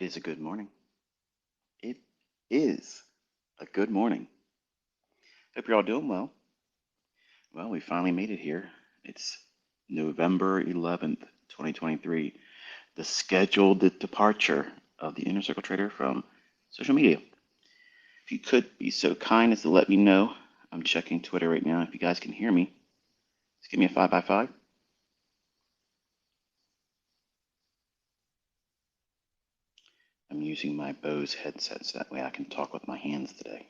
It is a good morning. It is a good morning. Hope you're all doing well. Well, we finally made it here. It's November 11th, 2023, the scheduled departure of the Inner Circle Trader from social media. If you could be so kind as to let me know, I'm checking Twitter right now. If you guys can hear me, just give me a 5x5. I'm using my Bose headset so that way I can talk with my hands today.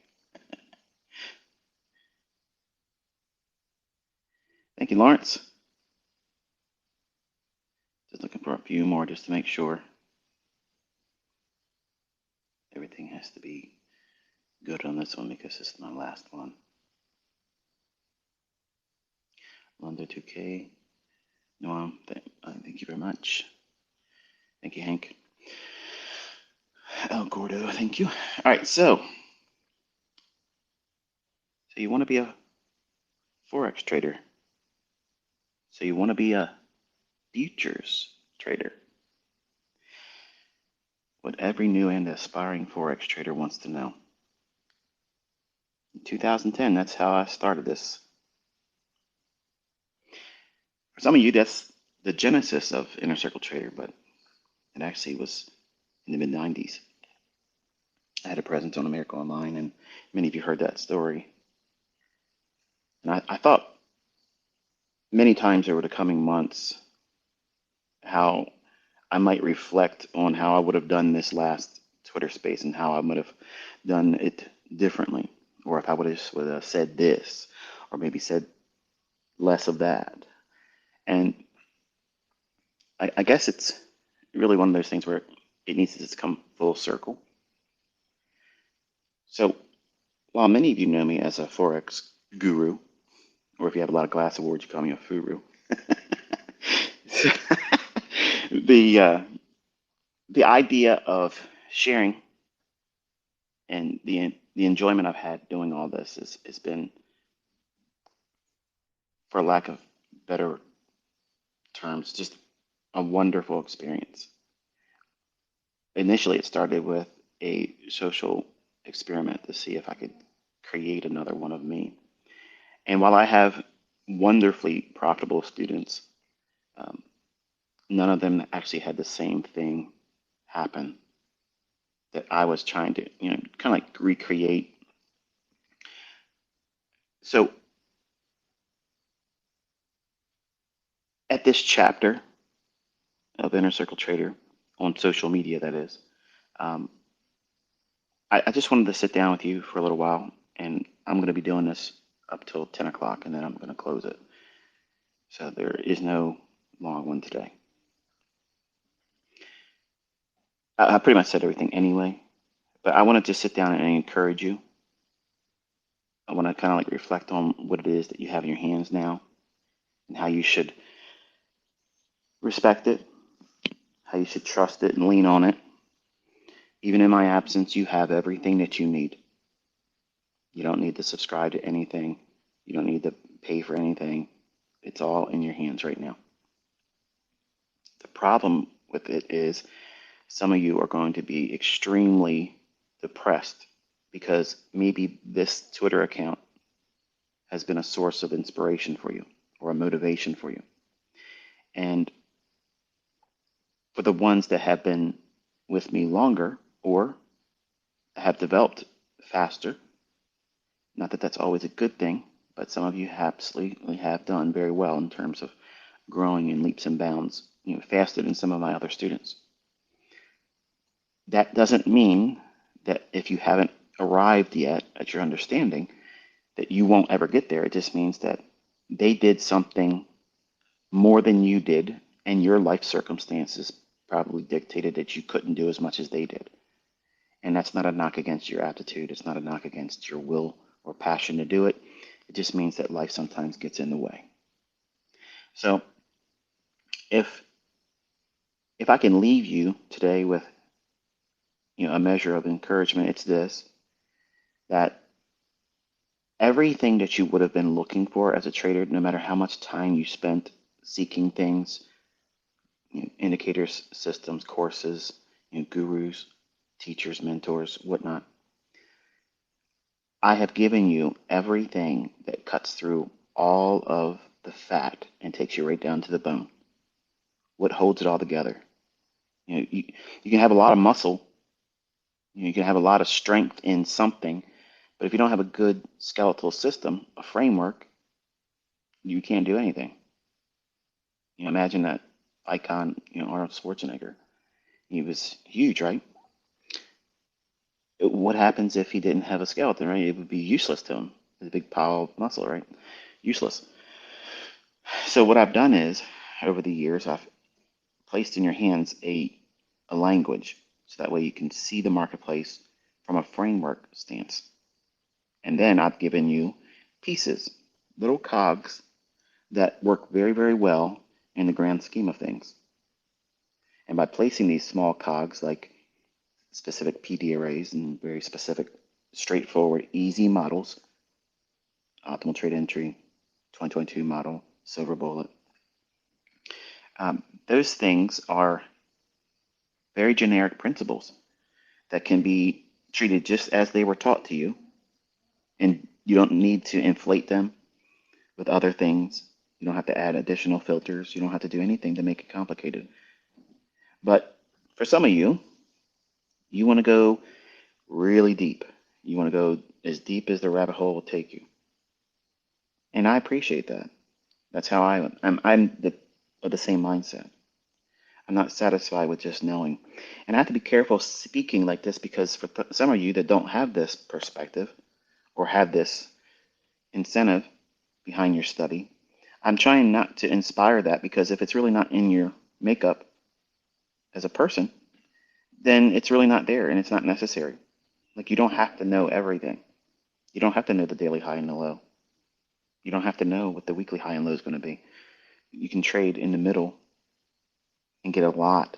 Thank you, Lawrence. Just looking for a few more just to make sure everything has to be good on this one because this is my last one. London 2K. Noam, thank you very much. Thank you, Hank. El Gordo, thank you. All right, so you want to be a Forex trader. So you want to be a futures trader. What every new and aspiring Forex trader wants to know. In 2010, that's how I started this. For some of you, that's the genesis of Inner Circle Trader, but it actually was in the mid-90s. I had a presence on America Online, and many of you heard that story. And I thought many times over the coming months how I might reflect on how I would have done this last Twitter space and how I would have done it differently, or if I would have said this, or maybe said less of that. And I guess it's really one of those things where it needs to just come full circle. So while many of you know me as a Forex guru, or if you have a lot of glass awards, you call me a furu. The idea of sharing and the enjoyment I've had doing all this has been, for lack of better terms, just a wonderful experience. Initially, it started with a social experiment to see if I could create another one of me. And while I have wonderfully profitable students, none of them actually had the same thing happen that I was trying to, kind of like recreate. So at this chapter of Inner Circle Trader on social media, that is, I just wanted to sit down with you for a little while, and I'm going to be doing this up till 10 o'clock, and then I'm going to close it. So there is no long one today. I pretty much said everything anyway, but I want to just sit down and encourage you. I want to kind of like reflect on what it is that you have in your hands now and how you should respect it, how you should trust it and lean on it. Even in my absence, you have everything that you need. You don't need to subscribe to anything. You don't need to pay for anything. It's all in your hands right now. The problem with it is some of you are going to be extremely depressed because maybe this Twitter account has been a source of inspiration for you or a motivation for you. And for the ones that have been with me longer or have developed faster, not that that's always a good thing, but some of you absolutely have done very well in terms of growing in leaps and bounds, faster than some of my other students. That doesn't mean that if you haven't arrived yet at your understanding that you won't ever get there. It just means that they did something more than you did, and your life circumstances probably dictated that you couldn't do as much as they did. And that's not a knock against your aptitude. It's not a knock against your will or passion to do it. It just means that life sometimes gets in the way. So if I can leave you today with a measure of encouragement, it's this: that everything that you would have been looking for as a trader, no matter how much time you spent seeking things, indicators, systems, courses, gurus, teachers, mentors, whatnot. I have given you everything that cuts through all of the fat and takes you right down to the bone. What holds it all together? You can have a lot of muscle, you can have a lot of strength in something, but if you don't have a good skeletal system, a framework, you can't do anything. Imagine that icon, Arnold Schwarzenegger. He was huge, right? What happens if he didn't have a skeleton, right? It would be useless to him. It's a big pile of muscle, right? Useless. So what I've done is, over the years, I've placed in your hands a language, so that way you can see the marketplace from a framework stance. And then I've given you pieces, little cogs that work very, very well in the grand scheme of things. And by placing these small cogs, like specific PD arrays and very specific, straightforward, easy models, optimal trade entry, 2022 model, silver bullet, those things are very generic principles that can be treated just as they were taught to you, and you don't need to inflate them with other things. You don't have to add additional filters. You don't have to do anything to make it complicated. But for some of you, you want to go really deep. You want to go as deep as the rabbit hole will take you. And I appreciate that. That's how I'm of the same mindset. I'm not satisfied with just knowing. And I have to be careful speaking like this because for some of you that don't have this perspective or have this incentive behind your study, I'm trying not to inspire that, because if it's really not in your makeup as a person, then it's really not there and it's not necessary. Like, you don't have to know everything. You don't have to know the daily high and the low. You don't have to know what the weekly high and low is going to be. You can trade in the middle and get a lot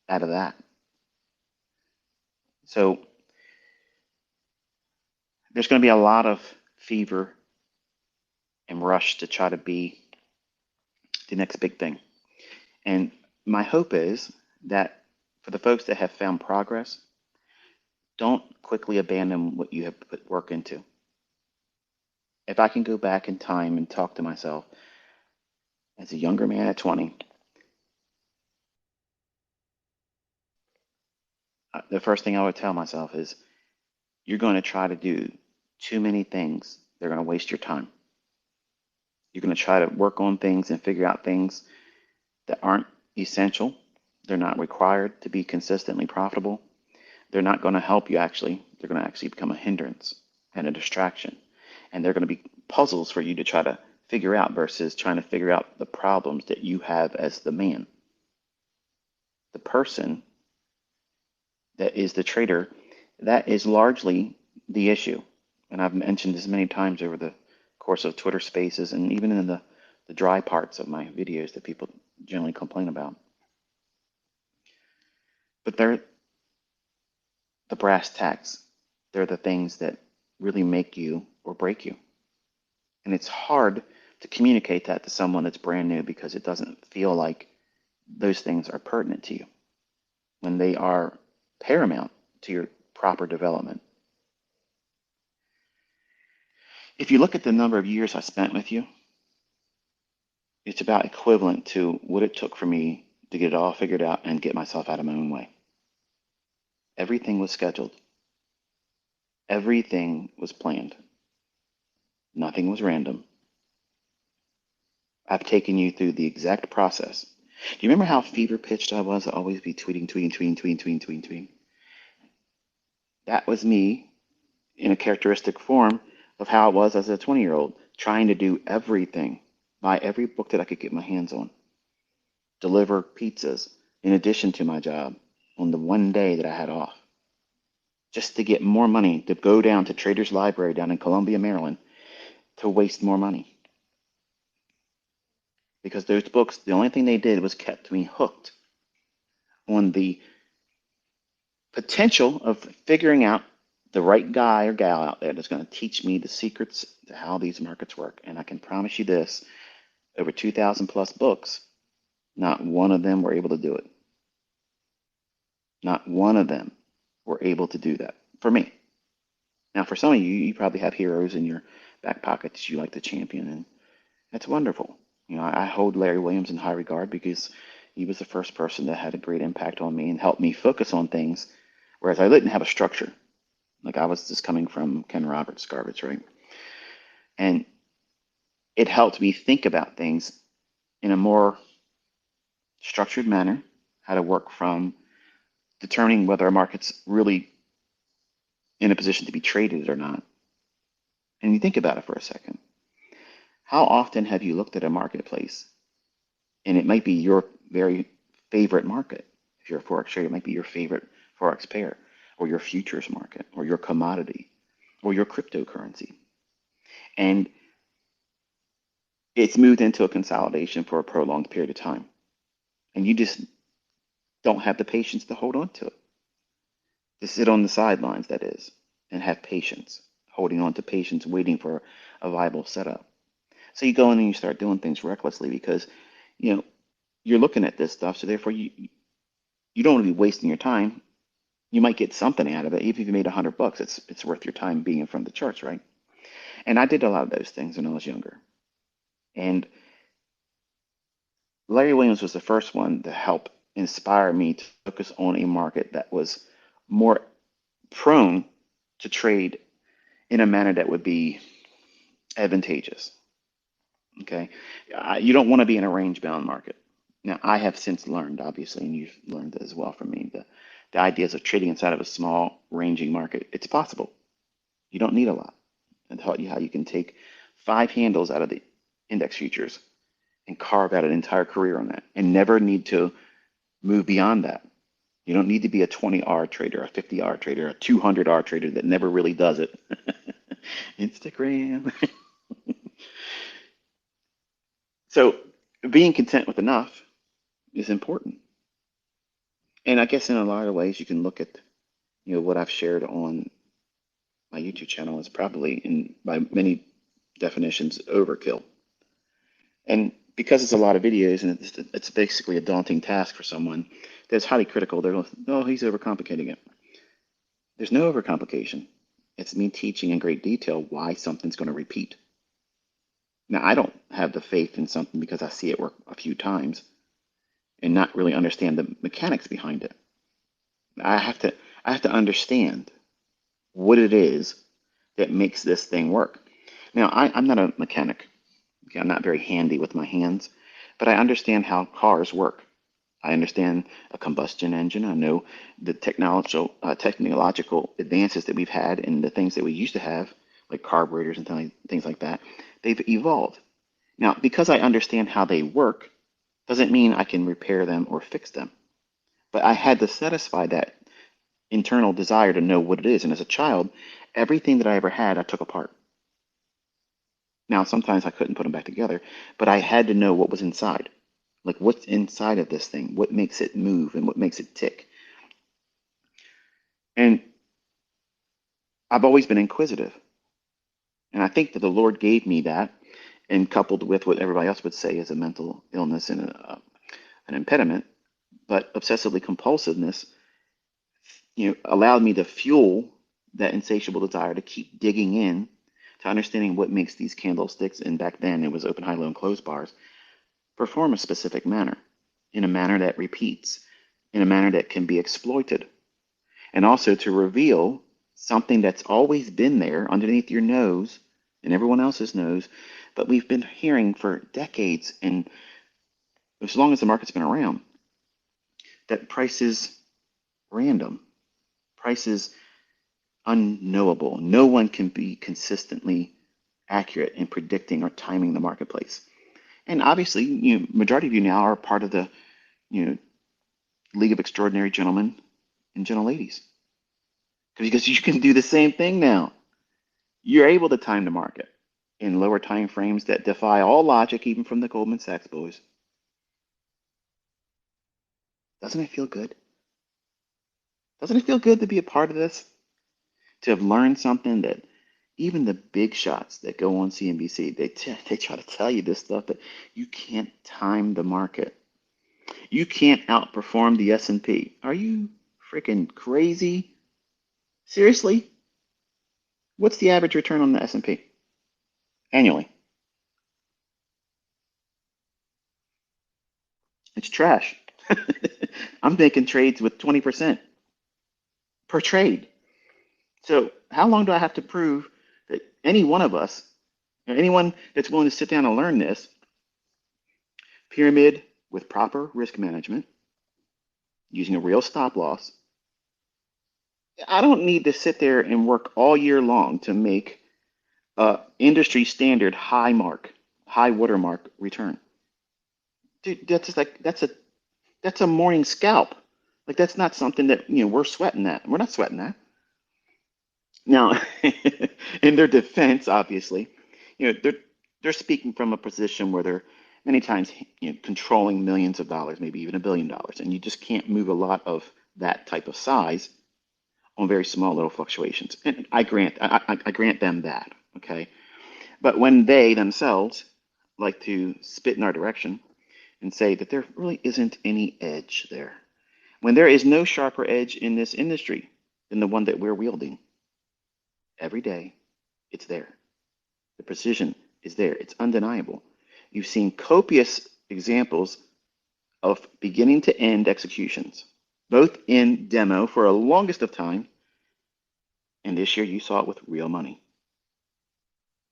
out of that. So there's going to be a lot of fever and rush to try to be the next big thing. And my hope is that for the folks that have found progress, don't quickly abandon what you have put work into. If I can go back in time and talk to myself as a younger man at 20, the first thing I would tell myself is, you're going to try to do too many things. They're going to waste your time. You're going to try to work on things and figure out things that aren't essential. They're not required to be consistently profitable. They're not going to help you actually. They're going to actually become a hindrance and a distraction. And they're going to be puzzles for you to try to figure out versus trying to figure out the problems that you have as the man. The person that is the trader, that is largely the issue. And I've mentioned this many times over the course of Twitter Spaces and even in the dry parts of my videos that people generally complain about. But they're the brass tacks. They're the things that really make you or break you. And it's hard to communicate that to someone that's brand new, because it doesn't feel like those things are pertinent to you when they are paramount to your proper development. If you look at the number of years I spent with you, it's about equivalent to what it took for me to get it all figured out and get myself out of my own way. Everything was scheduled. Everything was planned. Nothing was random. I've taken you through the exact process. Do you remember how fever pitched I was? I'd always be tweeting. That was me in a characteristic form of how I was as a 20-year-old, trying to do everything, buy every book that I could get my hands on, deliver pizzas in addition to my job on the one day that I had off, just to get more money, to go down to Trader's Library down in Columbia, Maryland, to waste more money. Because those books, the only thing they did was kept me hooked on the potential of figuring out the right guy or gal out there that's going to teach me the secrets to how these markets work. And I can promise you this, over 2,000 plus books, not one of them were able to do it. Not one of them were able to do that for me. Now, for some of you, you probably have heroes in your back pocket that you like to champion, and that's wonderful. I hold Larry Williams in high regard because he was the first person that had a great impact on me and helped me focus on things, whereas I didn't have a structure. Like I was just coming from Ken Roberts garbage, right? And it helped me think about things in a more structured manner, how to work from determining whether a market's really in a position to be traded or not. And you think about it for a second. How often have you looked at a marketplace and it might be your very favorite market? If you're a Forex trader, it might be your favorite Forex pair or your futures market or your commodity or your cryptocurrency. And it's moved into a consolidation for a prolonged period of time. And you just don't have the patience to hold on to it. To sit on the sidelines, that is, and have patience, holding on to patience, waiting for a viable setup. So you go in and you start doing things recklessly because, you're looking at this stuff. So therefore, you don't want to be wasting your time. You might get something out of it. Even if you made $100, it's worth your time being in front of the charts, right? And I did a lot of those things when I was younger. And Larry Williams was the first one to help inspire me to focus on a market that was more prone to trade in a manner that would be advantageous. Okay. You don't want to be in a range bound market. Now, I have since learned, obviously, and you've learned as well from me, the ideas of trading inside of a small ranging market. It's possible. You don't need a lot. I taught you how you can take 5 handles out of the index futures and carve out an entire career on that and never need to move beyond that. You don't need to be a 20R trader, a 50R trader, a 200R trader that never really does it. Instagram. So being content with enough is important. And I guess in a lot of ways you can look at what I've shared on my YouTube channel is probably by many definitions overkill. And because it's a lot of videos and it's basically a daunting task for someone that's highly critical, they're going, oh, he's overcomplicating it. There's no overcomplication. It's me teaching in great detail why something's going to repeat. Now, I don't have the faith in something because I see it work a few times and not really understand the mechanics behind it. I have to understand what it is that makes this thing work. Now, I'm not a mechanic. Okay, I'm not very handy with my hands, but I understand how cars work. I understand a combustion engine. I know the technological advances that we've had and the things that we used to have, like carburetors and things like that. They've evolved. Now, because I understand how they work, doesn't mean I can repair them or fix them. But I had to satisfy that internal desire to know what it is. And as a child, everything that I ever had, I took apart. Now, sometimes I couldn't put them back together, but I had to know what was inside. Like what's inside of this thing, what makes it move and what makes it tick. And I've always been inquisitive. And I think that the Lord gave me that, and coupled with what everybody else would say is a mental illness and an impediment, but obsessively compulsiveness, allowed me to fuel that insatiable desire to keep digging in to understanding what makes these candlesticks, and back then it was open, high, low, and close bars, perform a specific manner, in a manner that repeats, in a manner that can be exploited, and also to reveal something that's always been there underneath your nose and everyone else's nose, but we've been hearing for decades, and as long as the market's been around, that price is random, price is unknowable. No one can be consistently accurate in predicting or timing the marketplace. And obviously, majority of you now are part of the, League of Extraordinary Gentlemen and Gentle Ladies. Because you can do the same thing now. You're able to time the market in lower time frames that defy all logic, even from the Goldman Sachs boys. Doesn't it feel good? Doesn't it feel good to be a part of this? To have learned something that even the big shots that go on CNBC, they try to tell you this stuff, that you can't time the market. You can't outperform the S&P. Are you freaking crazy? Seriously? What's the average return on the S&P annually? It's trash. I'm making trades with 20% per trade. So how long do I have to prove that any one of us, or anyone that's willing to sit down and learn this pyramid with proper risk management, using a real stop loss, I don't need to sit there and work all year long to make a industry standard high watermark return. Dude, that's just like that's a morning scalp. Like that's not something that we're sweating that. We're not sweating that. Now, in their defense, obviously, they're speaking from a position where they're many times controlling millions of dollars, maybe even $1 billion, and you just can't move a lot of that type of size on very small little fluctuations. And I grant them that, okay? But when they themselves like to spit in our direction and say that there really isn't any edge there, when there is no sharper edge in this industry than the one that we're wielding every day, it's there. The precision is there. It's undeniable. You've seen copious examples of beginning to end executions, both in demo for a longest of time, and this year you saw it with real money.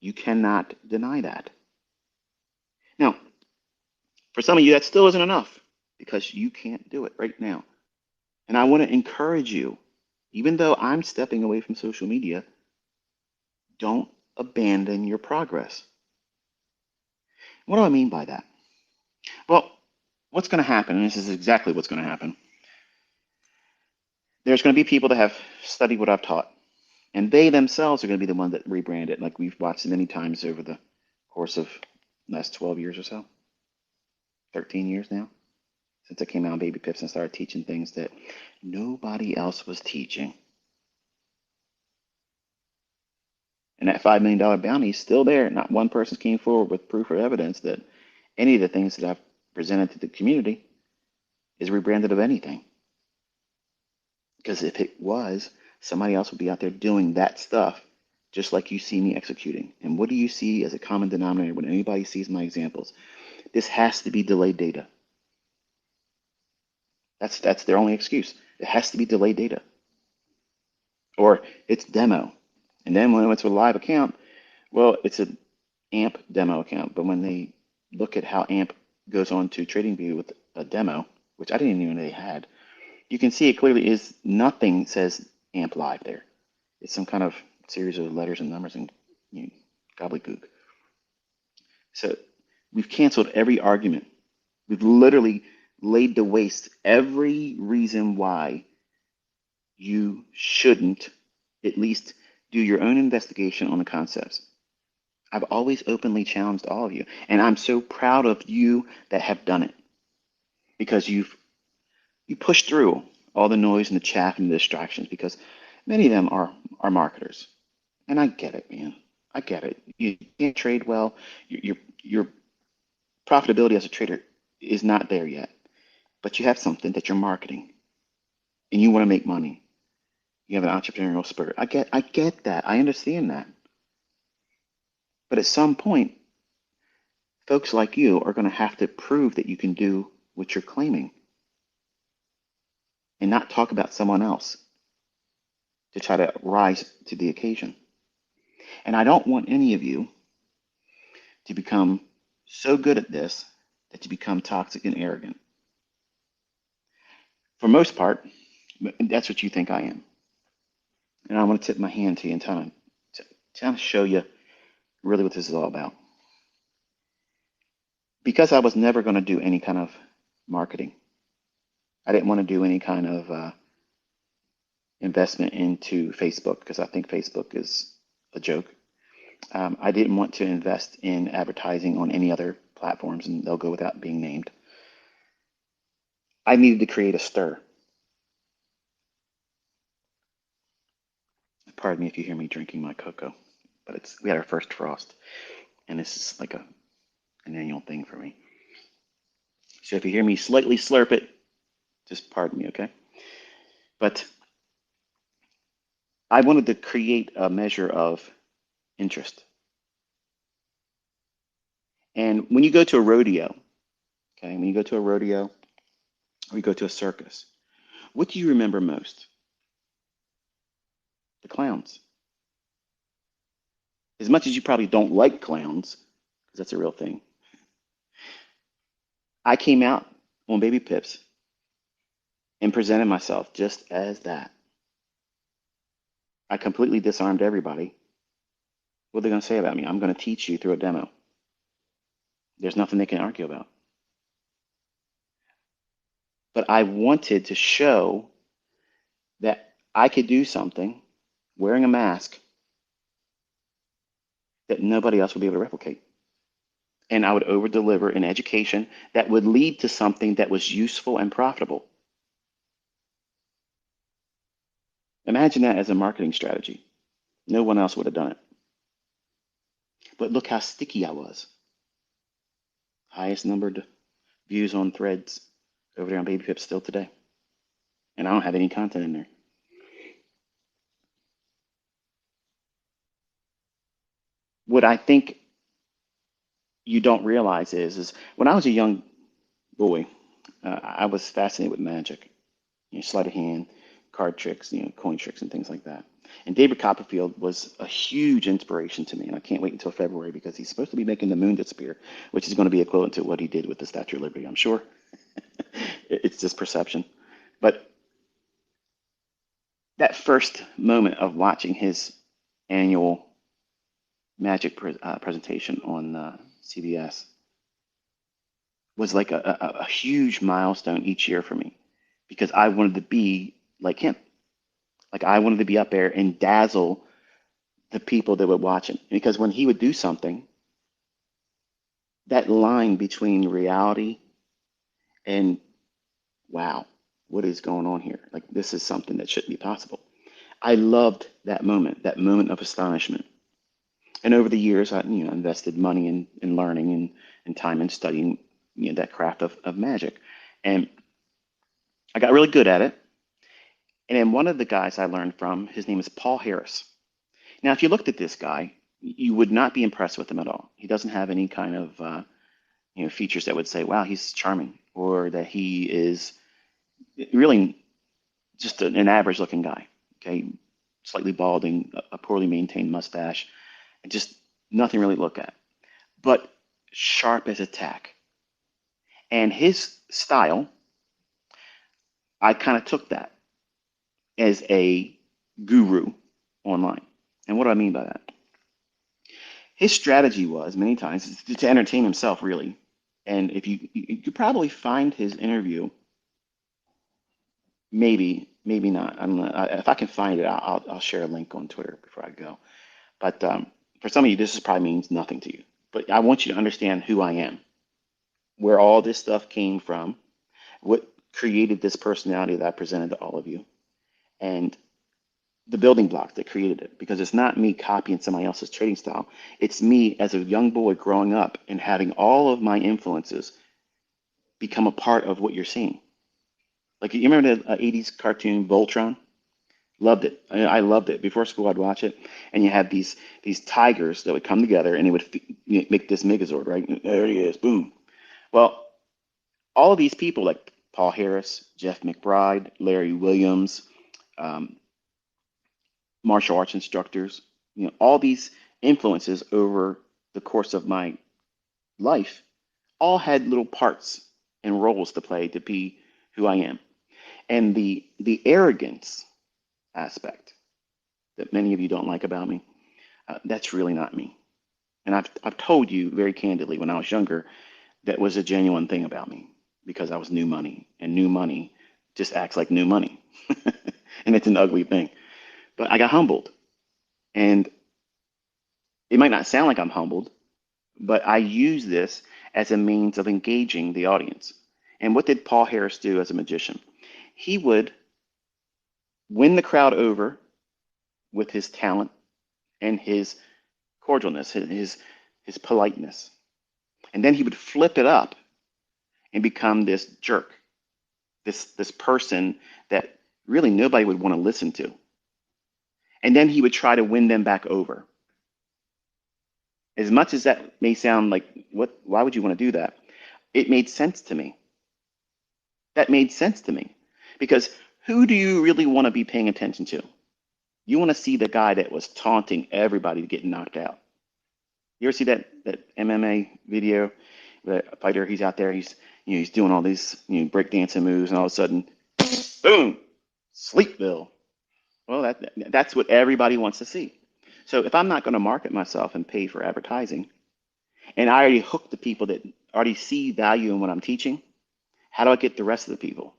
You cannot deny that. Now, for some of you, that still isn't enough because you can't do it right now. And I want to encourage you, even though I'm stepping away from social media, don't abandon your progress. What do I mean by that? Well, what's going to happen, and this is exactly what's going to happen, there's going to be people that have studied what I've taught, and they themselves are going to be the one that rebrand it, like we've watched many times over the course of the last 12 years or so, 13 years now, since I came out on Baby Pips and started teaching things that nobody else was teaching. And that $5 million bounty is still there. Not one person came forward with proof or evidence that any of the things that I've presented to the community is rebranded of anything. Because if it was, somebody else would be out there doing that stuff, just like you see me executing. And what do you see as a common denominator when anybody sees my examples? This has to be delayed data. That's their only excuse. It has to be delayed data. Or it's demo. And then when it's a live account, well, it's an AMP demo account. But when they look at how AMP goes on to TradingView with a demo, which I didn't even know they had, you can see it clearly is nothing says AMP live there. It's some kind of series of letters and numbers and gobbledygook. So we've canceled every argument. We've literally laid to waste every reason why you shouldn't at least do your own investigation on the concepts. I've always openly challenged all of you, and I'm so proud of you that have done it because you pushed through all the noise and the chaff and the distractions because many of them are marketers, and I get it, man. I get it. You can't trade well. Your profitability as a trader is not there yet, but you have something that you're marketing, and you want to make money. You have an entrepreneurial spirit. I get that. I understand that. But at some point, folks like you are going to have to prove that you can do what you're claiming and not talk about someone else to try to rise to the occasion. And I don't want any of you to become so good at this that you become toxic and arrogant. For most part, that's what you think I am. And I want to tip my hand to you and kind of show you really what this is all about. Because I was never going to do any kind of marketing. I didn't want to do any kind of investment into Facebook because I think Facebook is a joke. I didn't want to invest in advertising on any other platforms, and they'll go without being named. I needed to create a stir. Pardon me if you hear me drinking my cocoa, but we had our first frost, and this is like an annual thing for me. So if you hear me slightly slurp it, just pardon me, okay? But I wanted to create a measure of interest. And when you go to a rodeo, okay, when you go to a rodeo or you go to a circus, what do you remember most? The clowns. As much as you probably don't like clowns, because that's a real thing, I came out on Baby Pips and presented myself just as that. I completely disarmed everybody. What are they going to say about me? I'm going to teach you through a demo. There's nothing they can argue about. But I wanted to show that I could do something wearing a mask that nobody else would be able to replicate. And I would over deliver an education that would lead to something that was useful and profitable. Imagine that as a marketing strategy. No one else would have done it. But look how sticky I was. Highest numbered views on threads over there on Baby Pips still today. And I don't have any content in there. What I think you don't realize is when I was a young boy, I was fascinated with magic, sleight of hand, card tricks, coin tricks, and things like that. And David Copperfield was a huge inspiration to me, and I can't wait until February because he's supposed to be making the moon disappear, which is going to be equivalent to what he did with the Statue of Liberty, I'm sure. It's just perception. But that first moment of watching his annual magic presentation on CBS was like a huge milestone each year for me because I wanted to be like him. Like I wanted to be up there and dazzle the people that would watch him. Because when he would do something, that line between reality and wow, what is going on here? Like this is something that shouldn't be possible. I loved that moment of astonishment. And over the years, I invested money in learning and time in studying that craft of magic. And I got really good at it. And then one of the guys I learned from, his name is Paul Harris. Now, if you looked at this guy, you would not be impressed with him at all. He doesn't have any kind of features that would say, "Wow, he's charming," or that he is really just an average-looking guy. Okay, slightly balding, a poorly maintained mustache, and just nothing really to look at. But sharp as a tack. And his style, I kind of took that as a guru online. And what do I mean by that? His strategy was many times to entertain himself, really. And if you could probably find his interview, maybe not. I'm not, if I can find it, I'll share a link on Twitter before I go. But for some of you, this probably means nothing to you. But I want you to understand who I am, where all this stuff came from, what created this personality that I presented to all of you, and the building blocks that created it. Because it's not me copying somebody else's trading style. It's me as a young boy growing up and having all of my influences become a part of what you're seeing. Like you remember the 80s cartoon Voltron? Loved it. I loved it. Before school, I'd watch it, and you had these tigers that would come together, and it would make this Megazord, right? There he is, boom. Well, all of these people, like Paul Harris, Jeff McBride, Larry Williams, um, martial arts instructors, all these influences over the course of my life, all had little parts and roles to play to be who I am. And the arrogance aspect that many of you don't like about me, that's really not me. And I've told you very candidly when I was younger that was a genuine thing about me because I was new money, and new money just acts like new money. And it's an ugly thing. But I got humbled. And it might not sound like I'm humbled, but I use this as a means of engaging the audience. And what did Paul Harris do as a magician? He would win the crowd over with his talent and his cordialness, his politeness. And then he would flip it up and become this jerk, this person that really nobody would want to listen to. And then he would try to win them back over. As much as that may sound like, what, why would you want to do that? It made sense to me. That made sense to me. Because who do you really want to be paying attention to? You want to see the guy that was taunting everybody to get knocked out. You ever see that MMA video? The fighter, he's out there, he's doing all these breakdancing moves, and all of a sudden, boom, Sleepville. Well, that's what everybody wants to see. So if I'm not going to market myself and pay for advertising, and I already hook the people that already see value in what I'm teaching, how do I get the rest of the people?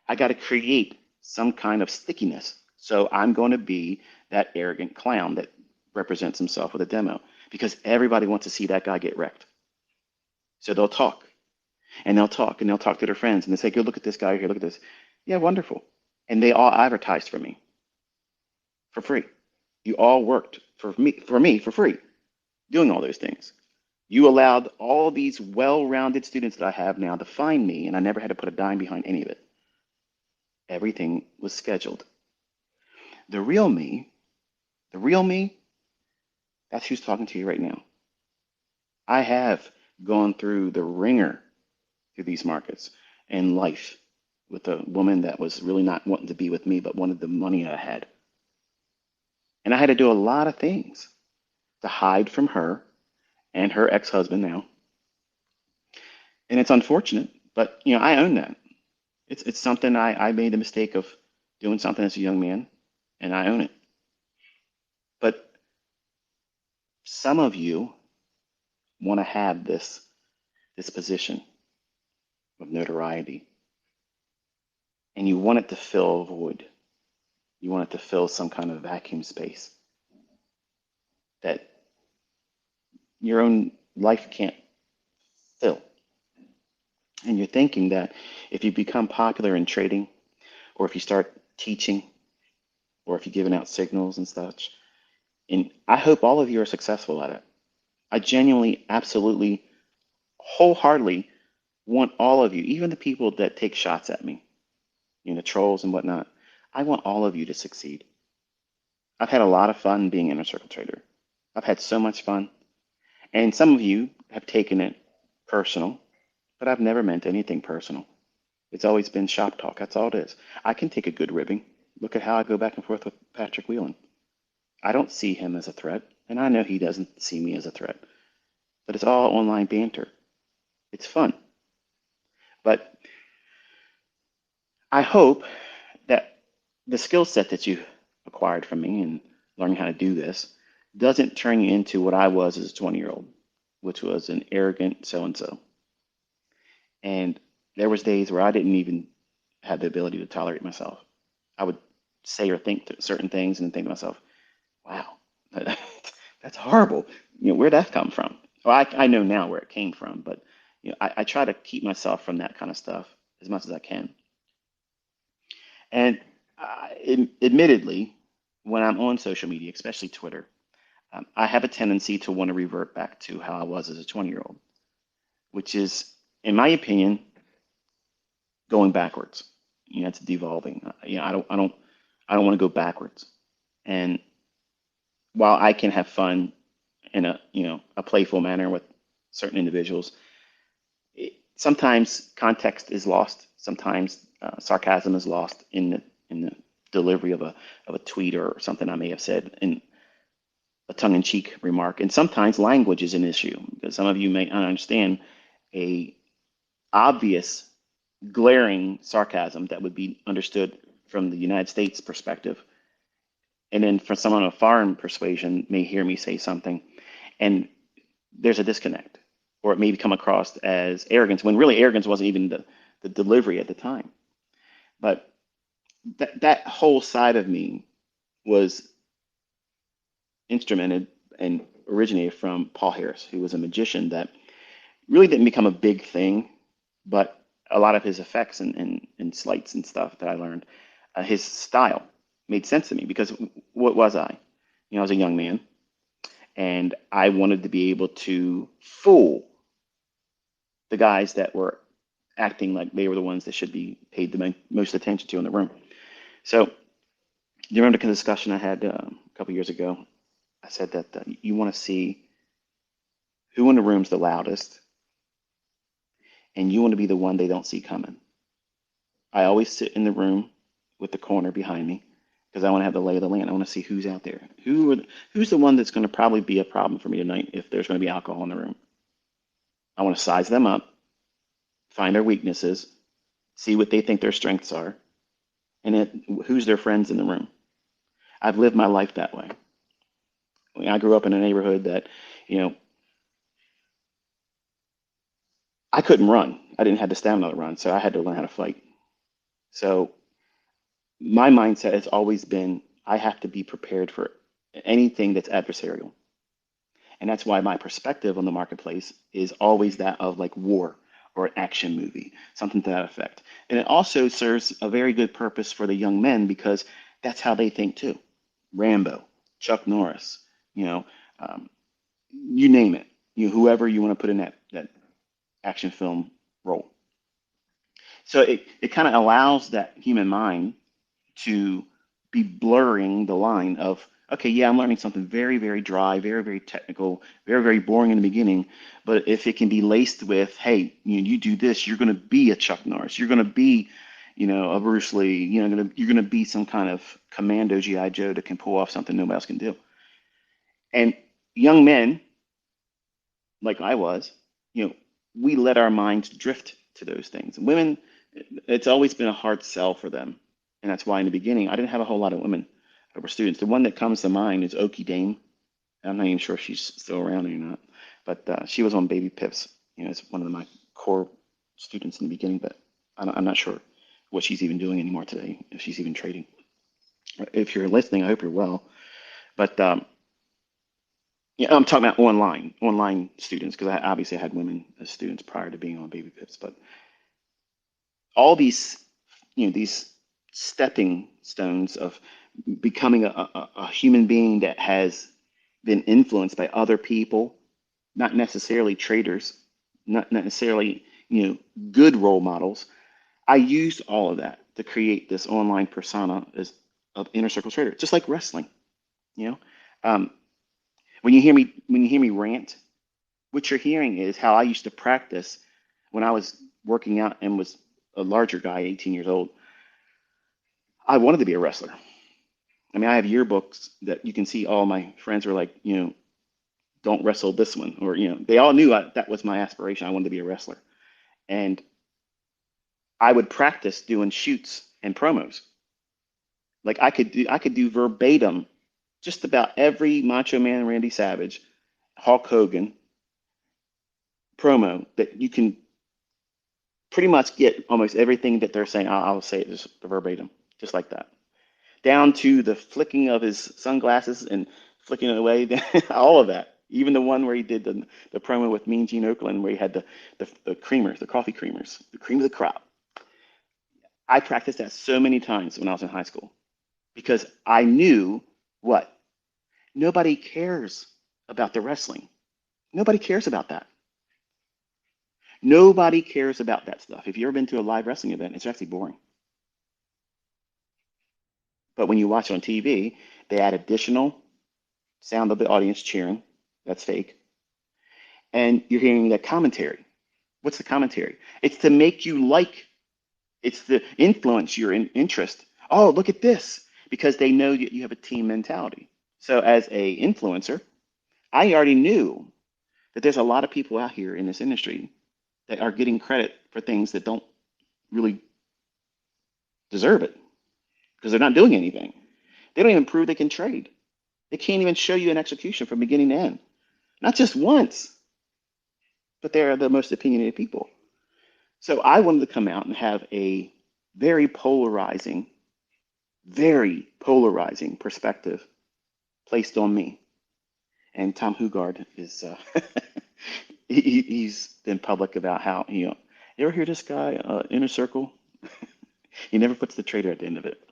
I got to create some kind of stickiness. So I'm going to be that arrogant clown that represents himself with a demo because everybody wants to see that guy get wrecked. So they'll talk and they'll talk and they'll talk to their friends and they say, go look at this guy here, look at this. Yeah, wonderful. And they all advertised for me for free. You all worked for me for free, doing all those things. You allowed all these well-rounded students that I have now to find me, and I never had to put a dime behind any of it. Everything was scheduled. The real me, that's who's talking to you right now. I have gone through the ringer through these markets and life with a woman that was really not wanting to be with me, but wanted the money I had. And I had to do a lot of things to hide from her and her ex-husband now. And it's unfortunate, but I own that. It's something I made the mistake of doing something as a young man, and I own it. But some of you want to have this position of notoriety, and you want it to fill a void. You want it to fill some kind of vacuum space that your own life can't fill. And you're thinking that if you become popular in trading, or if you start teaching, or if you're giving out signals and such, and I hope all of you are successful at it. I genuinely, absolutely, wholeheartedly want all of you, even the people that take shots at me, trolls and whatnot, I want all of you to succeed. I've had a lot of fun being an inner circle trader. I've had so much fun. And some of you have taken it personal, but I've never meant anything personal. It's always been shop talk. That's all it is. I can take a good ribbing. Look at how I go back and forth with Patrick Whelan. I don't see him as a threat, and I know he doesn't see me as a threat. But it's all online banter. It's fun. But I hope that the skill set that you acquired from me and learning how to do this doesn't turn you into what I was as a 20-year-old, which was an arrogant so-and-so. And there was days where I didn't even have the ability to tolerate myself. I would say or think certain things and think to myself, wow, that's horrible. Where'd that come from? Well, I know now where it came from, but I try to keep myself from that kind of stuff as much as I can. And admittedly, when I'm on social media, especially Twitter, I have a tendency to want to revert back to how I was as a 20-year-old, which is, in my opinion, going backwards. It's devolving. I don't want to go backwards. And while I can have fun in a playful manner with certain individuals, sometimes context is lost. Sometimes sarcasm is lost in the delivery of a tweet or something I may have said in a tongue-in-cheek remark. And sometimes language is an issue because some of you may not understand a obvious, glaring sarcasm that would be understood from the United States perspective. And then for someone of foreign persuasion may hear me say something and there's a disconnect, or it may come across as arrogance when really arrogance wasn't even the delivery at the time. But that whole side of me was instrumented and originated from Paul Harris, who was a magician that really didn't become a big thing, but a lot of his effects and sleights and stuff that I learned, his style made sense to me because what was I? I was a young man and I wanted to be able to fool the guys that were acting like they were the ones that should be paid the most attention to in the room. So you remember the discussion I had a couple years ago? I said that you want to see who in the room's the loudest, and you want to be the one they don't see coming. I always sit in the room with the corner behind me because I want to have the lay of the land. I want to see who's out there. Who's the one that's going to probably be a problem for me tonight if there's going to be alcohol in the room? I want to size them up, find their weaknesses, see what they think their strengths are, and then who's their friends in the room. I've lived my life that way. I mean, I grew up in a neighborhood that, you know, I couldn't run. I didn't have the stamina to run, so I had to learn how to fight. So my mindset has always been I have to be prepared for anything that's adversarial. And that's why my perspective on the marketplace is always that of like war or an action movie, something to that effect. And it also serves a very good purpose for the young men because that's how they think too. Rambo, Chuck Norris, you know, um, you name it, whoever you want to put in that action film role. So it kind of allows that human mind to be blurring the line of, okay, yeah, I'm learning something very, very dry, very, very technical, very, very boring in the beginning. But if it can be laced with, hey, you do this, you're going to be a Chuck Norris, you're going to be, a Bruce Lee, you're going to be some kind of commando GI Joe that can pull off something nobody else can do. And young men, like I was, we let our minds drift to those things. Women, it's always been a hard sell for them. And that's why in the beginning, I didn't have a whole lot of women that were students. The one that comes to mind is Okie Dame. I'm not even sure if she's still around or not, but she was on Baby Pips. It's one of my core students in the beginning, but I'm not sure what she's even doing anymore today, if she's even trading. If you're listening, I hope you're well. But yeah, I'm talking about online students, because I obviously had women as students prior to being on Baby Pips. But all these stepping stones of becoming a human being that has been influenced by other people, not necessarily traders, not necessarily, good role models. I used all of that to create this online persona as of inner circle trader, just like wrestling. You know, um, when you hear me rant, what you're hearing is how I used to practice when I was working out and was a larger guy, 18 years old. I wanted to be a wrestler. I mean, I have yearbooks that you can see all my friends were like, don't wrestle this one, or they all knew that was my aspiration. I wanted to be a wrestler, and I would practice doing shoots and promos. Like I could do verbatim just about every Macho Man, Randy Savage, Hulk Hogan promo that you can pretty much get almost everything that they're saying. I'll say it just verbatim, just like that, down to the flicking of his sunglasses and flicking it away, all of that. Even the one where he did the promo with Mean Gene Oakland, where he had the creamers, the coffee creamers, the cream of the crop. I practiced that so many times when I was in high school because I knew what? Nobody cares about the wrestling. Nobody cares about that. Nobody cares about that stuff. If you've ever been to a live wrestling event, it's actually boring. But when you watch it on TV, they add additional sound of the audience cheering. That's fake. And you're hearing that commentary. What's the commentary? It's to make you like, it's to influence your interest. Oh, look at this, because they know that you have a team mentality. So as a influencer, I already knew that there's a lot of people out here in this industry that are getting credit for things that don't really deserve it because they're not doing anything. They don't even prove they can trade. They can't even show you an execution from beginning to end. Not just once, but they're the most opinionated people. So I wanted to come out and have a very polarizing, very polarizing perspective placed on me. And Tom Hugard is, he's been public about how, you ever hear this guy, Inner Circle? He never puts the trader at the end of it.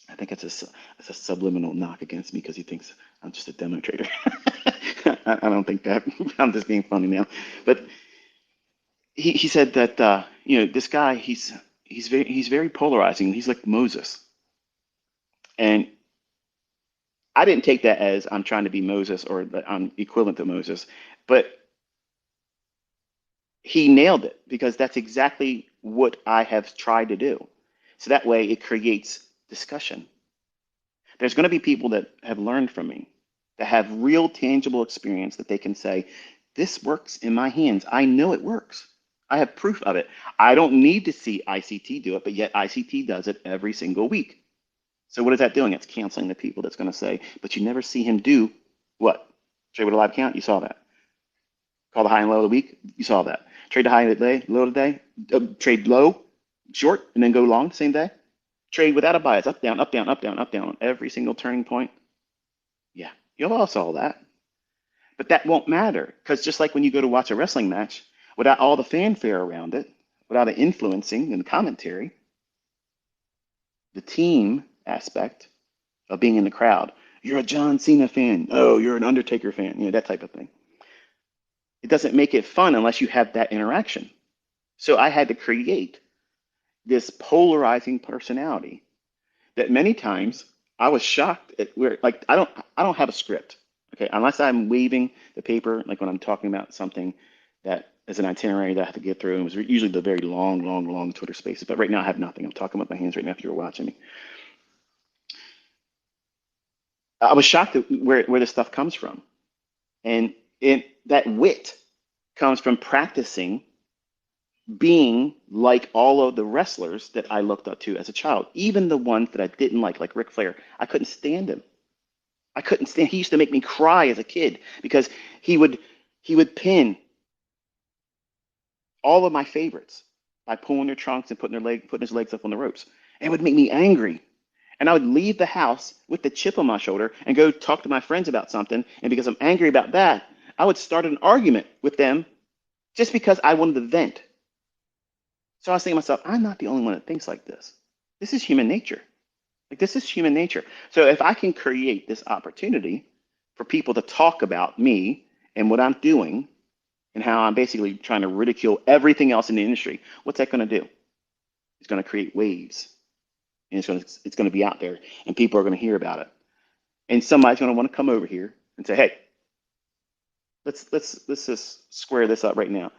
I think it's a subliminal knock against me because he thinks I'm just a demo trader. I don't think that. I'm just being funny now. But he said that this guy he's very polarizing. He's like Moses. And I didn't take that as I'm trying to be Moses or that I'm equivalent to Moses, but he nailed it because that's exactly what I have tried to do. So that way it creates discussion. There's going to be people that have learned from me, that have real tangible experience that they can say, this works in my hands. I know it works. I have proof of it. I don't need to see ICT do it, but yet ICT does it every single week. So what is that doing? It's canceling the people that's going to say, but you never see him do what? Trade with a live count? You saw that. Call the high and low of the week? You saw that. Trade the high of the day, low of the day, trade low, short, and then go long the same day. Trade without a bias, up, down, up, down, up, down, up, down on every single turning point. Yeah, you all saw that. But that won't matter because just like when you go to watch a wrestling match, without all the fanfare around it, without the influencing and the commentary, the team aspect of being in the crowd, you're a John Cena fan. Oh, you're an Undertaker fan. You know, that type of thing. It doesn't make it fun unless you have that interaction. So I had to create this polarizing personality that many times I was shocked at where like I don't have a script. Okay, unless I'm waving the paper, like when I'm talking about something that is an itinerary that I have to get through, and it was usually the very long, long, long Twitter spaces. But right now I have nothing. I'm talking with my hands right now if you're watching me. I was shocked at where this stuff comes from. And that wit comes from practicing being like all of the wrestlers that I looked up to as a child, even the ones that I didn't like Ric Flair. I couldn't stand him. I couldn't stand. He used to make me cry as a kid because he would he would pin all of my favorites by pulling their trunks and putting his legs up on the ropes. And it would make me angry. And I would leave the house with the chip on my shoulder and go talk to my friends about something. And because I'm angry about that, I would start an argument with them just because I wanted to vent. So I was thinking to myself, I'm not the only one that thinks like this. This is human nature. Like this is human nature. So if I can create this opportunity for people to talk about me and what I'm doing and how I'm basically trying to ridicule everything else in the industry, what's that going to do? It's going to create waves, and it's going to be out there, and people are going to hear about it, and somebody's going to want to come over here and say, hey, let's just square this up right now.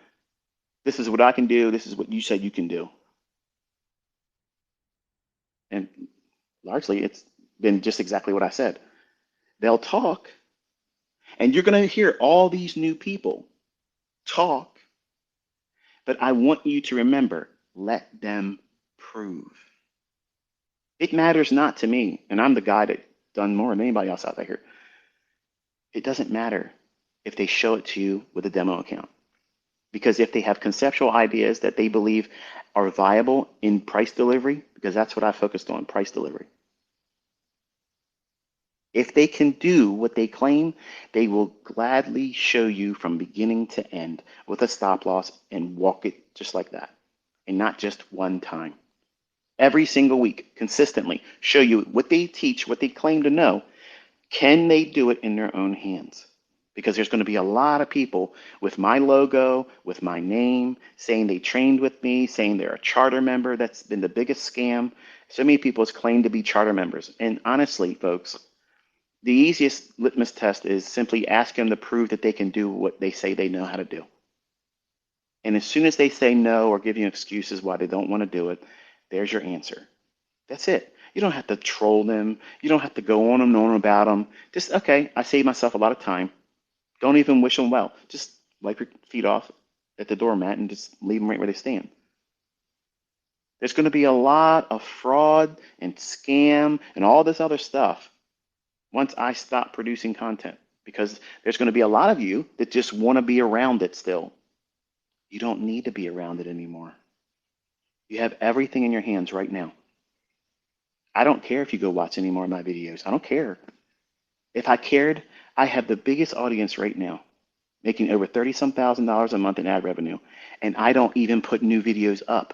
This is what I can do. This is what you said you can do, and largely it's been just exactly what I said. They'll talk, and you're going to hear all these new people talk, but I want you to remember, let them prove. It matters not to me, and I'm the guy that done more than anybody else out there. It doesn't matter if they show it to you with a demo account. Because if they have conceptual ideas that they believe are viable in price delivery, because that's what I focused on, price delivery. If they can do what they claim, they will gladly show you from beginning to end with a stop loss and walk it just like that. And not just one time. Every single week, consistently, show you what they teach, what they claim to know. Can they do it in their own hands? Because there's going to be a lot of people with my logo, with my name, saying they trained with me, saying they're a charter member. That's been the biggest scam. So many people has claimed to be charter members. And honestly, folks, the easiest litmus test is simply ask them to prove that they can do what they say they know how to do. And as soon as they say no or give you excuses why they don't want to do it, there's your answer. That's it. You don't have to troll them. You don't have to go on and on about them. Just, okay, I saved myself a lot of time. Don't even wish them well. Just wipe your feet off at the doormat and just leave them right where they stand. There's going to be a lot of fraud and scam and all this other stuff once I stop producing content because there's going to be a lot of you that just want to be around it still. You don't need to be around it anymore. You have everything in your hands right now. I don't care if you go watch any more of my videos. I don't care. If I cared, I have the biggest audience right now, making over 30-some thousand dollars a month in ad revenue, and I don't even put new videos up.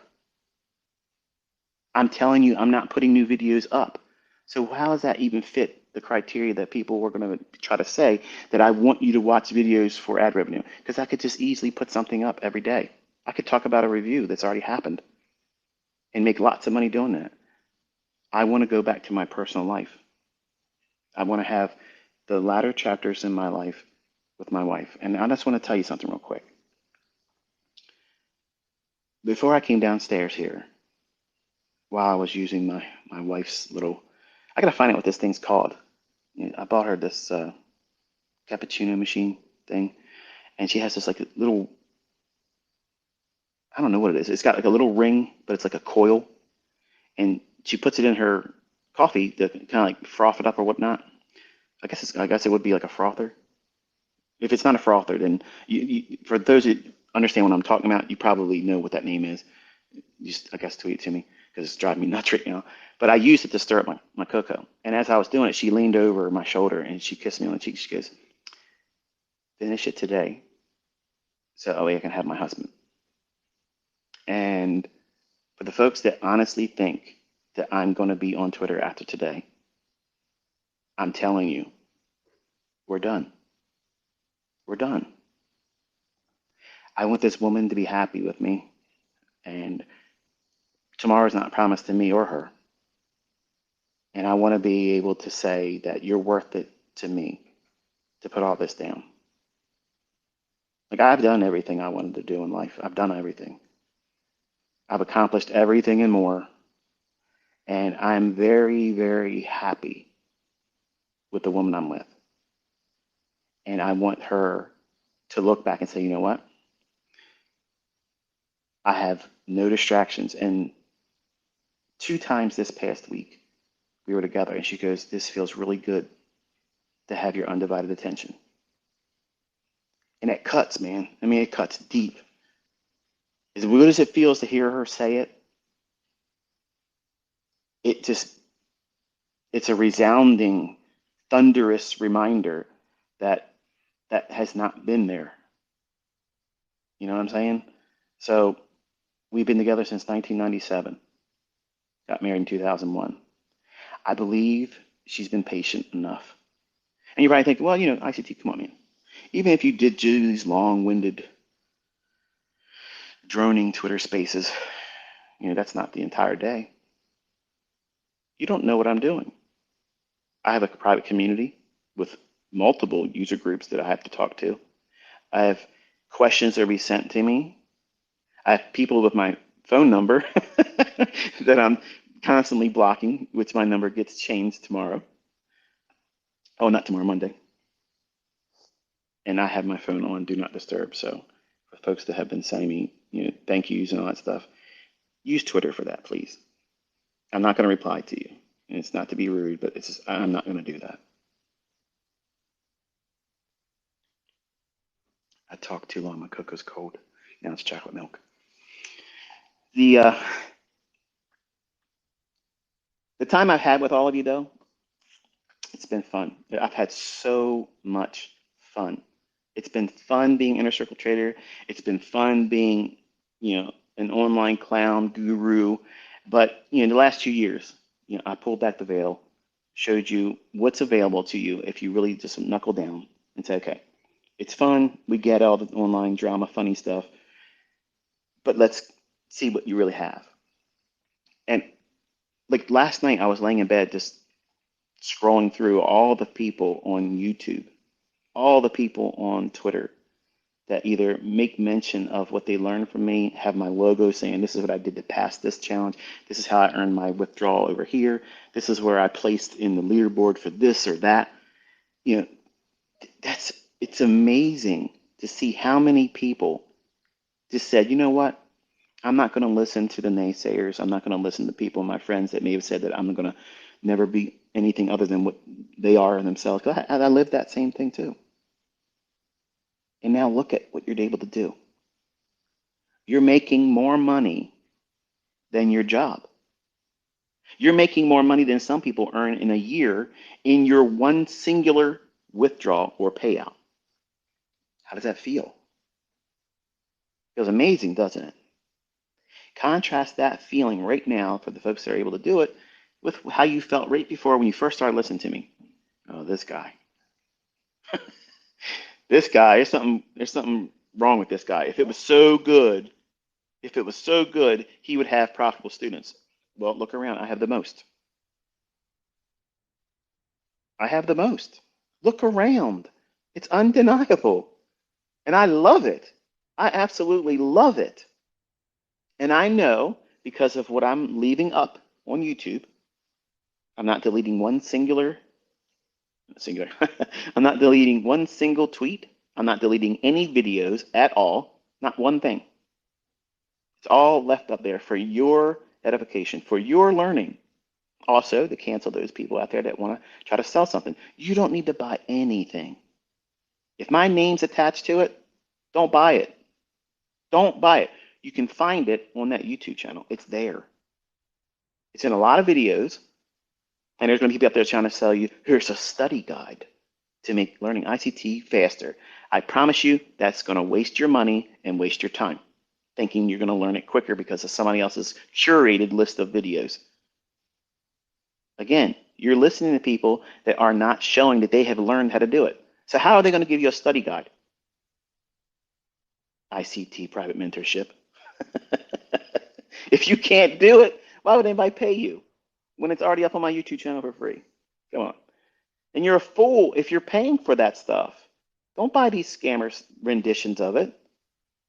I'm telling you, I'm not putting new videos up. So how does that even fit the criteria that people were going to try to say that I want you to watch videos for ad revenue? Because I could just easily put something up every day. I could talk about a review that's already happened and make lots of money doing that. I want to go back to my personal life. I want to have the latter chapters in my life with my wife. And I just want to tell you something real quick. Before I came downstairs here, while I was using my wife's little, I gotta find out what this thing's called. I bought her this cappuccino machine thing, and she has this like little, I don't know what it is. It's got like a little ring, but it's like a coil, and she puts it in her coffee to kind of like froth it up or whatnot. I guess it would be like a frother. If it's not a frother, then for those who understand what I'm talking about, you probably know what that name is. Just, I guess, tweet it to me because it's driving me nuts right now. But I used it to stir up my cocoa. And as I was doing it, she leaned over my shoulder and she kissed me on the cheek. She goes, finish it today so that way I can have my husband. And for the folks that honestly think that I'm going to be on Twitter after today, I'm telling you, we're done. We're done. I want this woman to be happy with me. And tomorrow's not promised to me or her. And I want to be able to say that you're worth it to me to put all this down. Like, I've done everything I wanted to do in life. I've done everything. I've accomplished everything and more. And I'm very, very happy with the woman I'm with. And I want her to look back and say, you know what? I have no distractions. And 2 times this past week, we were together, and she goes, this feels really good to have your undivided attention. And it cuts, man. I mean, it cuts deep. As good as it feels to hear her say it, it's a resounding, thunderous reminder that that has not been there. You know what I'm saying? So we've been together since 1997, got married in 2001. I believe she's been patient enough. And you probably think, well, you know, ICT, come on, man. Even if you did do these long-winded, droning Twitter spaces, you know, that's not the entire day. You don't know what I'm doing. I have a private community with multiple user groups that I have to talk to. I have questions that will be sent to me. I have people with my phone number that I'm constantly blocking, which my number gets changed tomorrow. Oh, not tomorrow, Monday. And I have my phone on Do Not Disturb. So for folks that have been sending me, you know, thank yous and all that stuff, use Twitter for that, please. I'm not going to reply to you. And it's not to be rude, but it's just, I'm not going to do that. I talked too long. My cocoa's cold. Now it's chocolate milk. The time I've had with all of you, though, it's been fun. I've had so much fun. It's been fun being Inner Circle Trader. It's been fun being, you know, an online clown guru. But, you know, in the last 2 years, you know, I pulled back the veil, showed you what's available to you if you really just knuckle down and say, okay, it's fun. We get all the online drama, funny stuff, but let's see what you really have. And like last night, I was laying in bed just scrolling through all the people on YouTube, all the people on Twitter that either make mention of what they learned from me, have my logo saying, this is what I did to pass this challenge. This is how I earned my withdrawal over here. This is where I placed in the leaderboard for this or that. You know, it's amazing to see how many people just said, you know what? I'm not going to listen to the naysayers. I'm not going to listen to people, my friends that may have said that I'm going to never be anything other than what they are in themselves. 'Cause I lived that same thing too. And now look at what you're able to do. You're making more money than your job. You're making more money than some people earn in a year in your one singular withdrawal or payout. How does that feel? Feels amazing, doesn't it? Contrast that feeling right now for the folks that are able to do it with how you felt right before when you first started listening to me. Oh, this guy. This guy, there's something wrong with this guy. If it was so good, he would have profitable students. Well, look around. I have the most. I have the most. Look around. It's undeniable. And I love it. I absolutely love it. And I know because of what I'm leaving up on YouTube, I'm not deleting one singular. I'm not deleting one single tweet. I'm not deleting any videos at all. Not one thing. It's all left up there for your edification, for your learning. Also, to cancel those people out there that want to try to sell something. You don't need to buy anything. If my name's attached to it, don't buy it. Don't buy it. You can find it on that YouTube channel. It's there. It's in a lot of videos. And there's going to be people out there trying to sell you, here's a study guide to make learning ICT faster. I promise you that's going to waste your money and waste your time, thinking you're going to learn it quicker because of somebody else's curated list of videos. Again, you're listening to people that are not showing that they have learned how to do it. So how are they going to give you a study guide? ICT private mentorship. If you can't do it, why would anybody pay you when it's already up on my YouTube channel for free? Come on. And you're a fool if you're paying for that stuff. Don't buy these scammers renditions of it.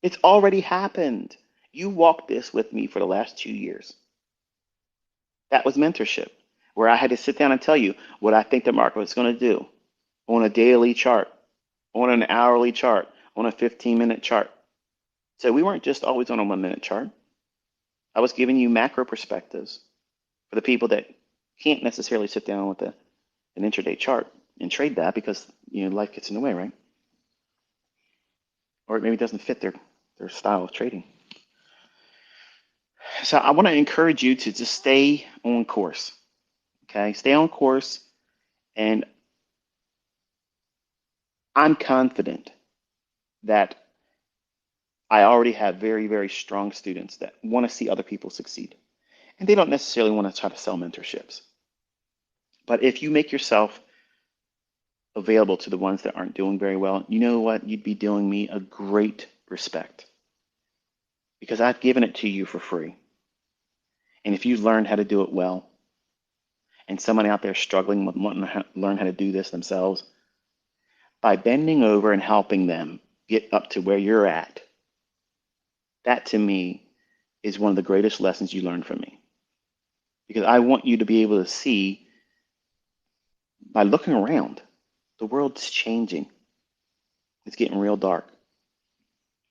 It's already happened. You walked this with me for the last 2 years. That was mentorship, where I had to sit down and tell you what I think the market was going to do on a daily chart, on an hourly chart, on a 15-minute chart. So we weren't just always on a 1-minute chart. I was giving you macro perspectives for the people that can't necessarily sit down with an intraday chart and trade that because life gets in the way, right? Or it maybe doesn't fit their style of trading. So I want to encourage you to just stay on course. Okay, stay on course, and I'm confident that I already have very, very strong students that want to see other people succeed. And they don't necessarily want to try to sell mentorships. But if you make yourself available to the ones that aren't doing very well, you know what? You'd be doing me a great respect because I've given it to you for free. And if you learn how to do it well, and somebody out there struggling with wanting to learn how to do this themselves, by bending over and helping them get up to where you're at, that to me is one of the greatest lessons you learn from me. Because I want you to be able to see, by looking around, the world's changing. It's getting real dark,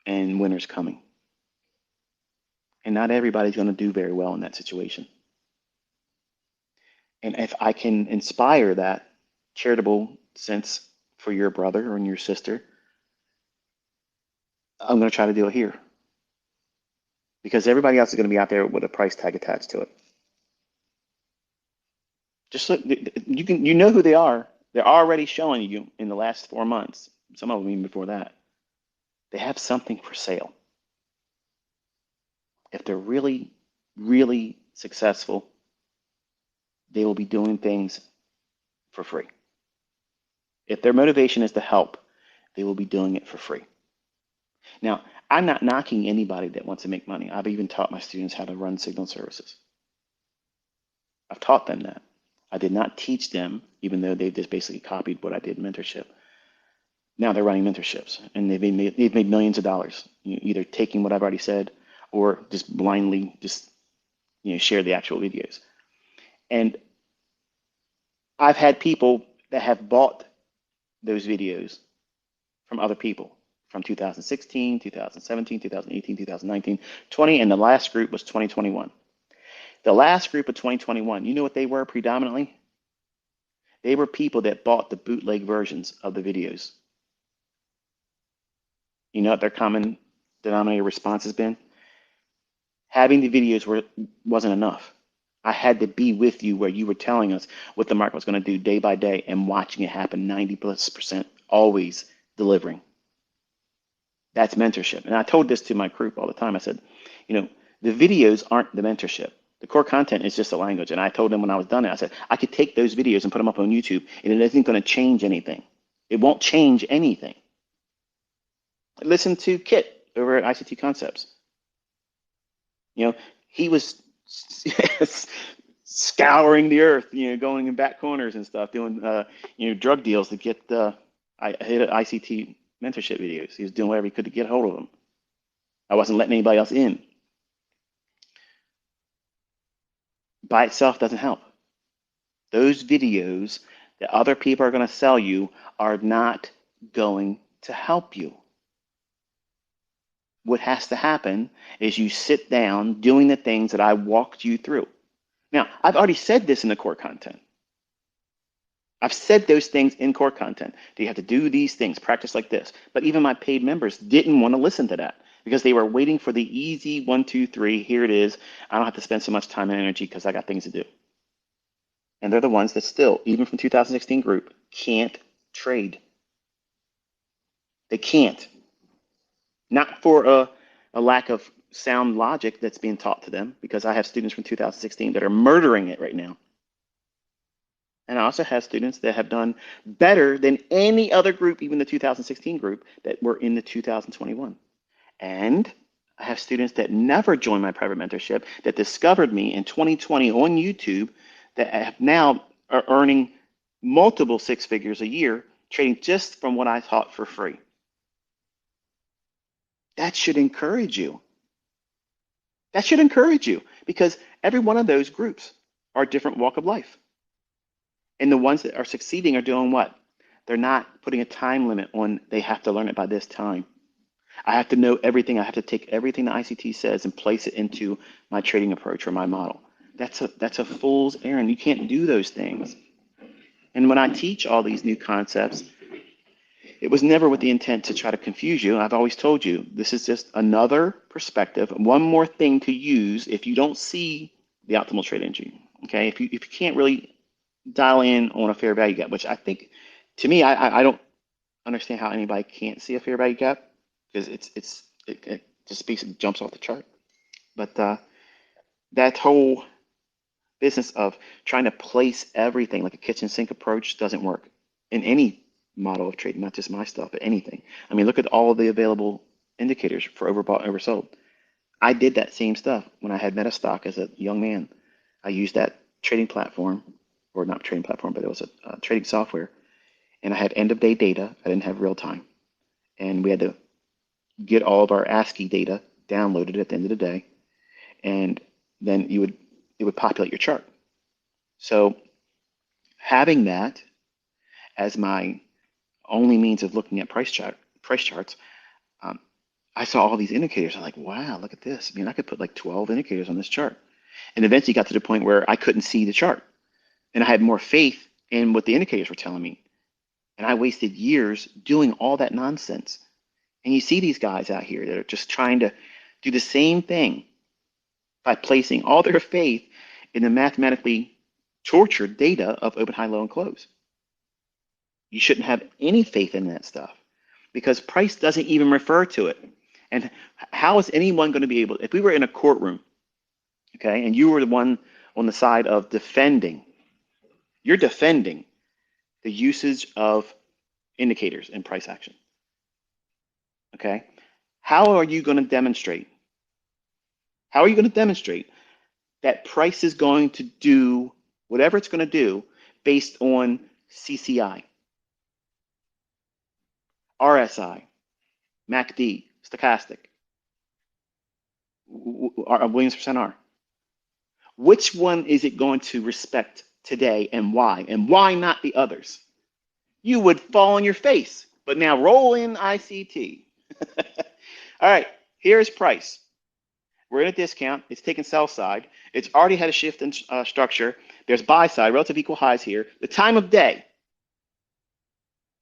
and winter's coming. And not everybody's going to do very well in that situation. And if I can inspire that charitable sense for your brother or your sister, I'm going to try to do it here. Because everybody else is going to be out there with a price tag attached to it. Just look, you know who they are. They're already showing you in the last 4 months, some of them even before that. They have something for sale. If they're really, really successful, they will be doing things for free. If their motivation is to help, they will be doing it for free. Now, I'm not knocking anybody that wants to make money. I've even taught my students how to run signal services. I've taught them that. I did not teach them, even though they just basically copied what I did in mentorship. Now they're running mentorships, and they've made millions of dollars, either taking what I've already said or just blindly share the actual videos. And I've had people that have bought those videos from other people from 2016, 2017, 2018, 2019, 20, and the last group was 2021. The last group of 2021, you know what they were predominantly? They were people that bought the bootleg versions of the videos. You know what their common denominator response has been? Having the videos wasn't enough. I had to be with you where you were telling us what the market was going to do day by day and watching it happen 90+%, always delivering. That's mentorship. And I told this to my group all the time. I said, the videos aren't the mentorship. The core content is just a language. And I told them when I was done it, I said, I could take those videos and put them up on YouTube, and it isn't going to change anything. It won't change anything. Listen to Kit over at ICT Concepts. He was scouring the earth, going in back corners and stuff, doing drug deals to get I hit ICT mentorship videos. He was doing whatever he could to get hold of them. I wasn't letting anybody else in. By itself doesn't help. Those videos that other people are going to sell you are not going to help you. What has to happen is you sit down doing the things that I walked you through. Now, I've already said this in the core content. I've said those things in core content. Do you have to do these things, practice like this? But even my paid members didn't want to listen to that because they were waiting for the easy 1, 2, 3. Here it is. I don't have to spend so much time and energy because I got things to do. And they're the ones that still, even from 2016 group, can't trade. They can't. Not for a lack of sound logic that's being taught to them, because I have students from 2016 that are murdering it right now. And I also have students that have done better than any other group, even the 2016 group, that were in the 2021. And I have students that never joined my private mentorship that discovered me in 2020 on YouTube that have now are earning multiple 6 figures a year trading just from what I taught for free. That should encourage you. That should encourage you, because every one of those groups are a different walk of life. And the ones that are succeeding are doing what? They're not putting a time limit on they have to learn it by this time. I have to know everything. I have to take everything the ICT says and place it into my trading approach or my model. That's a fool's errand. You can't do those things. And when I teach all these new concepts, it was never with the intent to try to confuse you. I've always told you, this is just another perspective, one more thing to use if you don't see the optimal trade engine. Okay, if you can't really dial in on a fair value gap, which I think, to me, I don't understand how anybody can't see a fair value gap, because it just jumps off the chart. But that whole business of trying to place everything like a kitchen sink approach doesn't work in any model of trading, not just my stuff, but anything. I mean, look at all of the available indicators for overbought and oversold. I did that same stuff when I had Metastock as a young man. I used that trading platform, or not trading platform, but it was a trading software. And I had end of day data. I didn't have real time. And we had to get all of our ASCII data downloaded at the end of the day. And then it would populate your chart. So having that as my only means of looking at price charts, I saw all these indicators. I'm like, wow, look at this. I mean, I could put like 12 indicators on this chart. And eventually got to the point where I couldn't see the chart. And I had more faith in what the indicators were telling me. And I wasted years doing all that nonsense. And you see these guys out here that are just trying to do the same thing by placing all their faith in the mathematically tortured data of open, high, low, and close. You shouldn't have any faith in that stuff, because price doesn't even refer to it. And how is anyone going to be able, if we were in a courtroom, okay, and you were the one on the side of defending, you're defending the usage of indicators in price action, okay? How are you going to demonstrate? How are you going to demonstrate that price is going to do whatever it's going to do based on CCI, RSI, MACD, stochastic, Williams percent R? Which one is it going to respect today, and why? And why not the others? You would fall on your face. But now roll in ICT. All right, here's price. We're in a discount. It's taken sell side. It's already had a shift in structure. There's buy side, relative equal highs here. The time of day.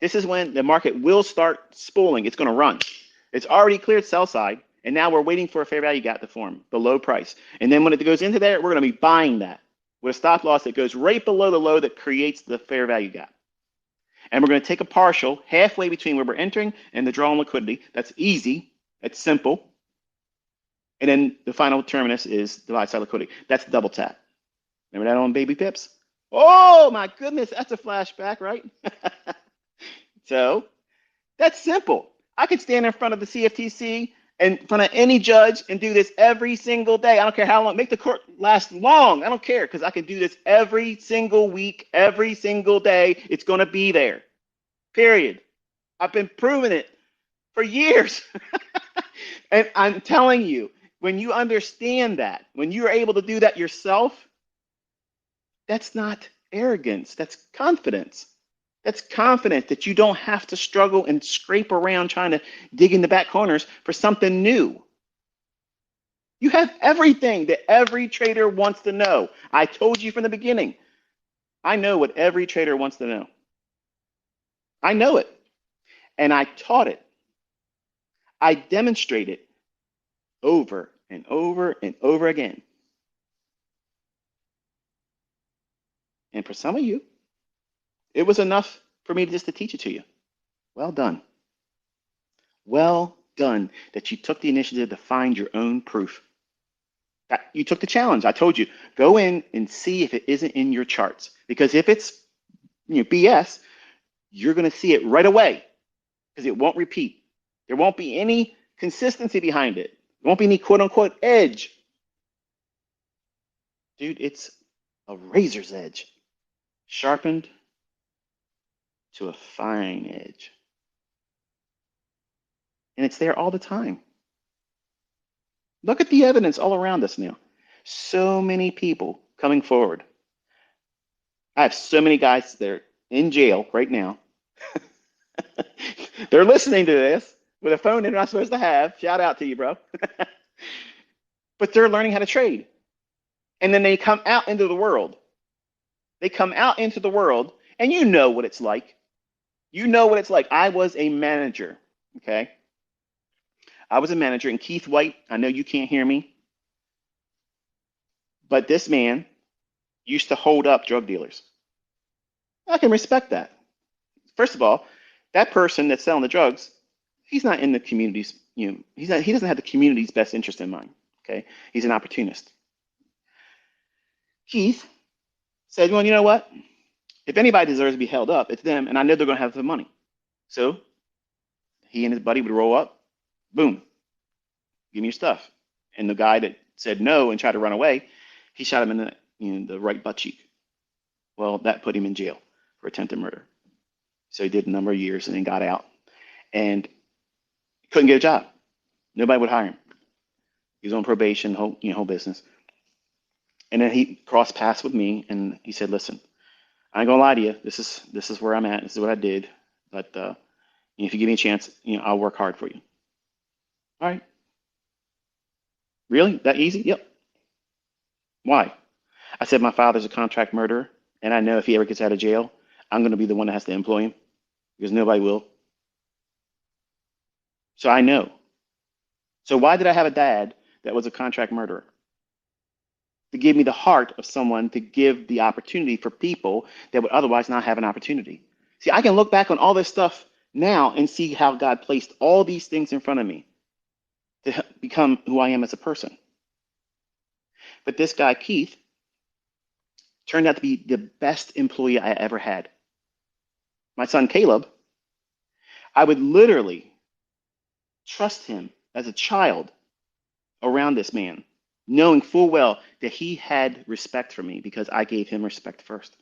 This is when the market will start spooling. It's going to run. It's already cleared sell side, and now we're waiting for a fair value gap to form, the low price. And then when it goes into there, we're going to be buying that with a stop loss that goes right below the low that creates the fair value gap. And we're going to take a partial halfway between where we're entering and the draw on liquidity. That's easy. That's simple. And then the final terminus is the buy side liquidity. That's double tap. Remember that on baby pips? Oh my goodness, that's a flashback, right? So that's simple. I could stand in front of the CFTC in front of any judge and do this every single day. I don't care how long. Make the court last long. I don't care because I can do this every single week, every single day. It's going to be there. Period. I've been proving it for years. And I'm telling you, when you understand that, when you're able to do that yourself, that's not arrogance. That's confidence. That's confidence that you don't have to struggle and scrape around trying to dig in the back corners for something new. You have everything that every trader wants to know. I told you from the beginning. I know what every trader wants to know. I know it. And I taught it. I demonstrate it over and over and over again. And for some of you, it was enough for me just to teach it to you. Well done. Well done that you took the initiative to find your own proof. That you took the challenge. I told you, go in and see if it isn't in your charts. Because if it's BS, you're going to see it right away because it won't repeat. There won't be any consistency behind it. There won't be any quote unquote edge. Dude, it's a razor's edge, sharpened to a fine edge. And it's there all the time. Look at the evidence all around us now. So many people coming forward. I have so many guys that are in jail right now. They're listening to this with a phone they're not supposed to have. Shout out to you, bro. But they're learning how to trade. And then they come out into the world. They come out into the world, and you know what it's like. You know what it's like. I was a manager, okay? I was a manager, and Keith White, I know you can't hear me, but this man used to hold up drug dealers. I can respect that. First of all, that person that's selling the drugs, he's not in the community's, he doesn't have the community's best interest in mind, okay? He's an opportunist. Keith said, well, you know what? If anybody deserves to be held up, it's them, and I know they're going to have the money. So he and his buddy would roll up, boom, give me your stuff. And the guy that said no and tried to run away, he shot him in the right butt cheek. Well, that put him in jail for attempted murder. So he did a number of years and then got out and couldn't get a job. Nobody would hire him. He was on probation, whole business. And then he crossed paths with me and he said, listen, I ain't gonna lie to you. This is where I'm at. This is what I did. But if you give me a chance, I'll work hard for you. All right. Really? That easy? Yep. Why? I said my father's a contract murderer, and I know if he ever gets out of jail, I'm going to be the one that has to employ him because nobody will. So I know. So why did I have a dad that was a contract murderer? To give me the heart of someone to give the opportunity for people that would otherwise not have an opportunity. See, I can look back on all this stuff now and see how God placed all these things in front of me to become who I am as a person. But this guy, Keith, turned out to be the best employee I ever had. My son, Caleb, I would literally trust him as a child around this man, knowing full well that he had respect for me because I gave him respect first.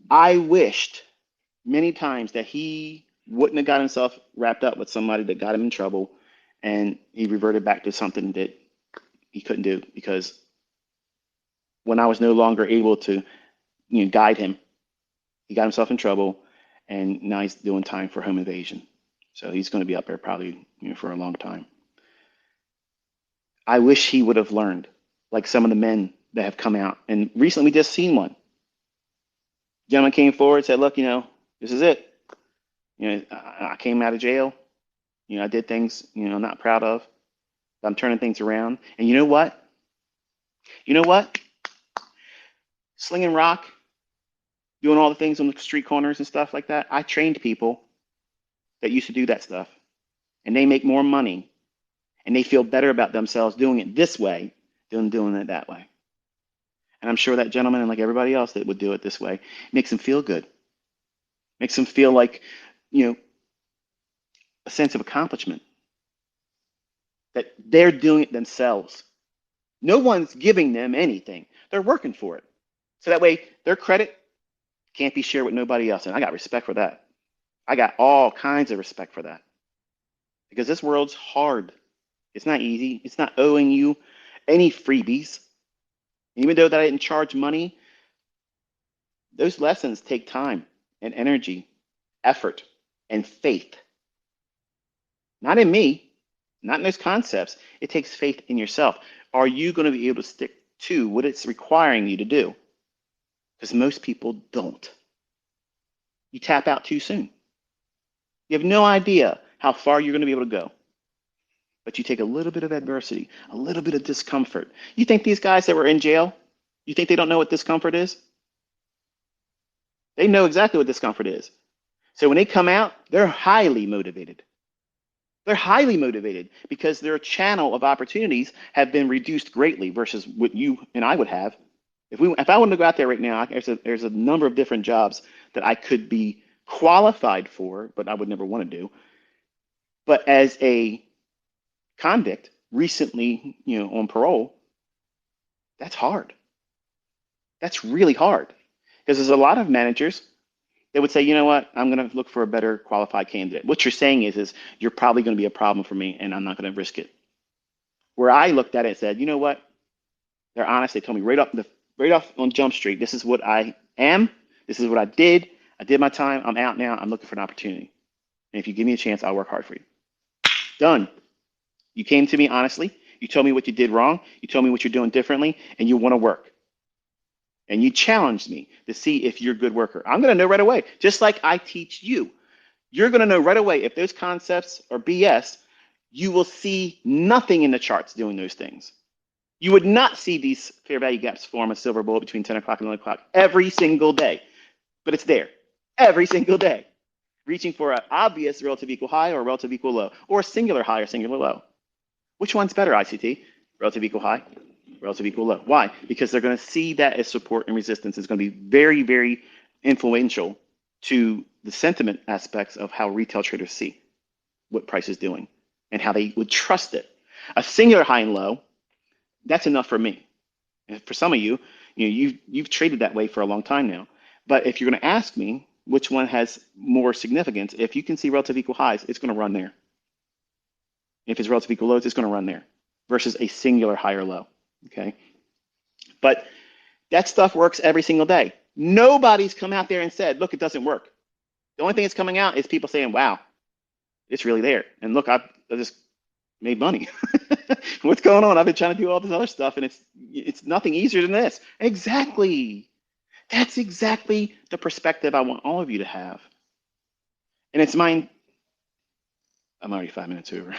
I wished many times that he wouldn't have got himself wrapped up with somebody that got him in trouble and he reverted back to something that he couldn't do because when I was no longer able to guide him, he got himself in trouble and now he's doing time for home invasion. So he's going to be up there probably for a long time. I wish he would have learned like some of the men that have come out. And recently we just seen one. Gentleman came forward and said, look, this is it. I came out of jail. I did things, I'm not proud of. But I'm turning things around. And you know what? Slinging rock, doing all the things on the street corners and stuff like that. I trained people that used to do that stuff. And they make more money. And they feel better about themselves doing it this way than doing it that way. And I'm sure that gentleman and like everybody else that would do it this way makes them feel good. Makes them feel like you know, a sense of accomplishment that they're doing it themselves. No one's giving them anything. They're working for it. So that way their credit can't be shared with nobody else. And I got respect for that. I got all kinds of respect for that because this world's hard. It's not easy. It's not owing you any freebies. Even though that I didn't charge money, those lessons take time and energy, effort, and faith. Not in me, not in those concepts. It takes faith in yourself. Are you going to be able to stick to what it's requiring you to do? Because most people don't. You tap out too soon. You have no idea how far you're going to be able to go. But you take a little bit of adversity, a little bit of discomfort. You think these guys that were in jail, you think they don't know what discomfort is? They know exactly what discomfort is. So when they come out, they're highly motivated. They're highly motivated because their channel of opportunities have been reduced greatly versus what you and I would have. If I wanted to go out there right now, there's a number of different jobs that I could be qualified for, but I would never want to do. But as a convict, recently, on parole, that's hard. That's really hard because there's a lot of managers that would say, you know what, I'm going to look for a better qualified candidate. What you're saying is you're probably going to be a problem for me and I'm not going to risk it. Where I looked at it and said, you know what, they're honest. They told me right off on Jump Street, this is what I am. This is what I did. I did my time. I'm out now. I'm looking for an opportunity. And if you give me a chance, I'll work hard for you. Done. You came to me honestly. You told me what you did wrong. You told me what you're doing differently, and you want to work. And you challenged me to see if you're a good worker. I'm going to know right away, just like I teach you. You're going to know right away if those concepts are BS. You will see nothing in the charts doing those things. You would not see these fair value gaps form a silver bullet between 10 o'clock and 11 o'clock every single day. But it's there every single day, reaching for an obvious relative equal high or relative equal low, or a singular high or singular low. Which one's better, ICT? Relative equal high, relative equal low. Why? Because they're going to see that as support and resistance. It's going to be very, very influential to the sentiment aspects of how retail traders see what price is doing and how they would trust it. A singular high and low, that's enough for me. And for some of you, you've traded that way for a long time now. But if you're going to ask me which one has more significance, if you can see relative equal highs, it's going to run there. If it's relative equal lows, it's going to run there versus a singular high or low. Okay. But that stuff works every single day. Nobody's come out there and said, look, it doesn't work. The only thing that's coming out is people saying, wow, it's really there. And look, I just made money. What's going on? I've been trying to do all this other stuff and it's nothing easier than this. Exactly. That's exactly the perspective I want all of you to have. And it's mine. I'm already 5 minutes over.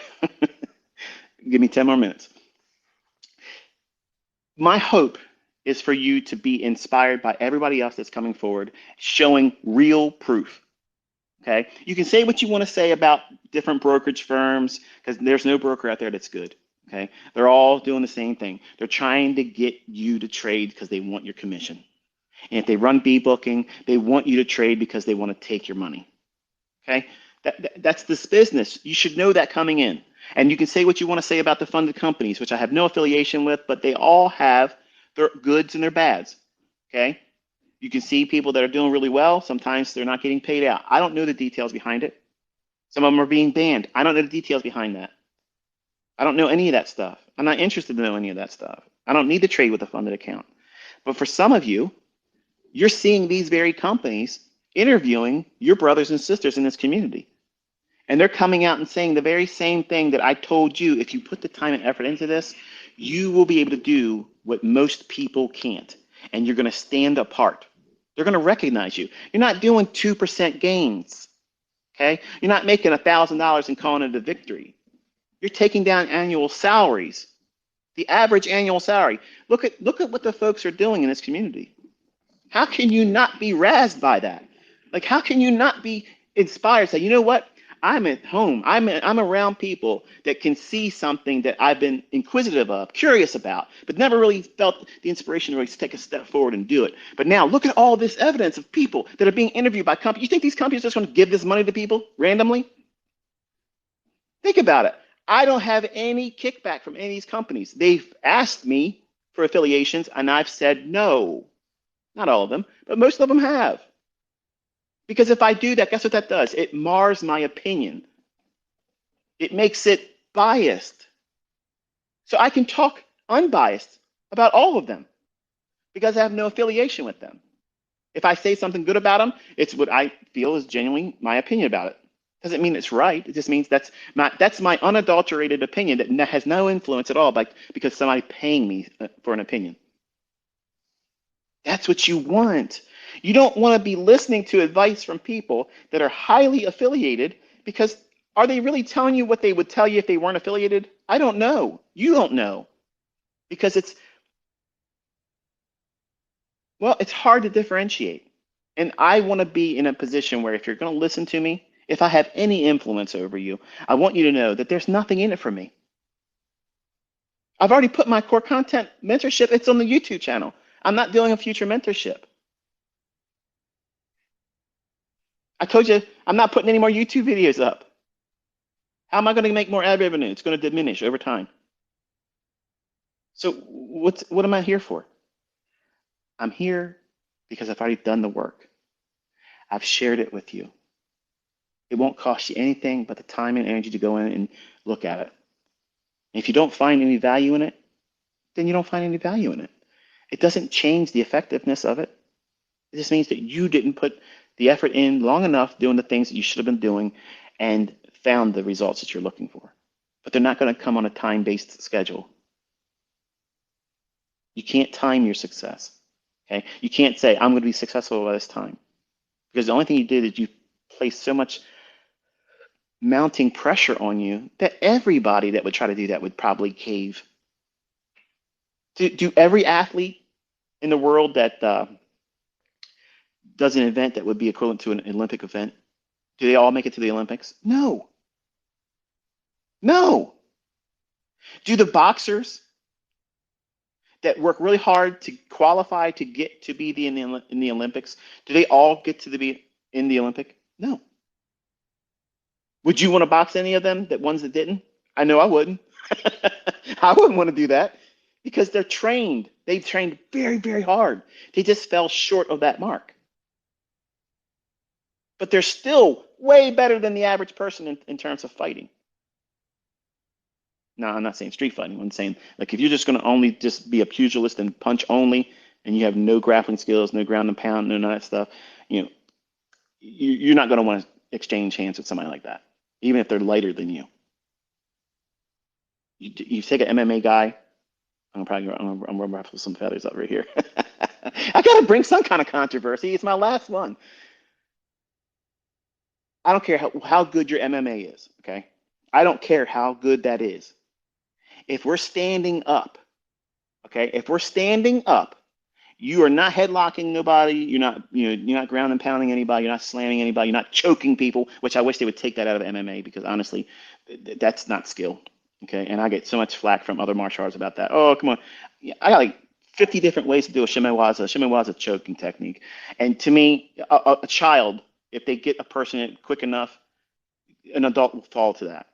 Give me 10 more minutes. My hope is for you to be inspired by everybody else that's coming forward, showing real proof. Okay? You can say what you want to say about different brokerage firms, because there's no broker out there that's good. Okay? They're all doing the same thing. They're trying to get you to trade because they want your commission. And if they run B booking, they want you to trade because they want to take your money. Okay? That's this business. You should know that coming in. And you can say what you want to say about the funded companies, which I have no affiliation with, but they all have their goods and their bads. Okay? You can see people that are doing really well. Sometimes they're not getting paid out. I don't know the details behind it. Some of them are being banned. I don't know the details behind that. I don't know any of that stuff. I'm not interested to know any of that stuff. I don't need to trade with a funded account. But for some of you, you're seeing these very companies interviewing your brothers and sisters in this community. And they're coming out and saying the very same thing that I told you. If you put the time and effort into this, you will be able to do what most people can't. And you're going to stand apart. They're going to recognize you. You're not doing 2% gains. Okay? You're not making $1,000 and calling it a victory. You're taking down annual salaries. The average annual salary. Look at what the folks are doing in this community. How can you not be razzed by that? Like, how can you not be inspired? Say, you know what? I'm at home. I'm around people that can see something that I've been inquisitive of, curious about, but never really felt the inspiration to really take a step forward and do it. But now look at all this evidence of people that are being interviewed by companies. You think these companies are just going to give this money to people randomly? Think about it. I don't have any kickback from any of these companies. They've asked me for affiliations, and I've said no. Not all of them, but most of them have. Because if I do that, guess what that does? It mars my opinion. It makes it biased. So I can talk unbiased about all of them because I have no affiliation with them. If I say something good about them, it's what I feel is genuinely my opinion about it. Doesn't mean it's right. It just means that's my unadulterated opinion that has no influence at all, because somebody paying me for an opinion. That's what you want. You don't want to be listening to advice from people that are highly affiliated, because are they really telling you what they would tell you if they weren't affiliated? I don't know. You don't know, because it's hard to differentiate. And I want to be in a position where if you're going to listen to me, if I have any influence over you, I want you to know that there's nothing in it for me. I've already put my core content mentorship, it's on the YouTube channel. I'm not doing a future mentorship. I told you I'm not putting any more YouTube videos up. How am I going to make more ad revenue? It's going to diminish over time. So what am I here for? I'm here because I've already done the work. I've shared it with you. It won't cost you anything but the time and energy to go in and look at it. And if you don't find any value in it, then you don't find any value in it. It doesn't change the effectiveness of it. It just means that you didn't put the effort in long enough doing the things that you should have been doing and found the results that you're looking for. But they're not going to come on a time-based schedule. You can't time your success. Okay? You can't say, I'm going to be successful by this time. Because the only thing you did is you placed so much mounting pressure on you that everybody that would try to do that would probably cave. Do every athlete in the world that does an event that would be equivalent to an Olympic event, do they all make it to the Olympics? No. No. Do the boxers that work really hard to qualify to get to be in the Olympics, do they all get to be in the Olympic? No. Would you want to box any of them, that ones that didn't? I know I wouldn't. I wouldn't want to do that because they're trained. They've trained very, very hard. They just fell short of that mark. But they're still way better than the average person in terms of fighting. No, I'm not saying street fighting. I'm saying, like, if you're just going to only just be a pugilist and punch only, and you have no grappling skills, no ground and pound, none of that stuff, you're not going to want to exchange hands with somebody like that, even if they're lighter than you. You take an MMA guy. I'm gonna ruffle some feathers over here. I gotta bring some kind of controversy. It's my last one. I don't care how good your MMA is. Okay, I don't care how good that is. If we're standing up, okay, if we're standing up, you are not headlocking nobody. You're not ground and pounding anybody. You're not slamming anybody. You're not choking people, which I wish they would take that out of MMA, because honestly, that's not skill. Okay, and I get so much flack from other martial arts about that. Oh, come on. I got like 50 different ways to do a shimewaza. Shimewaza is a choking technique. And to me, a child, if they get a person quick enough, an adult will fall to that.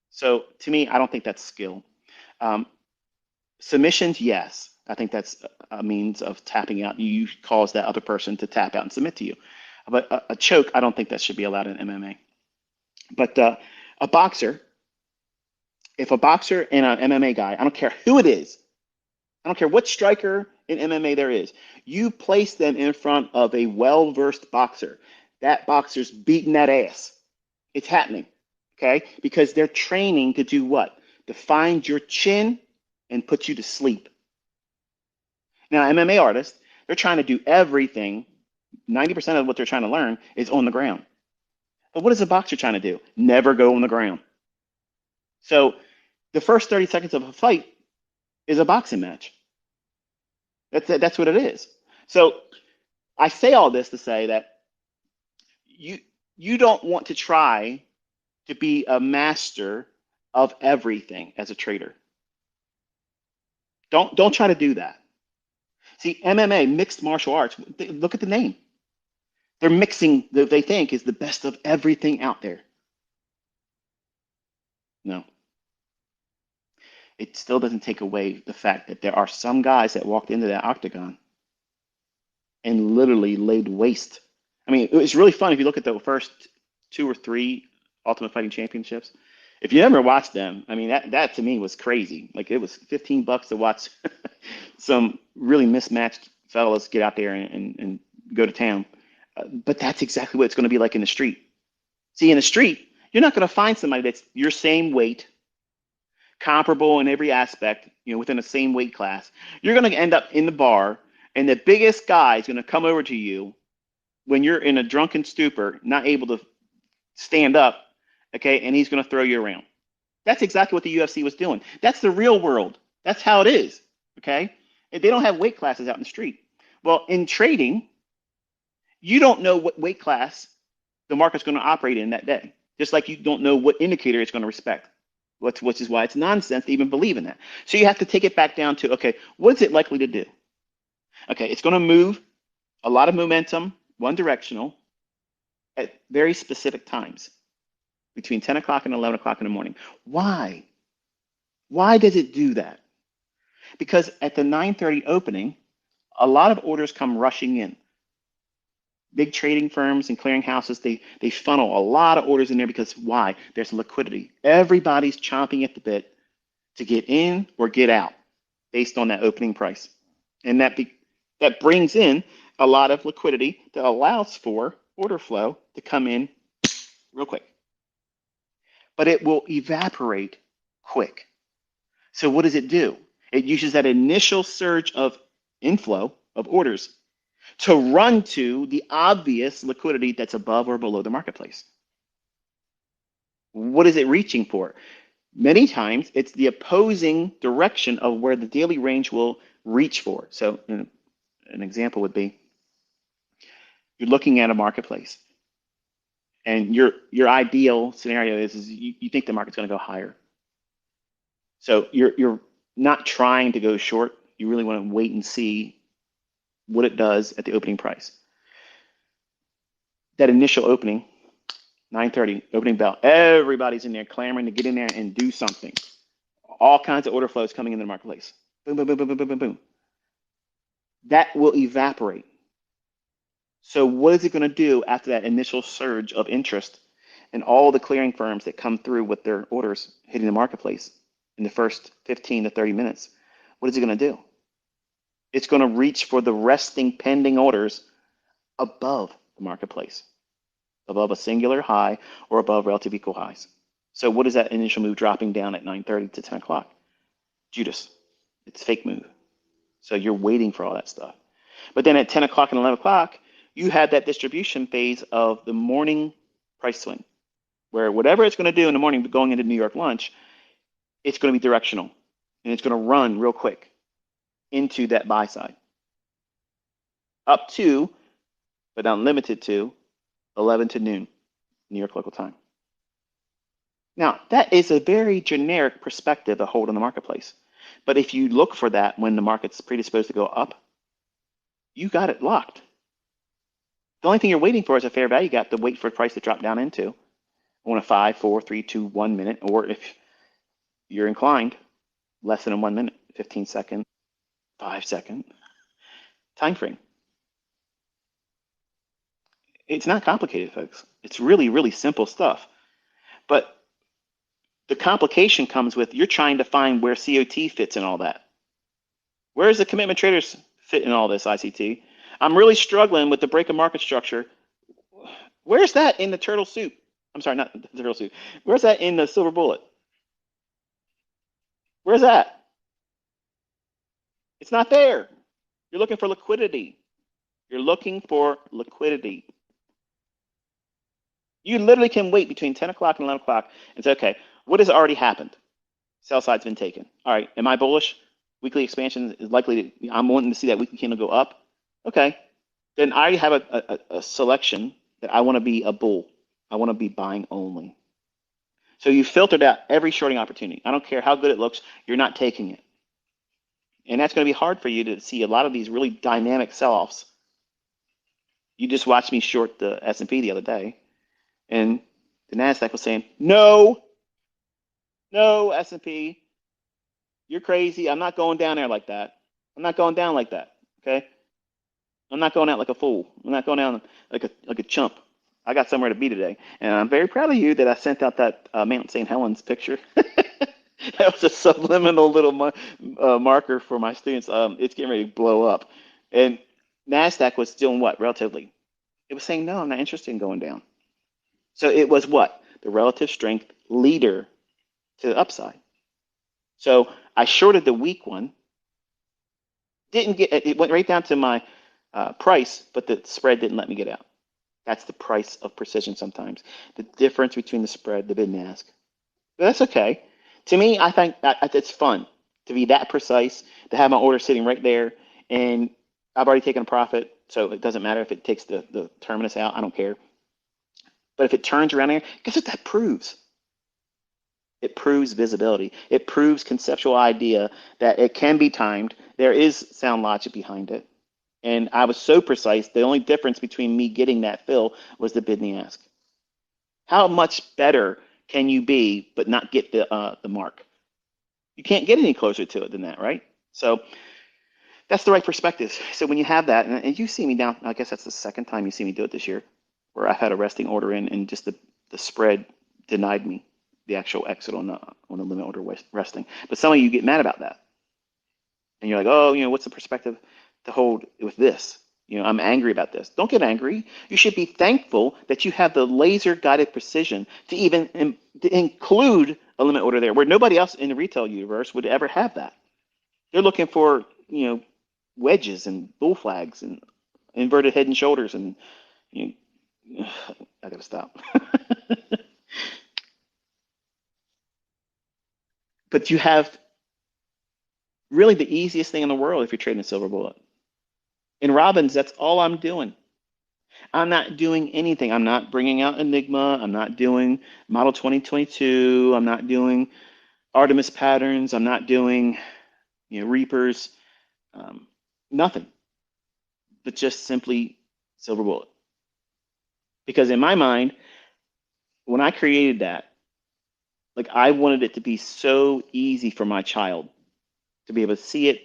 So to me, I don't think that's skill. Submissions, yes. I think that's a means of tapping out. You cause that other person to tap out and submit to you. But a choke, I don't think that should be allowed in MMA. But a boxer, if a boxer and an MMA guy, I don't care who it is, I don't care what striker in MMA there is, you place them in front of a well-versed boxer. That boxer's beating that ass. It's happening, okay? Because they're training to do what? To find your chin and put you to sleep. Now, MMA artists, they're trying to do everything. 90% of what they're trying to learn is on the ground. But what is a boxer trying to do? Never go on the ground. So the first 30 seconds of a fight is a boxing match. That's what it is. So I say all this to say that you don't want to try to be a master of everything as a trader. Don't try to do that. See, MMA, mixed martial arts, look at the name. They're mixing what they think is the best of everything out there. No, it still doesn't take away the fact that there are some guys that walked into that octagon and literally laid waste. I mean, it was really fun if you look at the first two or three Ultimate Fighting Championships. If you ever watched them, I mean, that to me was crazy. Like, it was $15 to watch some really mismatched fellas get out there and go to town. But that's exactly what it's going to be like in the street. See, in the street, you're not going to find somebody that's your same weight, comparable in every aspect, within the same weight class. You're going to end up in the bar, and the biggest guy is going to come over to you when you're in a drunken stupor, not able to stand up, okay, and he's going to throw you around. That's exactly what the UFC was doing. That's the real world. That's how it is, okay? And they don't have weight classes out in the street. Well, in trading, you don't know what weight class the market's going to operate in that day, just like you don't know what indicator it's going to respect, which is why it's nonsense to even believe in that. So you have to take it back down to, okay, what is it likely to do? Okay, it's going to move a lot of momentum, one directional, at very specific times between 10 o'clock and 11 o'clock in the morning. Why? Why does it do that? Because at the 9:30 opening, a lot of orders come rushing in. Big trading firms and clearinghouses, they funnel a lot of orders in there because why? There's liquidity. Everybody's chomping at the bit to get in or get out based on that opening price. And that brings in a lot of liquidity that allows for order flow to come in real quick. But it will evaporate quick. So what does it do? It uses that initial surge of inflow of orders to run to the obvious liquidity that's above or below the marketplace. What is it reaching for? Many times it's the opposing direction of where the daily range will reach for. So an example would be you're looking at a marketplace and your ideal scenario is you think the market's going to go higher. So you're not trying to go short. You really want to wait and see what it does at the opening price. That initial opening, 9:30, opening bell, everybody's in there clamoring to get in there and do something. All kinds of order flows coming into the marketplace. Boom, boom, boom, boom, boom, boom, boom, boom. That will evaporate. So what is it going to do after that initial surge of interest and all the clearing firms that come through with their orders hitting the marketplace in the first 15 to 30 minutes? What is it going to do? It's going to reach for the resting pending orders above the marketplace, above a singular high or above relative equal highs. So what is that initial move dropping down at 9:30 to 10 o'clock? Judas. It's a fake move. So you're waiting for all that stuff. But then at 10 o'clock and 11 o'clock, you have that distribution phase of the morning price swing, where whatever it's going to do in the morning going into New York lunch, it's going to be directional, and it's going to run real quick into that buy side, up to, but not limited to, 11 to noon, New York local time. Now, that is a very generic perspective to hold in the marketplace. But if you look for that when the market's predisposed to go up, you got it locked. The only thing you're waiting for is a fair value gap to wait for the price to drop down into on a 5, 4, 3, 2, 1 minute, or if you're inclined, less than a 1 minute, 15 second, 5 second time frame. It's not complicated, folks. It's really, really simple stuff. But the complication comes with you're trying to find where COT fits in all that. Where does the commitment traders fit in all this, ICT? I'm really struggling with the break of market structure. Where's that in the turtle soup? I'm sorry, not the turtle soup. Where's that in the silver bullet? Where's that? It's not there. You're looking for liquidity. You're looking for liquidity. You literally can wait between 10 o'clock and 11 o'clock and say, okay, what has already happened? Sell side's been taken. All right, am I bullish? Weekly expansion is likely to, I'm wanting to see that weekly candle go up. Okay, then I have a selection that I want to be a bull. I want to be buying only. So you filtered out every shorting opportunity. I don't care how good it looks, you're not taking it. And that's going to be hard for you to see a lot of these really dynamic sell-offs. You just watched me short the S&P the other day, and the NASDAQ was saying, no, no, S&P, you're crazy. I'm not going down there like that. I'm not going down like that. Okay? I'm not going out like a fool. I'm not going down like a chump. I got somewhere to be today, and I'm very proud of you that I sent out that Mount St. Helens picture. That was a subliminal little marker for my students. It's getting ready to blow up, and Nasdaq was doing what relatively? It was saying no, I'm not interested in going down. So it was what the relative strength leader to the upside. So I shorted the weak one. Didn't get it, went right down to my price, but the spread didn't let me get out. That's the price of precision sometimes. The difference between the spread, the bid and ask. But that's okay. To me, I think that it's fun to be that precise, to have my order sitting right there, and I've already taken a profit, so it doesn't matter if it takes the terminus out. I don't care. But if it turns around there, guess what that proves? It proves visibility. It proves conceptual idea that it can be timed. There is sound logic behind it. And I was so precise, the only difference between me getting that fill was the bid and the ask. How much better can you be but not get the mark? You can't get any closer to it than that, right? So that's the right perspective. So when you have that, and you see me now, I guess that's the second time you see me do it this year, where I've had a resting order in and just the spread denied me the actual exit on the limit order resting. But some of you get mad about that. And you're like, oh, what's the perspective to hold with this? I'm angry about this. Don't get angry. You should be thankful that you have the laser guided precision to even to include a limit order there, where nobody else in the retail universe would ever have that. They're looking for, wedges and bull flags and inverted head and shoulders, and I gotta stop. But you have really the easiest thing in the world if you're trading a silver bullet. In Robbins, that's all I'm doing. I'm not doing anything. I'm not bringing out Enigma. I'm not doing Model 2022. I'm not doing Artemis patterns. I'm not doing, Reapers. Nothing, but just simply silver bullet. Because in my mind, when I created that, like I wanted it to be so easy for my child to be able to see it,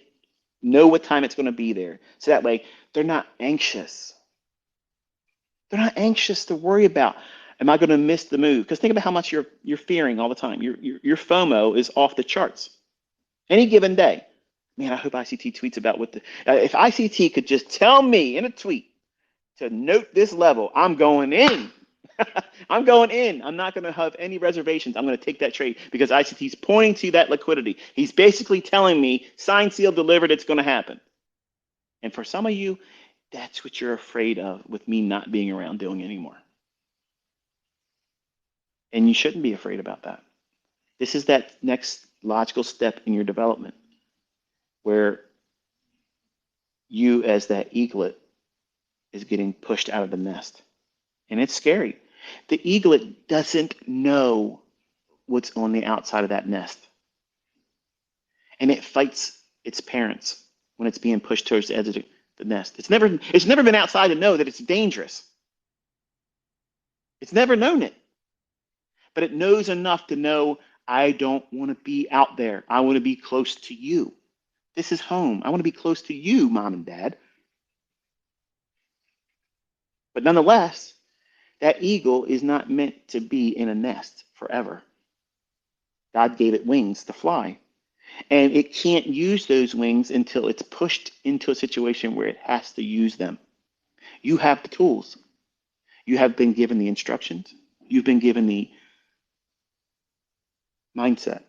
know what time it's going to be there. So that way they're not anxious. They're not anxious to worry about, am I going to miss the move? Because think about how much you're fearing all the time. Your FOMO is off the charts. Any given day. Man, I hope ICT tweets about what if ICT could just tell me in a tweet to note this level, I'm going in. I'm going in. I'm not going to have any reservations. I'm going to take that trade because ICT is pointing to that liquidity. He's basically telling me, signed, sealed, delivered, it's going to happen. And for some of you, that's what you're afraid of with me not being around doing anymore. And you shouldn't be afraid about that. This is that next logical step in your development where you, as that eaglet, is getting pushed out of the nest. And it's scary. The eaglet doesn't know what's on the outside of that nest. And it fights its parents when it's being pushed towards the edge of the nest. It's never been outside to know that it's dangerous. It's never known it. But it knows enough to know, I don't want to be out there. I want to be close to you. This is home. I want to be close to you, mom and dad. But nonetheless, that eagle is not meant to be in a nest forever. God gave it wings to fly. And it can't use those wings until it's pushed into a situation where it has to use them. You have the tools. You have been given the instructions. You've been given the mindset,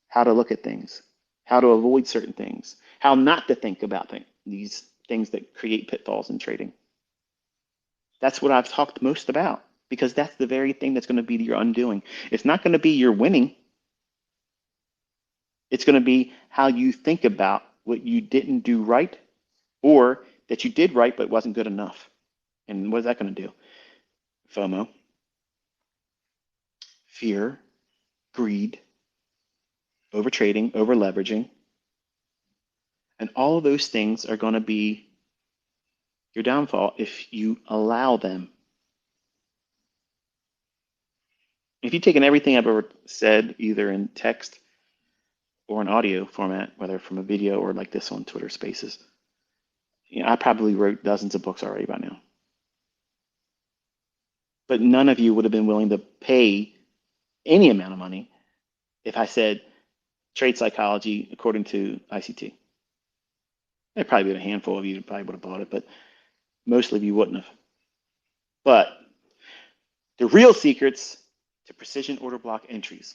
how to look at things, how to avoid certain things, how not to think about these things that create pitfalls in trading. That's what I've talked most about, because that's the very thing that's going to be your undoing. It's not going to be your winning. It's going to be how you think about what you didn't do right, or that you did right but wasn't good enough. And what is that going to do? FOMO, fear, greed, over trading, over leveraging. And all of those things are going to be your downfall if you allow them. If you've taken everything I've ever said, either in text or in audio format, whether from a video or like this on Twitter Spaces, I probably wrote dozens of books already by now. But none of you would have been willing to pay any amount of money if I said trade psychology according to ICT. There probably be a handful of you that probably would have bought it, but most of you wouldn't have. But the real secrets to precision order block entries.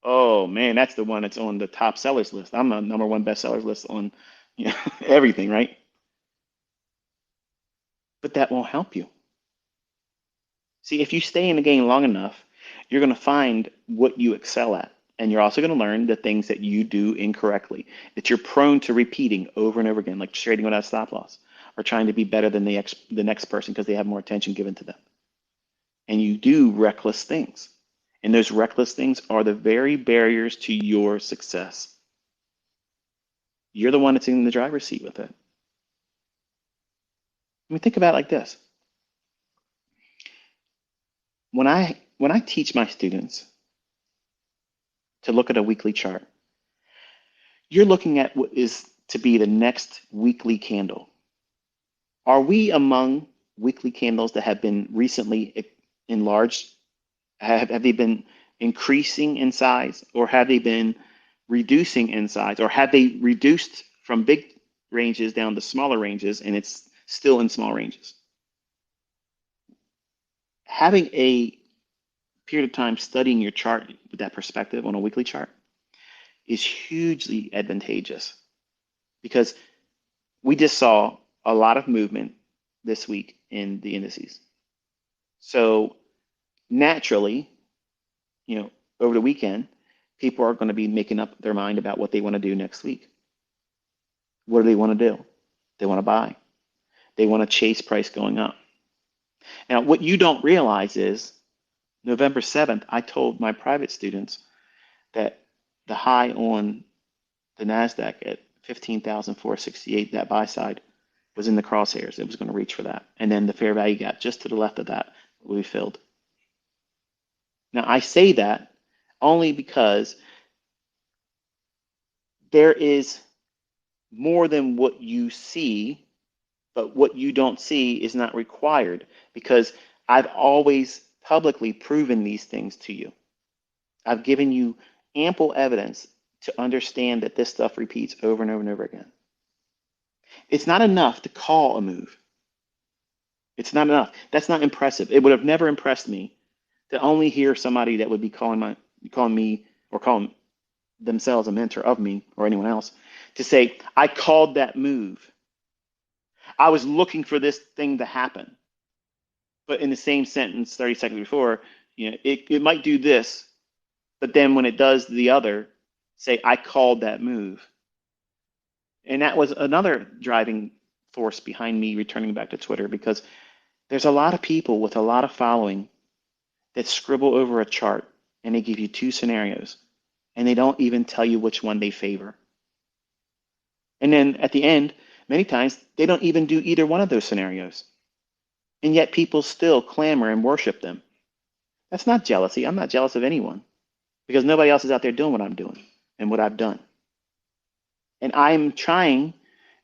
Oh man, that's the one that's on the top sellers list. I'm the #1 bestsellers list on everything, right? But that won't help you. See, if you stay in the game long enough, you're going to find what you excel at. And you're also going to learn the things that you do incorrectly, that you're prone to repeating over and over again, like trading without stop loss or trying to be better than the next person because they have more attention given to them. And you do reckless things. And those reckless things are the very barriers to your success. You're the one that's in the driver's seat with it. I mean, think about it like this. When I teach my students to look at a weekly chart, you're looking at what is to be the next weekly candle. Are we among weekly candles that have been recently enlarged? Have they been increasing in size, or have they been reducing in size, or have they reduced from big ranges down to smaller ranges and it's still in small ranges? Having a period of time studying your chart with that perspective on a weekly chart is hugely advantageous, because we just saw a lot of movement this week in the indices. So naturally, over the weekend, people are going to be making up their mind about what they want to do next week. What do they want to do? They want to buy. They want to chase price going up. Now, what you don't realize is November 7th, I told my private students that the high on the NASDAQ at 15,468, that buy side, was in the crosshairs. It was going to reach for that. And then the fair value gap just to the left of that will be filled. Now, I say that only because there is more than what you see, but what you don't see is not required, because I've always publicly proven these things to you. I've given you ample evidence to understand that this stuff repeats over and over and over again. It's not enough to call a move. It's not enough. That's not impressive. It would have never impressed me to only hear somebody that would be calling me or calling themselves a mentor of me or anyone else to say, I called that move. I was looking for this thing to happen. But in the same sentence, 30 seconds before, it might do this, but then when it does the other, say, I called that move. And that was another driving force behind me returning back to Twitter, because there's a lot of people with a lot of following that scribble over a chart and they give you two scenarios and they don't even tell you which one they favor. And then at the end, many times they don't even do either one of those scenarios. And yet people still clamor and worship them. That's not jealousy. I'm not jealous of anyone, because nobody else is out there doing what I'm doing and what I've done. And I'm trying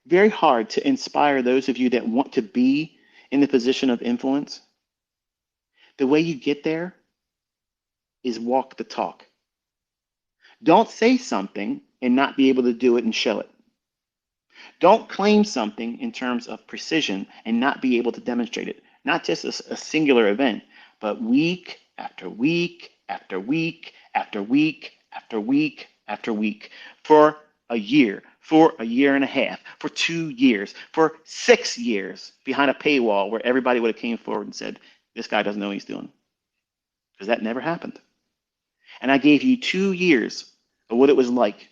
very hard to inspire those of you that want to be in the position of influence. The way you get there is walk the talk. Don't say something and not be able to do it and show it. Don't claim something in terms of precision and not be able to demonstrate it. Not just a singular event, but week after week after week after week after week after week for a year, for a year and a half, for 2 years, for 6 years behind a paywall where everybody would have came forward and said, this guy doesn't know what he's doing. Because that never happened. And I gave you 2 years of what it was like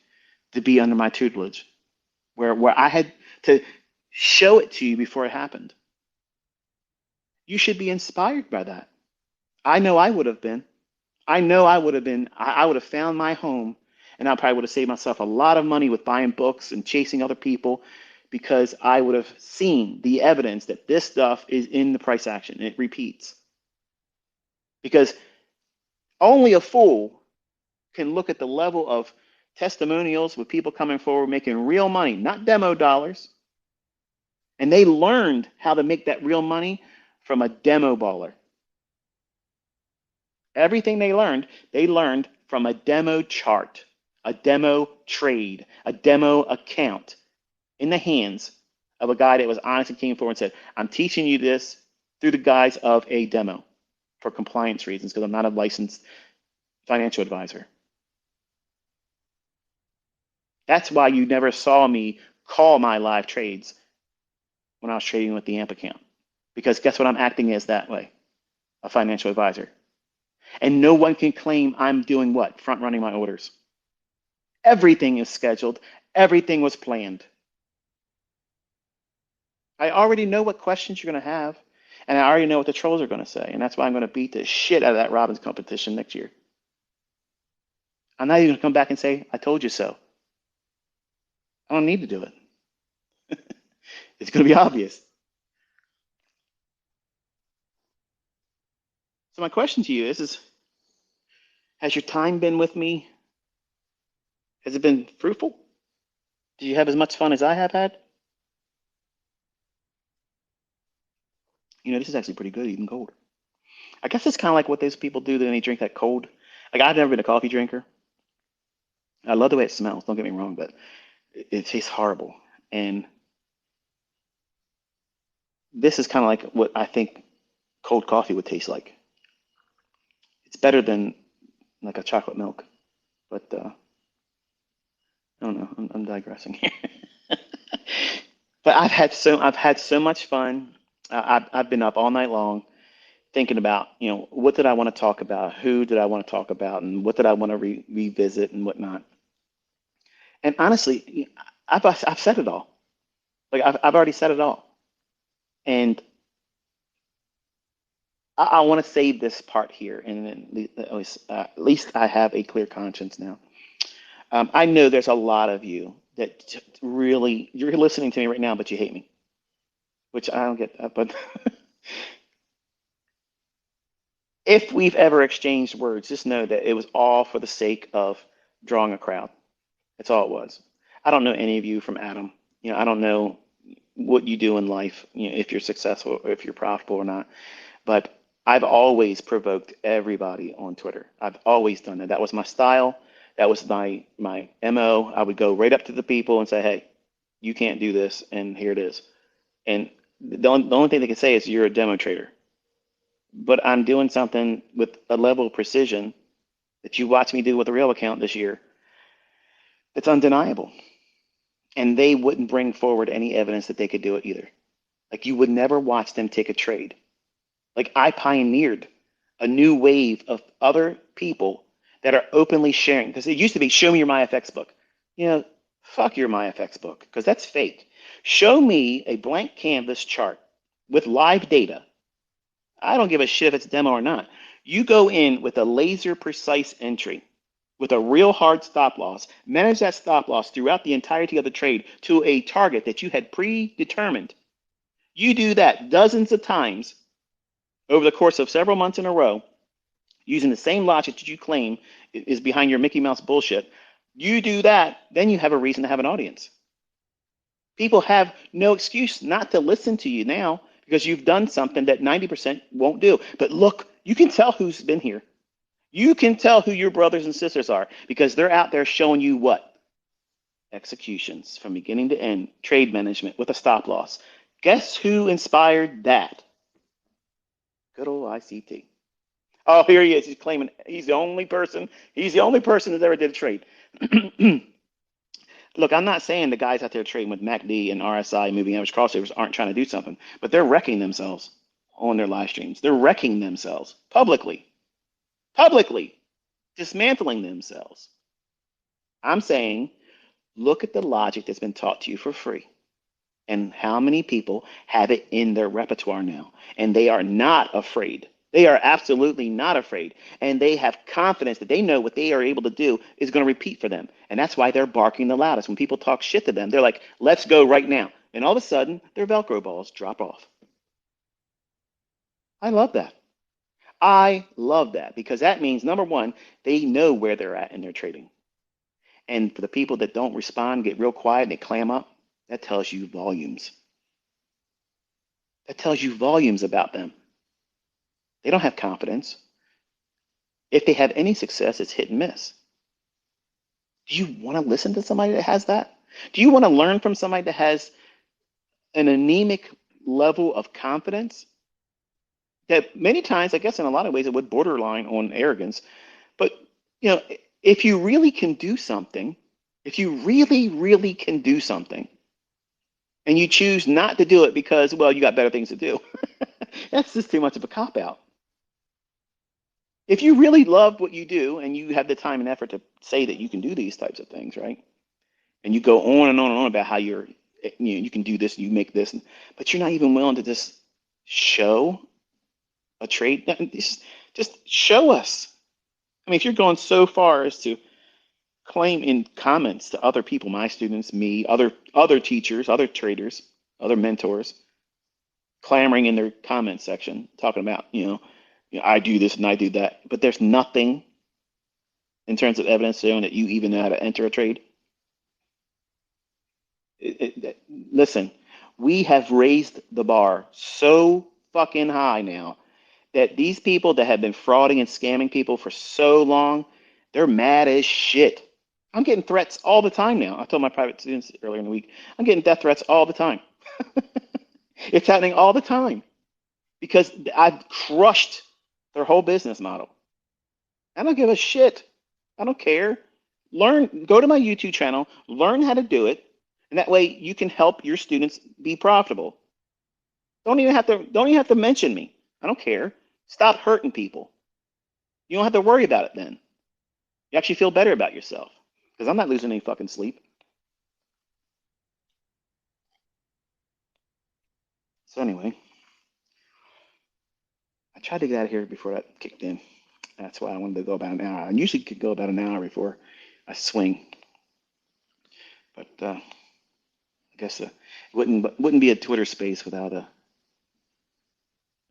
to be under my tutelage, where I had to show it to you before it happened. You should be inspired by that. I know I would have been. I know I would have found my home, and I probably would have saved myself a lot of money with buying books and chasing other people, because I would have seen the evidence that this stuff is in the price action. It repeats. Because only a fool can look at the level of testimonials with people coming forward making real money, not demo dollars. And they learned how to make that real money from a demo baller. Everything they learned from a demo chart, a demo trade, a demo account in the hands of a guy that was honest and came forward and said, I'm teaching you this through the guise of a demo for compliance reasons, because I'm not a licensed financial advisor. That's why you never saw me call my live trades when I was trading with the AMP account. Because guess what I'm acting as that way? A financial advisor. And no one can claim I'm doing what? Front running my orders. Everything is scheduled. Everything was planned. I already know what questions you're going to have, and I already know what the trolls are going to say. And that's why I'm going to beat the shit out of that Robbins competition next year. I'm not even going to come back and say, I told you so. I don't need to do it. It's going to be obvious. So my question to you is, has your time been with me? Has it been fruitful? Did you have as much fun as I have had? You know, this is actually pretty good, even cold. I guess it's kind of like what those people do when they drink that cold. Like, I've never been a coffee drinker. I love the way it smells, don't get me wrong, but it tastes horrible. And this is kind of like what I think cold coffee would taste like. It's better than like a chocolate milk, but I don't know. I'm digressing here. But I've had so much fun. I've been up all night long thinking about, what did I want to talk about, who did I want to talk about, and what did I want to revisit and whatnot. And honestly, I've said it all. Like, I've already said it all. And I want to save this part here, and then at least I have a clear conscience now. I know there's a lot of you that really, you're listening to me right now, but you hate me, which I don't get that. But if we've ever exchanged words, just know that it was all for the sake of drawing a crowd. That's all it was. I don't know any of you from Adam. I don't know what you do in life, if you're successful or if you're profitable or not. But I've always provoked everybody on Twitter. I've always done that. That was my style. That was my MO. I would go right up to the people and say, hey, you can't do this, and here it is. And the only thing they can say is you're a demo trader. But I'm doing something with a level of precision that you watched me do with the real account this year. It's undeniable. And they wouldn't bring forward any evidence that they could do it either. Like, you would never watch them take a trade. Like, I pioneered a new wave of other people that are openly sharing. Because it used to be, show me your MyFX book. Fuck your MyFX book, because that's fake. Show me a blank canvas chart with live data. I don't give a shit if it's demo or not. You go in with a laser precise entry with a real hard stop loss, manage that stop loss throughout the entirety of the trade to a target that you had predetermined. You do that dozens of times over the course of several months in a row, using the same logic that you claim is behind your Mickey Mouse bullshit. You do that, then you have a reason to have an audience. People have no excuse not to listen to you now because you've done something that 90% won't do. But look, you can tell who's been here. You can tell who your brothers and sisters are because they're out there showing you what? Executions from beginning to end, trade management with a stop loss. Guess who inspired that? Good old ICT. Oh, here he is. He's claiming he's the only person that ever did a trade. Look, I'm not saying the guys out there trading with MACD and RSI, moving average crossovers, aren't trying to do something, but they're wrecking themselves on their live streams. They're wrecking themselves publicly, dismantling themselves. I'm saying, look at the logic that's been taught to you for free and how many people have it in their repertoire now, and they are not afraid They are absolutely not afraid. And they have confidence that they know what they are able to do is going to repeat for them. And that's why they're barking the loudest. When people talk shit to them, they're like, let's go right now. And all of a sudden, their Velcro balls drop off. I love that. I love that because that means, number one, they know where they're at in their trading. And for the people that don't respond, get real quiet, and they clam up, that tells you volumes. That tells you volumes about them. They don't have confidence. If they have any success, it's hit and miss. Do you want to listen to somebody that has that? Do you want to learn from somebody that has an anemic level of confidence that many times, I guess in a lot of ways, it would borderline on arrogance? But, you know, if you really can do something, if you really, really can do something, and you choose not to do it because, well, you got better things to do, that's just too much of a cop out. If you really love what you do and you have the time and effort to say that you can do these types of things, right? And you go on and on and on about how you can do this, you make this, but you're not even willing to just show a trade. Just show us. I mean, if you're going so far as to claim in comments to other people, my students, me, other teachers, other traders, other mentors, clamoring in their comment section, talking about, I do this and I do that, but there's nothing in terms of evidence showing that you even know how to enter a trade. Listen, we have raised the bar so fucking high now that these people that have been frauding and scamming people for so long, they're mad as shit. I'm getting threats all the time now. I told my private students earlier in the week, I'm getting death threats all the time. It's happening all the time because I've crushed their whole business model. I don't give a shit. I don't care. Go to my YouTube channel, learn how to do it, and that way you can help your students be profitable. Don't even have to mention me. I don't care. Stop hurting people. You don't have to worry about it then. You actually feel better about yourself because I'm not losing any fucking sleep. So anyway, I tried to get out of here before that kicked in. That's why I wanted to go about an hour. I usually could go about an hour before I swing, but I guess it wouldn't be a Twitter space without a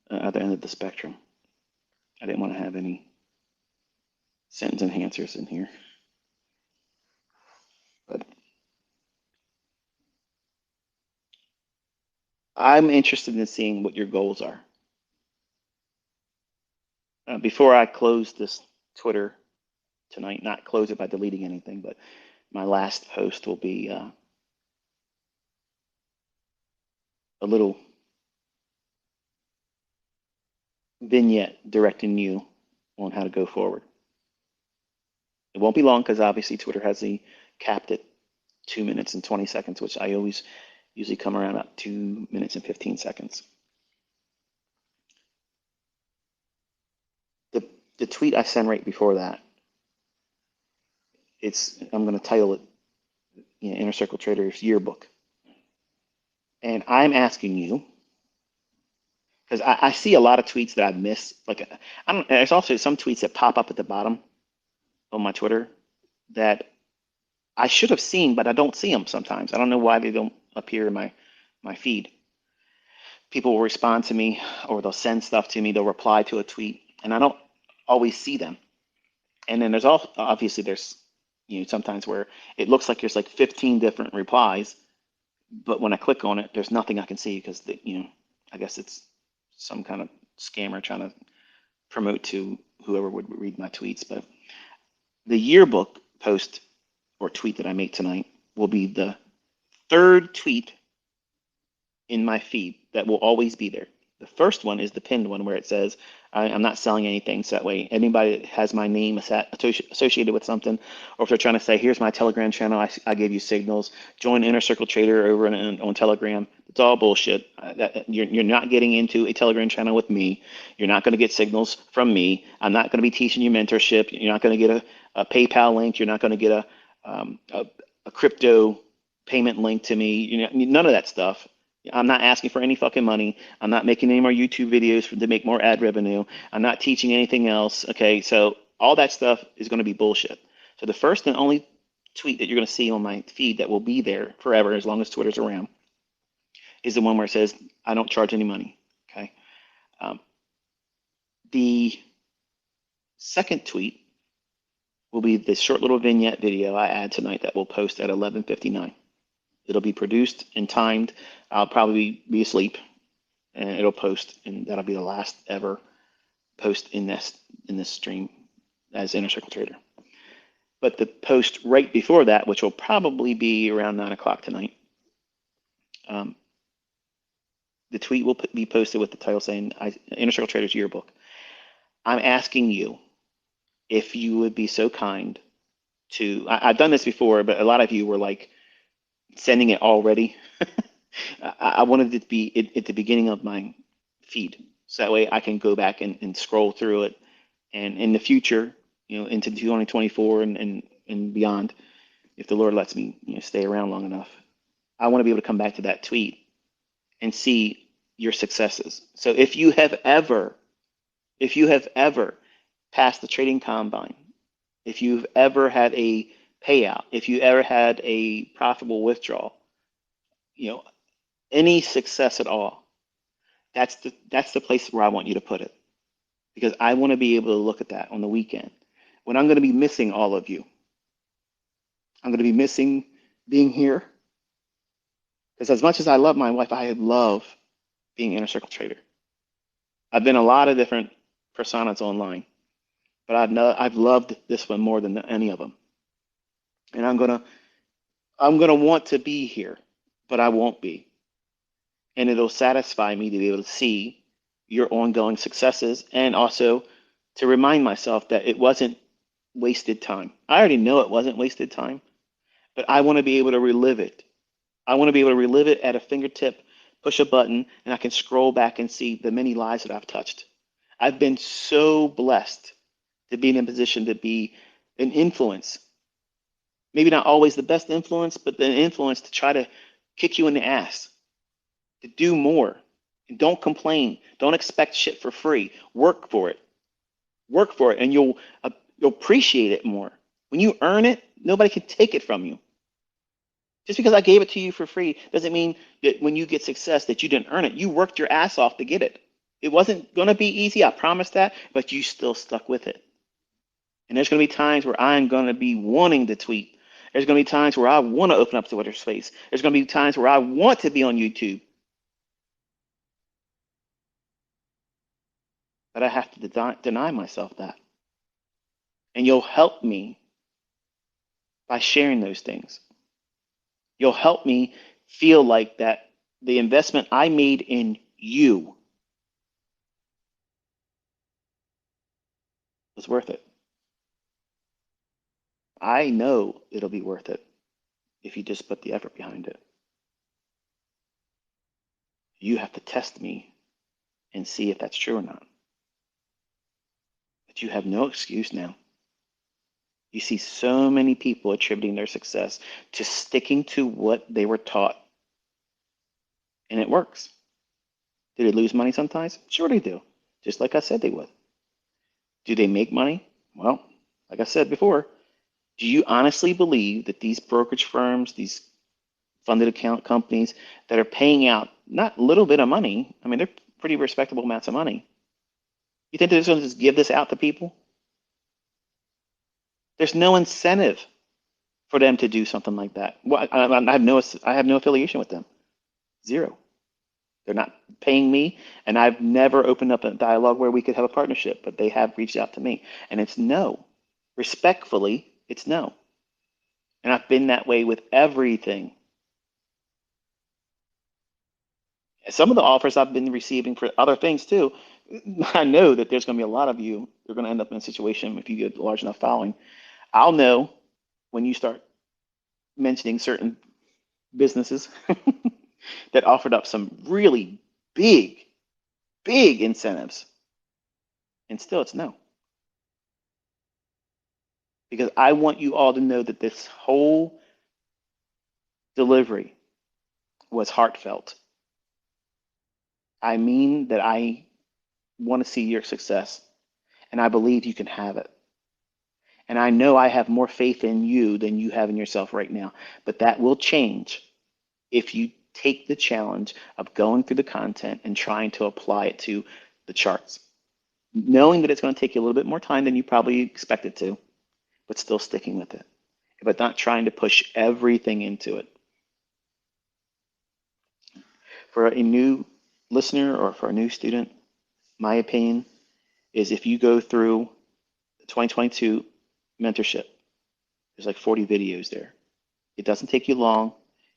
other end of the spectrum. I didn't want to have any sentence enhancers in here, but I'm interested in seeing what your goals are. Before I close this Twitter tonight, not close it by deleting anything, but my last post will be a little vignette directing you on how to go forward. It won't be long because obviously Twitter has the capped at 2 minutes and 20 seconds, which I always usually come around about 2 minutes and 15 seconds. The tweet I send right before that, I'm going to title it Inner Circle Trader's Yearbook. And I'm asking you, because I see a lot of tweets that I've missed. There's also some tweets that pop up at the bottom on my Twitter that I should have seen, but I don't see them sometimes. I don't know why they don't appear in my feed. People will respond to me or they'll send stuff to me. They'll reply to a tweet, and I don't always see them. And then there's sometimes where it looks like there's like 15 different replies, but when I click on it, there's nothing I can see because I guess it's some kind of scammer trying to promote to whoever would read my tweets. But the yearbook post or tweet that I make tonight will be the third tweet in my feed that will always be there. The first one is the pinned one where it says, I'm not selling anything. So that way, anybody that has my name associated with something, or if they're trying to say, here's my Telegram channel, I gave you signals, join Inner Circle Trader over on Telegram. It's all bullshit. You're not getting into a Telegram channel with me. You're not going to get signals from me. I'm not going to be teaching you mentorship. You're not going to get a PayPal link. You're not going to get a crypto payment link to me. None of that stuff. I'm not asking for any fucking money. I'm not making any more YouTube videos to make more ad revenue. I'm not teaching anything else. Okay, so all that stuff is going to be bullshit. So the first and only tweet that you're going to see on my feed that will be there forever, as long as Twitter's around, is the one where it says, I don't charge any money. Okay. Um, the second tweet will be this short little vignette video I add tonight that will post at 11:59. It'll be produced and timed. I'll probably be asleep, and it'll post, and that'll be the last ever post in this stream as Inner Circle Trader. But the post right before that, which will probably be around 9 o'clock tonight, the tweet will be posted with the title saying Inner Circle Trader's Yearbook. I'm asking you if you would be so kind to, I've done this before, but a lot of you were like sending it already. I wanted it to be at the beginning of my feed, so that way I can go back and scroll through it. And in the future, into 2024 and beyond, if the Lord lets me, stay around long enough, I want to be able to come back to that tweet and see your successes. So if you have ever passed the trading combine, if you've ever had a payout, if you ever had a profitable withdrawal, any success at all, that's the place where I want you to put it, because I want to be able to look at that on the weekend when I'm going to be missing all of you. I'm going to be missing being here, because as much as I love my wife, I love being Inner Circle Trader. I've been a lot of different personas online, but I've loved this one more than any of them. And I'm gonna want to be here, but I won't be. And it'll satisfy me to be able to see your ongoing successes, and also to remind myself that it wasn't wasted time. I already know it wasn't wasted time, but I want to be able to relive it. I want to be able to relive it at a fingertip, push a button, and I can scroll back and see the many lives that I've touched. I've been so blessed to be in a position to be an influence. Maybe not always the best influence, but the influence to try to kick you in the ass, to do more. And don't complain. Don't expect shit for free. Work for it. Work for it, and you'll appreciate it more. When you earn it, nobody can take it from you. Just because I gave it to you for free doesn't mean that when you get success that you didn't earn it. You worked your ass off to get it. It wasn't going to be easy, I promise that, but you still stuck with it. And there's going to be times where I'm going to be wanting to tweet. There's going to be times where I want to open up Twitter space. There's going to be times where I want to be on YouTube. But I have to deny myself that. And you'll help me by sharing those things. You'll help me feel like that the investment I made in you was worth it. I know it'll be worth it if you just put the effort behind it. You have to test me and see if that's true or not. But you have no excuse now. You see so many people attributing their success to sticking to what they were taught. And it works. Do they lose money sometimes? Sure they do. Just like I said they would. Do they make money? Well, like I said before, do you honestly believe that these brokerage firms, these funded account companies that are paying out not a little bit of money, I mean, they're pretty respectable amounts of money, you think they're just going to just give this out to people? There's no incentive for them to do something like that. Well, I have no affiliation with them. Zero. They're not paying me, and I've never opened up a dialogue where we could have a partnership, but they have reached out to me, and it's no. Respectfully, it's no. And I've been that way with everything. Some of the offers I've been receiving for other things too, I know that there's going to be a lot of you who are going to end up in a situation if you get a large enough following. I'll know when you start mentioning certain businesses that offered up some really big incentives, and still it's no. Because I want you all to know that this whole delivery was heartfelt. I mean that I want to see your success, and I believe you can have it. And I know I have more faith in you than you have in yourself right now, but that will change if you take the challenge of going through the content and trying to apply it to the charts, knowing that it's going to take you a little bit more time than you probably expected to, but still sticking with it, but not trying to push everything into it. For a new listener or for a new student, my opinion is if you go through the 2022 mentorship, there's like 40 videos there. It doesn't take you long.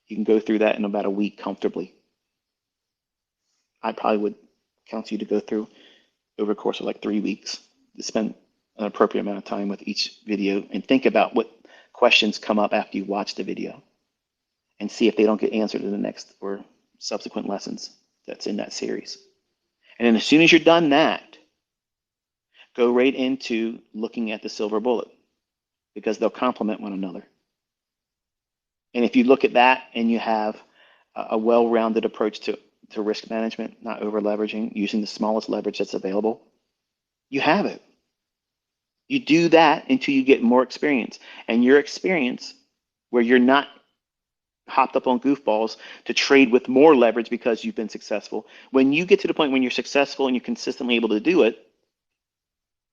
You can go through that in about a week comfortably. I probably would counsel you to go through over a course of like 3 weeks to spend an appropriate amount of time with each video and think about what questions come up after you watch the video and see if they don't get answered in the next or subsequent lessons that's in that series. And then as soon as you're done that, go right into looking at the silver bullet because they'll complement one another. And if you look at that and you have a well-rounded approach to risk management, not over leveraging, using the smallest leverage that's available, you have it. You do that until you get more experience. And your experience, where you're not hopped up on goofballs to trade with more leverage because you've been successful, when you get to the point when you're successful and you're consistently able to do it,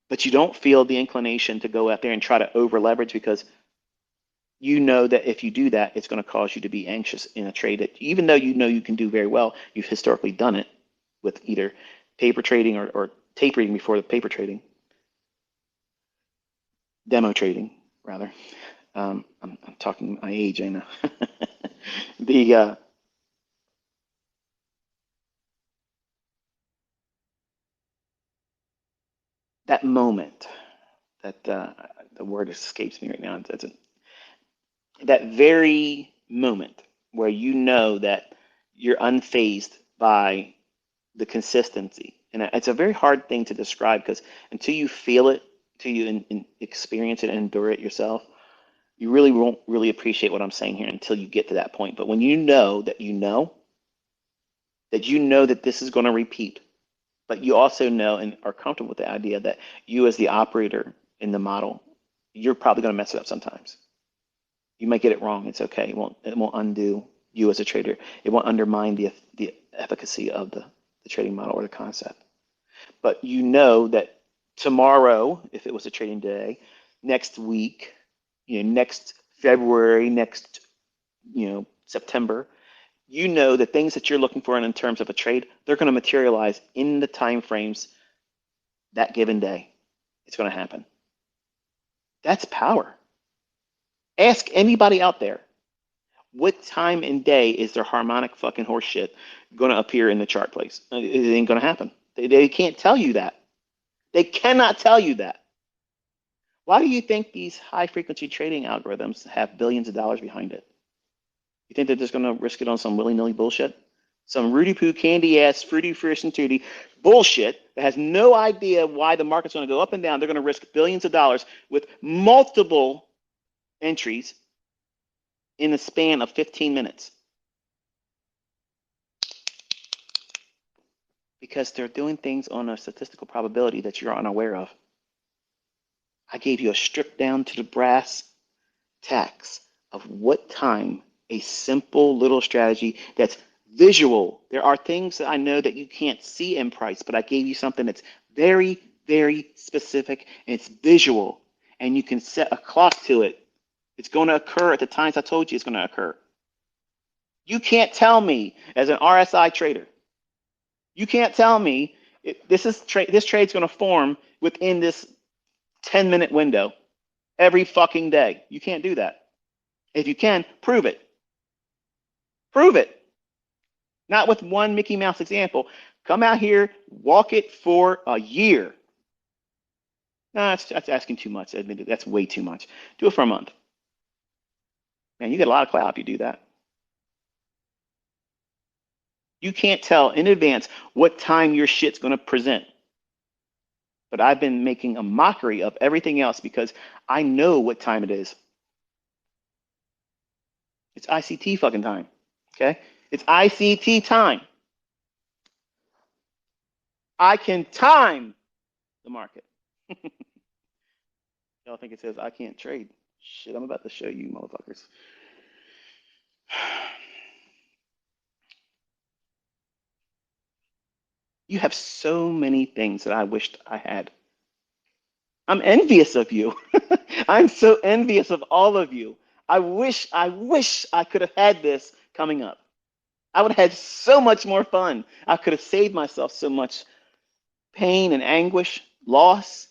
but you don't feel the inclination to go out there and try to over leverage because you know that if you do that, it's going to cause you to be anxious in a trade that even though you know you can do very well, you've historically done it with either paper trading or tape reading before the paper trading, demo trading rather. I'm talking my age, I know. That moment, that the word escapes me right now. That very moment where you know that you're unfazed by the consistency. And it's a very hard thing to describe because until you feel it, until you experience it and endure it yourself, you really won't really appreciate what I'm saying here until you get to that point. But when you know that that this is going to repeat, but you also know and are comfortable with the idea that you as the operator in the model, you're probably going to mess it up sometimes. You might get it wrong. It's okay. It won't undo you as a trader. It won't undermine the efficacy of the trading model or the concept. But you know that tomorrow, if it was a trading day, next week, next February, next, September, you know the things that you're looking for in terms of a trade, they're going to materialize in the time frames that given day. It's going to happen. That's power. Ask anybody out there, what time and day is their harmonic fucking horseshit going to appear in the chart place? It ain't going to happen. They can't tell you that. They cannot tell you that. Why do you think these high frequency trading algorithms have billions of dollars behind it? You think they're just going to risk it on some willy-nilly bullshit? Some Rudy Poo, candy ass, fruity, fresh, and tutti bullshit that has no idea why the market's going to go up and down. They're going to risk billions of dollars with multiple entries in the span of 15 minutes. Because they're doing things on a statistical probability that you're unaware of. I gave you a stripped down to the brass tacks of what time a simple little strategy that's visual. There are things that I know that you can't see in price, but I gave you something that's very, very specific and it's visual and you can set a clock to it. It's going to occur at the times I told you it's going to occur. You can't tell me as an RSI trader, you can't tell me this trade's going to form within this 10-minute window every fucking day. You can't do that. If you can, prove it. Prove it. Not with one Mickey Mouse example. Come out here, walk it for a year. No, that's asking too much. Admit it, that's way too much. Do it for a month. Man, you get a lot of clout if you do that. You can't tell in advance what time your shit's going to present. But I've been making a mockery of everything else because I know what time it is. It's ICT fucking time. Okay? It's ICT time. I can time the market. Y'all think it says I can't trade? Shit, I'm about to show you, motherfuckers. You have so many things that I wished I had. I'm envious of you. I'm so envious of all of you. I wish I could have had this coming up. I would have had so much more fun. I could have saved myself so much pain and anguish, loss,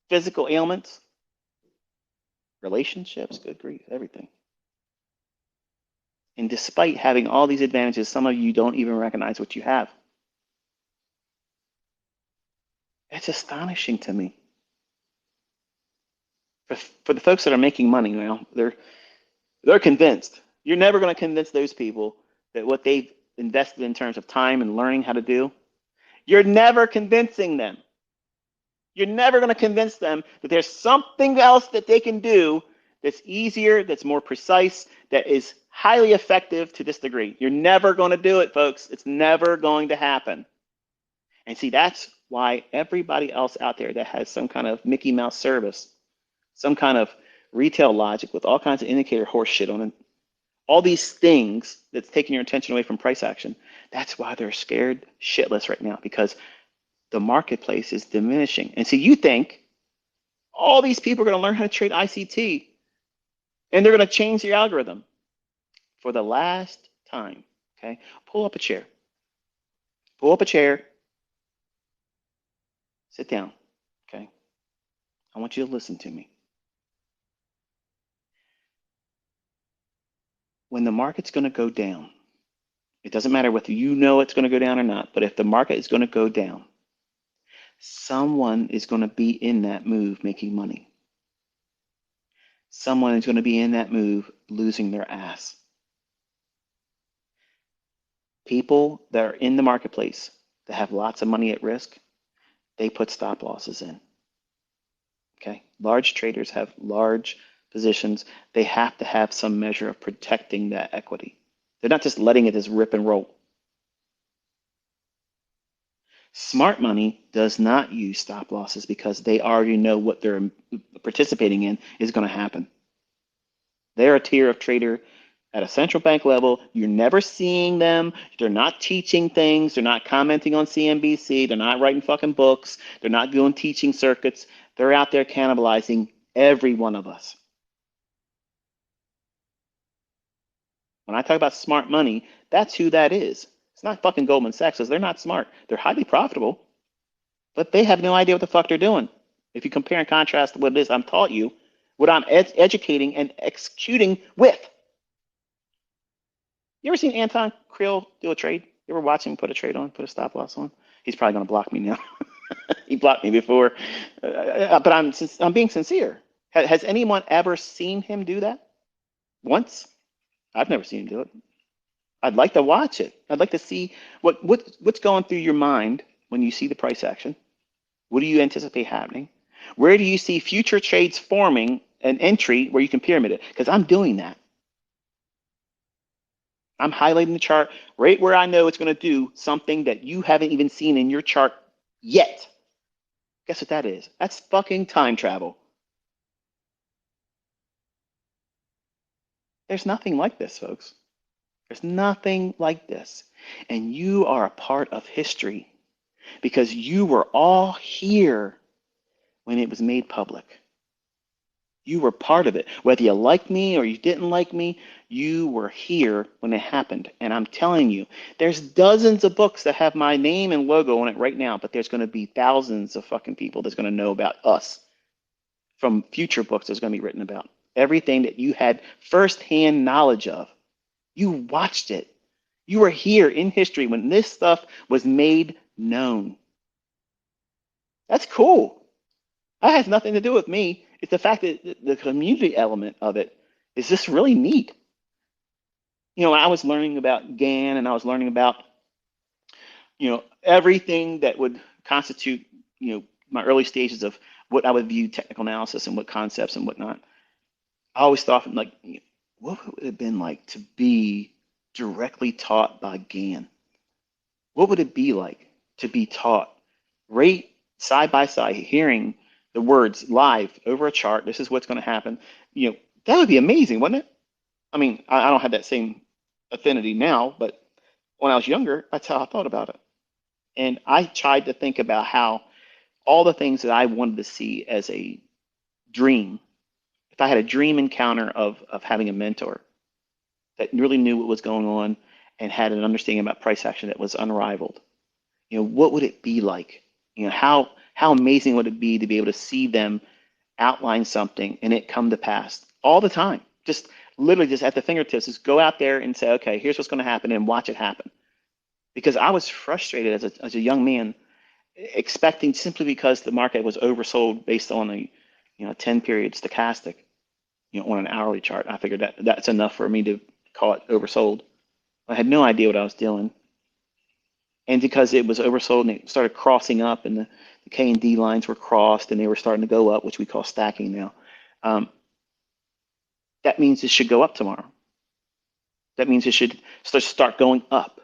physical ailments, relationships, good grief, everything. And despite having all these advantages, some of you don't even recognize what you have. It's astonishing to me. For the folks that are making money now, they're convinced. You're never going to convince those people that what they've invested in terms of time and learning how to do, you're never convincing them. You're never going to convince them that there's something else that they can do that's easier, that's more precise, that is highly effective to this degree. You're never going to do it, folks. It's never going to happen. And see, that's why everybody else out there that has some kind of Mickey Mouse service, some kind of retail logic with all kinds of indicator horse shit on it, all these things that's taking your attention away from price action, that's why they're scared shitless right now, because the marketplace is diminishing. And so you think all these people are going to learn how to trade ICT and they're going to change the algorithm. For the last time, okay? Pull up a chair. Pull up a chair. Sit down, okay? I want you to listen to me. When the market's going to go down, it doesn't matter whether you know it's going to go down or not, but if the market is going to go down, someone is going to be in that move making money. Someone is going to be in that move losing their ass. People that are in the marketplace that have lots of money at risk, they put stop losses in. Okay? Large traders have large positions. They have to have some measure of protecting that equity. They're not just letting it just rip and roll. Smart money does not use stop losses because they already know what they're participating in is going to happen. They're a tier of trader at a central bank level. You're never seeing them. They're not teaching things. They're not commenting on CNBC. They're not writing fucking books. They're not doing teaching circuits. They're out there cannibalizing every one of us. When I talk about smart money, that's who that is. It's not fucking Goldman Sachs, because they're not smart. They're highly profitable, but they have no idea what the fuck they're doing. If you compare and contrast what it is I'm taught you, what I'm educating and executing with. You ever seen Anton Krill do a trade? You ever watch him put a trade on, put a stop loss on? He's probably going to block me now. He blocked me before, but I'm being sincere. Has anyone ever seen him do that? Once? I've never seen him do it. I'd like to watch it. I'd like to see what's going through your mind when you see the price action. What do you anticipate happening? Where do you see future trades forming an entry where you can pyramid it? Because I'm doing that. I'm highlighting the chart right where I know it's going to do something that you haven't even seen in your chart yet. Guess what that is? That's fucking time travel. There's nothing like this, folks. There's nothing like this. And you are a part of history because you were all here when it was made public. You were part of it. Whether you liked me or you didn't like me, you were here when it happened. And I'm telling you, there's dozens of books that have my name and logo on it right now, but there's going to be thousands of fucking people that's going to know about us from future books that's going to be written about. Everything that you had firsthand knowledge of. You watched it. You were here in history when this stuff was made known. That's cool. That has nothing to do with me. It's the fact that the community element of it is just really neat. You know, I was learning about GAN and I was learning about, everything that would constitute, my early stages of what I would view technical analysis and what concepts and whatnot. I always thought, like, what would it have been like to be directly taught by GAN? What would it be like to be taught right side by side, hearing the words live over a chart? This is what's going to happen. That would be amazing, wouldn't it? I mean, I don't have that same affinity now, but when I was younger, that's how I thought about it. And I tried to think about how all the things that I wanted to see as a dream, if I had a dream encounter of having a mentor that really knew what was going on and had an understanding about price action that was unrivaled, what would it be like? How amazing would it be to be able to see them outline something and it come to pass all the time? Just literally just at the fingertips, just go out there and say, okay, here's what's going to happen and watch it happen. Because I was frustrated as a young man, expecting simply because the market was oversold based on a 10 period stochastic, on an hourly chart. I figured that's enough for me to call it oversold. I had no idea what I was doing. And because it was oversold and it started crossing up and the K and D lines were crossed and they were starting to go up, which we call stacking now, that means it should go up tomorrow. That means it should start going up.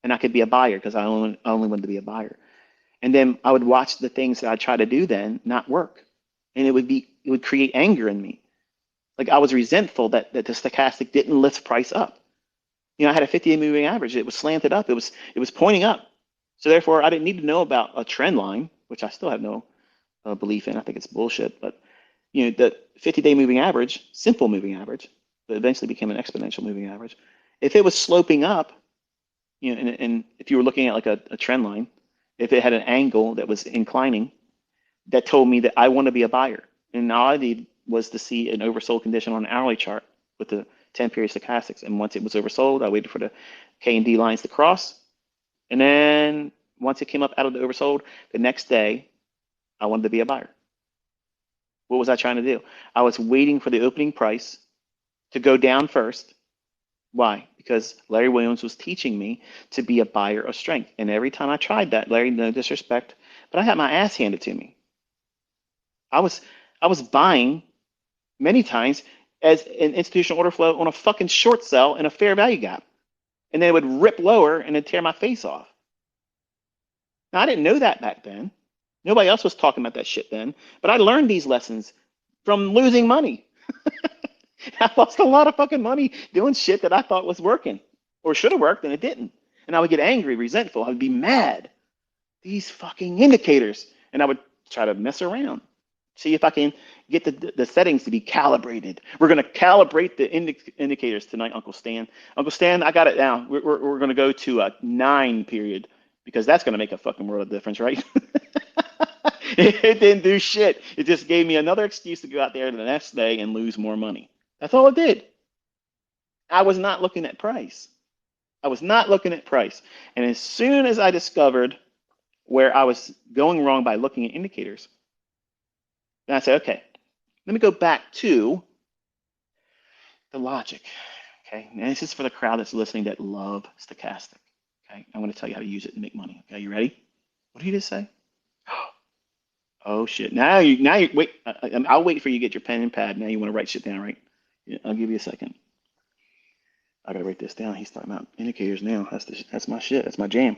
And I could be a buyer because I only wanted to be a buyer. And then I would watch the things that I try to do then not work. And it would create anger in me. Like I was resentful that the stochastic didn't lift price up. I had a 50-day moving average. It was slanted up. It was pointing up. So therefore, I didn't need to know about a trend line, which I still have no belief in. I think it's bullshit. But the 50-day moving average, simple moving average, but eventually became an exponential moving average. If it was sloping up, and if you were looking at like a trend line, if it had an angle that was inclining, that told me that I want to be a buyer. And all I needed was to see an oversold condition on an hourly chart with the 10 period stochastics. And once it was oversold, I waited for the K and D lines to cross. And then once it came up out of the oversold, the next day, I wanted to be a buyer. What was I trying to do? I was waiting for the opening price to go down first. Why? Because Larry Williams was teaching me to be a buyer of strength. And every time I tried that, Larry, no disrespect, but I had my ass handed to me. I was buying many times as an institutional order flow on a fucking short sell in a fair value gap. And then it would rip lower and then tear my face off. Now, I didn't know that back then. Nobody else was talking about that shit then. But I learned these lessons from losing money. I lost a lot of fucking money doing shit that I thought was working or should have worked and it didn't. And I would get angry, resentful. I would be mad. These fucking indicators. And I would try to mess around. See if I can get the settings to be calibrated. We're going to calibrate the indicators tonight, Uncle Stan. Uncle Stan, I got it down. We're going to go to a 9 period because that's going to make a fucking world of difference, right? It didn't do shit. It just gave me another excuse to go out there the next day and lose more money. That's all it did. I was not looking at price. I was not looking at price. And as soon as I discovered where I was going wrong by looking at indicators, then I said, okay, let me go back to the logic. Okay, and this is for the crowd that's listening that love stochastic. Okay, I'm going to tell you how to use it and make money. Okay, you ready? What did you just say? Oh shit! Now you wait. I'll wait for you to get your pen and pad. Now you want to write shit down, right? Yeah, I'll give you a second. I gotta write this down. He's talking about indicators now. That's my shit. That's my jam.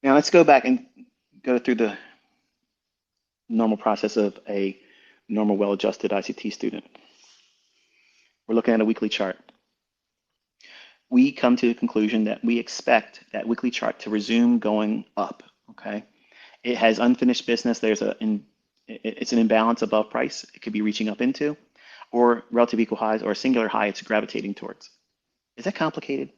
Now let's go back and go through the normal process of a normal, well-adjusted ICT student. We're looking at a weekly chart. We come to the conclusion that we expect that weekly chart to resume going up. Okay, it has unfinished business. It's an imbalance above price. It could be reaching up into, or relative equal highs, or a singular high it's gravitating towards. Is that complicated?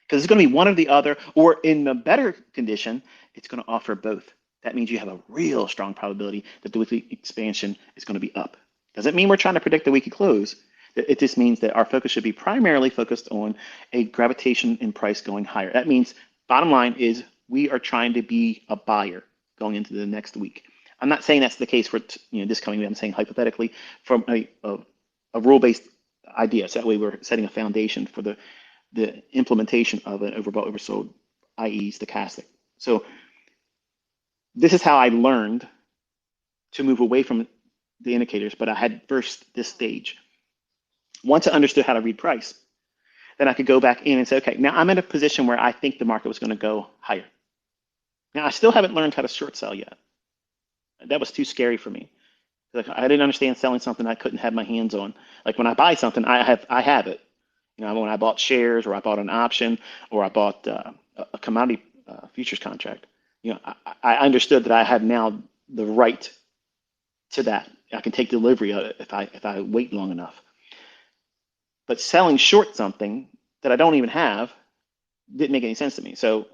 Because it's going to be one or the other, or in the better condition, it's going to offer both. That means you have a real strong probability that the weekly expansion is going to be up. Doesn't mean we're trying to predict the weekly close. It just means that our focus should be primarily focused on a gravitation in price going higher. That means, bottom line is, we are trying to be a buyer going into the next week. I'm not saying that's the case for this coming week. I'm saying hypothetically from a rule-based idea. So that way we're setting a foundation for the implementation of an overbought, oversold, i.e. stochastic. So this is how I learned to move away from the indicators, but I had first this stage. Once I understood how to read price, then I could go back in and say, okay, now I'm in a position where I think the market was going to go higher. Now, I still haven't learned how to short sell yet. That was too scary for me. Like, I didn't understand selling something I couldn't have my hands on. Like when I buy something, I have it. You know, when I bought shares, or I bought an option, or I bought a commodity futures contract. You know, I understood that I had now the right to that. I can take delivery of it if I wait long enough. But selling short something that I don't even have didn't make any sense to me. So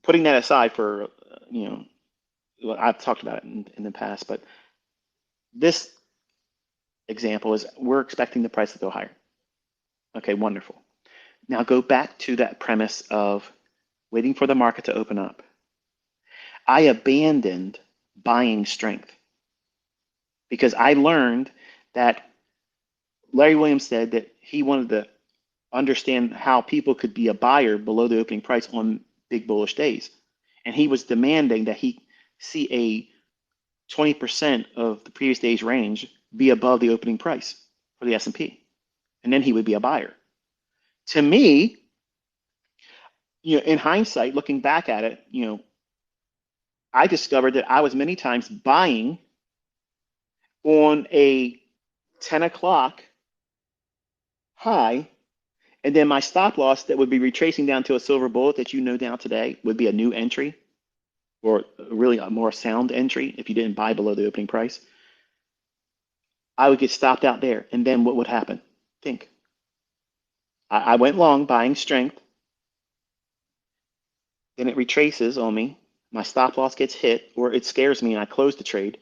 putting that aside for you know, well, I've talked about it in the past, but this example is we're expecting the price to go higher. Okay, wonderful. Now go back to that premise of waiting for the market to open up. I abandoned buying strength because I learned that Larry Williams said that he wanted to understand how people could be a buyer below the opening price on big bullish days. And he was demanding that he see a 20% of the previous day's range be above the opening price for the S&P. And then he would be a buyer. To me, you know, in hindsight, looking back at it, you know, I discovered that I was many times buying on a 10 o'clock high, and then my stop loss that would be retracing down to a silver bullet that you know now today would be a new entry, or really a more sound entry if you didn't buy below the opening price. I would get stopped out there, and then what would happen? Think. I went long buying strength, then it retraces on me. My stop loss gets hit, or it scares me and I close the trade.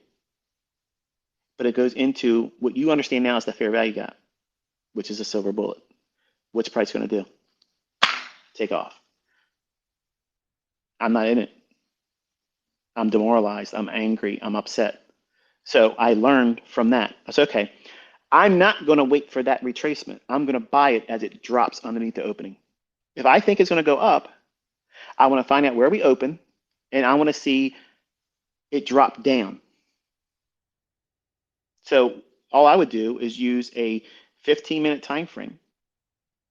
But it goes into what you understand now as the fair value gap, which is a silver bullet. What's price going to do? Take off. I'm not in it. I'm demoralized. I'm angry. I'm upset. So I learned from that. I said, okay, I'm not going to wait for that retracement. I'm going to buy it as it drops underneath the opening. If I think it's going to go up, I want to find out where we open, and I want to see it drop down. So all I would do is use a 15-minute time frame,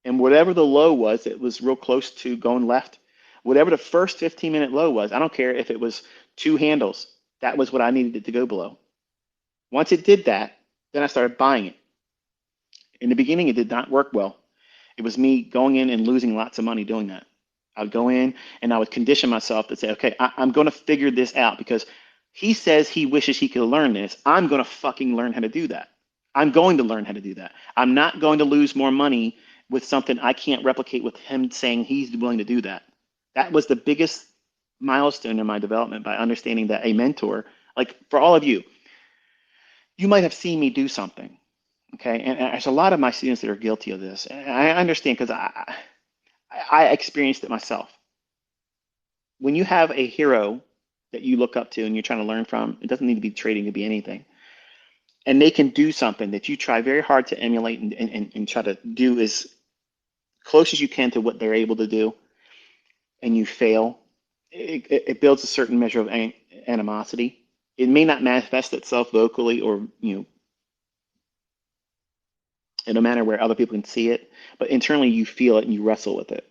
and whatever the low was, it was real close to going left. Whatever the first 15-minute low was, I don't care if it was 2 handles. That was what I needed it to go below. Once it did that, then I started buying it. In the beginning, it did not work well. It was me going in and losing lots of money doing that. I would go in and I would condition myself to say, okay, I'm going to figure this out because he says he wishes he could learn this. I'm going to fucking learn how to do that. I'm going to learn how to do that. I'm not going to lose more money with something I can't replicate with him saying he's willing to do that. That was the biggest milestone in my development, by understanding that a mentor, like for all of you, you might have seen me do something, okay? And there's a lot of my students that are guilty of this. And I understand because I experienced it myself. When you have a hero that you look up to and you're trying to learn from, it doesn't need to be trading, to be anything. And they can do something that you try very hard to emulate and try to do as close as you can to what they're able to do, and you fail, it builds a certain measure of animosity. It may not manifest itself vocally or, you know, in a manner where other people can see it, but internally you feel it and you wrestle with it.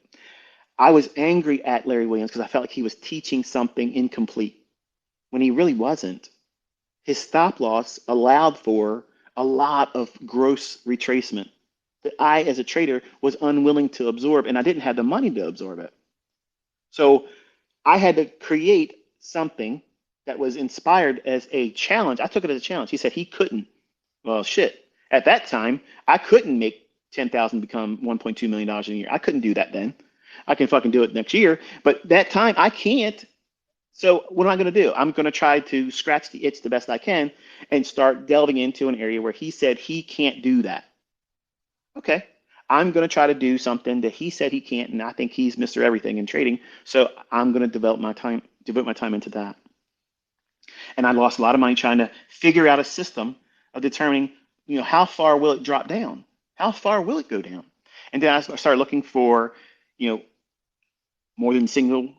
I was angry at Larry Williams because I felt like he was teaching something incomplete when he really wasn't. His stop loss allowed for a lot of gross retracement that I, as a trader, was unwilling to absorb, and I didn't have the money to absorb it. So I had to create something that was inspired as a challenge. I took it as a challenge. He said he couldn't. Well, shit. At that time, I couldn't make 10,000 become $1.2 million a year. I couldn't do that then. I can fucking do it next year, but that time I can't. So what am I going to do? I'm going to try to scratch the itch the best I can and start delving into an area where he said he can't do that. Okay, I'm going to try to do something that he said he can't, and I think he's Mr. Everything in trading. So I'm going to devote my time into that. And I lost a lot of money trying to figure out a system of determining, you know, how far will it drop down? How far will it go down? And then I started looking for, you know, more than single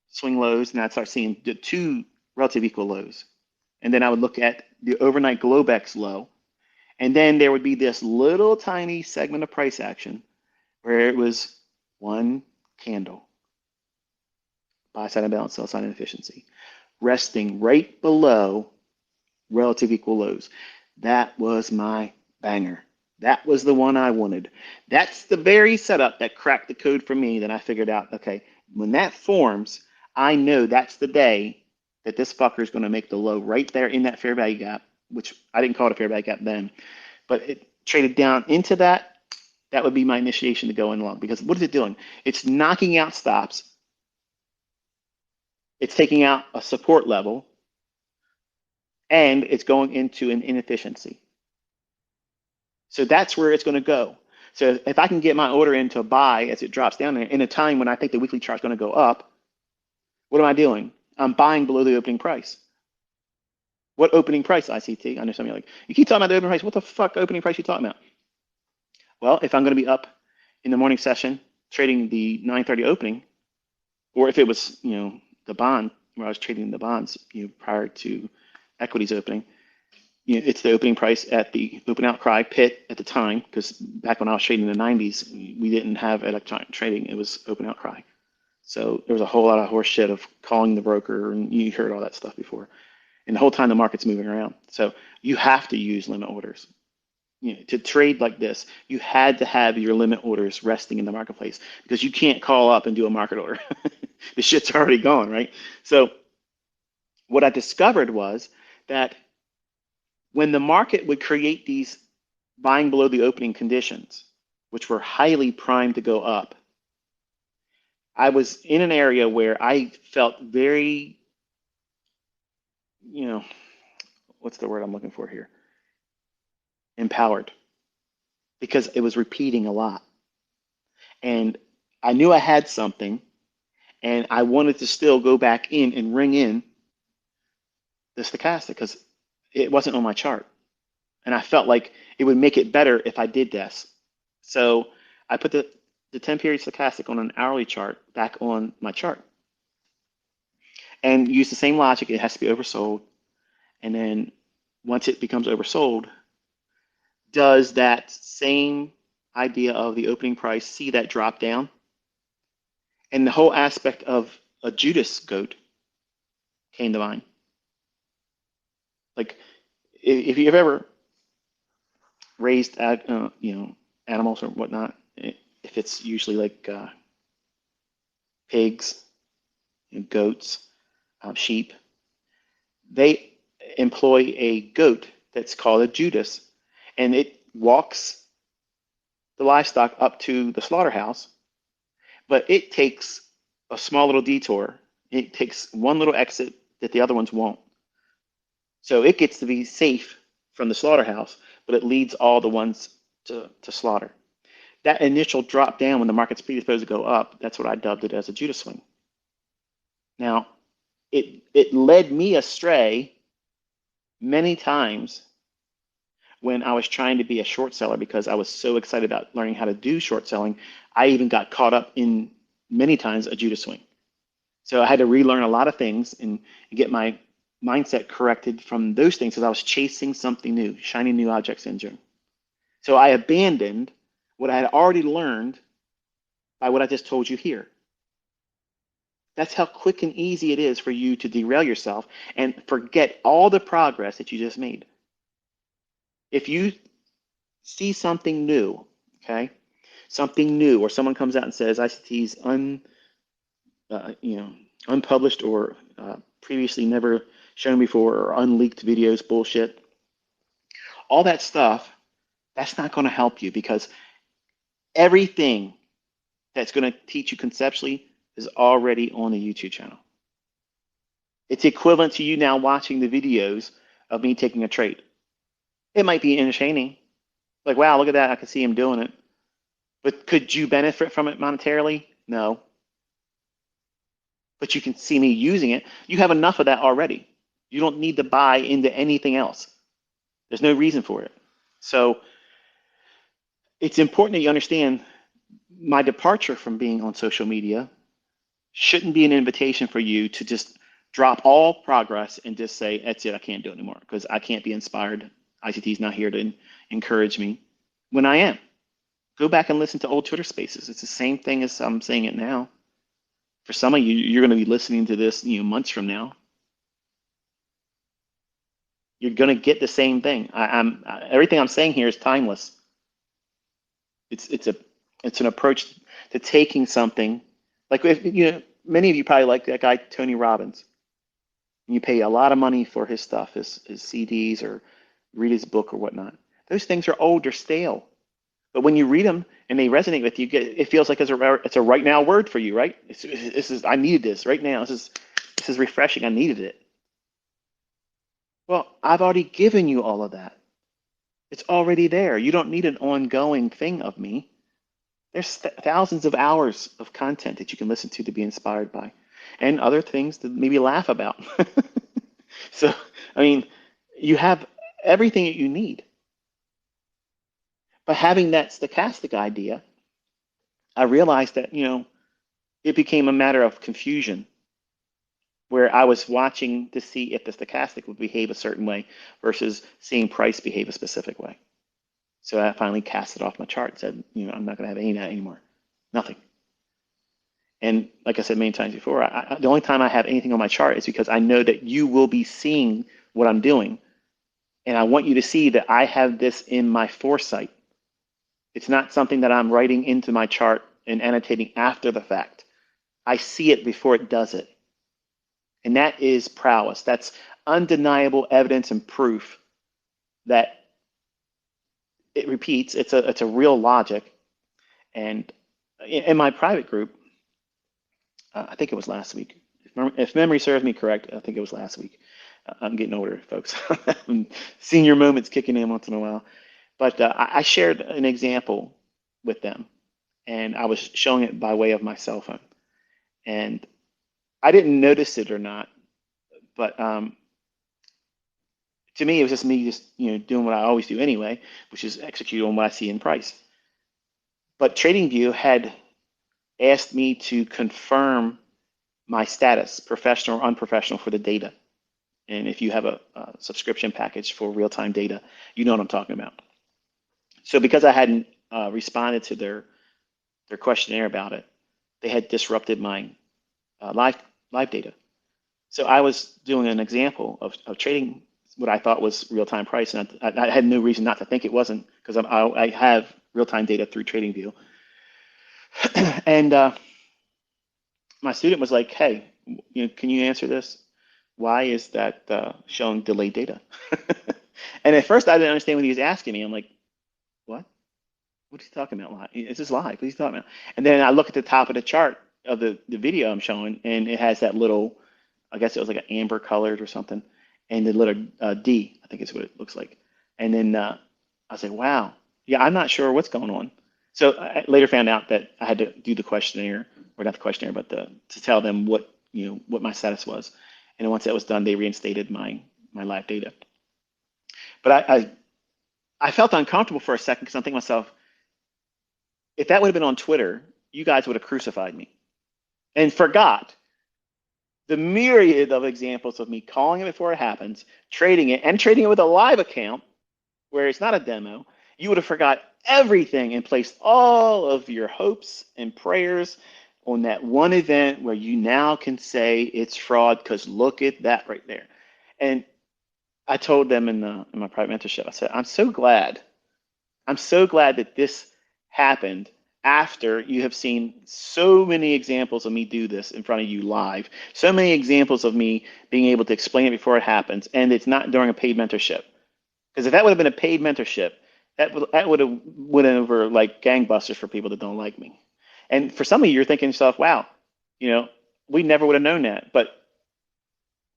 swing lows, and I'd start seeing the 2 relative equal lows. And then I would look at the overnight Globex low, and then there would be this little tiny segment of price action where it was one candle, buy side imbalance, sell side inefficiency, resting right below relative equal lows. That was my banger. That was the one I wanted. That's the very setup that cracked the code for me that I figured out, okay, when that forms, I know that's the day that this fucker is going to make the low right there in that fair value gap, which I didn't call it a fair value gap then, but it traded down into that. That would be my initiation to go in long, because what is it doing? It's knocking out stops. It's taking out a support level, and it's going into an inefficiency. So that's where it's going to go. So if I can get my order in to buy as it drops down there in a time when I think the weekly chart is going to go up, what am I doing? I'm buying below the opening price. What opening price, ICT? I know some of you are like, you keep talking about the opening price. What the fuck opening price are you talking about? Well, if I'm going to be up in the morning session trading the 9:30 opening, or if it was, the bond where I was trading the bonds, prior to equities opening, it's the opening price at the open outcry pit at the time, because back when I was trading in the 90s, we didn't have electronic trading. It was open outcry. So there was a whole lot of horse shit of calling the broker, and you heard all that stuff before. And the whole time the market's moving around. So you have to use limit orders. To trade like this, you had to have your limit orders resting in the marketplace, because you can't call up and do a market order. The shit's already gone, right? So what I discovered was that when the market would create these buying below the opening conditions, which were highly primed to go up, I was in an area where I felt very, what's the word I'm looking for here? Empowered, because it was repeating a lot. And I knew I had something, and I wanted to still go back in and ring in the stochastic, because it wasn't on my chart. And I felt like it would make it better if I did this. So I put the 10 period stochastic on an hourly chart back on my chart, and use the same logic. It has to be oversold. And then once it becomes oversold, does that same idea of the opening price see that drop down? And the whole aspect of a Judas goat came to mind. Like, if you've ever raised animals or whatnot, if it's usually like pigs and goats, sheep, they employ a goat that's called a Judas, and it walks the livestock up to the slaughterhouse, but it takes a small little detour. It takes one little exit that the other ones won't. So it gets to be safe from the slaughterhouse, but it leads all the ones to slaughter. That initial drop down when the market's predisposed to go up, that's what I dubbed it as a Judas swing. Now, it led me astray many times when I was trying to be a short seller, because I was so excited about learning how to do short selling. I even got caught up in many times a Judas swing. So I had to relearn a lot of things and get my mindset corrected from those things, because I was chasing something new, shiny new object syndrome. So I abandoned what I had already learned by what I just told you here. That's how quick and easy it is for you to derail yourself and forget all the progress that you just made. If you see something new, okay, something new, or someone comes out and says ICT's unpublished or previously never shown before, or unleaked videos, bullshit, all that stuff, that's not going to help you, because everything that's going to teach you conceptually is already on the YouTube channel. It's equivalent to you now watching the videos of me taking a trade. It might be entertaining. Like, wow, look at that. I can see him doing it. But could you benefit from it monetarily? No. But you can see me using it. You have enough of that already. You don't need to buy into anything else. There's no reason for it. So it's important that you understand my departure from being on social media shouldn't be an invitation for you to just drop all progress and just say, that's it, I can't do it anymore, because I can't be inspired. ICT is not here to encourage me when I am. Go back and listen to old Twitter Spaces. It's the same thing as I'm saying it now. For some of you, you're going to be listening to this, months from now. You're going to get the same thing. Everything I'm saying here is timeless. It's an approach to taking something like, if many of you probably like that guy Tony Robbins. You pay a lot of money for his stuff, his CDs, or read his book or whatnot. Those things are old, they're stale. But when you read them and they resonate with you, it feels like it's a right now word for you, right? I needed this right now. This is refreshing. I needed it. Well, I've already given you all of that. It's already there. You don't need an ongoing thing of me. There's thousands of hours of content that you can listen to be inspired by, and other things to maybe laugh about. So, I mean, you have everything that you need. But having that stochastic idea, I realized that, it became a matter of confusion where I was watching to see if the stochastic would behave a certain way versus seeing price behave a specific way. So I finally cast it off my chart and said, I'm not going to have any of that anymore. Nothing. And like I said many times before, the only time I have anything on my chart is because I know that you will be seeing what I'm doing. And I want you to see that I have this in my foresight. It's not something that I'm writing into my chart and annotating after the fact. I see it before it does it. And that is prowess. That's undeniable evidence and proof that it repeats. It's a real logic. And in my private group, I think it was last week. If memory serves me correct, I think it was last week. I'm getting older, folks. Senior moments kicking in once in a while. But I shared an example with them, and I was showing it by way of my cell phone. And I didn't notice it or not, but to me, it was just me doing what I always do anyway, which is execute on what I see in price. But TradingView had asked me to confirm my status, professional or unprofessional, for the data. And if you have a subscription package for real-time data, you know what I'm talking about. So because I hadn't responded to their questionnaire about it, they had disrupted my live data. So I was doing an example of trading what I thought was real-time price, and I had no reason not to think it wasn't, because I have real-time data through TradingView. And my student was like, "Hey, can you answer this? Why is that showing delayed data?" And at first I didn't understand what he was asking me. I'm like, "What? What is he talking about? Live? Is this live? What is he talking about?" And then I look at the top of the chart of the video I'm showing, and it has that little, I guess it was like an amber colored or something, and the letter D, I think is what it looks like. And then I was like, wow, yeah, I'm not sure what's going on. So I later found out that I had to do the questionnaire, or not the questionnaire, but to tell them what my status was. And once that was done, they reinstated my live data. But I felt uncomfortable for a second, because I'm thinking to myself, if that would have been on Twitter, you guys would have crucified me and forgot the myriad of examples of me calling it before it happens, trading it, and trading it with a live account where it's not a demo. You would have forgot everything and placed all of your hopes and prayers on that one event where you now can say it's fraud, because look at that right there. And I told them in my private mentorship, I said, I'm so glad that this happened after you have seen so many examples of me do this in front of you live, so many examples of me being able to explain it before it happens, and it's not during a paid mentorship. Because if that would have been a paid mentorship, that would have went over like gangbusters for people that don't like me. And for some of you, you're thinking to yourself, wow, we never would have known that. But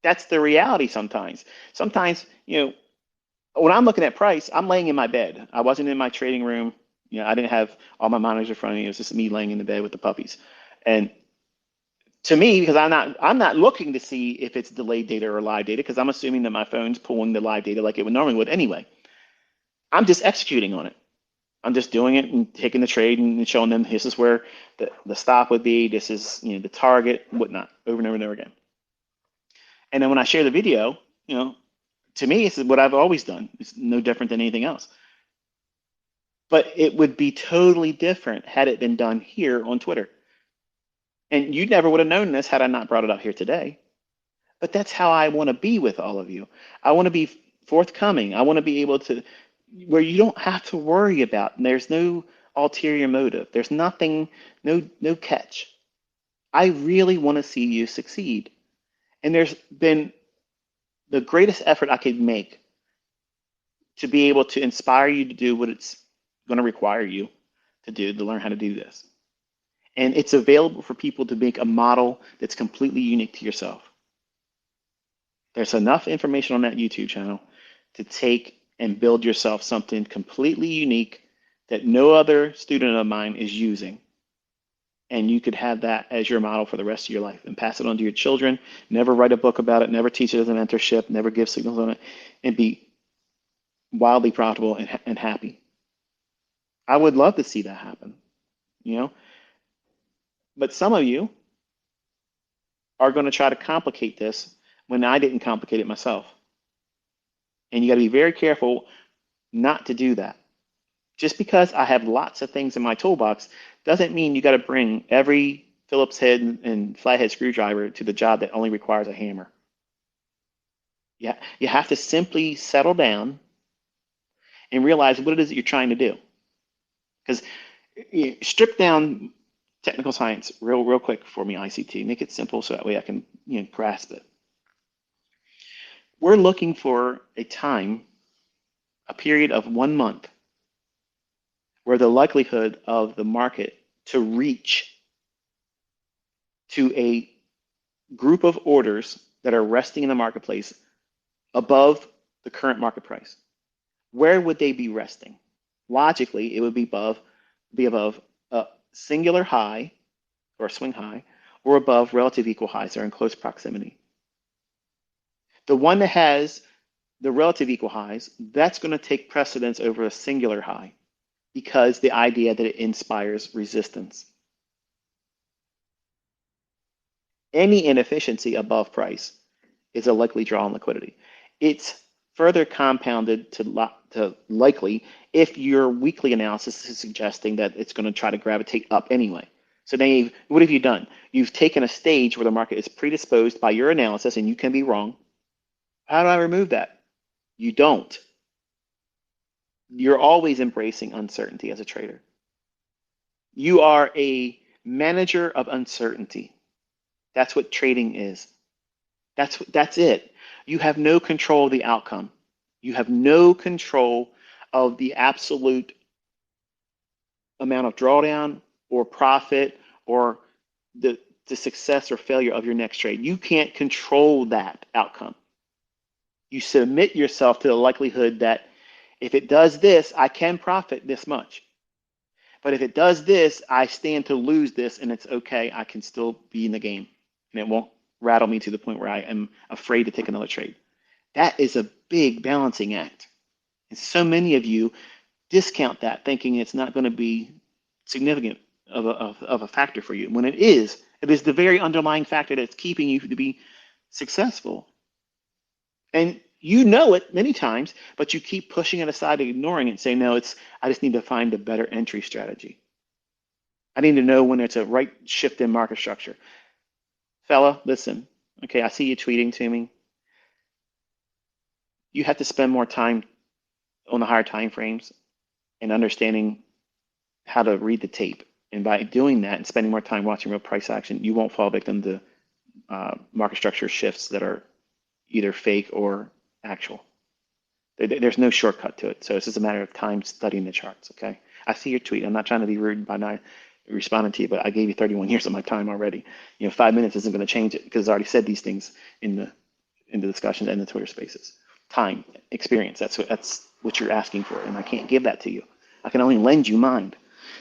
that's the reality sometimes. Sometimes, when I'm looking at price, I'm laying in my bed. I wasn't in my trading room. I didn't have all my monitors in front of me. It was just me laying in the bed with the puppies. And to me, because I'm not looking to see if it's delayed data or live data, because I'm assuming that my phone's pulling the live data like it would normally would anyway. I'm just executing on it. I'm just doing it and taking the trade and showing them this is where the stop would be. This is the target, whatnot, over and over and over again. And then when I share the video, to me, this is what I've always done. It's no different than anything else. But it would be totally different had it been done here on Twitter. And you never would have known this had I not brought it up here today. But that's how I want to be with all of you. I want to be forthcoming. I want to be able to, where you don't have to worry about, and there's no ulterior motive. There's nothing, no catch. I really want to see you succeed. And there's been the greatest effort I could make to be able to inspire you to do what it's going to require you to do to learn how to do this. And it's available for people to make a model that's completely unique to yourself. There's enough information on that YouTube channel to take and build yourself something completely unique that no other student of mine is using. And you could have that as your model for the rest of your life and pass it on to your children. Never write a book about it, never teach it as a mentorship, never give signals on it, and be wildly profitable and happy. I would love to see that happen, you know? But some of you are going to try to complicate this when I didn't complicate it myself. And you got to be very careful not to do that. Just because I have lots of things in my toolbox doesn't mean you got to bring every Phillips head and flathead screwdriver to the job that only requires a hammer. Yeah, you have to simply settle down and realize what it is that you're trying to do. Because strip down technical science real quick for me, ICT. Make it simple so that way I can grasp it. We're looking for a period of 1 month, where the likelihood of the market to reach to a group of orders that are resting in the marketplace above the current market price. Where would they be resting? Logically, it would be above a singular high or a swing high, or above relative equal highs that are in close proximity. The one that has the relative equal highs, that's going to take precedence over a singular high, because the idea that it inspires resistance. Any inefficiency above price is a likely draw on liquidity. It's further compounded to likely if your weekly analysis is suggesting that it's going to try to gravitate up anyway. So then what have you done? You've taken a stage where the market is predisposed by your analysis, and you can be wrong. How do I remove that? You don't. You're always embracing uncertainty as a trader. You are a manager of uncertainty. That's what trading is. That's it. You have no control of the outcome. You have no control of the absolute amount of drawdown or profit or the success or failure of your next trade. You can't control that outcome. You submit yourself to the likelihood that if it does this, I can profit this much. But if it does this, I stand to lose this, and it's okay. I can still be in the game, and it won't rattle me to the point where I am afraid to take another trade. That is a big balancing act. And so many of you discount that, thinking it's not going to be significant of a factor for you. When it is the very underlying factor that's keeping you to be successful. And you know it many times, but you keep pushing it aside and ignoring it and saying, no, I just need to find a better entry strategy. I need to know when it's a right shift in market structure. Fella, listen, okay, I see you tweeting to me. You have to spend more time on the higher time frames and understanding how to read the tape. And by doing that and spending more time watching real price action, you won't fall victim to market structure shifts that are either fake or actual. There's no shortcut to it. So it's just a matter of time studying the charts, okay? I see your tweet. I'm not trying to be rude by not responding to you, but I gave you 31 years of my time already. 5 minutes isn't going to change it, because I already said these things in the discussion and the Twitter spaces. Time, experience, that's what you're asking for, and I can't give that to you. I can only lend you mine,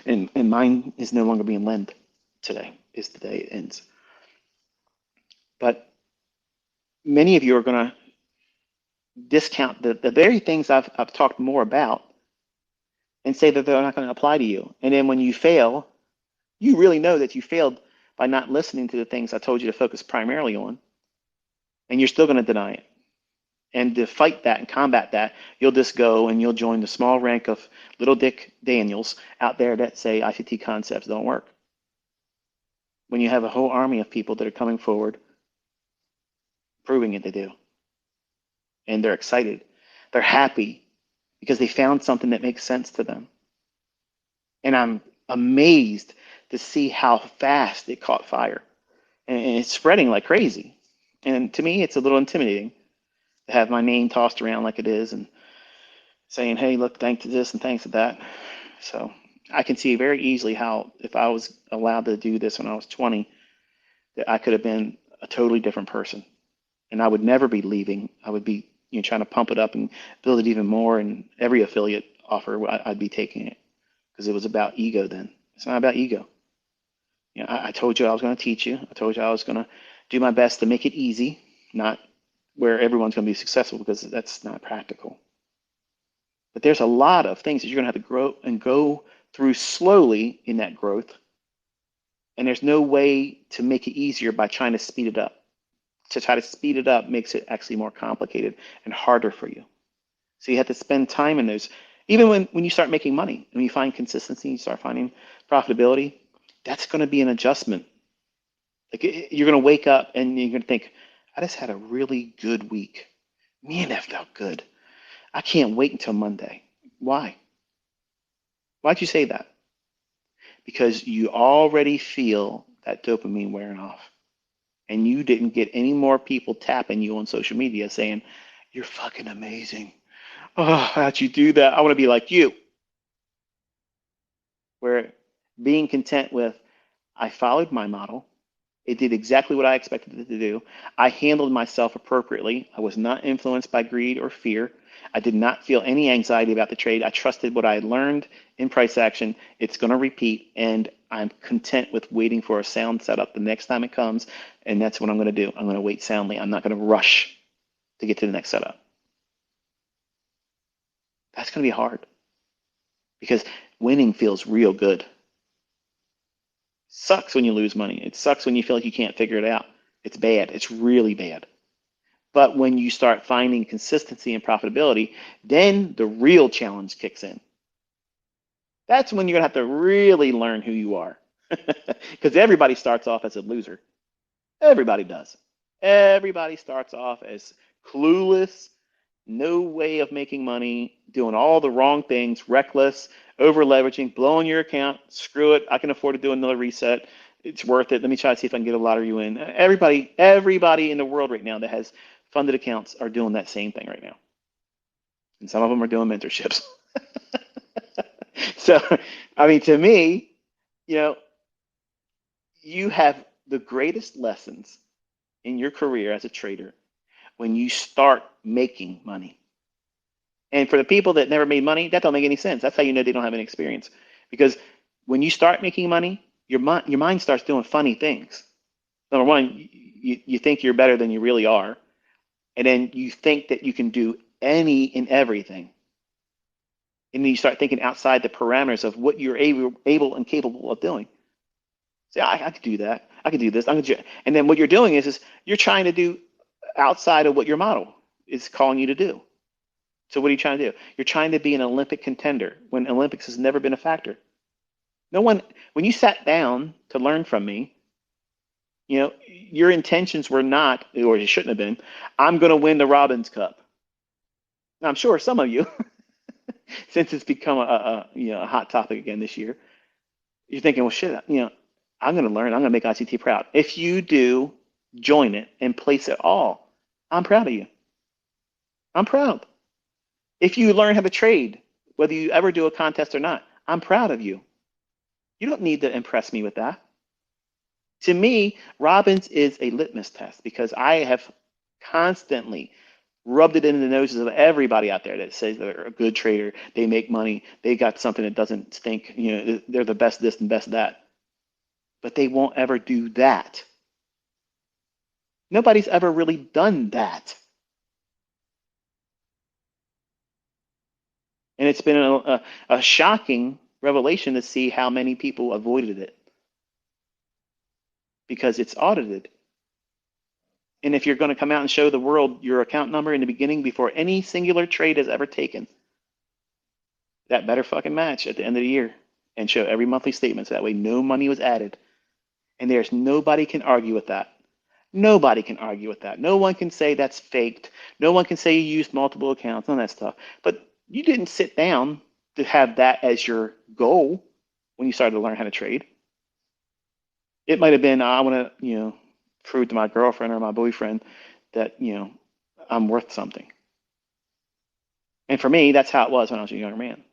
and mine is no longer being lent. Today is the day it ends. But many of you are going to discount the very things I've talked more about and say that they're not going to apply to you. And then when you fail, you really know that you failed by not listening to the things I told you to focus primarily on, and you're still going to deny it. And to fight that and combat that, you'll just go and you'll join the small rank of little Dick Daniels out there that say ICT concepts don't work. When you have a whole army of people that are coming forward, proving it they do. And they're excited. They're happy because they found something that makes sense to them. And I'm amazed to see how fast it caught fire. And it's spreading like crazy. And to me, it's a little intimidating to have my name tossed around like it is and saying, hey, look, thanks to this and thanks to that. So I can see very easily how if I was allowed to do this when I was 20, that I could have been a totally different person. And I would never be leaving. I would be trying to pump it up and build it even more. And every affiliate offer, I'd be taking it because it was about ego then. It's not about ego. I told you I was going to teach you. I told you I was going to do my best to make it easy, not where everyone's going to be successful because that's not practical. But there's a lot of things that you're going to have to grow and go through slowly in that growth. And there's no way to make it easier by trying to speed it up. To try to speed it up makes it actually more complicated and harder for you. So you have to spend time in those. Even when you start making money, when you find consistency, you start finding profitability, that's going to be an adjustment. Like you're going to wake up and you're going to think, I just had a really good week. Man, that felt good. I can't wait until Monday. Why? Why'd you say that? Because you already feel that dopamine wearing off. And you didn't get any more people tapping you on social media saying, you're fucking amazing. Oh, how'd you do that? I want to be like you. Where being content with, I followed my model. It did exactly what I expected it to do. I handled myself appropriately. I was not influenced by greed or fear. I did not feel any anxiety about the trade. I trusted what I had learned in price action. It's going to repeat, and I'm content with waiting for a sound setup the next time it comes, and that's what I'm going to do. I'm going to wait soundly. I'm not going to rush to get to the next setup. That's going to be hard because winning feels real good. Sucks when you lose money. It sucks when you feel like you can't figure it out. It's bad. It's really bad. But when you start finding consistency and profitability, then the real challenge kicks in. That's when you're going to have to really learn who you are. Because everybody starts off as a loser. Everybody does. Everybody starts off as clueless, no way of making money, doing all the wrong things, reckless, over leveraging, blowing your account. Screw it. I can afford to do another reset. It's worth it. Let me try to see if I can get a lottery win. Everybody in the world right now that has funded accounts are doing that same thing right now. And some of them are doing mentorships. So, I mean, to me, you have the greatest lessons in your career as a trader when you start making money. And for the people that never made money, that don't make any sense. That's how you know they don't have any experience. Because when you start making money, your mind starts doing funny things. Number one, you think you're better than you really are. And then you think that you can do any and everything. And then you start thinking outside the parameters of what you're able and capable of doing. Say, I could do that. I could do this. And then what you're doing is you're trying to do outside of what your model is calling you to do. So what are you trying to do? You're trying to be an Olympic contender when Olympics has never been a factor. No one, when you sat down to learn from me, your intentions were not, or it shouldn't have been, I'm going to win the Robbins Cup. Now, I'm sure some of you, since it's become a hot topic again this year, you're thinking, well, shit, I'm going to learn. I'm going to make ICT proud. If you do, join it and place it all. I'm proud of you. I'm proud. If you learn how to trade, whether you ever do a contest or not, I'm proud of you. You don't need to impress me with that. To me, Robbins is a litmus test because I have constantly rubbed it into the noses of everybody out there that says they're a good trader, they make money, they got something that doesn't stink, they're the best this and best that. But they won't ever do that. Nobody's ever really done that. And it's been a shocking revelation to see how many people avoided it because it's audited. And if you're going to come out and show the world your account number in the beginning before any singular trade is ever taken, that better fucking match at the end of the year and show every monthly statement so that way no money was added. And there's nobody can argue with that. Nobody can argue with that. No one can say that's faked. No one can say you used multiple accounts, none of that stuff. But you didn't sit down to have that as your goal when you started to learn how to trade. It might have been, I want to, prove to my girlfriend or my boyfriend that, I'm worth something. And for me, that's how it was when I was a younger man.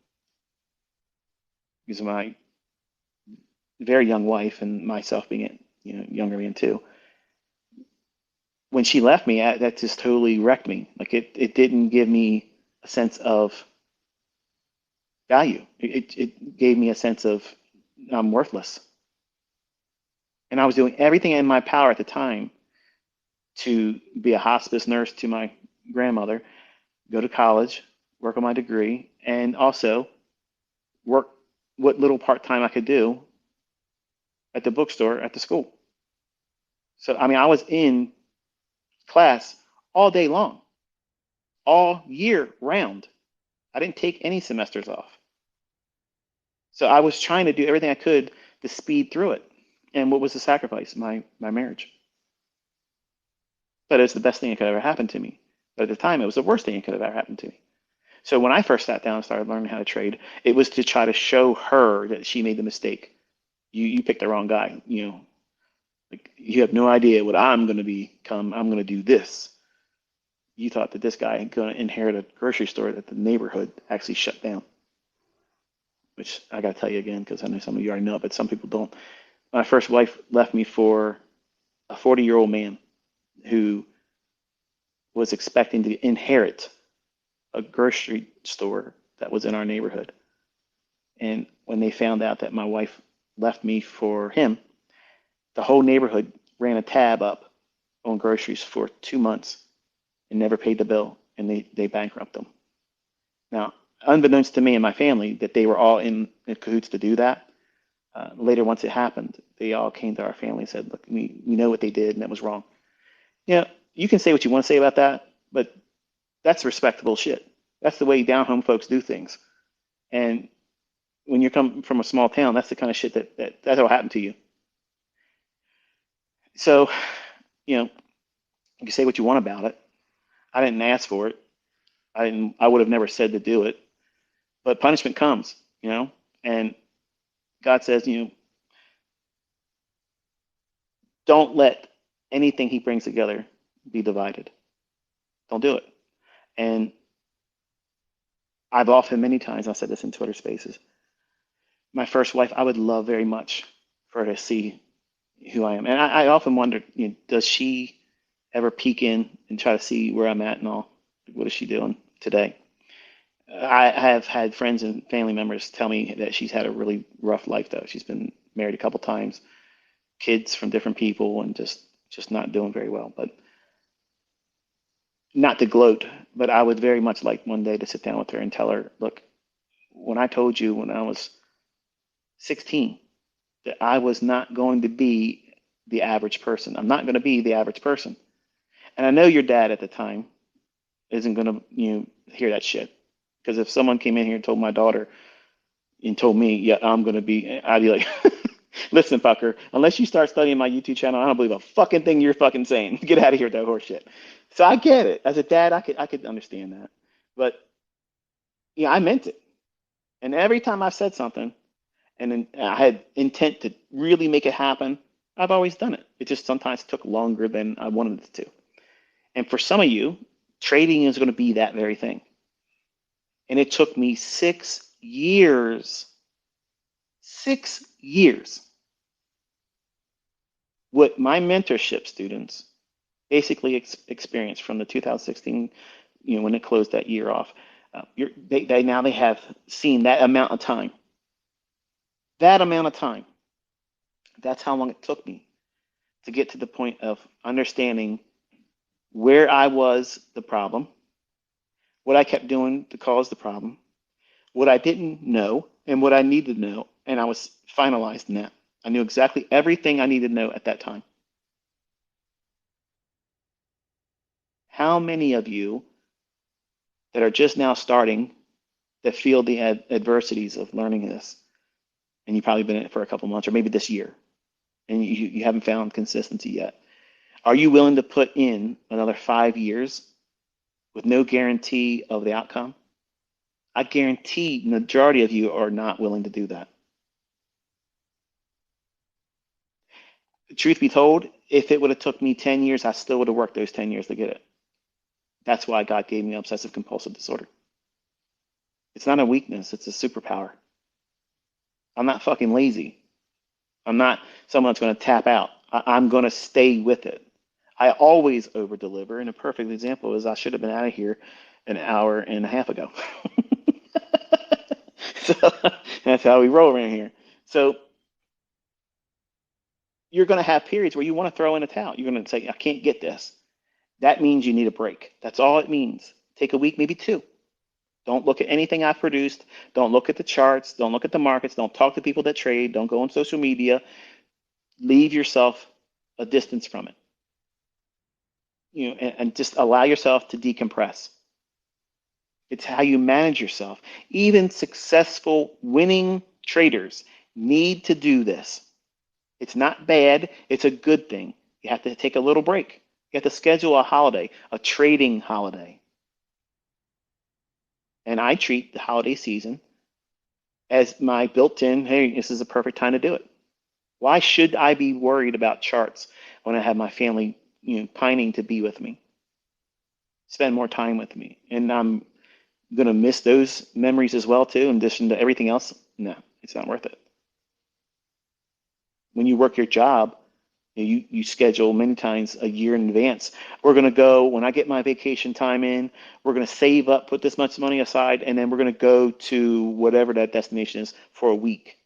Because my very young wife and myself being a younger man too. When she left me, that just totally wrecked me. Like it didn't give me a sense of value. It gave me a sense of I'm worthless. And I was doing everything in my power at the time to be a hospice nurse to my grandmother, go to college, work on my degree, and also work what little part-time I could do at the bookstore at the school. So, I mean, I was in class all day long, all year round. I didn't take any semesters off. So I was trying to do everything I could to speed through it. And what was the sacrifice? My marriage. But it's the best thing that could ever happen to me. But at the time, it was the worst thing that could have ever happened to me. So when I first sat down and started learning how to trade, it was to try to show her that she made the mistake. You picked the wrong guy. Like you have no idea what I'm going to become. I'm going to do this. You thought that this guy was going to inherit a grocery store that the neighborhood actually shut down. Which I got to tell you again, because I know some of you already know, but some people don't. My first wife left me for a 40-year-old man who was expecting to inherit a grocery store that was in our neighborhood. And when they found out that my wife left me for him, the whole neighborhood ran a tab up on groceries for 2 months and never paid the bill, and they bankrupted them. Now, unbeknownst to me and my family, that they were all in cahoots to do that. Later, once it happened, they all came to our family and said, "Look, we know what they did, and that was wrong." You can say what you want to say about that, but that's respectable shit. That's the way down home folks do things. And when you come from a small town, that's the kind of shit that'll happen to you. So, you can say what you want about it. I didn't ask for it. I would have never said to do it. But punishment comes, and God says, don't let anything he brings together be divided. Don't do it. And I've often many times, I said this in Twitter spaces, my first wife, I would love very much for her to see who I am. And I often wondered, does she ever peek in and try to see where I'm at and all? What is she doing today? I have had friends and family members tell me that she's had a really rough life, though. She's been married a couple times, kids from different people, and just not doing very well. But not to gloat, but I would very much like one day to sit down with her and tell her, look, when I told you when I was 16 that I was not going to be the average person. I'm not going to be the average person. And I know your dad at the time isn't going to hear that shit. Because if someone came in here and told my daughter and told me, yeah, I'm going to be, I'd be like, listen, fucker, unless you start studying my YouTube channel, I don't believe a fucking thing you're fucking saying. Get out of here with that horse shit. So I get it. As a dad, I could understand that. But I meant it. And every time I've said something and then I had intent to really make it happen, I've always done it. It just sometimes took longer than I wanted it to. And for some of you, trading is going to be that very thing. And it took me 6 years, 6 years. What my mentorship students basically experienced from the 2016, when it closed that year off, they have seen that amount of time. That amount of time. That's how long it took me to get to the point of understanding where I was the problem, what I kept doing to cause the problem, what I didn't know, and what I needed to know. And I was finalized in that. I knew exactly everything I needed to know at that time. How many of you that are just now starting that feel the adversities of learning this, and you've probably been in it for a couple months or maybe this year, and you haven't found consistency yet? Are you willing to put in another 5 years with no guarantee of the outcome? I guarantee the majority of you are not willing to do that. Truth be told, if it would have took me 10 years, I still would have worked those 10 years to get it. That's why God gave me obsessive compulsive disorder. It's not a weakness, it's a superpower. I'm not fucking lazy. I'm not someone that's going to tap out. I'm going to stay with it. I always over deliver. And a perfect example is I should have been out of here an hour and a half ago. So that's how we roll around here. So you're going to have periods where you want to throw in a towel. You're going to say, I can't get this. That means you need a break. That's all it means. Take a week, maybe two. Don't look at anything I've produced. Don't look at the charts. Don't look at the markets. Don't talk to people that trade. Don't go on social media. Leave yourself a distance from it. And just allow yourself to decompress. It's how you manage yourself. Even successful winning traders need to do this. It's not bad. It's a good thing. You have to take a little break. You have to schedule a holiday, a trading holiday. And I treat the holiday season as my built-in, hey, this is a perfect time to do it. Why should I be worried about charts when I have my family, pining to be with me, spend more time with me? And I'm going to miss those memories as well, too, in addition to everything else. No, it's not worth it. When you work your job, you schedule many times a year in advance. We're going to go, when I get my vacation time in, we're going to save up, put this much money aside, and then we're going to go to whatever that destination is for a week.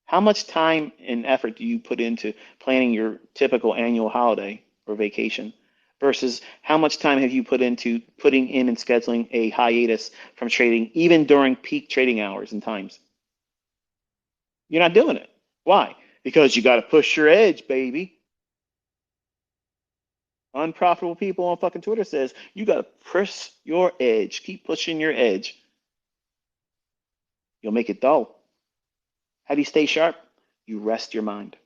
How much time and effort do you put into planning your typical annual holiday or vacation versus how much time have you put into putting in and scheduling a hiatus from trading, even during peak trading hours and times? You're not doing it. Why? Because you got to push your edge, baby. Unprofitable people on fucking Twitter says you got to push your edge. Keep pushing your edge. You'll make it dull. How do you stay sharp? You rest your mind.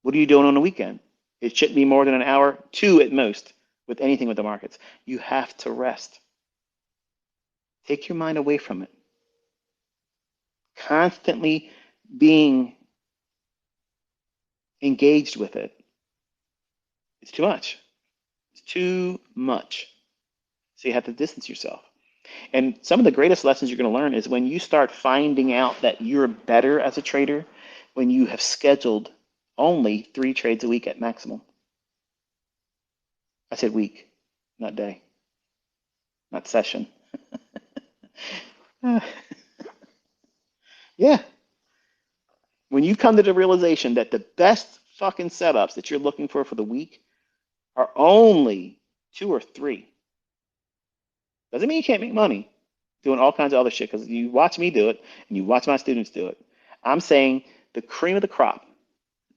What are you doing on the weekend? It shouldn't be more than an hour, two at most, with anything with the markets. You have to rest. Take your mind away from it. Constantly being engaged with it. It's too much. It's too much. So you have to distance yourself. And some of the greatest lessons you're going to learn is when you start finding out that you're better as a trader when you have scheduled only 3 trades a week at maximum. I said week, not day, not session. Yeah. When you come to the realization that the best fucking setups that you're looking for the week are only 2 or 3, doesn't mean you can't make money doing all kinds of other shit, because you watch me do it and you watch my students do it. I'm saying the cream of the crop,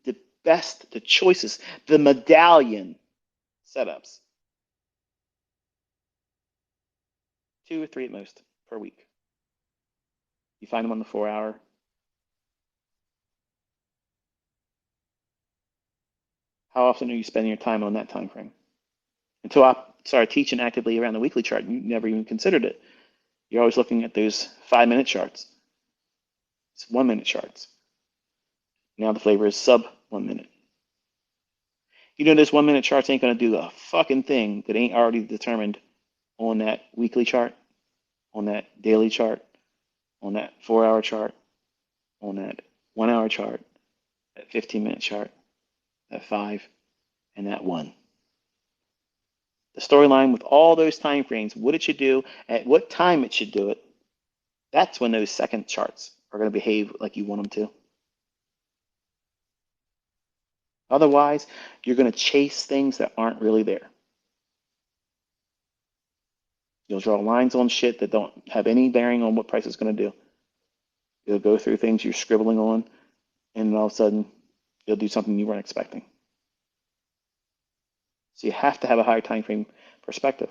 the best, the choices, the medallion setups, 2 or 3 at most per week. You find them on the 4-hour. How often are you spending your time on that time frame? Until I started teaching actively around the weekly chart, you never even considered it. You're always looking at those 5-minute charts. It's 1-minute charts. Now the flavor is sub 1 minute. Those 1-minute charts ain't going to do a fucking thing that ain't already determined on that weekly chart, on that daily chart, on that 4-hour chart, on that 1-hour chart, that 15-minute chart, that 5, and that 1. The storyline with all those time frames, what it should do, at what time it should do it, that's when those second charts are going to behave like you want them to. Otherwise, you're going to chase things that aren't really there. You'll draw lines on shit that don't have any bearing on what price is going to do. You'll go through things you're scribbling on, and all of a sudden, you'll do something you weren't expecting. So you have to have a higher time frame perspective.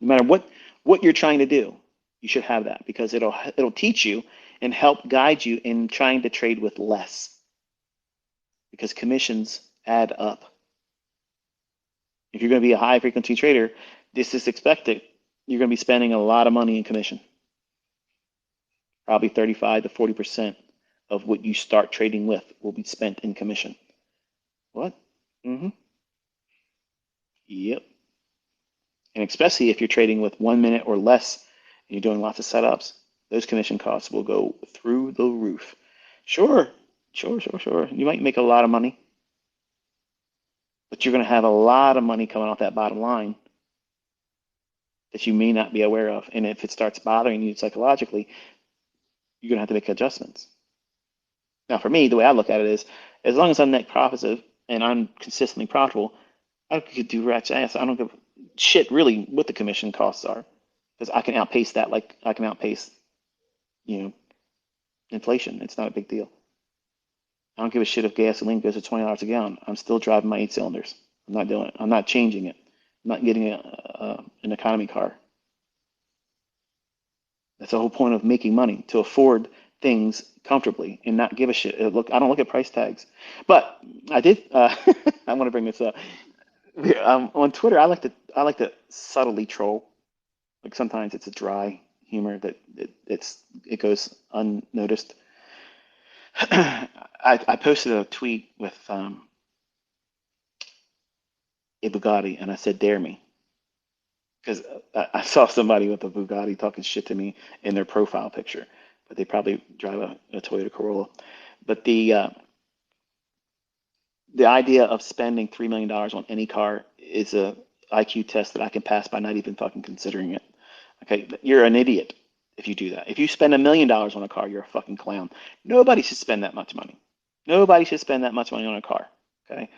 No matter what you're trying to do, you should have that because it'll teach you and help guide you in trying to trade with less because commissions add up. If you're going to be a high frequency trader, this is expected. You're going to be spending a lot of money in commission, probably 35 to 40% of what you start trading with will be spent in commission. What? Mm-hmm. Yep. And especially if you're trading with 1 minute or less and you're doing lots of setups, those commission costs will go through the roof. Sure, sure. You might make a lot of money, but you're going to have a lot of money coming off that bottom line that you may not be aware of. And if it starts bothering you psychologically, you're going to have to make adjustments. Now, for me, the way I look at it is as long as I'm net profitable and I'm consistently profitable, I could do rat's ass. I don't give shit really what the commission costs are because I can outpace that like I can outpace, you know, inflation. It's not a big deal. I don't give a shit if gasoline goes to $20 a gallon. I'm still driving my 8 cylinders. I'm not doing it. I'm not changing it. I'm not getting an economy car. That's the whole point of making money, to afford things comfortably and not give a shit. Look, I don't look at price tags. But I did I want to bring this up. On Twitter, I like to subtly troll. Like sometimes it's a dry humor that it goes unnoticed. I posted a tweet with a Bugatti and I said, "Dare me," because I saw somebody with a Bugatti talking shit to me in their profile picture, but they probably drive a Toyota Corolla. But the idea of spending $3 million on any car is a IQ test that I can pass by not even fucking considering it. Okay, you're an idiot if you do that. If you spend $1 million on a car, you're a fucking clown. Nobody should spend that much money. Nobody should spend that much money on a car. Okay,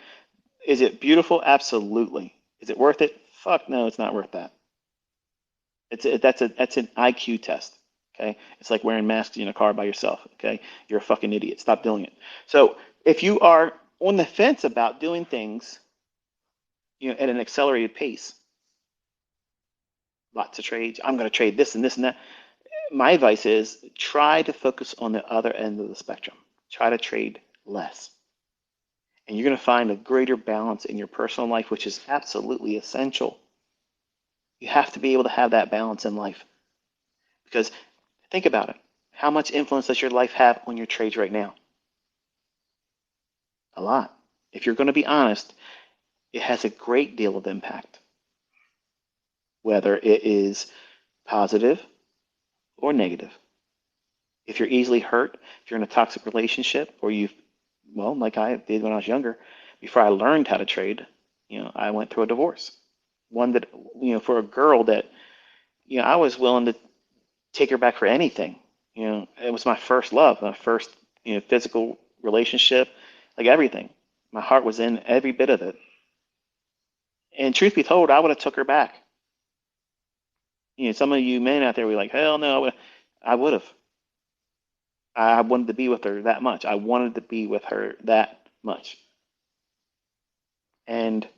is it beautiful? Absolutely. Is it worth it? Fuck no, it's not worth that. That's an IQ test. Okay, it's like wearing masks in a car by yourself. Okay, you're a fucking idiot. Stop doing it. So if you are on the fence about doing things, at an accelerated pace, lots of trades. I'm going to trade this and this and that. My advice is try to focus on the other end of the spectrum. Try to trade less. And you're going to find a greater balance in your personal life, which is absolutely essential. You have to be able to have that balance in life. Because think about it. How much influence does your life have on your trades right now? A lot. If you're going to be honest, it has a great deal of impact, whether it is positive or negative. If you're easily hurt, if you're in a toxic relationship, or well, like I did when I was younger, before I learned how to trade, I went through a divorce. One that, for a girl that, I was willing to take her back for anything. It was my first love, my first, physical relationship, like everything. My heart was in every bit of it. And truth be told, I would have took her back. Some of you men out there were like, hell no, I would have. I wanted to be with her that much. I wanted to be with her that much. And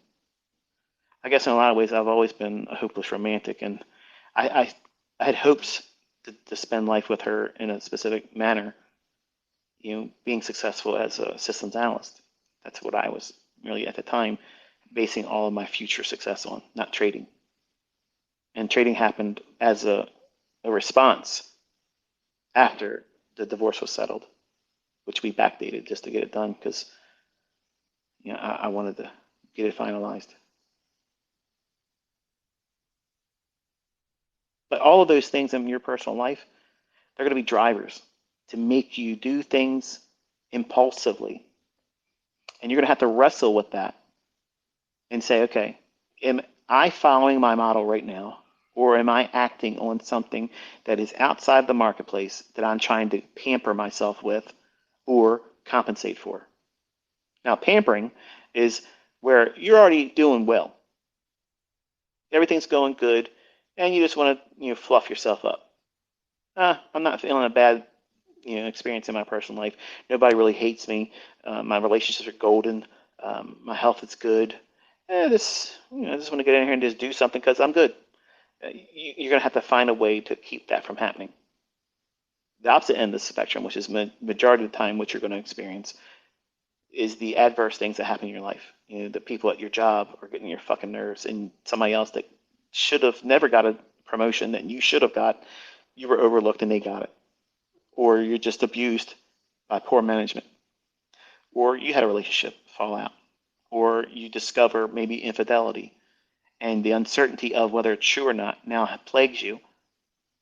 I guess in a lot of ways, I've always been a hopeless romantic, and I, I, I had hopes to spend life with her in a specific manner, being successful as a systems analyst. That's what I was really at the time basing all of my future success on, not trading. And trading happened as a response after the divorce was settled, which we backdated just to get it done because I wanted to get it finalized. But all of those things in your personal life, they're going to be drivers to make you do things impulsively. And you're going to have to wrestle with that and say, okay, am I following my model right now? Or am I acting on something that is outside the marketplace that I'm trying to pamper myself with or compensate for? Now, pampering is where you're already doing well. Everything's going good, and you just want to, fluff yourself up. I'm not feeling a bad, experience in my personal life. Nobody really hates me. My relationships are golden. My health is good. I just want to get in here and just do something because I'm good. You're going to have to find a way to keep that from happening. The opposite end of the spectrum, which is majority of the time what you're going to experience, is the adverse things that happen in your life. The people at your job are getting your fucking nerves, and somebody else that should have never got a promotion that you should have got, you were overlooked and they got it. Or you're just abused by poor management. Or you had a relationship fall out. Or you discover maybe infidelity, and the uncertainty of whether it's true or not now plagues you.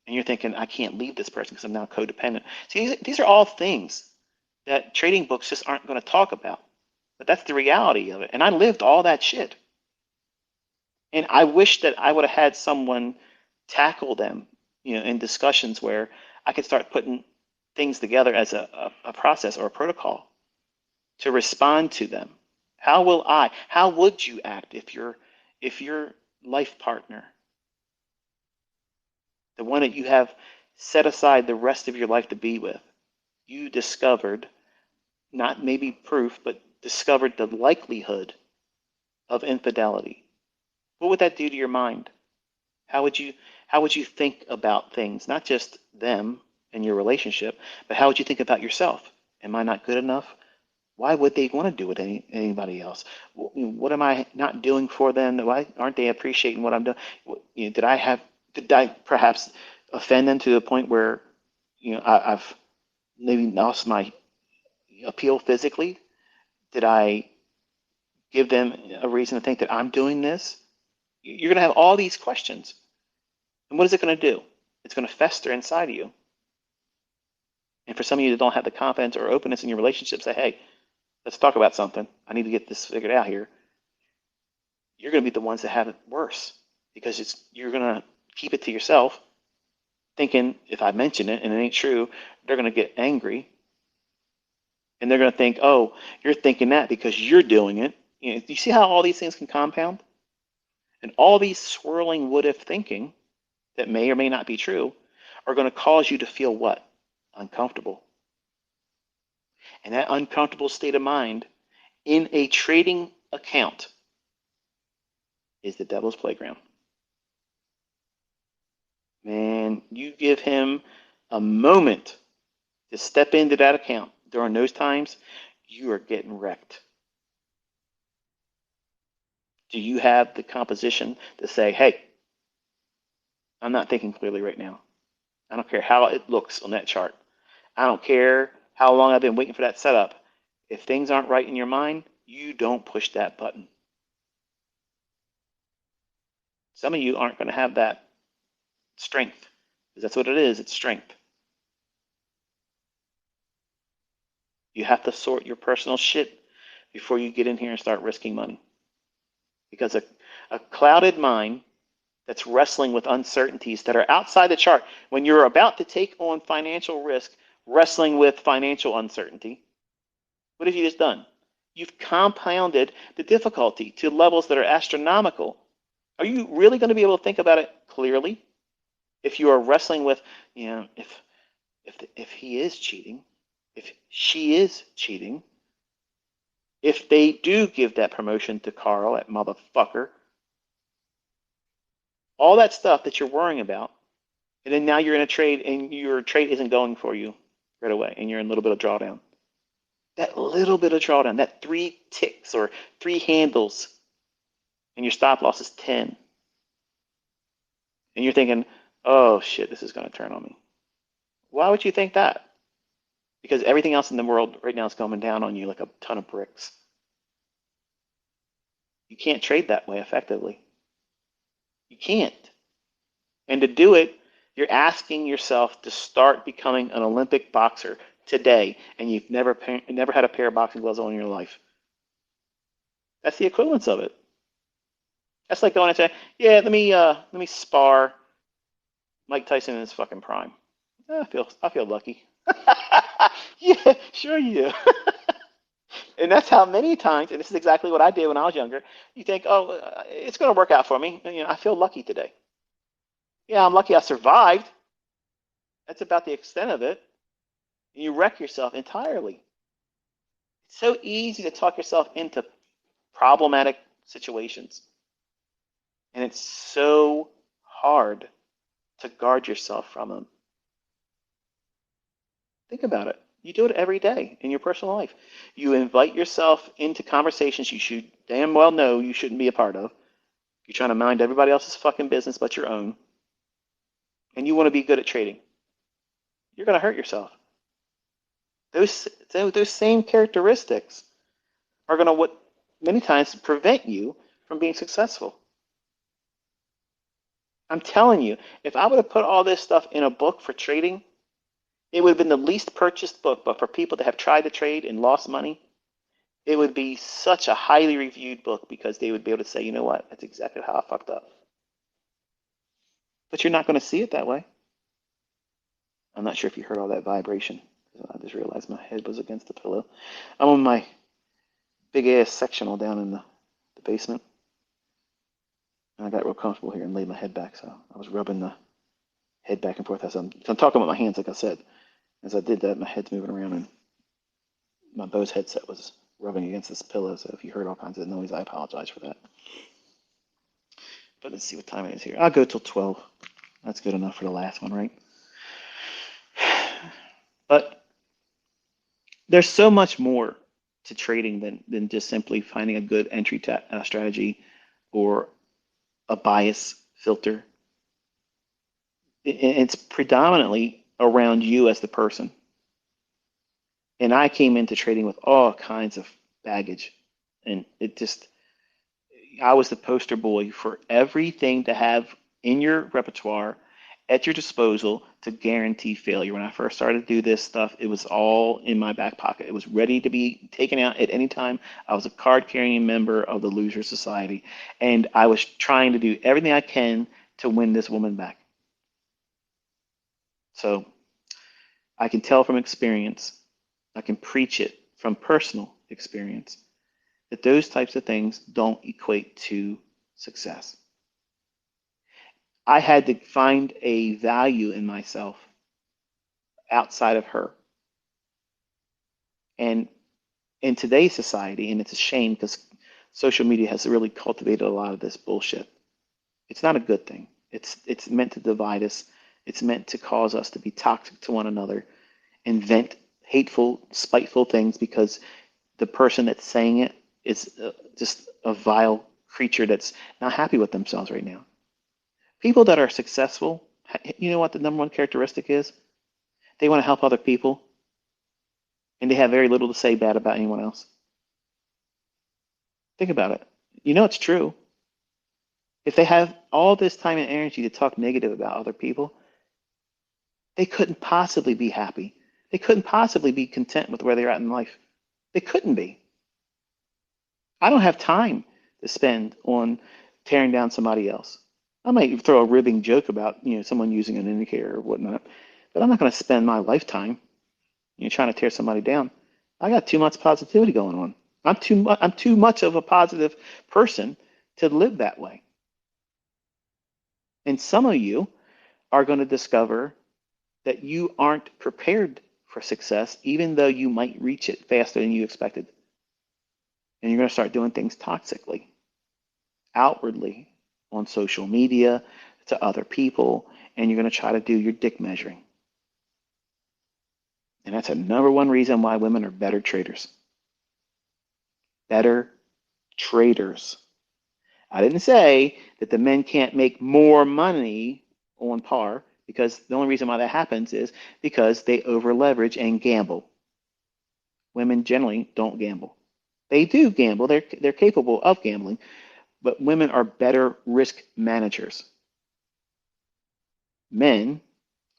And you're thinking, I can't leave this person because I'm now codependent. See, these are all things that trading books just aren't going to talk about. But that's the reality of it. And I lived all that shit. And I wish that I would have had someone tackle them, in discussions where I could start putting things together as a process or a protocol to respond to them. How would you act if your life partner, the one that you have set aside the rest of your life to be with, you discovered, not maybe proof, but discovered the likelihood of infidelity? What would that do to your mind? How would you think about things, not just them and your relationship, but how would you think about yourself? Am I not good enough? Why would they want to do it with anybody else? What am I not doing for them? Why aren't they appreciating what I'm doing? Did I perhaps offend them to the point where I've maybe lost my appeal physically? Did I give them a reason to think that I'm doing this? You're going to have all these questions. And what is it going to do? It's going to fester inside of you. And for some of you that don't have the confidence or openness in your relationship, say, hey, let's talk about something. I need to get this figured out here. You're going to be the ones that have it worse because you're going to keep it to yourself, thinking if I mention it and it ain't true, they're going to get angry. And they're going to think, oh, you're thinking that because you're doing it. You see how all these things can compound? And all these swirling what if thinking that may or may not be true are going to cause you to feel what? Uncomfortable. And that uncomfortable state of mind in a trading account is the devil's playground. Man, you give him a moment to step into that account during those times, you are getting wrecked. Do you have the composition to say, hey, I'm not thinking clearly right now. I don't care how it looks on that chart. I don't care how long I've been waiting for that setup. If things aren't right in your mind, you don't push that button. Some of you aren't going to have that strength, because that's what it is. It's strength. You have to sort your personal shit before you get in here and start risking money. Because a clouded mind that's wrestling with uncertainties that are outside the chart, when you're about to take on financial risk, wrestling with financial uncertainty, what have you just done? You've compounded the difficulty to levels that are astronomical. Are you really going to be able to think about it clearly if you are wrestling with, if he is cheating, if she is cheating, if they do give that promotion to Carl, that motherfucker, all that stuff that you're worrying about, and then now you're in a trade and your trade isn't going for you right away, and you're in a little bit of drawdown. That little bit of drawdown, that 3 ticks or 3 handles, and your stop loss is 10. And you're thinking, oh shit, this is going to turn on me. Why would you think that? Because everything else in the world right now is coming down on you like a ton of bricks. You can't trade that way effectively. You can't. And to do it, you're asking yourself to start becoming an Olympic boxer today, and you've never had a pair of boxing gloves on in your life. That's the equivalence of it. That's like going and saying, yeah, let me spar Mike Tyson in his fucking prime. I feel lucky. Yeah, sure you do. And that's how many times, and this is exactly what I did when I was younger. You think, oh, it's going to work out for me. And, I feel lucky today. Yeah, I'm lucky I survived. That's about the extent of it. And you wreck yourself entirely. It's so easy to talk yourself into problematic situations. And it's so hard to guard yourself from them. Think about it. You do it every day in your personal life. You invite yourself into conversations you should damn well know you shouldn't be a part of. You're trying to mind everybody else's fucking business but your own. And you want to be good at trading. You're going to hurt yourself. Those same characteristics are going to what many times prevent you from being successful. I'm telling you, if I would have put all this stuff in a book for trading, it would have been the least purchased book, but for people that have tried to trade and lost money, it would be such a highly reviewed book because they would be able to say, you know what, that's exactly how I fucked up. But you're not going to see it that way. I'm not sure if you heard all that vibration. I just realized my head was against the pillow. I'm on my big ass sectional down in the basement. And I got real comfortable here and laid my head back. So I was rubbing the head back and forth as I'm talking with my hands, like I said. As I did that, my head's moving around and my Bose headset was rubbing against this pillow. So if you heard all kinds of noise, I apologize for that. But let's see what time it is here. I'll go till 12. That's good enough for the last one, right? But there's so much more to trading than just simply finding a good entry strategy or a bias filter. It's predominantly around you as the person. And I came into trading with all kinds of baggage. And I was the poster boy for everything to have in your repertoire at your disposal to guarantee failure. When I first started to do this stuff, it was all in my back pocket. It was ready to be taken out at any time. I was a card-carrying member of the Loser Society, and I was trying to do everything I can to win this woman back. So I can tell from experience, I can preach it from personal experience, that those types of things don't equate to success. I had to find a value in myself outside of her. And in today's society, and it's a shame because social media has really cultivated a lot of this bullshit. It's not a good thing. It's meant to divide us. It's meant to cause us to be toxic to one another, invent hateful, spiteful things because the person that's saying it is just a vile creature that's not happy with themselves right now. People that are successful, you know what the number one characteristic is? They want to help other people, and they have very little to say bad about anyone else. Think about it. You know it's true. If they have all this time and energy to talk negative about other people, they couldn't possibly be happy. They couldn't possibly be content with where they're at in life. They couldn't be. I don't have time to spend on tearing down somebody else. I might throw a ribbing joke about, someone using an indicator or whatnot, but I'm not going to spend my lifetime, trying to tear somebody down. I got too much positivity going on. I'm too much of a positive person to live that way. And some of you are going to discover that you aren't prepared for success, even though you might reach it faster than you expected. And you're going to start doing things toxically, outwardly, on social media, to other people, and you're going to try to do your dick measuring. And that's a number one reason why women are better traders. Better traders. I didn't say that the men can't make more money on par, because the only reason why that happens is because they over leverage and gamble. Women generally don't gamble. They do gamble. They're capable of gambling, but women are better risk managers. Men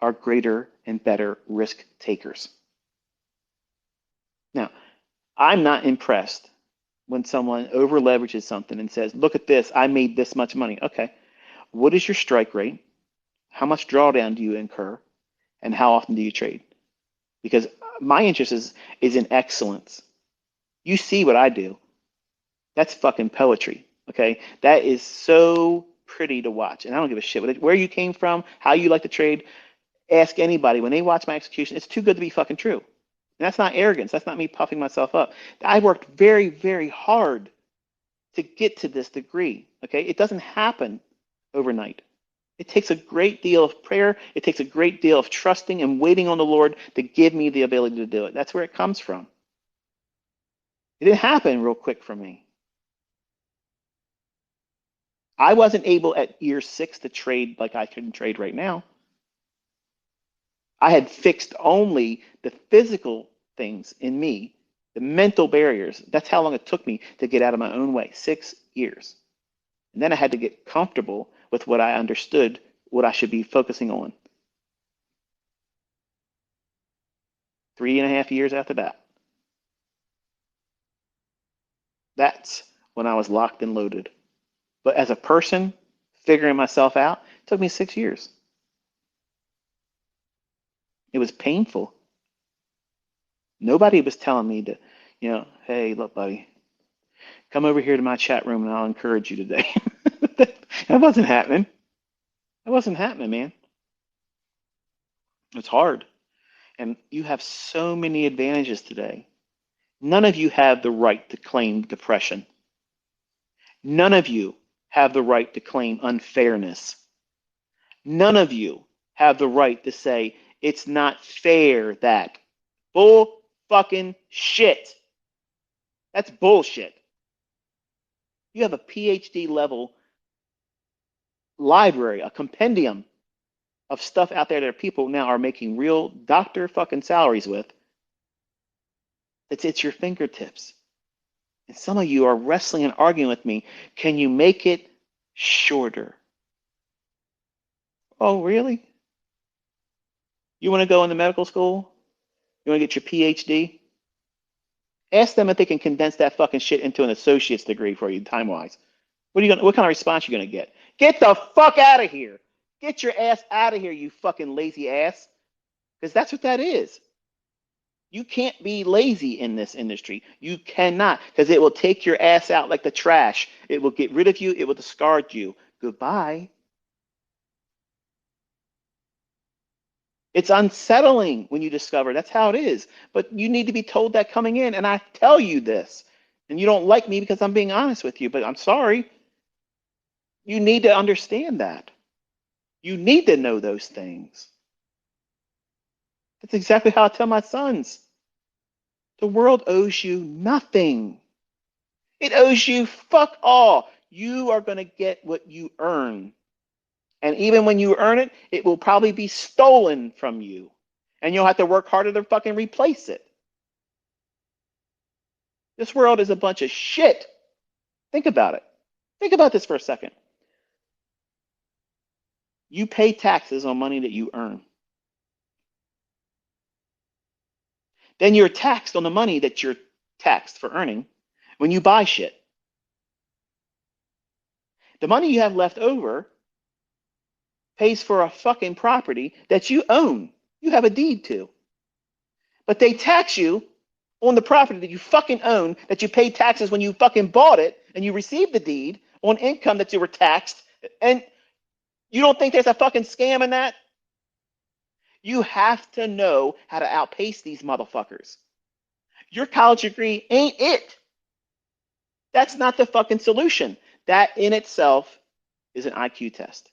are greater and better risk takers. Now, I'm not impressed when someone over leverages something and says, look at this, I made this much money. Okay, what is your strike rate? How much drawdown do you incur? And how often do you trade? Because my interest is in excellence. You see what I do. That's fucking poetry, okay? That is so pretty to watch. And I don't give a shit where you came from, how you like to trade. Ask anybody. When they watch my execution, it's too good to be fucking true. And that's not arrogance. That's not me puffing myself up. I worked very, very hard to get to this degree. Okay, it doesn't happen overnight. It takes a great deal of prayer. It takes a great deal of trusting and waiting on the Lord to give me the ability to do it. That's where it comes from. It didn't happen real quick for me. I wasn't able at year 6 to trade like I can trade right now. I had fixed only the physical things in me, the mental barriers. That's how long it took me to get out of my own way, 6 years. And then I had to get comfortable with what I understood, what I should be focusing on. 3.5 years after that, that's when I was locked and loaded. But as a person, figuring myself out, it took me 6 years. It was painful. Nobody was telling me to, hey, look, buddy, come over here to my chat room and I'll encourage you today. That wasn't happening. That wasn't happening, man. It's hard. And you have so many advantages today. None of you have the right to claim depression. None of you have the right to claim unfairness. None of you have the right to say it's not fair that. Bull fucking shit. That's bullshit. You have a PhD level library, a compendium of stuff out there that people now are making real doctor fucking salaries with. It's at your fingertips. And some of you are wrestling and arguing with me. Can you make it shorter? Oh, really? You want to go into medical school? You want to get your PhD? Ask them if they can condense that fucking shit into an associate's degree for you, time-wise. What kind of response are you gonna get? Get the fuck out of here! Get your ass out of here, you fucking lazy ass! Because that's what that is. You can't be lazy in this industry. You cannot, because it will take your ass out like the trash. It will get rid of you. It will discard you. Goodbye. It's unsettling when you discover that's how it is. But you need to be told that coming in, and I tell you this. And you don't like me because I'm being honest with you, but I'm sorry. You need to understand that. You need to know those things. That's exactly how I tell my sons. The world owes you nothing. It owes you fuck all. You are going to get what you earn. And even when you earn it, it will probably be stolen from you. And you'll have to work harder to fucking replace it. This world is a bunch of shit. Think about it. Think about this for a second. You pay taxes on money that you earn. Then you're taxed on the money that you're taxed for earning when you buy shit. The money you have left over pays for a fucking property that you own. You have a deed to. But they tax you on the property that you fucking own, that you paid taxes when you fucking bought it, and you received the deed on income that you were taxed. And you don't think there's a fucking scam in that? You have to know how to outpace these motherfuckers. Your college degree ain't it. That's not the fucking solution. That in itself is an IQ test.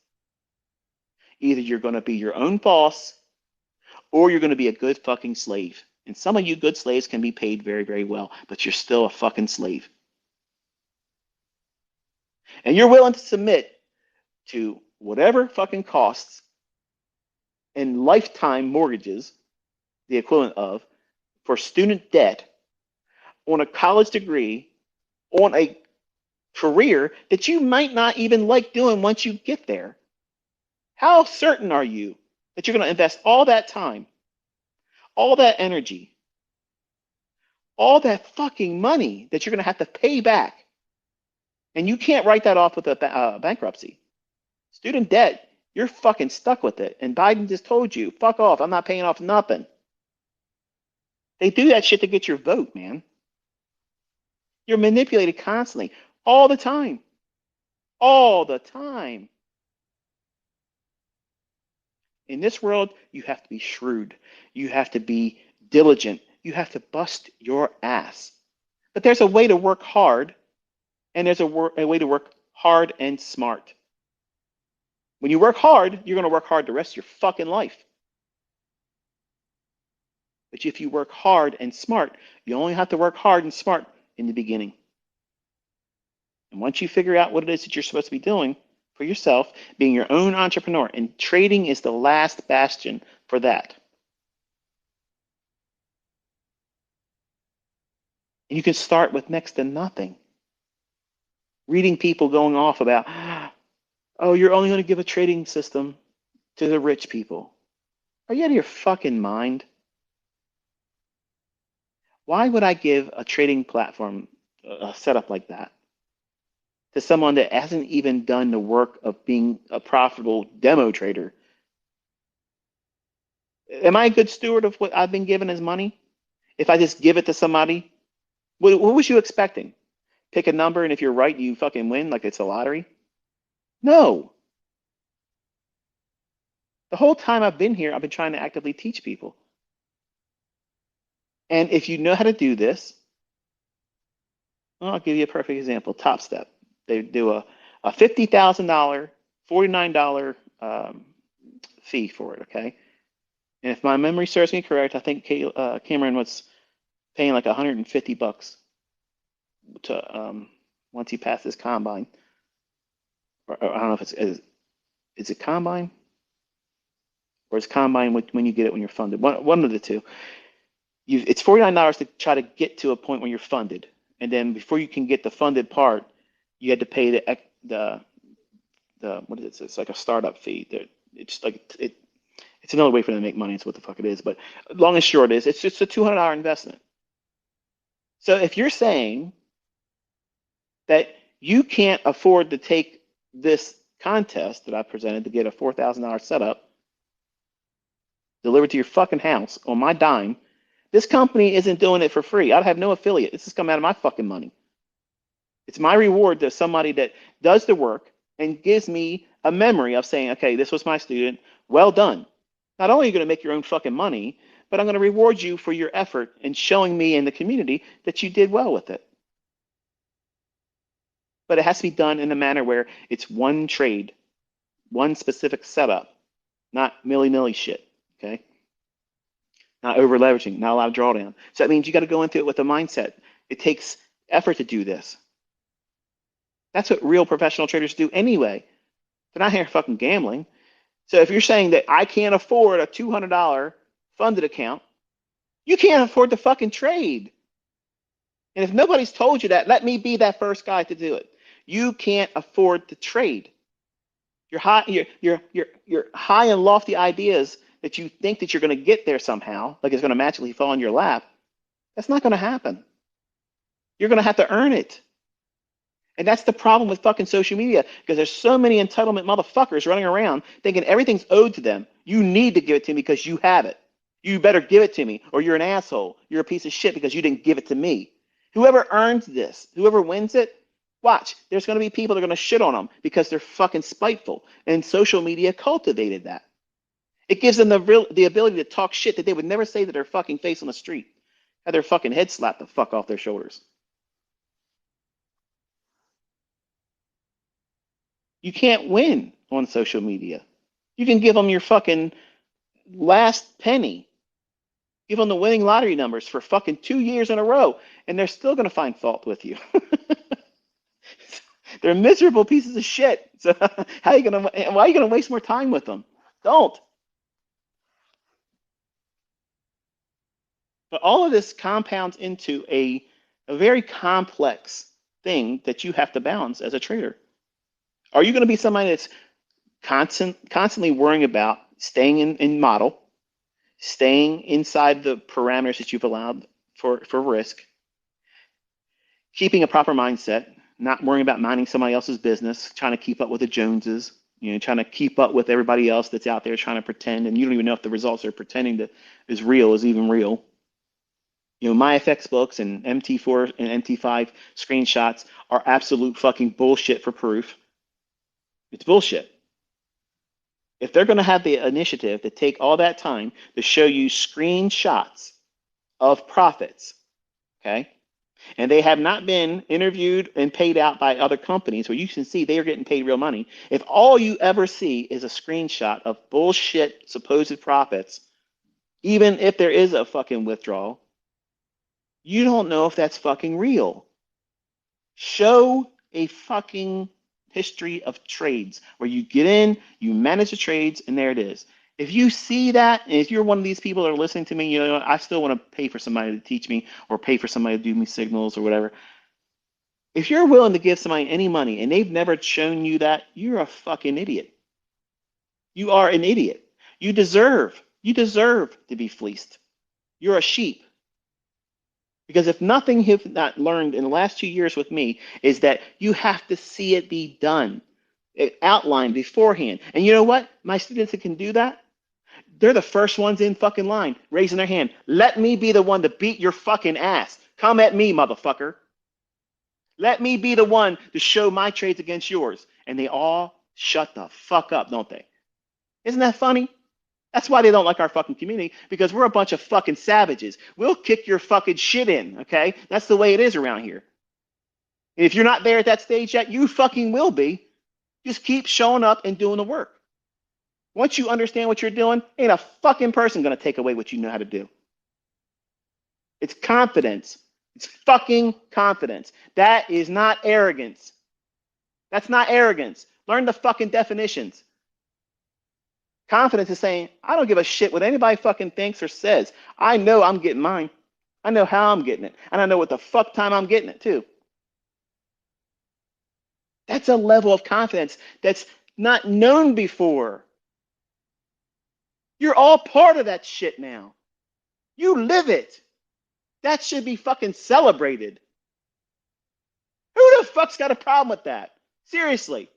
Either you're going to be your own boss or you're going to be a good fucking slave. And some of you good slaves can be paid very, very well, but you're still a fucking slave. And you're willing to submit to whatever fucking costs and lifetime mortgages, the equivalent of, for student debt on a college degree, on a career that you might not even like doing once you get there. How certain are you that you're going to invest all that time, all that energy, all that fucking money that you're going to have to pay back? And you can't write that off with a bankruptcy. Student debt, you're fucking stuck with it. And Biden just told you, fuck off, I'm not paying off nothing. They do that shit to get your vote, man. You're manipulated constantly, all the time. All the time. In this world, you have to be shrewd. You have to be diligent. You have to bust your ass. But there's a way to work hard and there's a way to work hard and smart. When you work hard, you're going to work hard the rest of your fucking life. But if you work hard and smart, you only have to work hard and smart in the beginning. And once you figure out what it is that you're supposed to be doing for yourself, being your own entrepreneur, and trading is the last bastion for that. And you can start with next to nothing. Reading people going off about, oh, you're only going to give a trading system to the rich people. Are you out of your fucking mind? Why would I give a trading platform a setup like that to someone that hasn't even done the work of being a profitable demo trader? Am I a good steward of what I've been given as money? If I just give it to somebody, what was you expecting? Pick a number, and if you're right, you fucking win like it's a lottery? No. The whole time I've been here, I've been trying to actively teach people. And if you know how to do this, well, I'll give you a perfect example. Top Step. They do a $50,000, $49 fee for it, okay? And if my memory serves me correct, I think Cameron was paying like $150 to once he passed his combine. Or I don't know if is it combine? Or is combine when you get it when you're funded? One of the two. It's $49 to try to get to a point where you're funded. And then before you can get the funded part, you had to pay the what is it? It's like a startup fee. It's like it's another way for them to make money. It's what the fuck it is. But long and short is it's just a $200 investment. So if you're saying that you can't afford to take this contest that I presented to get a $4,000 setup delivered to your fucking house on my dime, this company isn't doing it for free. I'd have no affiliate. This is coming out of my fucking money. It's my reward to somebody that does the work and gives me a memory of saying, okay, this was my student. Well done. Not only are you going to make your own fucking money, but I'm going to reward you for your effort in showing me and the community that you did well with it. But it has to be done in a manner where it's one trade, one specific setup, not milly-nilly shit, okay? Not over leveraging, not a lot of drawdown. So that means you got to go into it with a mindset. It takes effort to do this. That's what real professional traders do anyway. They're not here fucking gambling. So if you're saying that I can't afford a $200 funded account, you can't afford to fucking trade. And if nobody's told you that, let me be that first guy to do it. You can't afford to trade. You're high and lofty ideas that you think that you're going to get there somehow, like it's going to magically fall in your lap. That's not going to happen. You're going to have to earn it. And that's the problem with fucking social media, because there's so many entitlement motherfuckers running around thinking everything's owed to them. You need to give it to me because you have it. You better give it to me, or you're an asshole. You're a piece of shit because you didn't give it to me. Whoever earns this, whoever wins it, watch, there's going to be people that are going to shit on them because they're fucking spiteful. And social media cultivated that. It gives them the ability to talk shit that they would never say to their fucking face on the street. Have their fucking head slapped the fuck off their shoulders. You can't win on social media. You can give them your fucking last penny. Give them the winning lottery numbers for fucking 2 years in a row, and they're still going to find fault with you. They're miserable pieces of shit. So why are you going to waste more time with them? Don't. But all of this compounds into a very complex thing that you have to balance as a trader. Are you going to be somebody that's constantly worrying about staying in model, staying inside the parameters that you've allowed for risk, keeping a proper mindset, not worrying about minding somebody else's business, trying to keep up with the Joneses, trying to keep up with everybody else that's out there trying to pretend, and you don't even know if the results they're pretending to is real is even real. My FX books and MT4 and MT5 screenshots are absolute fucking bullshit for proof. It's bullshit. If they're going to have the initiative to take all that time to show you screenshots of profits, okay, and they have not been interviewed and paid out by other companies where you can see they are getting paid real money, if all you ever see is a screenshot of bullshit supposed profits, even if there is a fucking withdrawal, you don't know if that's fucking real. Show a fucking history of trades where you get in, you manage the trades, and there it is. If you see that, and if you're one of these people that are listening to me, you know, I still want to pay for somebody to teach me or pay for somebody to do me signals or whatever. If you're willing to give somebody any money and they've never shown you that, you're a fucking idiot. You are an idiot. You deserve to be fleeced. You're a sheep. Because if nothing you've not learned in the last 2 years with me is that you have to see it be done, outlined beforehand. And you know what? My students that can do that, they're the first ones in fucking line, raising their hand. Let me be the one to beat your fucking ass. Come at me, motherfucker. Let me be the one to show my trades against yours. And they all shut the fuck up, don't they? Isn't that funny? That's why they don't like our fucking community, because we're a bunch of fucking savages. We'll kick your fucking shit in, okay? That's the way it is around here. And if you're not there at that stage yet, you fucking will be. Just keep showing up and doing the work. Once you understand what you're doing, ain't a fucking person gonna take away what you know how to do. It's confidence. It's fucking confidence. That is not arrogance. That's not arrogance. Learn the fucking definitions. Confidence is saying, I don't give a shit what anybody fucking thinks or says. I know I'm getting mine. I know how I'm getting it. And I know what the fuck time I'm getting it too. That's a level of confidence that's not known before. You're all part of that shit now. You live it. That should be fucking celebrated. Who the fuck's got a problem with that? Seriously.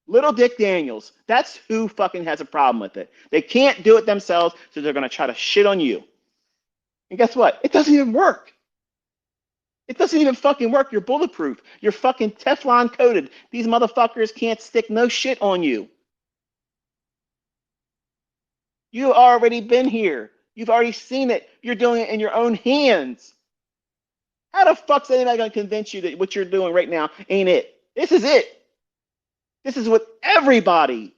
Little Dick Daniels, that's who fucking has a problem with it. They can't do it themselves, so they're going to try to shit on you. And guess what? It doesn't even work. It doesn't even fucking work. You're bulletproof. You're fucking Teflon coated. These motherfuckers can't stick no shit on you. You've already been here. You've already seen it. You're doing it in your own hands. How the fuck's anybody going to convince you that what you're doing right now ain't it? This is it. This is what everybody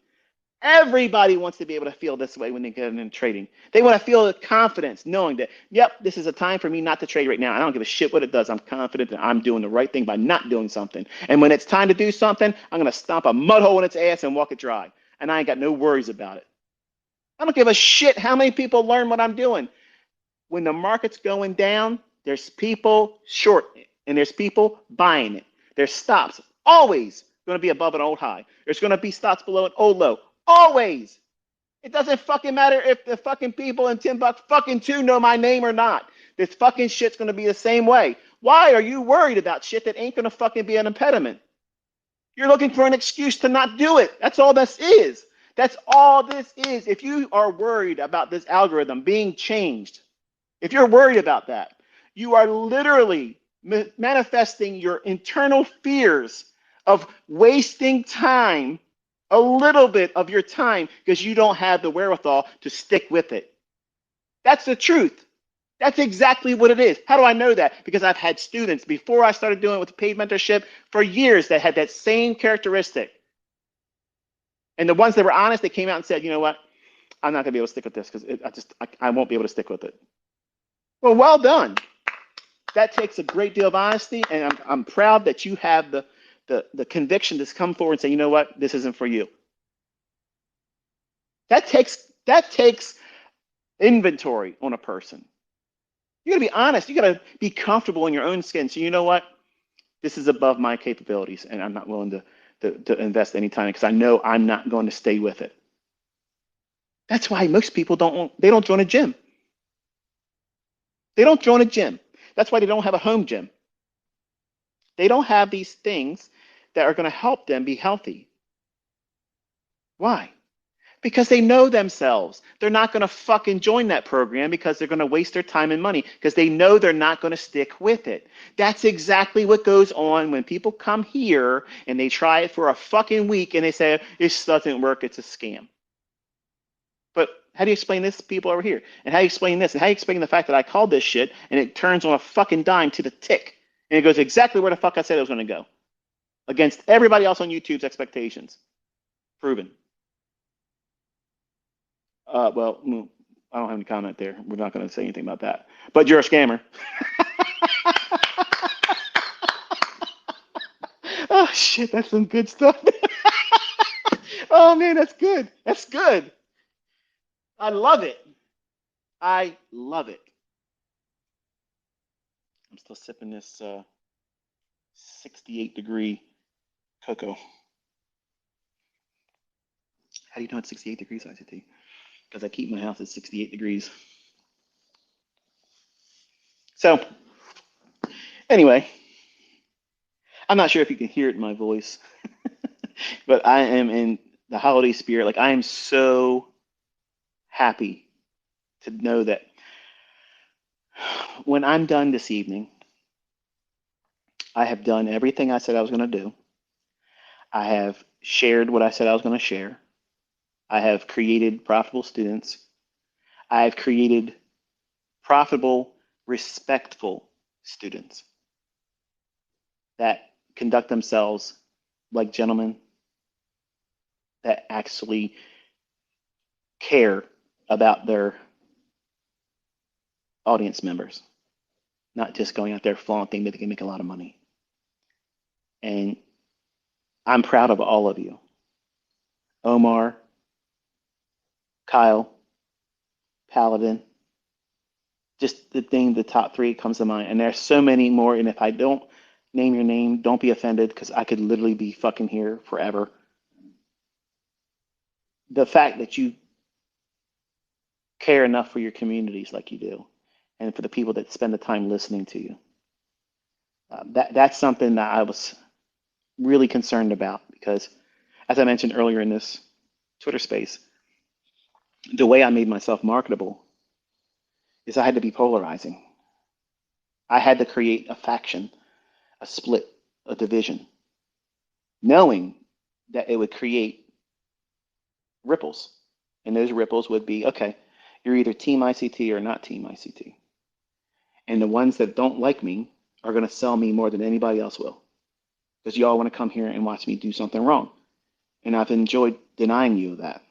wants to be able to feel this way when they get into trading. They want to feel the confidence knowing that, yep, this is a time for me not to trade right now. I don't give a shit what it does. I'm confident that I'm doing the right thing by not doing something. And when it's time to do something, I'm going to stomp a mud hole in its ass and walk it dry. And I ain't got no worries about it. I don't give a shit how many people learn what I'm doing. When the market's going down, there's people short and there's people buying it. There's stops always going to be above an old high. There's going to be stops below an old low. Always. It doesn't fucking matter if the fucking people in Timbuktu fucking 2 know my name or not. This fucking shit's going to be the same way. Why are you worried about shit that ain't going to fucking be an impediment? You're looking for an excuse to not do it. That's all this is. That's all this is. If you are worried about this algorithm being changed, if you're worried about that, you are literally manifesting your internal fears of wasting time, a little bit of your time, because you don't have the wherewithal to stick with it. That's the truth. That's exactly what it is. How do I know that? Because I've had students before I started doing it with paid mentorship for years that had that same characteristic. And the ones that were honest, they came out and said, you know what? I'm not going to be able to stick with this because I won't be able to stick with it. Well done. That takes a great deal of honesty, and I'm proud that you have the conviction to come forward and say, you know what, this isn't for you. That takes inventory on a person. You got to be honest. You got to be comfortable in your own skin. So you know what, this is above my capabilities, and I'm not willing to invest any time because I know I'm not going to stay with it. That's why most people don't join a gym. They don't join a gym. That's why they don't have a home gym. They don't have these things that are going to help them be healthy. Why? Because they know themselves. They're not going to fucking join that program because they're going to waste their time and money because they know they're not going to stick with it. That's exactly what goes on when people come here and they try it for a fucking week and they say, this doesn't work, it's a scam. But How do you explain this to people over here? And how do you explain this? And how do you explain the fact that I called this shit and it turns on a fucking dime to the tick and it goes exactly where the fuck I said it was going to go against everybody else on YouTube's expectations? Proven. Well, I don't have any comment there. We're not going to say anything about that. But you're a scammer. Oh shit, that's some good stuff. Oh man, that's good. That's good. I love it. I love it. I'm still sipping this 68-degree cocoa. How do you know it's 68 degrees, ICT? Because I keep my house at 68 degrees. So, anyway, I'm not sure if you can hear it in my voice, but I am in the holiday spirit. Like, I am so happy to know that when I'm done this evening, I have done everything I said I was going to do. I have shared what I said I was going to share. I have created profitable students. I have created profitable, respectful students that conduct themselves like gentlemen, that actually care about their audience members, not just going out there flaunting that they can make a lot of money. And I'm proud of all of you. Omar, Kyle, Paladin, just the top three comes to mind. And there's so many more. And if I don't name your name, don't be offended because I could literally be fucking here forever. The fact that you care enough for your communities like you do, and for the people that spend the time listening to you, that's something that I was really concerned about because, as I mentioned earlier in this Twitter space, the way I made myself marketable is I had to be polarizing. I had to create a faction, a split, a division, knowing that it would create ripples. And those ripples would be, okay, you're either team ICT or not team ICT. And the ones that don't like me are going to sell me more than anybody else will. Because you all want to come here and watch me do something wrong. And I've enjoyed denying you that.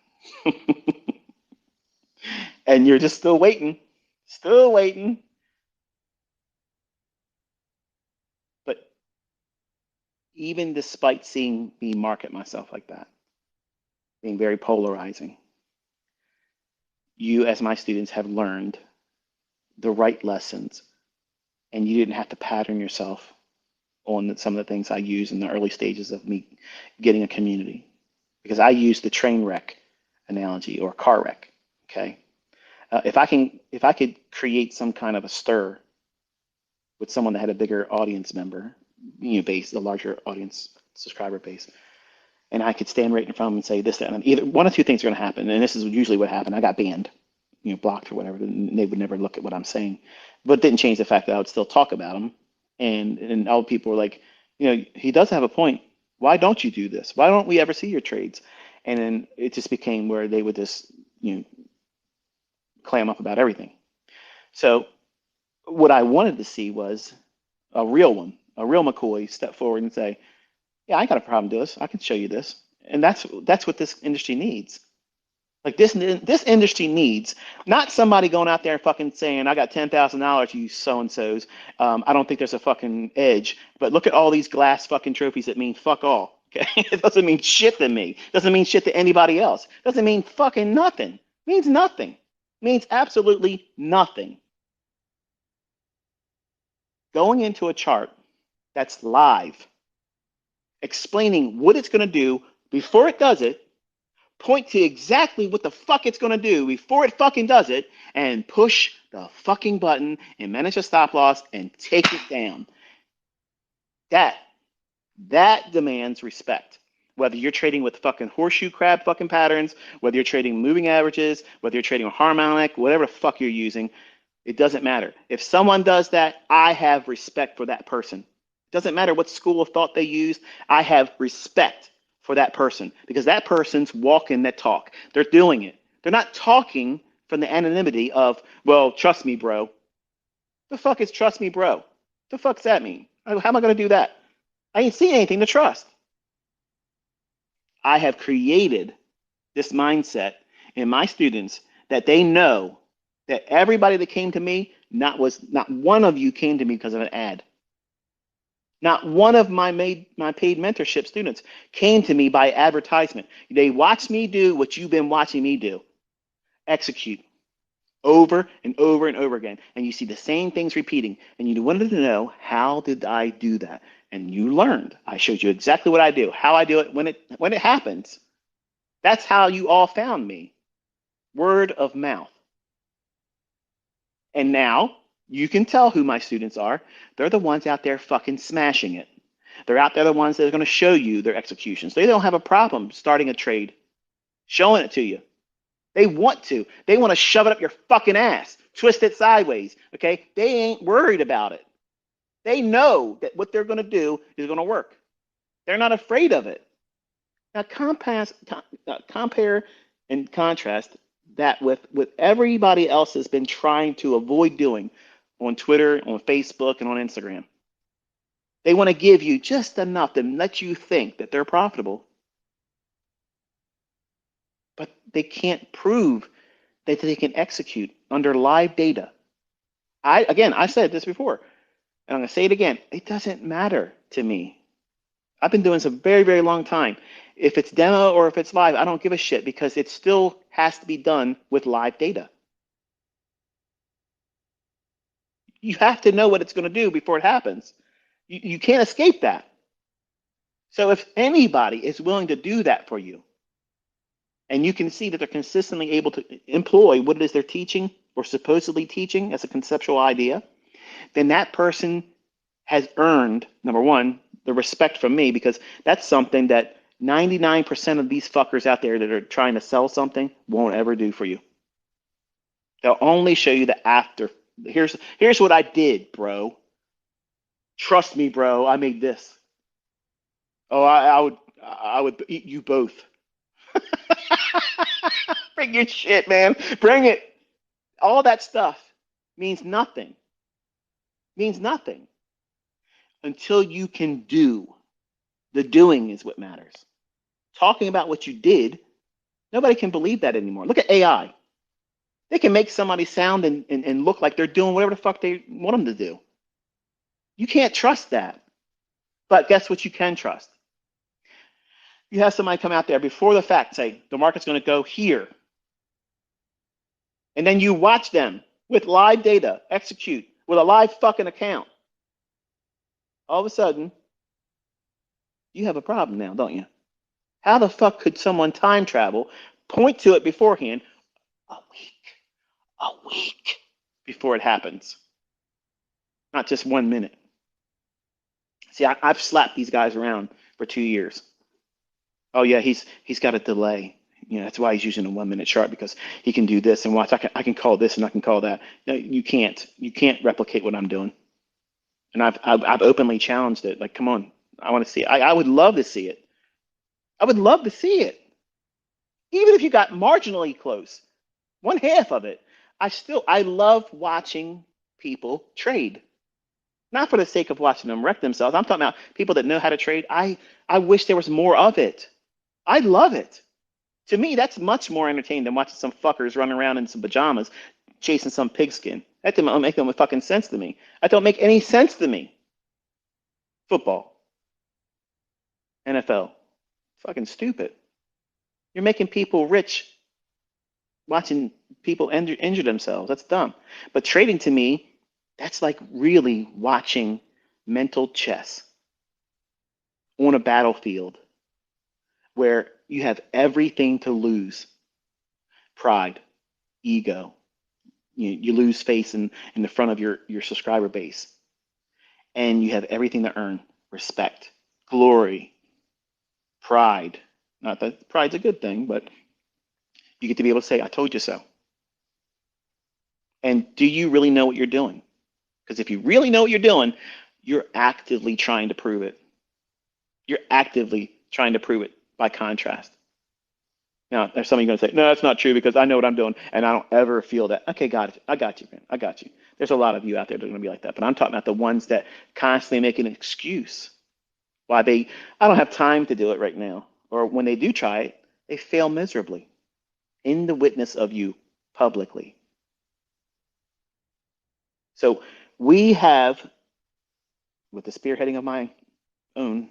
And you're just still waiting. Still waiting. But even despite seeing me market myself like that, being very polarizing, you as my students have learned the right lessons, and you didn't have to pattern yourself on some of the things I use in the early stages of me getting a community. Because I use the train wreck analogy or car wreck. Okay, if I could create some kind of a stir with someone that had a bigger audience member, base, a larger audience subscriber base, and I could stand right in front of them and say this, that, and either one of two things are going to happen, and this is usually what happened. I got banned, blocked or whatever. And they would never look at what I'm saying, but it didn't change the fact that I would still talk about them. And all people were like, he does have a point. Why don't you do this? Why don't we ever see your trades? And then it just became where they would just, clam up about everything. So what I wanted to see was a real one, a real McCoy step forward and say, yeah, I ain't got a problem doing this. I can show you this. And that's what this industry needs. Like this industry needs not somebody going out there and fucking saying, I got $10,000, you so-and-sos. I don't think there's a fucking edge, but look at all these glass fucking trophies that mean fuck all. Okay. It doesn't mean shit to me. It doesn't mean shit to anybody else. It doesn't mean fucking nothing. It means nothing. It means absolutely nothing. Going into a chart that's live, explaining what it's going to do before it does it, point to exactly what the fuck it's going to do before it fucking does it, and push the fucking button and manage a stop loss and take it down. That demands respect. Whether you're trading with fucking horseshoe crab fucking patterns, whether you're trading moving averages, whether you're trading with harmonic, whatever the fuck you're using, it doesn't matter. If someone does that, I have respect for that person. It doesn't matter what school of thought they use, I have respect for that person because that person's walking that talk. They're doing it. They're not talking from the anonymity of, well, trust me, bro. The fuck is trust me, bro? The fuck's that mean? How am I going to do that? I ain't seen anything to trust. I have created this mindset in my students that they know that everybody that came to me, not one of you came to me because of an ad. Not one of my paid mentorship students came to me by advertisement. They watched me do what you've been watching me do. Execute over and over and over again. And you see the same things repeating. And you wanted to know, how did I do that? And you learned. I showed you exactly what I do, how I do it when it happens. That's how you all found me. Word of mouth. And now you can tell who my students are. They're the ones out there fucking smashing it. They're out there the ones that are going to show you their executions. They don't have a problem starting a trade, showing it to you. They want to. They want to shove it up your fucking ass, twist it sideways, okay? They ain't worried about it. They know that what they're going to do is going to work. They're not afraid of it. Now, compare and contrast that with what everybody else has been trying to avoid doing on Twitter, on Facebook, and on Instagram. They want to give you just enough to let you think that they're profitable, but they can't prove that they can execute under live data. I said this before, and I'm going to say it again. It doesn't matter to me. I've been doing this a very, very long time. If it's demo or if it's live, I don't give a shit, because it still has to be done with live data. You have to know what it's going to do before it happens. You can't escape that. So if anybody is willing to do that for you, and you can see that they're consistently able to employ what it is they're teaching or supposedly teaching as a conceptual idea, then that person has earned, number one, the respect from me, because that's something that 99% of these fuckers out there that are trying to sell something won't ever do for you. They'll only show you the after. Here's what I did, bro. Trust me, bro. I made this. Oh, I would eat you both. Bring your shit, man. Bring it. All that stuff means nothing. Means nothing until you can do. The doing is what matters. Talking about what you did, nobody can believe that anymore. Look at AI. They can make somebody sound and look like they're doing whatever the fuck they want them to do. You can't trust that. But guess what you can trust? You have somebody come out there before the fact, say, the market's going to go here. And then you watch them with live data execute with a live fucking account. All of a sudden, you have a problem now, don't you? How the fuck could someone time travel, point to it beforehand, a week before it happens? Not just 1 minute. See, I've slapped these guys around for 2 years. Oh yeah, he's got a delay. You know, that's why he's using a 1 minute chart, because he can do this and watch. I can call this and I can call that. No, you can't. You can't replicate what I'm doing. And I've openly challenged it. Like, come on, I want to see it. I would love to see it. I would love to see it. Even if you got marginally close, one half of it, I love watching people trade. Not for the sake of watching them wreck themselves. I'm talking about people that know how to trade. I wish there was more of it. I love it. To me, that's much more entertaining than watching some fuckers running around in some pajamas chasing some pigskin. That doesn't make no fucking sense to me. That don't make any sense to me. Football, NFL, fucking stupid. You're making people rich watching people injure themselves. That's dumb. But trading, to me, that's like really watching mental chess on a battlefield where you have everything to lose. Pride, ego. You lose face in the front of your subscriber base. And you have everything to earn. Respect, glory, pride. Not that pride's a good thing, but you get to be able to say, I told you so. And do you really know what you're doing? Because if you really know what you're doing, you're actively trying to prove it. You're actively trying to prove it by contrast. Now, there's some of you going to say, no, that's not true because I know what I'm doing and I don't ever feel that. Okay, got it. I got you, man. I got you. There's a lot of you out there that are going to be like that. But I'm talking about the ones that constantly make an excuse why I don't have time to do it right now. Or when they do try it, they fail miserably in the witness of you publicly. So we have, with the spearheading of my own,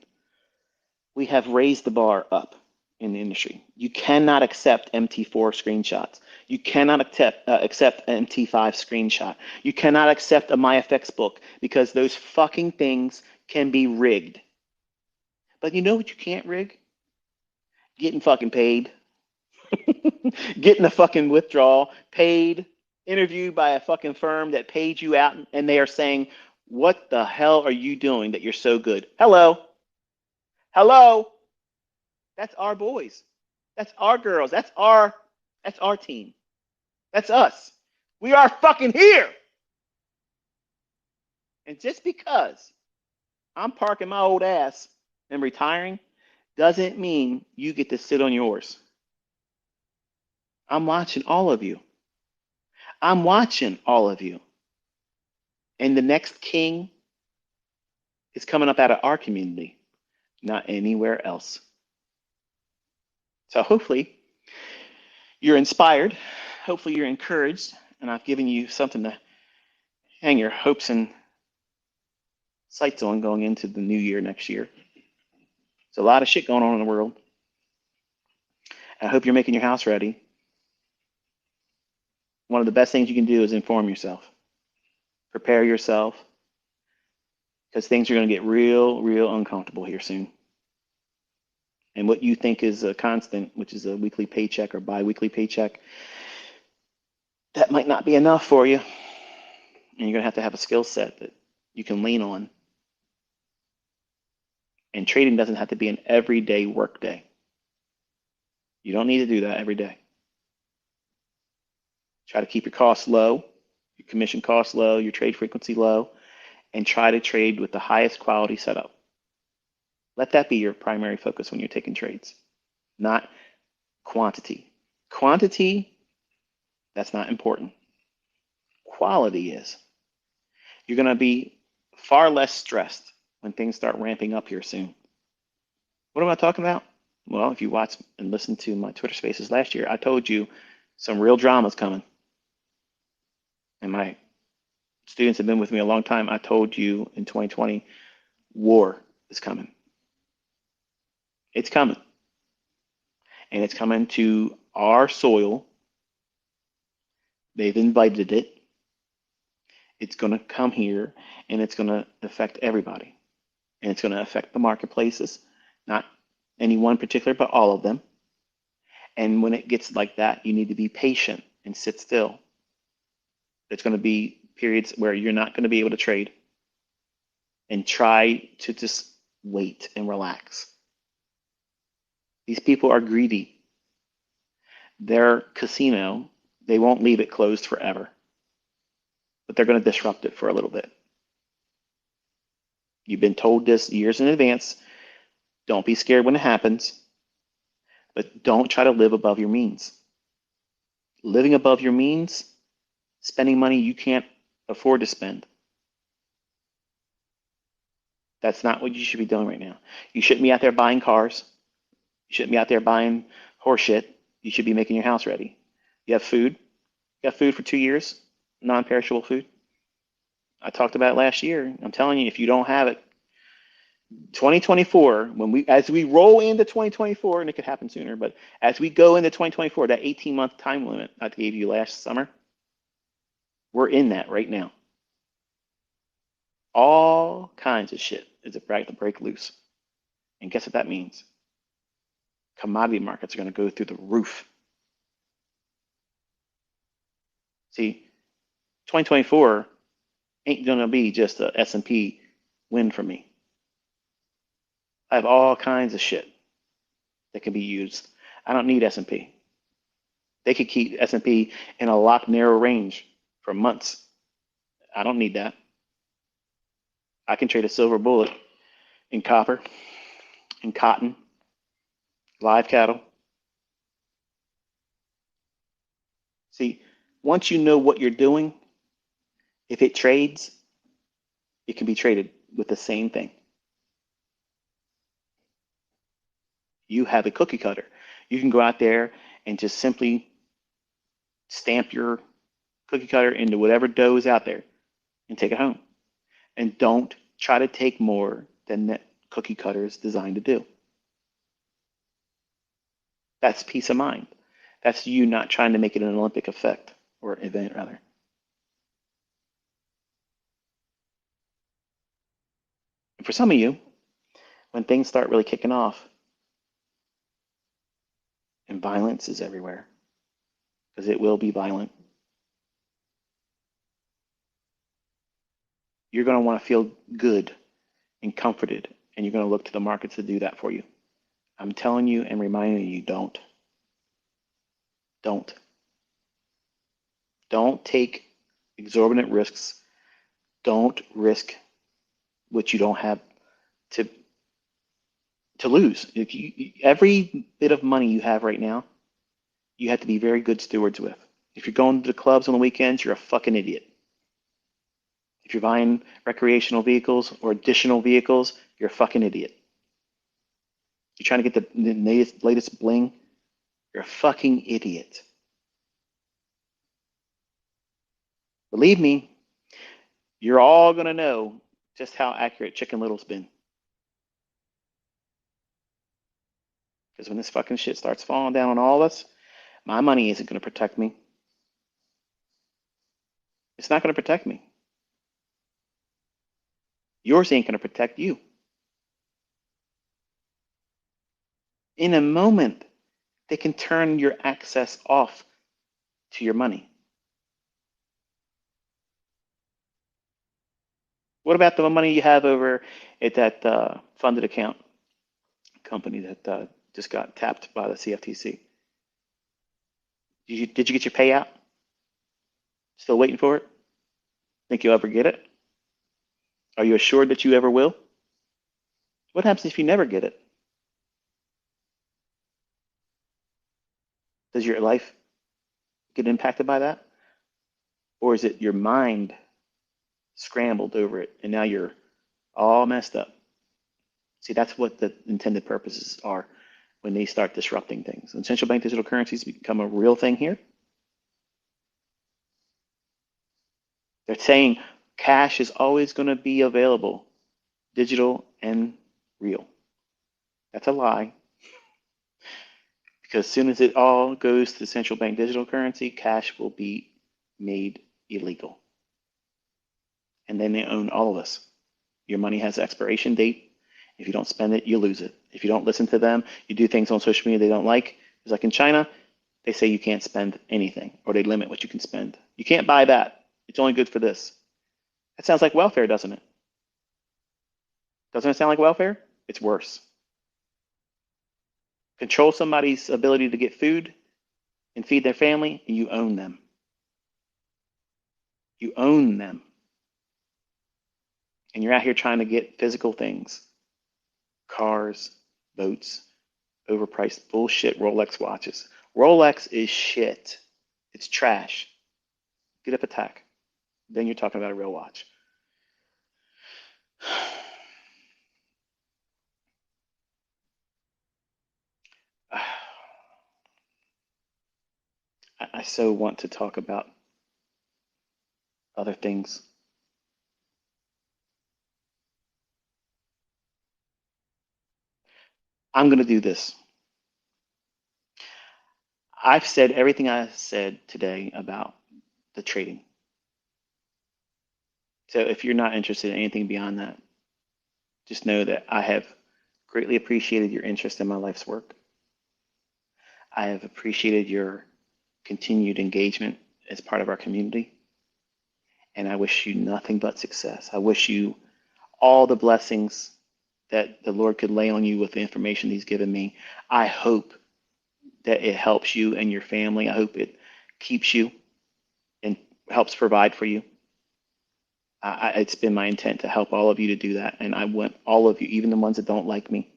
we have raised the bar up in the industry. You cannot accept MT4 screenshots. You cannot accept an MT5 screenshot. You cannot accept a MyFX book because those fucking things can be rigged. But you know what you can't rig? Getting fucking paid. Getting a fucking withdrawal, paid, interviewed by a fucking firm that paid you out, and they are saying, what the hell are you doing that you're so good? Hello. Hello. That's our boys. That's our girls. That's our team. That's us. We are fucking here. And just because I'm parking my old ass and retiring doesn't mean you get to sit on yours. I'm watching all of you. I'm watching all of you. And the next king is coming up out of our community, not anywhere else. So hopefully you're inspired. Hopefully you're encouraged. And I've given you something to hang your hopes and sights on going into the new year next year. There's a lot of shit going on in the world. I hope you're making your house ready. One of the best things you can do is inform yourself. Prepare yourself, because things are going to get real uncomfortable here soon. And what you think is a constant, which is a weekly paycheck or bi-weekly paycheck, that might not be enough for you. And you're going to have a skill set that you can lean on. And trading doesn't have to be an everyday work day. You don't need to do that every day. Try to keep your costs low, your commission costs low, your trade frequency low, and try to trade with the highest quality setup. Let that be your primary focus when you're taking trades, not quantity. Quantity, that's not important. Quality is. You're going to be far less stressed when things start ramping up here soon. What am I talking about? Well, if you watch and listen to my Twitter spaces last year, I told you some real drama's coming. And my students have been with me a long time. I told you in 2020, war is coming. It's coming. And it's coming to our soil. They've invited it. It's going to come here, and it's going to affect everybody. And it's going to affect the marketplaces, not any one particular, but all of them. And when it gets like that, you need to be patient and sit still. There's going to be periods where you're not going to be able to trade, and try to just wait and relax. These people are greedy. Their casino, they won't leave it closed forever, but they're going to disrupt it for a little bit. You've been told this years in advance. Don't be scared when it happens, but don't try to live above your means. Living above your means, spending money you can't afford to spend. That's not what you should be doing right now. You shouldn't be out there buying cars. You shouldn't be out there buying horse shit. You should be making your house ready. You have food. You have food for 2 years, non-perishable food. I talked about it last year. I'm telling you, if you don't have it, 2024, as we roll into 2024, and it could happen sooner, but as we go into 2024, that 18-month time limit I gave you last summer, we're in that right now. All kinds of shit is about to break loose. And guess what that means? Commodity markets are going to go through the roof. See, 2024 ain't going to be just a S&P win for me. I have all kinds of shit that can be used. I don't need S&P. They could keep S&P in a locked narrow range for months. I don't need that. I can trade a silver bullet in copper, in cotton, live cattle, See, once you know what you're doing, if it trades, it can be traded with the same thing. You have a cookie cutter. You can go out there and just simply stamp your cookie cutter into whatever dough is out there and take it home. And don't try to take more than that cookie cutter is designed to do. That's peace of mind. That's you not trying to make it an Olympic effect or event, rather. And for some of you, when things start really kicking off and violence is everywhere, because it will be violent, you're going to want to feel good and comforted, and you're going to look to the markets to do that for you. I'm telling you and reminding you, don't. Don't. Don't take exorbitant risks. Don't risk what you don't have to lose. If every bit of money you have right now, you have to be very good stewards with. If you're going to the clubs on the weekends, you're a fucking idiot. If you're buying recreational vehicles or additional vehicles, you're a fucking idiot. You're trying to get the latest bling, you're a fucking idiot. Believe me, you're all going to know just how accurate Chicken Little's been. Because when this fucking shit starts falling down on all of us, my money isn't going to protect me. It's not going to protect me. Yours ain't going to protect you. In a moment, they can turn your access off to your money. What about the money you have over at that funded account company that just got tapped by the CFTC? Did you get your payout? Still waiting for it? Think you'll ever get it? Are you assured that you ever will? What happens if you never get it? Does your life get impacted by that? Or is it your mind scrambled over it and now you're all messed up? See, that's what the intended purposes are when they start disrupting things. When central bank digital currencies become a real thing here, they're saying cash is always going to be available, digital and real. That's a lie. Because as soon as it all goes to central bank digital currency, cash will be made illegal. And then they own all of us. Your money has an expiration date. If you don't spend it, you lose it. If you don't listen to them, you do things on social media they don't like. It's like in China, they say you can't spend anything, or they limit what you can spend. You can't buy that. It's only good for this. That sounds like welfare, doesn't it? Doesn't it sound like welfare? It's worse. Control somebody's ability to get food and feed their family, and you own them. You own them. And you're out here trying to get physical things, cars, boats, overpriced bullshit Rolex watches. Rolex is shit. It's trash. Get up attack. Then you're talking about a real watch. I so want to talk about other things. I'm going to do this. I've said everything I said today about the trading. So if you're not interested in anything beyond that, just know that I have greatly appreciated your interest in my life's work. I have appreciated your continued engagement as part of our community. And I wish you nothing but success. I wish you all the blessings that the Lord could lay on you with the information He's given me. I hope that it helps you and your family. I hope it keeps you and helps provide for you. It's been my intent to help all of you to do that. And I want all of you, even the ones that don't like me,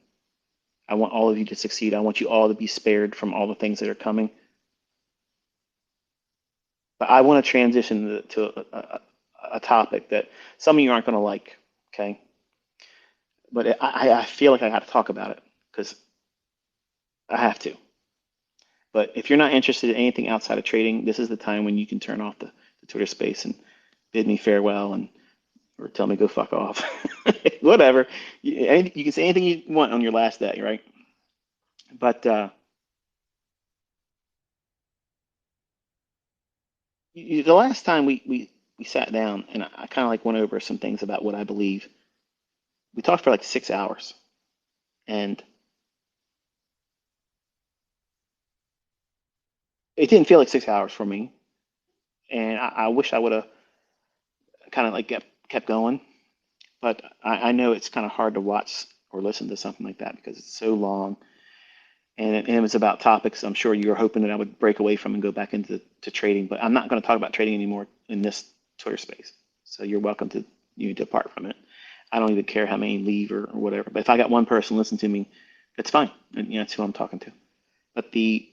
I want all of you to succeed. I want you all to be spared from all the things that are coming. But I want to transition to a topic that some of you aren't going to like, okay? But I feel like I got to talk about it because I have to. But if you're not interested in anything outside of trading, this is the time when you can turn off the Twitter space and bid me farewell and or tell me go fuck off. Whatever. You can say anything you want on your last day, right? But the last time we sat down and I kind of like went over some things about what I believe. We talked for like 6 hours, and it didn't feel like 6 hours for me. And I wish I would have kind of like kept going, but I know it's kind of hard to watch or listen to something like that because it's so long. And it was about topics I'm sure you were hoping that I would break away from and go back into to trading, but I'm not going to talk about trading anymore in this Twitter space. So you're welcome to depart from it. I don't even care how many leave or whatever. But if I got one person listen to me, that's fine. And that's who I'm talking to. But we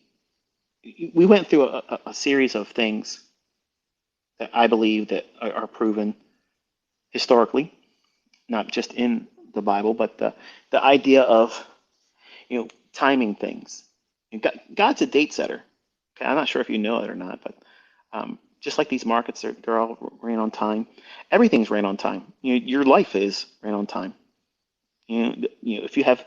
went through a series of things that I believe that are proven historically, not just in the Bible, but the idea of timing things. God's a date setter. Okay, I'm not sure if you know it or not, but just like these markets, they're all ran on time. Everything's ran on time. Your life is ran on time. If you have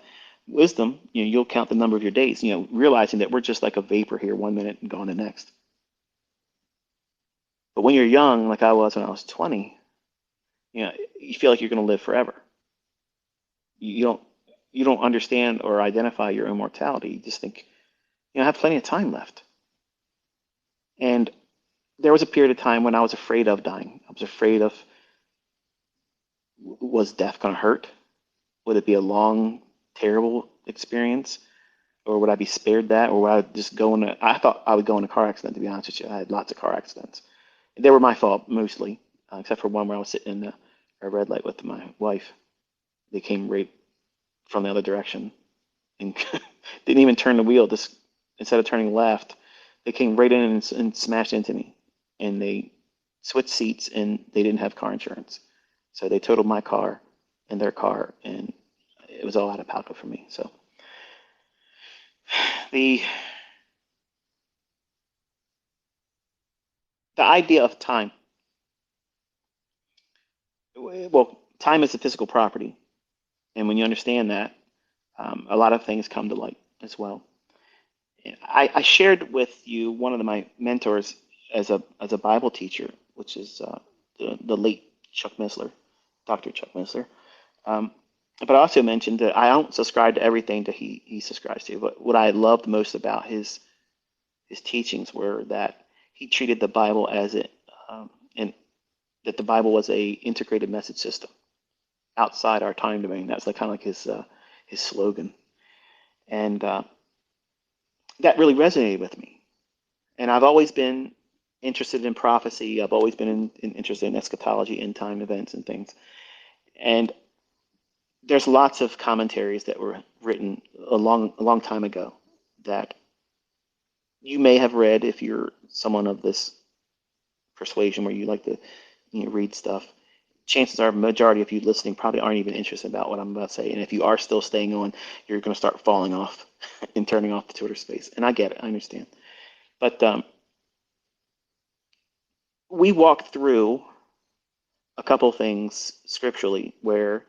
wisdom, you'll count the number of your days. Realizing that we're just like a vapor here, 1 minute and gone the next. But when you're young, like I was when I was 20, you feel like you're going to live forever. You don't you don't understand or identify your own mortality. You just think, I have plenty of time left. And there was a period of time when I was afraid of dying. I was afraid of, was death going to hurt? Would it be a long, terrible experience? Or would I be spared that? Or would I just go in I thought I would go in a car accident, to be honest with you. I had lots of car accidents. They were my fault mostly, except for one where I was sitting in a red light with my wife. They came right from the other direction and didn't even turn the wheel. Just instead of turning left, they came right in and smashed into me. And they switched seats and they didn't have car insurance. So they totaled my car and their car, and it was all out of pocket for me. So the the idea of time, well, time is a physical property, and when you understand that, a lot of things come to light as well. I shared with you one of my mentors as a Bible teacher, which is the late Chuck Missler, Dr. Chuck Missler. Um, but I also mentioned that I don't subscribe to everything that he subscribes to. But what I loved most about his teachings were that he treated the Bible as and that the Bible was a integrated message system outside our time domain. That's like kind of like his slogan, and that really resonated with me. And I've always been interested in prophecy. I've always been interested in eschatology, end time events, and things. And there's lots of commentaries that were written a long time ago that you may have read if you're someone of this persuasion where you like to read stuff. Chances are, majority of you listening probably aren't even interested about what I'm about to say. And if you are still staying on, you're going to start falling off and turning off the Twitter space. And I get it, I understand. But we walked through a couple things scripturally where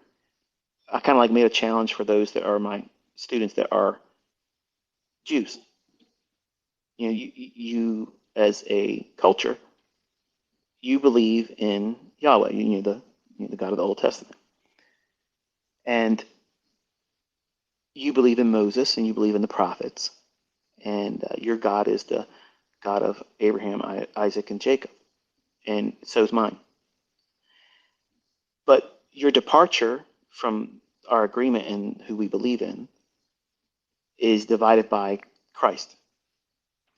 I kind of like made a challenge for those that are my students that are Jews. You as a culture, you believe in Yahweh, the God of the Old Testament, and you believe in Moses and you believe in the prophets, and your God is the God of Abraham, Isaac, and Jacob, and so is mine. But your departure from our agreement and who we believe in is divided by Christ,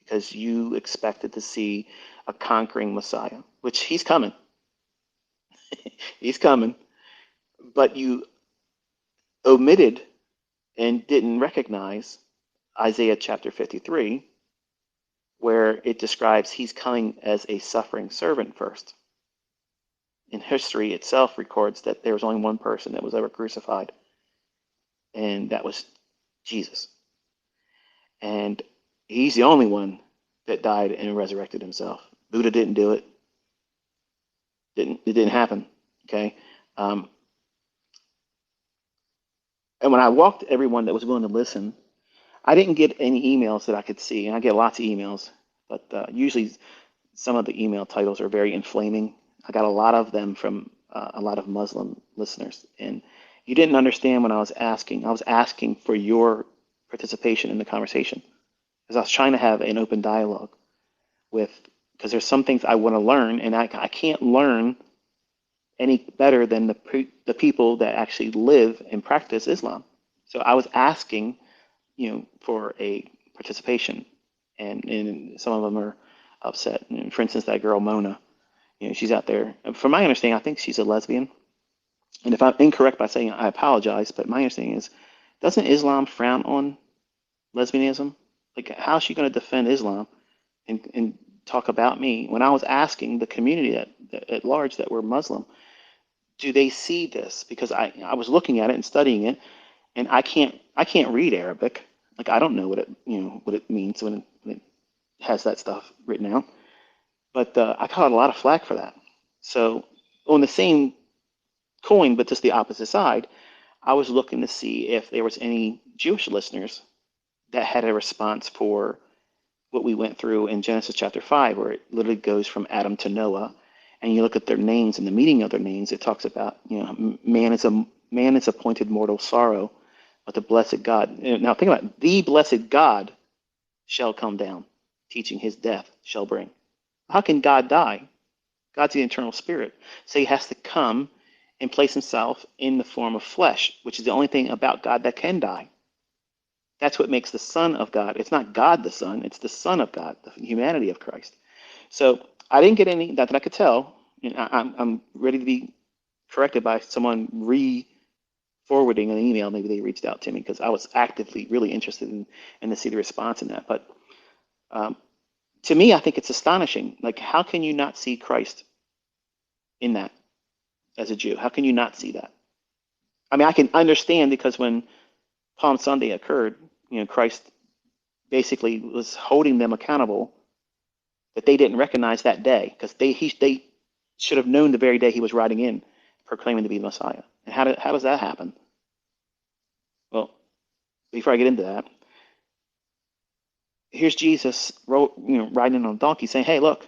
because you expected to see a conquering Messiah, which he's coming. He's coming, but you omitted and didn't recognize Isaiah chapter 53, where it describes he's coming as a suffering servant first. And history itself records that there was only one person that was ever crucified, and that was Jesus. And he's the only one that died and resurrected himself. Buddha didn't do it. It didn't happen. Okay. And when I walked everyone that was willing to listen, I didn't get any emails that I could see, and I get lots of emails, but usually some of the email titles are very inflaming. I got a lot of them from a lot of Muslim listeners, and you didn't understand when I was asking. I was asking for your participation in the conversation because I was trying to have an open dialogue with, because there's some things I want to learn, and I can't learn any better than the people that actually live and practice Islam. So I was asking, for a participation, and some of them are upset. And for instance, that girl Mona, she's out there. From my understanding, I think she's a lesbian. And if I'm incorrect by saying, I apologize, but my understanding is, doesn't Islam frown on lesbianism? Like, how is she going to defend Islam and talk about me when I was asking the community at large that were Muslim, do they see this? Because I was looking at it and studying it, and I can't read Arabic. Like, I don't know what it means when it has that stuff written out. But I caught a lot of flack for that. So on the same coin, but just the opposite side, I was looking to see if there was any Jewish listeners that had a response for what we went through in Genesis chapter 5, where it literally goes from Adam to Noah, and you look at their names and the meaning of their names. It talks about, man is appointed mortal sorrow, but the blessed God. Now think about it, the blessed God shall come down, teaching his death shall bring. How can God die? God's the eternal spirit. So he has to come and place himself in the form of flesh, which is the only thing about God that can die. That's what makes the Son of God. It's not God the Son, it's the Son of God, the humanity of Christ. So I didn't get any, that I could tell. I'm ready to be corrected by someone forwarding an email. Maybe they reached out to me because I was actively really interested in to see the response in that. But to me, I think it's astonishing. Like, how can you not see Christ in that as a Jew? How can you not see that? I mean, I can understand because when Palm Sunday occurred, Christ basically was holding them accountable that they didn't recognize that day because they should have known the very day he was riding in, proclaiming to be the Messiah. And how does that happen? Well, before I get into that, here's Jesus riding on a donkey saying, hey, look,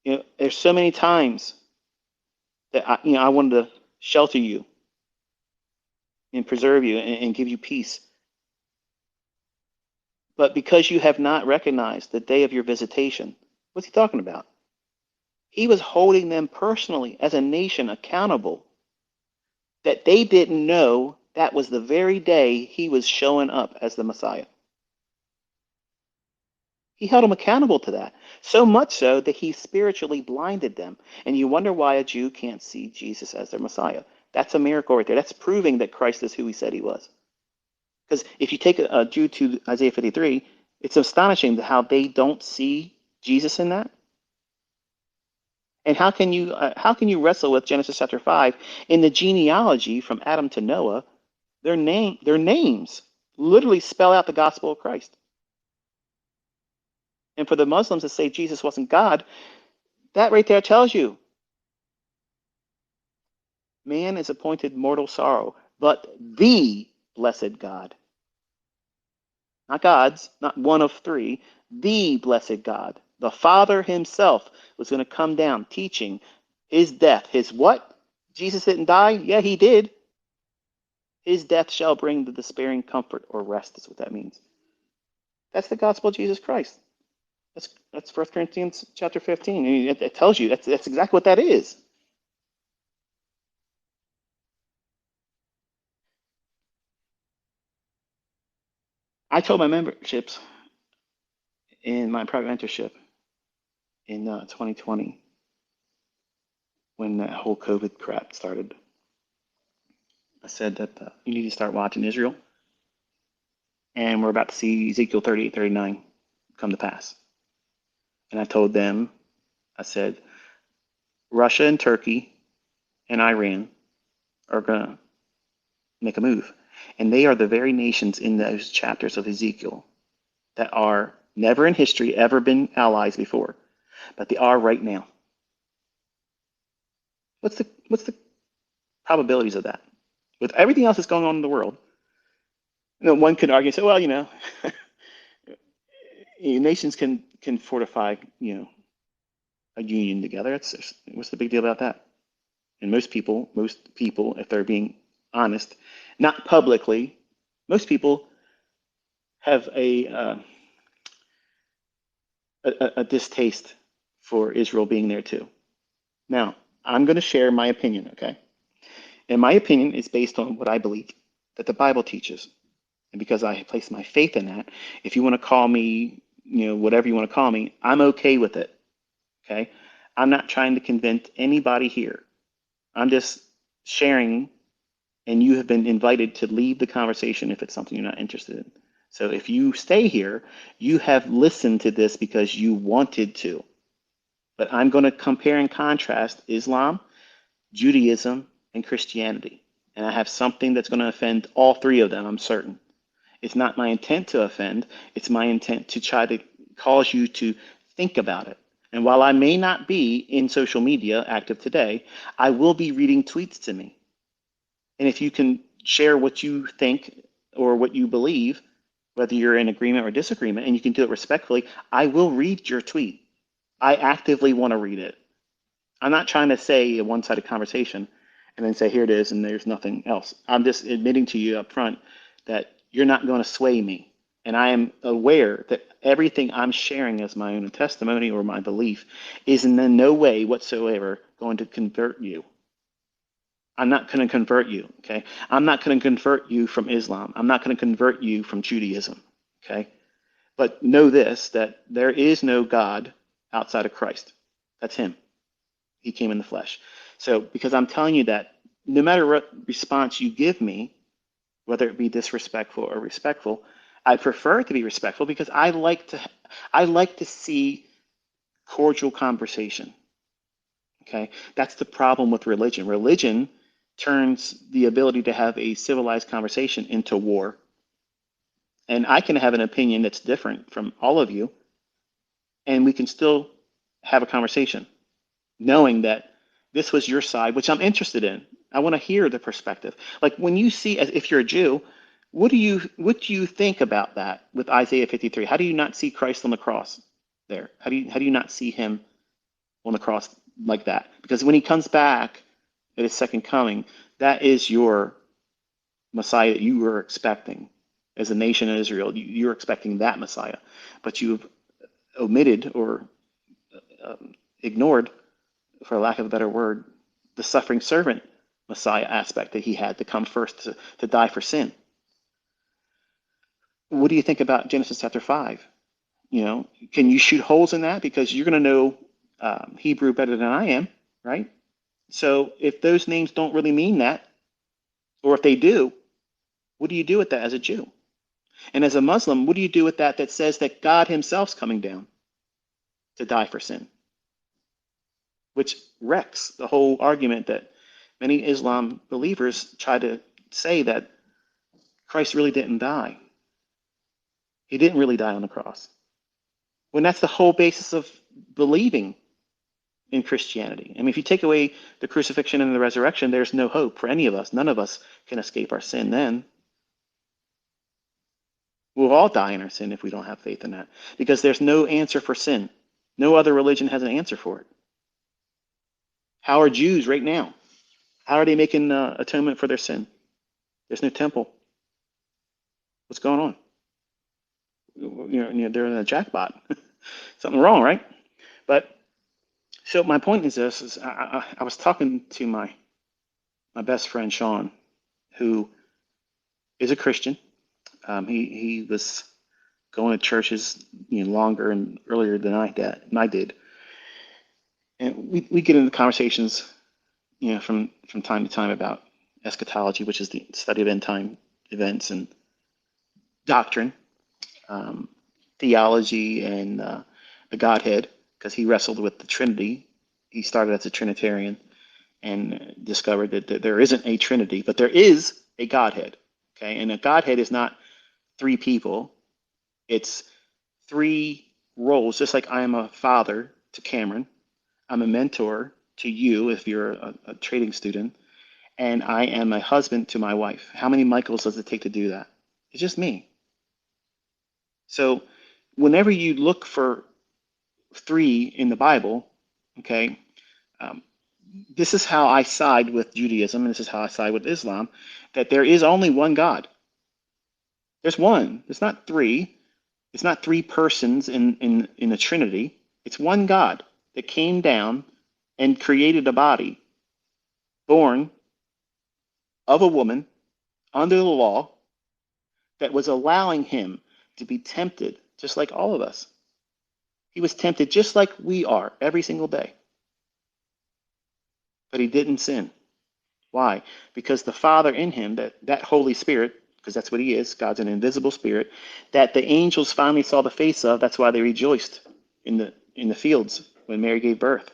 there's so many times that I wanted to shelter you and preserve you and give you peace. But because you have not recognized the day of your visitation, what's he talking about? He was holding them personally as a nation accountable that they didn't know that was the very day he was showing up as the Messiah. He held them accountable to that, so much so that he spiritually blinded them. And you wonder why a Jew can't see Jesus as their Messiah. That's a miracle right there. That's proving that Christ is who he said he was. Because if you take a Jew to Isaiah 53, it's astonishing how they don't see Jesus in that. And how can you wrestle with Genesis chapter 5 in the genealogy from Adam to Noah? Their names literally spell out the gospel of Christ. And for the Muslims to say Jesus wasn't God, that right there tells you man is appointed mortal sorrow, but the blessed God. Not God's, not one of three, the blessed God. The Father himself was going to come down teaching his death. His what? Jesus didn't die? Yeah, he did. His death shall bring the despairing comfort or rest. That's what that means. That's the gospel of Jesus Christ. That's 1 Corinthians chapter 15. I mean, it tells you that's exactly what that is. I told my memberships in my private mentorship in 2020 when that whole COVID crap started. I said that you need to start watching Israel. and we're about to see Ezekiel 38, 39 come to pass. And I told them, I said, Russia and Turkey and Iran are going to make a move. And they are the very nations in those chapters of Ezekiel that are never in history ever been allies before, but they are right now. What's the probabilities of that? With everything else that's going on in the world, one could argue and say, well, nations can fortify, a union together. What's the big deal about that? And most people, if they're being honest, not publicly, most people have a distaste for Israel being there too. Now, I'm going to share my opinion, okay? And my opinion is based on what I believe that the Bible teaches. And because I place my faith in that, if you want to call me, whatever you want to call me, I'm okay with it, okay? I'm not trying to convince anybody here. I'm just sharing, and you have been invited to leave the conversation if it's something you're not interested in. So if you stay here, you have listened to this because you wanted to. But I'm going to compare and contrast Islam, Judaism, and Christianity. And I have something that's going to offend all three of them, I'm certain. It's not my intent to offend. It's my intent to try to cause you to think about it. And while I may not be in social media active today, I will be reading tweets to me. And if you can share what you think or what you believe, whether you're in agreement or disagreement, and you can do it respectfully, I will read your tweet. I actively want to read it. I'm not trying to say a one-sided conversation and then say, here it is, and there's nothing else. I'm just admitting to you up front that you're not going to sway me. And I am aware that everything I'm sharing as my own testimony or my belief is in no way whatsoever going to convert you. I'm not going to convert you, okay? I'm not going to convert you from Islam. I'm not going to convert you from Judaism, okay? But know this, that there is no God outside of Christ. That's him. He came in the flesh. So because I'm telling you that, no matter what response you give me, whether it be disrespectful or respectful, I prefer it to be respectful because I like to see cordial conversation. Okay? That's the problem with religion. Religion turns the ability to have a civilized conversation into war. And I can have an opinion that's different from all of you, and we can still have a conversation, knowing that this was your side, which I'm interested in. I want to hear the perspective. Like when you see, if you're a Jew, what do you think about that with Isaiah 53? How do you not see Christ on the cross there? How do you not see him on the cross like that? Because when he comes back at his second coming, that is your Messiah that you were expecting as a nation of Israel. You're expecting that Messiah, but you've omitted or ignored, for lack of a better word, the suffering servant Messiah aspect that he had to come first to die for sin. What do you think about Genesis chapter 5? Can you shoot holes in that? Because you're going to know Hebrew better than I am, right? So if those names don't really mean that, or if they do, what do you do with that as a Jew? And as a Muslim, what do you do with that says that God himself's coming down to die for sin? Which wrecks the whole argument that many Islam believers try to say that Christ really didn't die. He didn't really die on the cross. When that's the whole basis of believing in Christianity. I mean, if you take away the crucifixion and the resurrection, there's no hope for any of us. None of us can escape our sin then. We'll all die in our sin if we don't have faith in that, because there's no answer for sin. No other religion has an answer for it. How are Jews right now? How are they making atonement for their sin? There's no temple. What's going on? They're in a jackpot. Something wrong, right? But so my point is this: I was talking to my best friend Sean, who is a Christian. He was going to churches longer and earlier than I did, and we get into conversations from time to time about eschatology, which is the study of end time events, and doctrine, um, theology, and the Godhead, because he wrestled with the Trinity. He started as a Trinitarian and discovered that there isn't a Trinity, but there is a Godhead. Okay, and a Godhead is not three people; it's three roles. Just like I am a father to Cameron, I'm a mentor to you if you're a trading student, and I am a husband to my wife. How many Michaels does it take to do that? It's just me. So whenever you look for three in the Bible, okay, um, this is how I side with Judaism, and this is how I side with Islam, that there is only one God. There's one. It's not three. It's not three persons in the Trinity. It's one God that came down and created a body born of a woman under the law that was allowing him to be tempted just like all of us. He was tempted just like we are every single day, but he didn't sin. Why? Because the Father in him, that Holy Spirit, because that's what he is, God's an invisible spirit, that the angels finally saw the face of, that's why they rejoiced in the fields when Mary gave birth.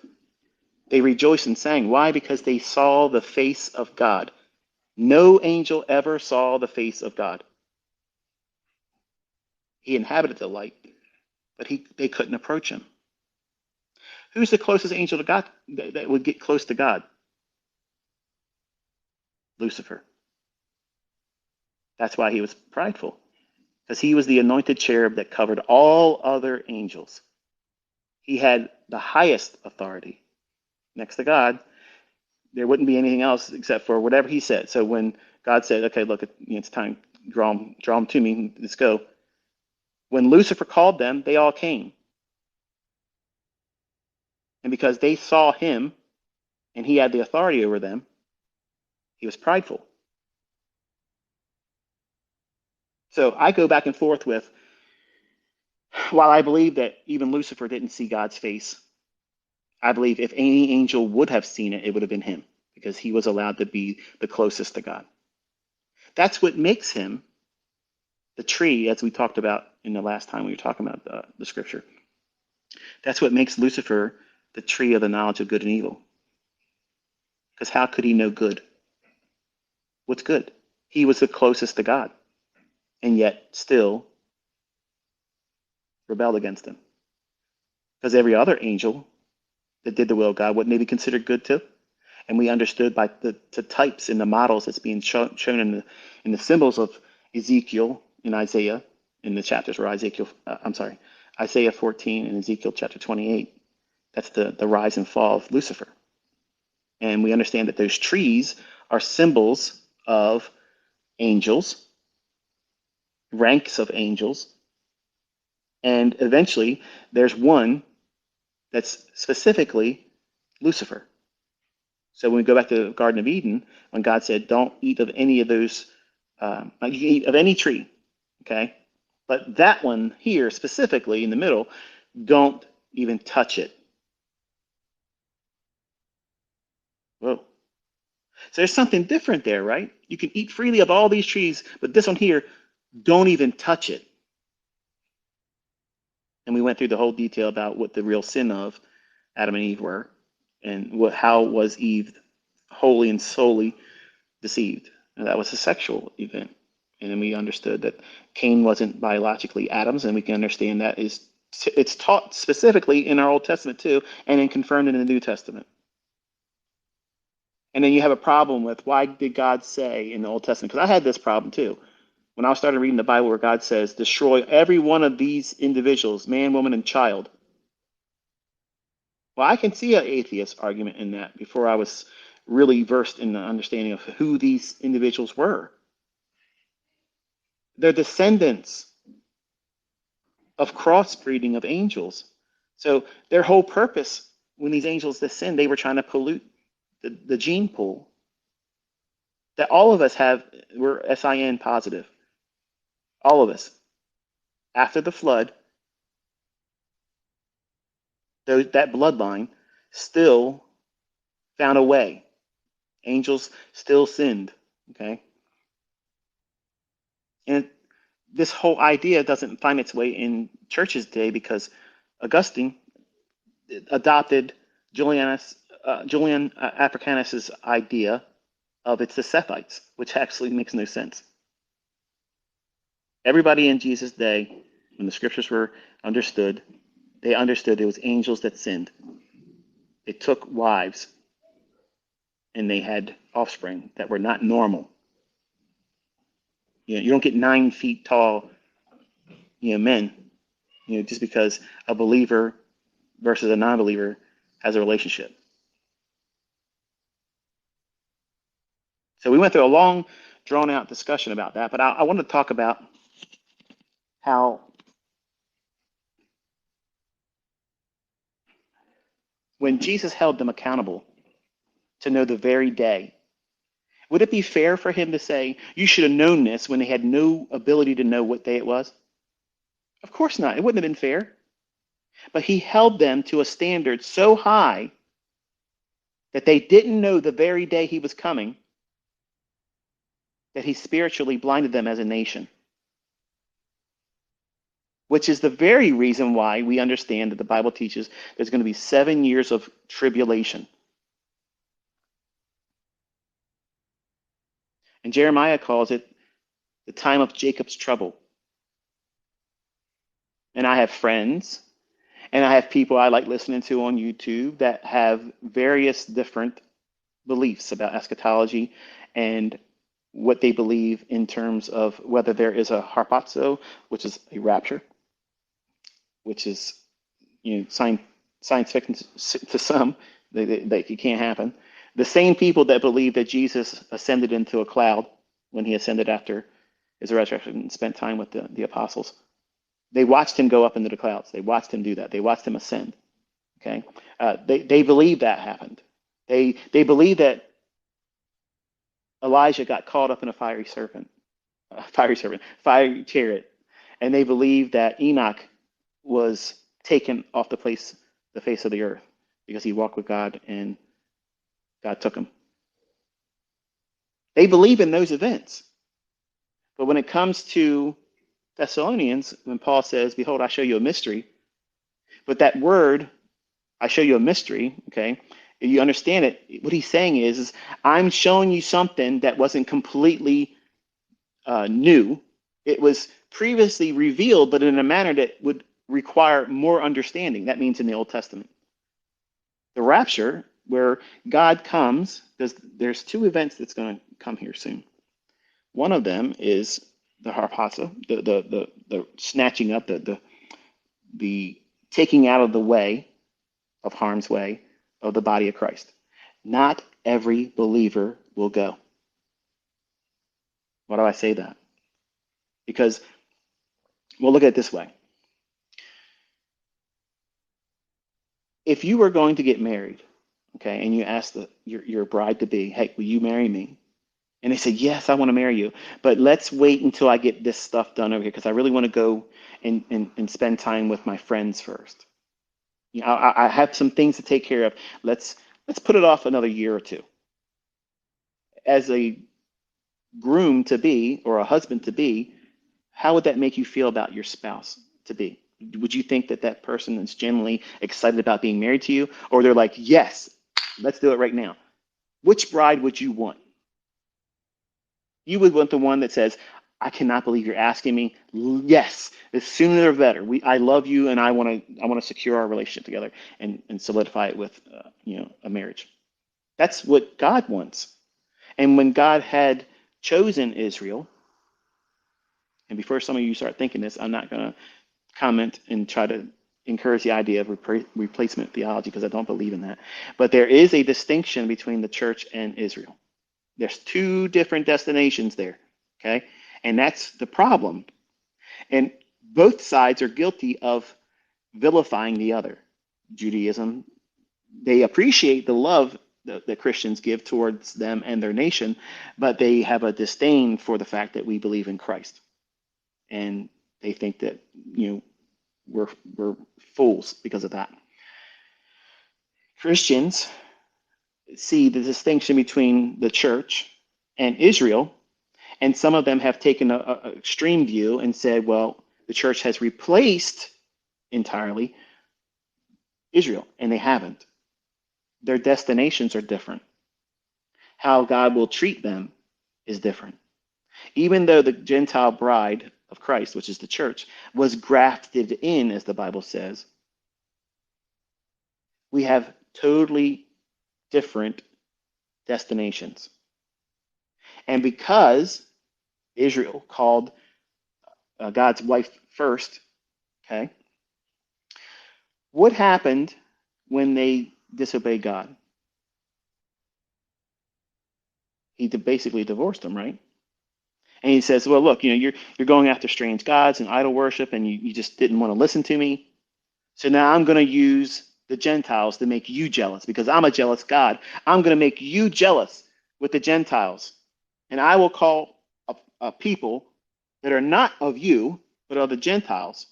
They rejoiced and sang. Why? Because they saw the face of God. No angel ever saw the face of God. He inhabited the light, but they couldn't approach him. Who's the closest angel to God that would get close to God? Lucifer. That's why he was prideful, because he was the anointed cherub that covered all other angels. He had the highest authority. Next to God, there wouldn't be anything else except for whatever he said. So when God said, okay, look, it's time, draw them to me, let's go. When Lucifer called them, they all came. And because they saw him and he had the authority over them, he was prideful. So I go back and forth with, while I believe that even Lucifer didn't see God's face, I believe if any angel would have seen it, it would have been him, because he was allowed to be the closest to God. That's what makes him the tree, as we talked about in the last time we were talking about the scripture. That's what makes Lucifer the tree of the knowledge of good and evil. Because how could he know good? What's good? He was the closest to God, and yet still rebelled against him. Because every other angel that did the will of God, wouldn't they be considered good too? And we understood by the types and the models that's being shown in the symbols of Ezekiel and Isaiah in the chapters where Isaiah 14 and Ezekiel chapter 28. That's the rise and fall of Lucifer. And we understand that those trees are symbols of angels, ranks of angels, and eventually there's one that's specifically Lucifer. So when we go back to the Garden of Eden, when God said, don't eat of any of those, you can eat of any tree, okay? But that one here, specifically in the middle, don't even touch it. Whoa. So there's something different there, right? You can eat freely of all these trees, but this one here, don't even touch it. And we went through the whole detail about what the real sin of Adam and Eve were, and how was Eve wholly and solely deceived. And that was a sexual event. And then we understood that Cain wasn't biologically Adam's, and we can understand that it's taught specifically in our Old Testament too, and then confirmed in the New Testament. And then you have a problem with, why did God say in the Old Testament? Because I had this problem too. When I started reading the Bible where God says, destroy every one of these individuals, man, woman, and child. Well, I can see an atheist argument in that before I was really versed in the understanding of who these individuals were. They're descendants of crossbreeding of angels. So their whole purpose, when these angels descend, they were trying to pollute the gene pool that all of us have. We're SIN positive. All of us. After the flood, that bloodline still found a way. Angels still sinned. Okay. And this whole idea doesn't find its way in churches today because Augustine adopted Julian Africanus's idea of it's the Sethites, which actually makes no sense. Everybody in Jesus' day, when the scriptures were understood, they understood it was angels that sinned. They took wives and they had offspring that were not normal. You don't get 9 feet tall, men, just because a believer versus a non-believer has a relationship. So we went through a long, drawn-out discussion about that, but I want to talk about how when Jesus held them accountable to know the very day, would it be fair for him to say, you should have known this when they had no ability to know what day it was? Of course not. It wouldn't have been fair. But he held them to a standard so high that they didn't know the very day he was coming, that he spiritually blinded them as a nation. Which is the very reason why we understand that the Bible teaches there's going to be 7 years of tribulation. And Jeremiah calls it the time of Jacob's trouble. And I have friends and I have people I like listening to on YouTube that have various different beliefs about eschatology and what they believe in terms of whether there is a harpazo, which is a rapture, which is science fiction to some, that it can't happen. The same people that believe that Jesus ascended into a cloud when he ascended after his resurrection and spent time with the apostles. They watched him go up into the clouds. They watched him do that. They watched him ascend. Okay, they believe that happened. They believe that Elijah got caught up in a fiery chariot, and they believe that Enoch was taken off the face of the earth because he walked with God and God took him. They believe in those events. But when it comes to Thessalonians, when Paul says, behold, I show you a mystery, but that word, I show you a mystery, okay, if you understand it, what he's saying is I'm showing you something that wasn't completely new. It was previously revealed, but in a manner that would require more understanding. That means in the Old Testament. The rapture, where God comes, there's 2 events that's going to come here soon. One of them is the harpazo, the snatching up, the taking out of the way, of harm's way, of the body of Christ. Not every believer will go. Why do I say that? Because we'll look at it this way. If you were going to get married, okay, and you ask your bride to be, hey, will you marry me? And they say, yes, I want to marry you, but let's wait until I get this stuff done over here because I really want to go and spend time with my friends first. I have some things to take care of. Let's put it off another year or 2. As a groom to be or a husband to be, how would that make you feel about your spouse to be? Would you think that person is genuinely excited about being married to you? Or they're like, yes, let's do it right now. Which bride would you want? You would want the one that says, I cannot believe you're asking me. Yes, the sooner the better. I love you, and I want to secure our relationship together and solidify it with a marriage. That's what God wants. And when God had chosen Israel, and before some of you start thinking this, I'm not going to comment and try to encourage the idea of replacement theology because I don't believe in that. But there is a distinction between the church and Israel. There's 2 different destinations there, okay? And that's the problem. And both sides are guilty of vilifying the other. Judaism, they appreciate the love that Christians give towards them and their nation, but they have a disdain for the fact that we believe in Christ. And they think that, we're fools because of that. Christians see the distinction between the church and Israel, And some of them have taken a extreme view and said, well, the church has replaced entirely Israel, and they haven't. Their destinations are different. How God will treat them is different. Even though the Gentile bride of Christ, which is the church, was grafted in, as the Bible says, we have totally different destinations. And because Israel called God's wife first, okay, what happened when they disobeyed God? He basically divorced them, right? And he says, well, look, you're going after strange gods and idol worship, and you just didn't want to listen to me. So now I'm going to use the Gentiles to make you jealous because I'm a jealous God. I'm going to make you jealous with the Gentiles. And I will call a people that are not of you, but of the Gentiles.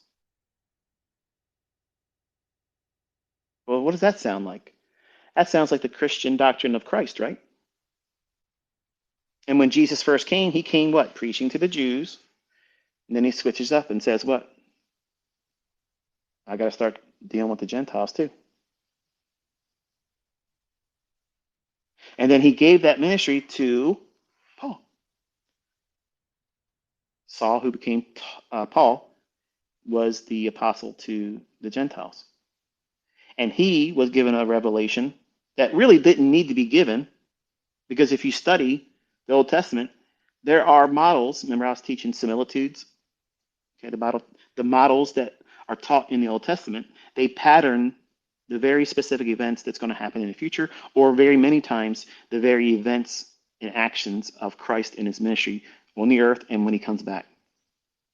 Well, what does that sound like? That sounds like the Christian doctrine of Christ, right? And when Jesus first came, he came what? Preaching to the Jews. And then he switches up and says, what? I got to start dealing with the Gentiles too. And then he gave that ministry to Paul. Saul, who became Paul, was the apostle to the Gentiles. And he was given a revelation that really didn't need to be given, because if you study the Old Testament, there are models. Remember, I was teaching similitudes. Okay, the models that are taught in the Old Testament, they pattern the very specific events that's going to happen in the future, or very many times the very events and actions of Christ in his ministry on the earth and when he comes back.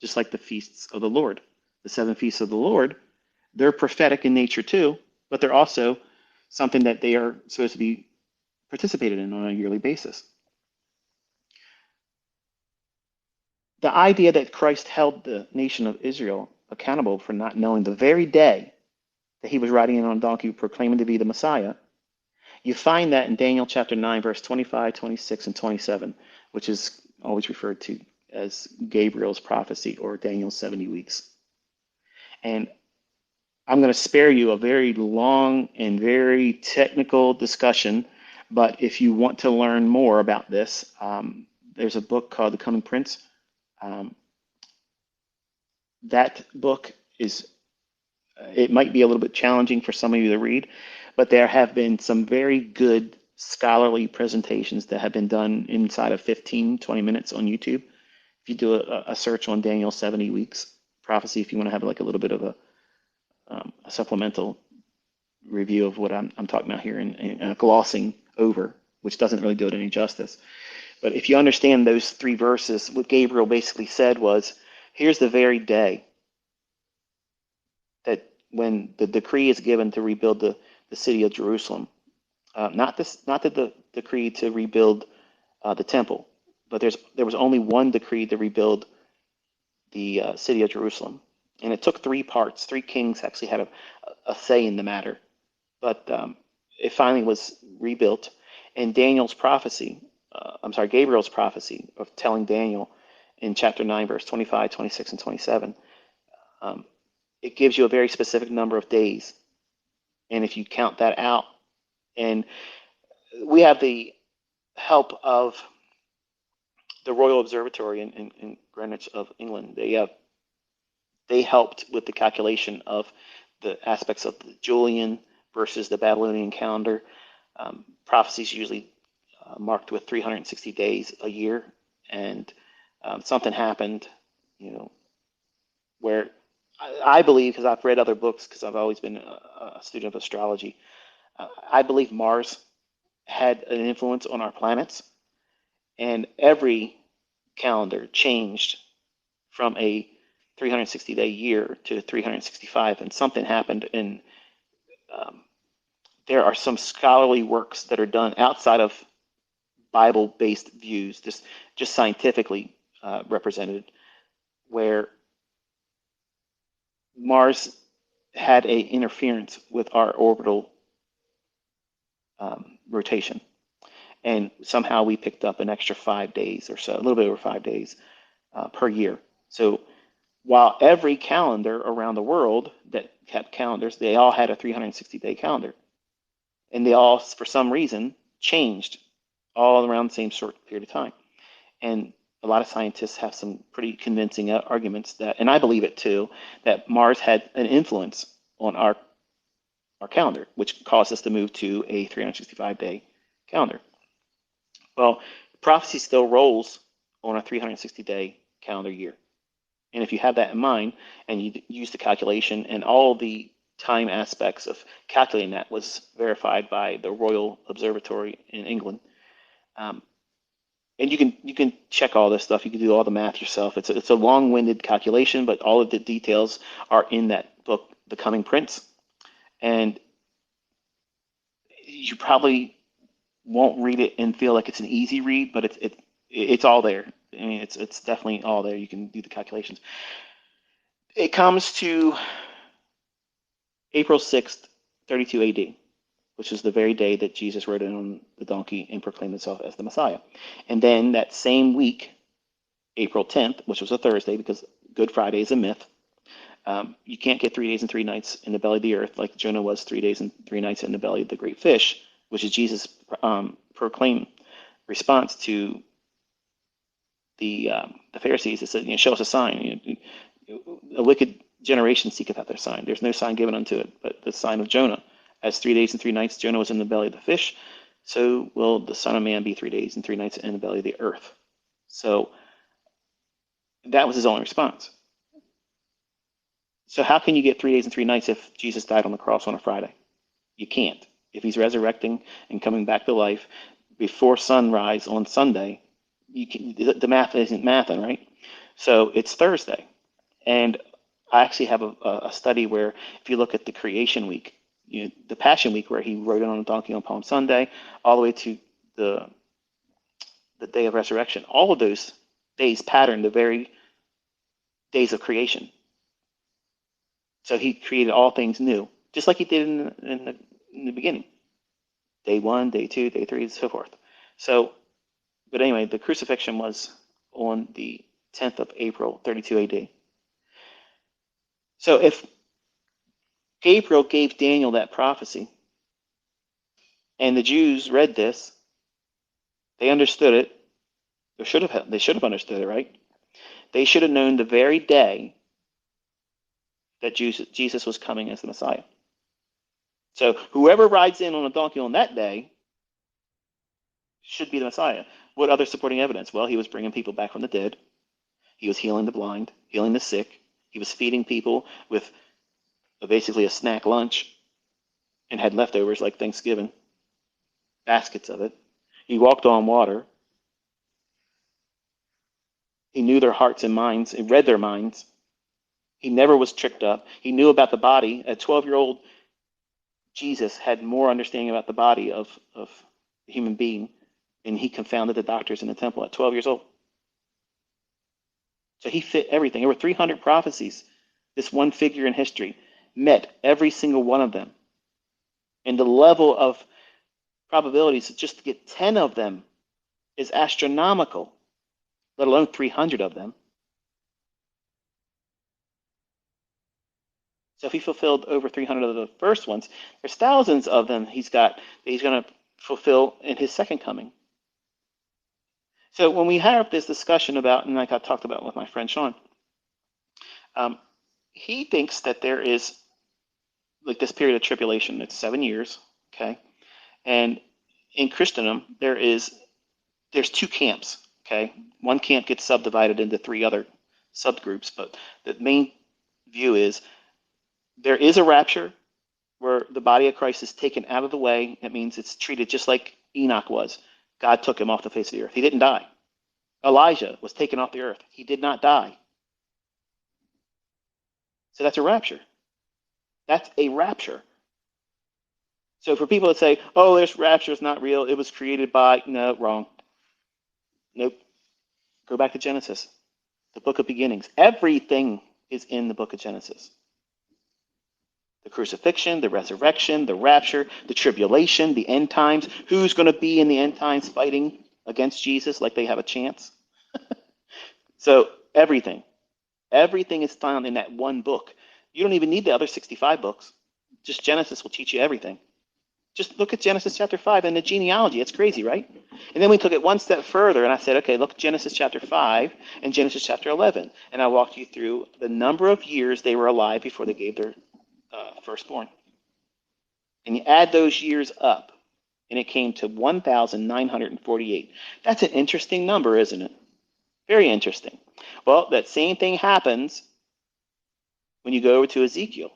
Just like the feasts of the Lord, the 7 feasts of the Lord, they're prophetic in nature too, but they're also something that they are supposed to be participated in on a yearly basis. The idea that Christ held the nation of Israel accountable for not knowing the very day that he was riding in on a donkey proclaiming to be the Messiah, you find that in Daniel chapter 9, verse 25, 26, and 27, which is always referred to as Gabriel's prophecy or Daniel's 70 weeks. And I'm going to spare you a very long and very technical discussion, but if you want to learn more about this, there's a book called The Coming Prince. That book it might be a little bit challenging for some of you to read, but there have been some very good scholarly presentations that have been done inside of 15, 20 minutes on YouTube. If you do a search on Daniel 70 weeks prophecy, if you want to have like a little bit of a supplemental review of what I'm talking about here and glossing over, which doesn't really do it any justice. But if you understand those 3 verses, what Gabriel basically said was, here's the very day that when the decree is given to rebuild the city of Jerusalem, not the decree to rebuild the temple, but there was only one decree to rebuild the city of Jerusalem. And it took 3 parts. 3 kings actually had a say in the matter. But it finally was rebuilt. And Gabriel's prophecy of telling Daniel in chapter 9, verse 25, 26, and 27, it gives you a very specific number of days. And if you count that out, and we have the help of the Royal Observatory in Greenwich of England. They helped with the calculation of the aspects of the Julian versus the Babylonian calendar. Prophecies usually marked with 360 days a year, and something happened, where I believe, because I've read other books, because I've always been a student of astrology, I believe Mars had an influence on our planets, and every calendar changed from a 360-day year to 365, and something happened. And there are some scholarly works that are done outside of Bible-based views, just scientifically represented, where Mars had a interference with our orbital rotation. And somehow we picked up an extra 5 days or so, a little bit over 5 days per year. So while every calendar around the world that kept calendars, they all had a 360-day calendar. And they all, for some reason, changed all around the same short period of time. And a lot of scientists have some pretty convincing arguments that, and I believe it too, that Mars had an influence on our calendar, which caused us to move to a 365-day calendar. Well, prophecy still rolls on a 360-day calendar year. And if you have that in mind and you use the calculation and all the time aspects of calculating that was verified by the Royal Observatory in England, and you can check all this stuff. You can do all the math yourself. It's a long-winded calculation, but all of the details are in that book, The Coming Prince. And you probably won't read it and feel like it's an easy read, but it's all there. I mean, it's definitely all there. You can do the calculations. It comes to April 6th, 32 AD, which is the very day that Jesus rode in on the donkey and proclaimed himself as the Messiah. And then that same week, April 10th, which was a Thursday, because Good Friday is a myth, you can't get 3 days and 3 nights in the belly of the earth like Jonah was 3 days and 3 nights in the belly of the great fish, which is Jesus' proclaimed response to the Pharisees. It said, show us a sign. A wicked generation seeketh out their sign. There's no sign given unto it, but the sign of Jonah. As 3 days and 3 nights Jonah was in the belly of the fish, so will the Son of Man be 3 days and 3 nights in the belly of the earth. So that was his only response. So how can you get 3 days and 3 nights if Jesus died on the cross on a Friday? You can't. If he's resurrecting and coming back to life before sunrise on Sunday, the math isn't mathing, right? So it's Thursday. And I actually have a study where if you look at the creation week, the Passion Week, where he rode in on a donkey on Palm Sunday, all the way to the day of resurrection, all of those days pattern the very days of creation. So he created all things new, just like he did in the beginning. Day 1, day 2, day 3, and so forth. So, but anyway, the crucifixion was on the 10th of April, 32 AD. So if Gabriel gave Daniel that prophecy, and the Jews read this, they understood it. They should have understood it, right? They should have known the very day that Jesus was coming as the Messiah. So whoever rides in on a donkey on that day should be the Messiah. What other supporting evidence? Well, he was bringing people back from the dead. He was healing the blind, healing the sick. He was feeding people with basically a snack lunch and had leftovers like Thanksgiving, baskets of it. He walked on water. He knew their hearts and minds. He read their minds. He never was tricked up. He knew about the body. A 12-year-old Jesus had more understanding about the body of a human being, and he confounded the doctors in the temple at 12 years old. So he fit everything. There were 300 prophecies. This one figure in history met every single one of them. And the level of probabilities just to get 10 of them is astronomical, let alone 300 of them. So if he fulfilled over 300 of the first ones, there's thousands of them he's going to fulfill in his second coming. So when we have this discussion about, and like I talked about with my friend Sean, he thinks that there is like this period of tribulation. It's 7 years, okay? And in Christendom, there's 2 camps, okay? One camp gets subdivided into 3 other subgroups, but the main view is there is a rapture where the body of Christ is taken out of the way. It means it's treated just like Enoch was. God took him off the face of the earth. He didn't die. Elijah was taken off the earth. He did not die. So that's a rapture. That's a rapture. So for people that say, oh, this rapture is not real, it was created by, no, wrong. Nope. Go back to Genesis, the book of beginnings. Everything is in the book of Genesis. The crucifixion, the resurrection, the rapture, the tribulation, the end times. Who's going to be in the end times fighting against Jesus like they have a chance? So everything is found in that one book. You don't even need the other 65 books. Just Genesis will teach you everything. Just look at Genesis chapter 5 and the genealogy. It's crazy, right? And then we took it one step further, and I said, okay, look at Genesis chapter 5 and Genesis chapter 11. And I walked you through the number of years they were alive before they gave their firstborn. And you add those years up, and it came to 1,948. That's an interesting number, isn't it? Very interesting. Well, that same thing happens when you go over to Ezekiel.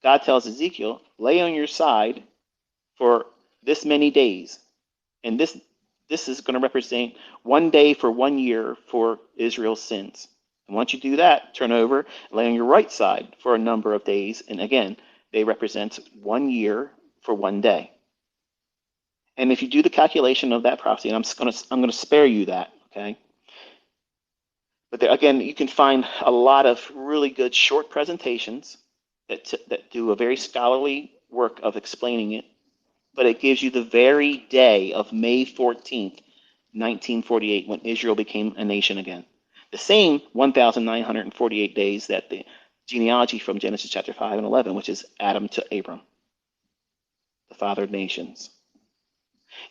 God tells Ezekiel, lay on your side for this many days. And this is going to represent 1 day for 1 year for Israel's sins. And once you do that, turn over, lay on your right side for a number of days. And again, they represent 1 year for 1 day. And if you do the calculation of that prophecy, and I'm going to spare you that, okay? But there, again, you can find a lot of really good short presentations that do a very scholarly work of explaining it. But it gives you the very day of May 14th, 1948, when Israel became a nation again. The same 1,948 days that the genealogy from Genesis chapter 5 and 11, which is Adam to Abram, the father of nations.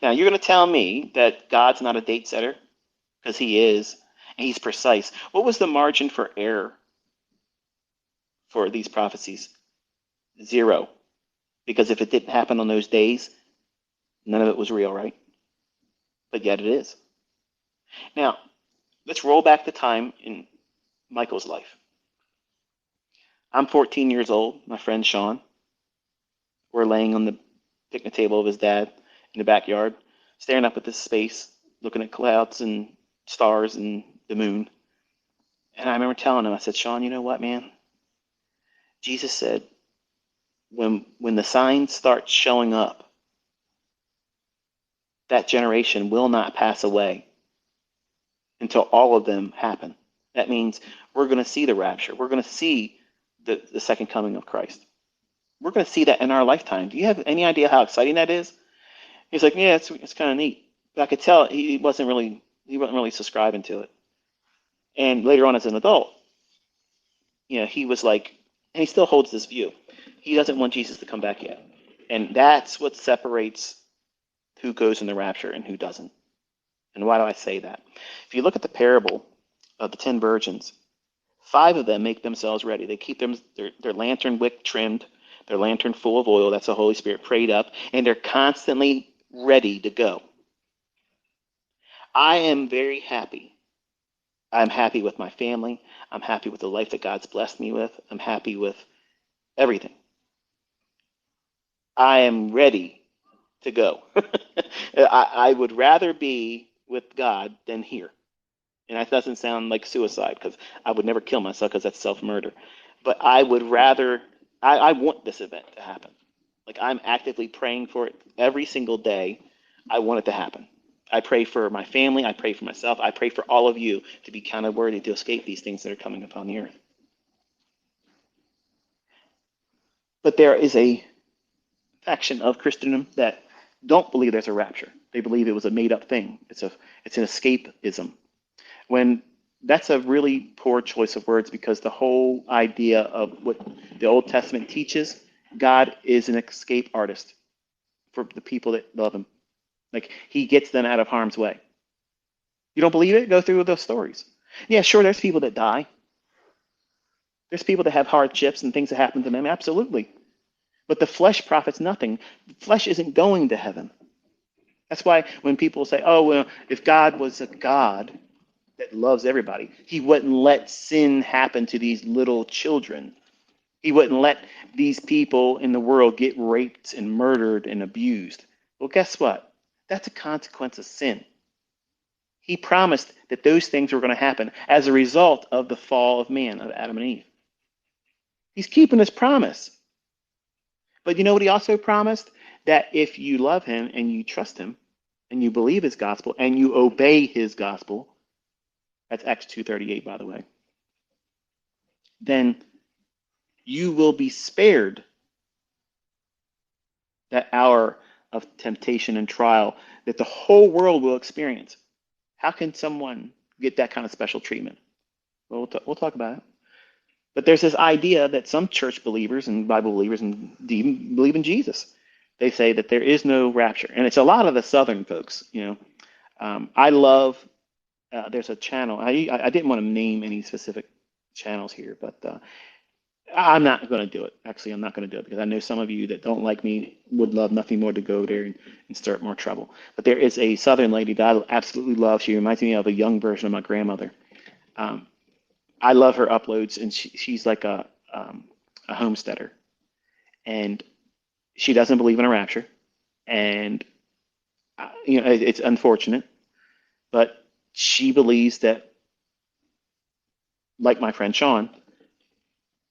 Now, you're going to tell me that God's not a date setter, because he is, and he's precise. What was the margin for error for these prophecies? 0. Because if it didn't happen on those days, none of it was real, right? But yet it is. Now, let's roll back the time in Michael's life. I'm 14 years old. My friend Sean. We're laying on the picnic table of his dad in the backyard, staring up at this space, looking at clouds and stars and the moon. And I remember telling him, I said, Sean, you know what, man? Jesus said, when the signs start showing up, that generation will not pass away until all of them happen. That means we're going to see the rapture. We're going to see the second coming of Christ. We're going to see that in our lifetime. Do you have any idea how exciting that is? He's like, yeah, it's kind of neat. But I could tell he wasn't really subscribing to it. And later on as an adult, he was like, and he still holds this view. He doesn't want Jesus to come back yet. And that's what separates who goes in the rapture and who doesn't. And why do I say that? If you look at the parable of the 10 virgins, 5 of them make themselves ready. They keep their lantern wick trimmed, their lantern full of oil, that's the Holy Spirit, prayed up, and they're constantly ready to go. I am very happy. I'm happy with my family. I'm happy with the life that God's blessed me with. I'm happy with everything. I am ready to go. I would rather be with God than here. And that doesn't sound like suicide, because I would never kill myself, because that's self-murder. But I would rather, I want this event to happen. Like, I'm actively praying for it every single day. I want it to happen. I pray for my family. I pray for myself. I pray for all of you to be counted worthy to escape these things that are coming upon the earth. But there is a faction of Christendom that don't believe there's a rapture. They believe it was a made-up thing. It's an escapism. When that's a really poor choice of words, because the whole idea of what the Old Testament teaches, God is an escape artist for the people that love him. Like, he gets them out of harm's way. You don't believe it? Go through those stories. Yeah, sure, there's people that die. There's people that have hardships and things that happen to them, absolutely. But the flesh profits nothing. The flesh isn't going to heaven. That's why when people say, oh, well, if God was a God that loves everybody, he wouldn't let sin happen to these little children. He wouldn't let these people in the world get raped and murdered and abused. Well, guess what? That's a consequence of sin. He promised that those things were going to happen as a result of the fall of man, of Adam and Eve. He's keeping his promise. But you know what he also promised? That if you love him and you trust him and you believe his gospel and you obey his gospel, that's Acts 2:38, by the way, then you will be spared that hour of temptation and trial that the whole world will experience. How can someone get that kind of special treatment? Well, we'll talk about it. But there's this idea that some church believers and Bible believers and even believe in Jesus. They say that there is no rapture, and it's a lot of the Southern folks. I love. There's a channel. I didn't want to name any specific channels here, but I'm not going to do it. Actually, I'm not going to do it because I know some of you that don't like me would love nothing more to go there and start more trouble. But there is a Southern lady that I absolutely love. She reminds me of a young version of my grandmother. Um, I love her uploads, and she's like a homesteader, and she doesn't believe in a rapture, and it's unfortunate, but she believes that, like my friend Sean,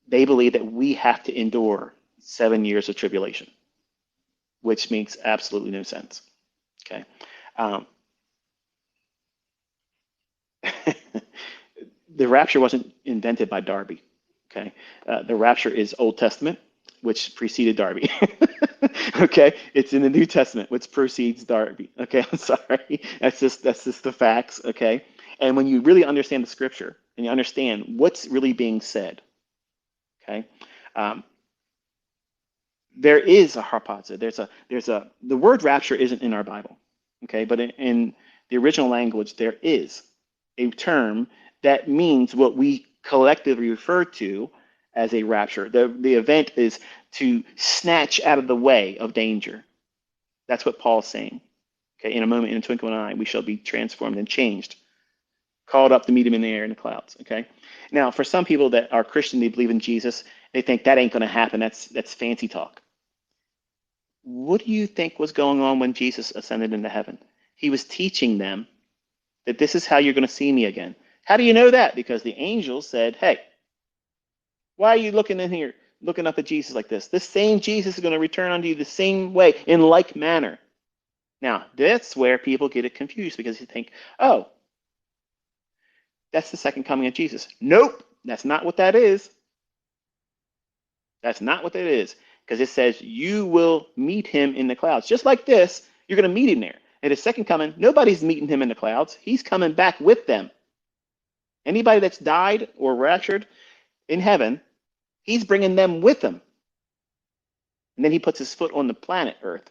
they believe that we have to endure 7 years of tribulation, which makes absolutely no sense. Okay. Um, the rapture wasn't invented by Darby. Okay. The rapture is Old Testament, which preceded Darby. Okay. It's in the New Testament, which precedes Darby. Okay. I'm sorry. That's just the facts. Okay. And when you really understand the scripture and you understand what's really being said, okay, um, there is a harpazo. The word rapture isn't in our Bible, okay, but in the original language, there is a term that means what we collectively refer to as a rapture. The event is to snatch out of the way of danger. That's what Paul's saying. Okay, in a moment, in a twinkling of an eye, we shall be transformed and changed, called up to meet him in the air in the clouds. Okay. Now, for some people that are Christian, they believe in Jesus, they think that ain't going to happen. That's fancy talk. What do you think was going on when Jesus ascended into heaven? He was teaching them that this is how you're going to see me again. How do you know that? Because the angels said, hey, why are you looking in here, looking up at Jesus like this? This same Jesus is going to return unto you the same way, in like manner. Now, that's where people get it confused because they think, oh, that's the second coming of Jesus. Nope, that's not what that is. That's not what that is. Because it says you will meet him in the clouds. Just like this, you're going to meet him there. At his second coming, nobody's meeting him in the clouds. He's coming back with them. Anybody that's died or raptured in heaven, he's bringing them with him. And then he puts his foot on the planet Earth.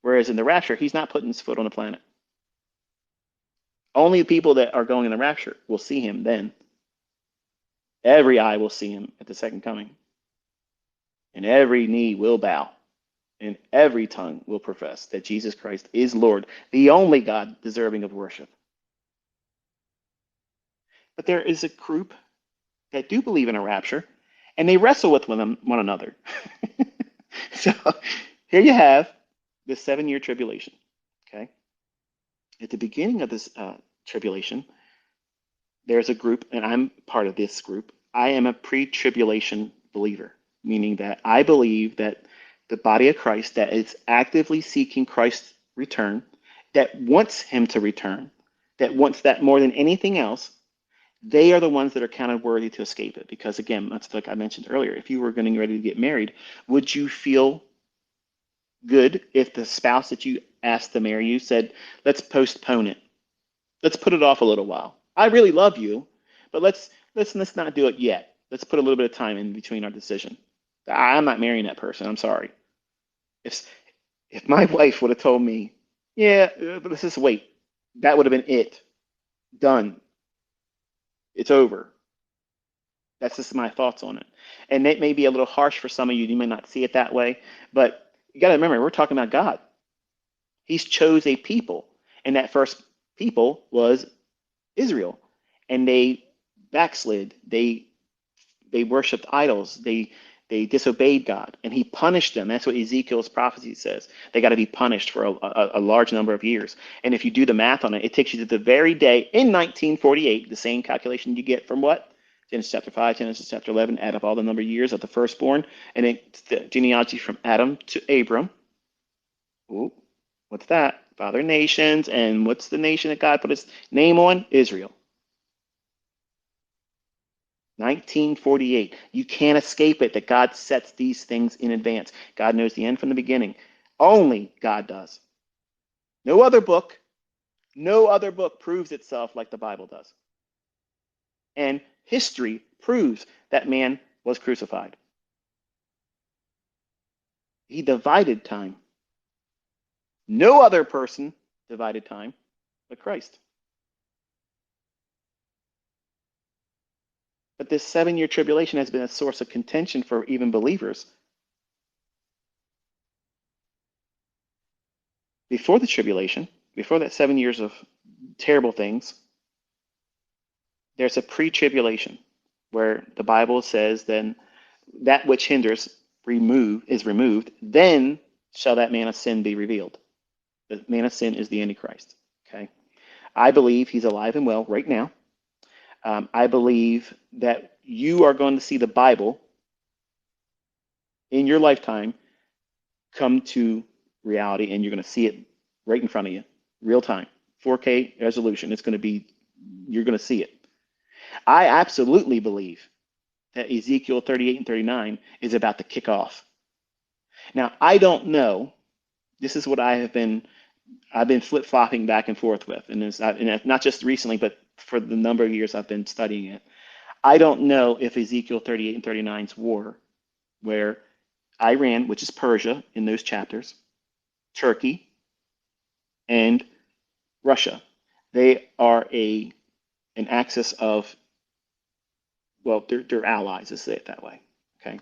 Whereas in the rapture, he's not putting his foot on the planet. Only the people that are going in the rapture will see him then. Every eye will see him at the second coming. And every knee will bow. And every tongue will profess that Jesus Christ is Lord, the only God deserving of worship. But there is a group that do believe in a rapture, and they wrestle with one another. So here you have this 7 year tribulation. Okay. At the beginning of this tribulation, there's a group, and I'm part of this group. I am a pre-tribulation believer, meaning that I believe that the body of Christ that is actively seeking Christ's return, that wants him to return, that wants that more than anything else, they are the ones that are counted worthy to escape it. Because again, that's like I mentioned earlier, if you were getting ready to get married, would you feel good if the spouse that you asked to marry you said, let's postpone it. Let's put it off a little while. I really love you, but let's not do it yet. Let's put a little bit of time in between our decision. I'm not marrying that person. I'm sorry. If my wife would have told me, yeah, but let's just wait, that would have been it. Done. It's over. That's just my thoughts on it. And it may be a little harsh for some of you. You may not see it that way, but you got to remember, we're talking about God. He's chose a people, and that first people was Israel, and they backslid. They worshipped idols. They disobeyed God, and he punished them. That's what Ezekiel's prophecy says. They got to be punished for a large number of years. And if you do the math on it, it takes you to the very day in 1948, the same calculation you get from what? Genesis chapter 5, Genesis chapter 11, add up all the number of years of the firstborn, and then the genealogy from Adam to Abram. Ooh, what's that? Father nations, and what's the nation that God put his name on? Israel. 1948. You can't escape it that God sets these things in advance. God knows the end from the beginning. Only God does. No other book, no other book proves itself like the Bible does. And history proves that man was crucified. He divided time. No other person divided time but Christ. But this 7-year tribulation has been a source of contention for even believers. Before the tribulation, before that 7 years of terrible things, there's a pre-tribulation where the Bible says then that which hinders is removed, then shall that man of sin be revealed. The man of sin is the Antichrist. Okay, I believe he's alive and well right now. I believe that you are going to see the Bible in your lifetime come to reality, and you're going to see it right in front of you, real time, 4K resolution. It's going to be, you're going to see it. I absolutely believe that Ezekiel 38 and 39 is about to kick off. Now, I don't know. This is what I've been flip-flopping back and forth with, and it's not just recently, but for the number of years I've been studying it. I don't know if Ezekiel 38 and 39's war, where Iran, which is Persia in those chapters, Turkey, and Russia, they are an axis of, well, they're allies, let's say it that way. Okay.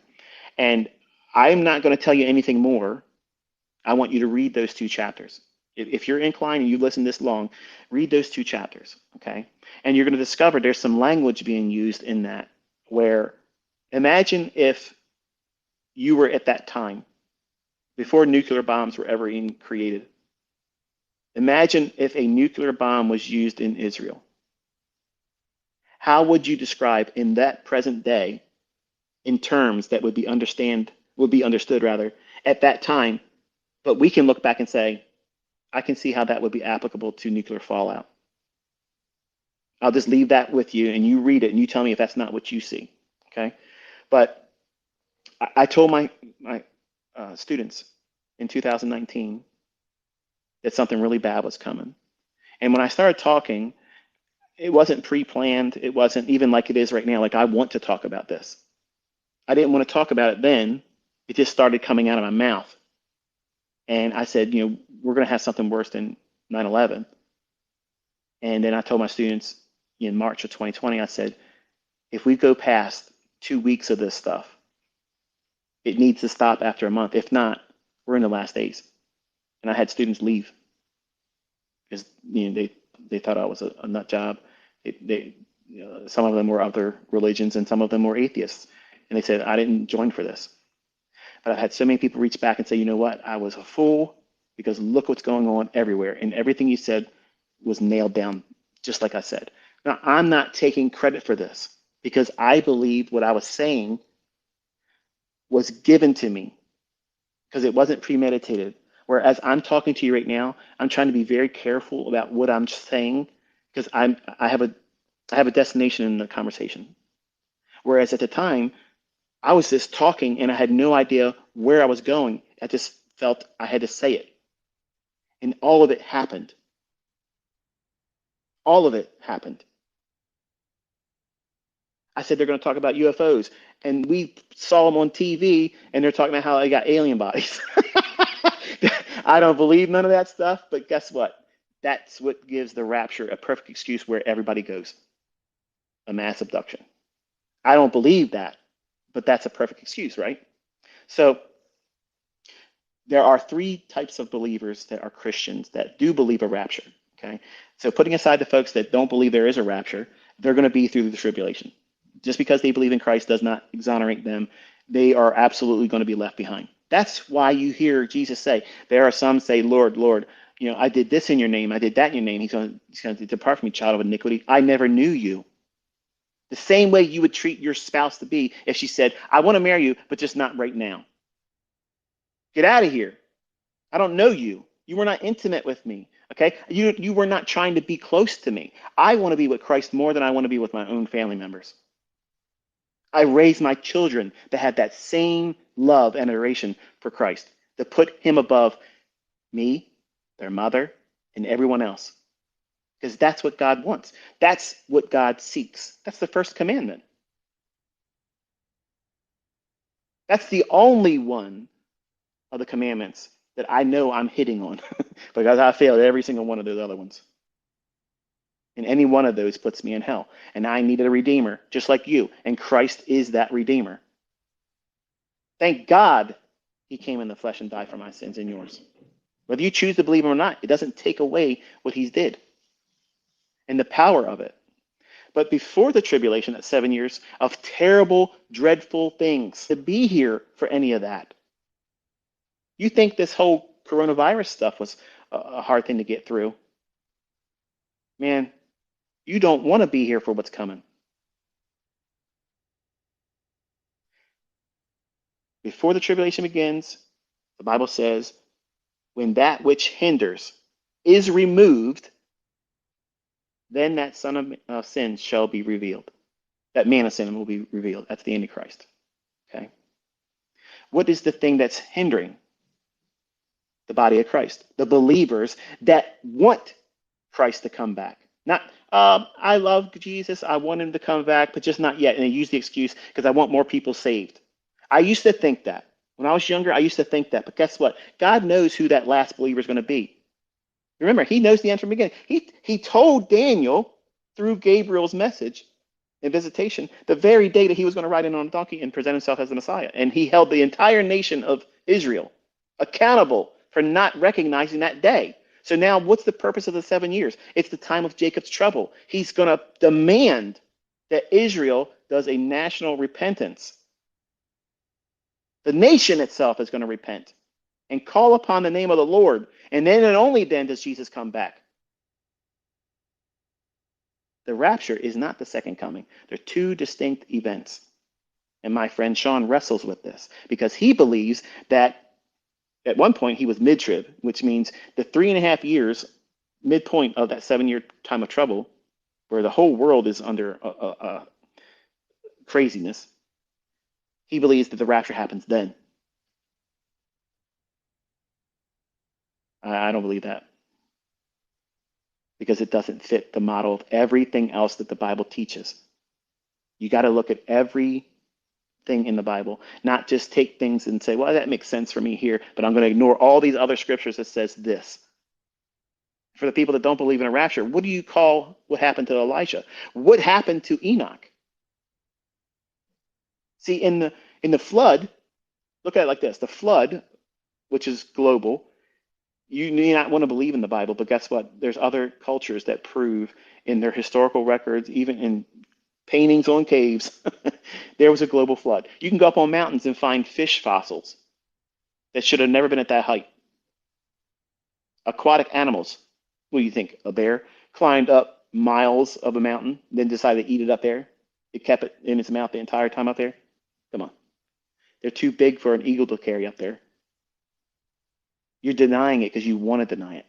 And I'm not going to tell you anything more. I want you to read those 2 chapters. If you're inclined and you've listened this long, read those 2 chapters, okay? And you're going to discover there's some language being used in that where, imagine if you were at that time, before nuclear bombs were ever even created. Imagine if a nuclear bomb was used in Israel. How would you describe in that present day, in terms that would be understood rather, at that time, but we can look back and say, I can see how that would be applicable to nuclear fallout. I'll just leave that with you, and you read it, and you tell me if that's not what you see, okay? But I told my students in 2019 that something really bad was coming. And when I started talking, it wasn't pre-planned. It wasn't even like it is right now. Like, I want to talk about this. I didn't want to talk about it then. It just started coming out of my mouth. And I said, we're going to have something worse than 9/11. And then I told my students in March of 2020, I said, if we go past 2 weeks of this stuff, it needs to stop after a month. If not, we're in the last days. And I had students leave because they thought I was a nut job. Some of them were other religions and some of them were atheists. And they said, I didn't join for this. But I've had so many people reach back and say, you know what, I was a fool because look what's going on everywhere. And everything you said was nailed down, just like I said. Now, I'm not taking credit for this because I believed what I was saying was given to me because it wasn't premeditated. Whereas I'm talking to you right now, I'm trying to be very careful about what I'm saying because I have a destination in the conversation. Whereas at the time, I was just talking and I had no idea where I was going. I just felt I had to say it. And all of it happened. All of it happened. I said they're going to talk about UFOs. And we saw them on TV and they're talking about how they got alien bodies. I don't believe none of that stuff, but guess what? That's what gives the rapture a perfect excuse where everybody goes. A mass abduction. I don't believe that. But that's a perfect excuse, right? So there are 3 types of believers that are Christians that do believe a rapture, okay? So putting aside the folks that don't believe there is a rapture, they're going to be through the tribulation. Just because they believe in Christ does not exonerate them. They are absolutely going to be left behind. That's why you hear Jesus say, there are some say, Lord, Lord, I did this in your name. I did that in your name. He's going to depart from me, child of iniquity. I never knew you. The same way you would treat your spouse to be if she said, I want to marry you, but just not right now. Get out of here. I don't know you. You were not intimate with me. Okay? You were not trying to be close to me. I want to be with Christ more than I want to be with my own family members. I raise my children to have that same love and adoration for Christ, to put him above me, their mother, and everyone else. Because that's what God wants. That's what God seeks. That's the first commandment. That's the only one of the commandments that I know I'm hitting on because I failed every single one of those other ones. And any one of those puts me in hell. And I needed a redeemer, just like you. And Christ is that redeemer. Thank God he came in the flesh and died for my sins and yours. Whether you choose to believe him or not, it doesn't take away what he did and the power of it. But before the tribulation, that 7 years of terrible, dreadful things, to be here for any of that. You think this whole coronavirus stuff was a hard thing to get through? Man, you don't want to be here for what's coming. Before the tribulation begins, the Bible says, when that which hinders is removed, then that son of sin shall be revealed. That man of sin will be revealed. That's the Antichrist. Okay. What is the thing that's hindering the body of Christ? The believers that want Christ to come back. Not, I love Jesus. I want him to come back, but just not yet. And they use the excuse because I want more people saved. I used to think that. When I was younger, I used to think that. But guess what? God knows who that last believer is going to be. Remember, he knows the end from the beginning. He told Daniel through Gabriel's message and visitation the very day that he was going to ride in on a donkey and present himself as the Messiah. And he held the entire nation of Israel accountable for not recognizing that day. So now what's the purpose of the 7 years? It's the time of Jacob's trouble. He's going to demand that Israel does a national repentance. The nation itself is going to repent and call upon the name of the Lord. And then and only then does Jesus come back. The rapture is not the second coming. They're two distinct events. And my friend Sean wrestles with this because he believes that at one point he was mid-trib, which means the 3.5 years, midpoint of that 7-year time of trouble, where the whole world is under craziness. He believes that the rapture happens then. I don't believe that because it doesn't fit the model of everything else that the Bible teaches. You got to look at everything in the Bible, not just take things and say, well, that makes sense for me here, but I'm going to ignore all these other scriptures that says this. For the people that don't believe in a rapture, what do you call what happened to Elijah? What happened to Enoch? See, in the flood, look at it like this. The flood, which is global, you may not want to believe in the Bible, but guess what? There's other cultures that prove in their historical records, even in paintings on caves, there was a global flood. You can go up on mountains and find fish fossils that should have never been at that height. Aquatic animals. What do you think? A bear climbed up miles of a mountain, then decided to eat it up there. It kept it in its mouth the entire time up there. Come on. They're too big for an eagle to carry up there. You're denying it because you want to deny it.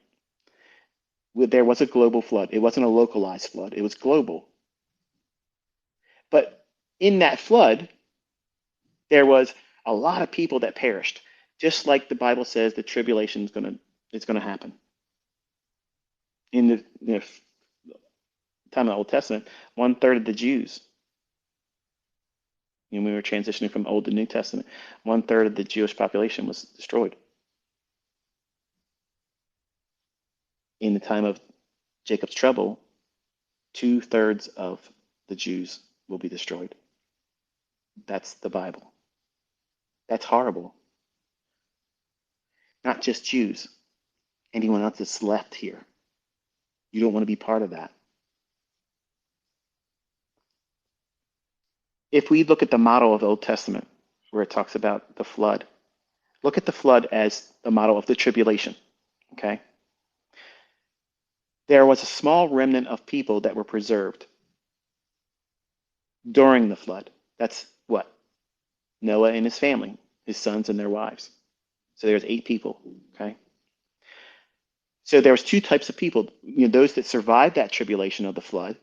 There was a global flood. It wasn't a localized flood. It was global. But in that flood, there was a lot of people that perished, just like the Bible says the tribulation is going to happen. In the time of the Old Testament, 1/3 of the Jews, when we were transitioning from Old to New Testament, 1/3 of the Jewish population was destroyed. In the time of Jacob's trouble, 2/3 of the Jews will be destroyed. That's the Bible. That's horrible. Not just Jews, anyone else that's left here. You don't want to be part of that. If we look at the model of the Old Testament, where it talks about the flood, look at the flood as the model of the tribulation, okay? There was a small remnant of people that were preserved during the flood. That's what? Noah and his family, his sons and their wives. So there's 8 people, okay? So there was 2 types of people, those that survived that tribulation of the flood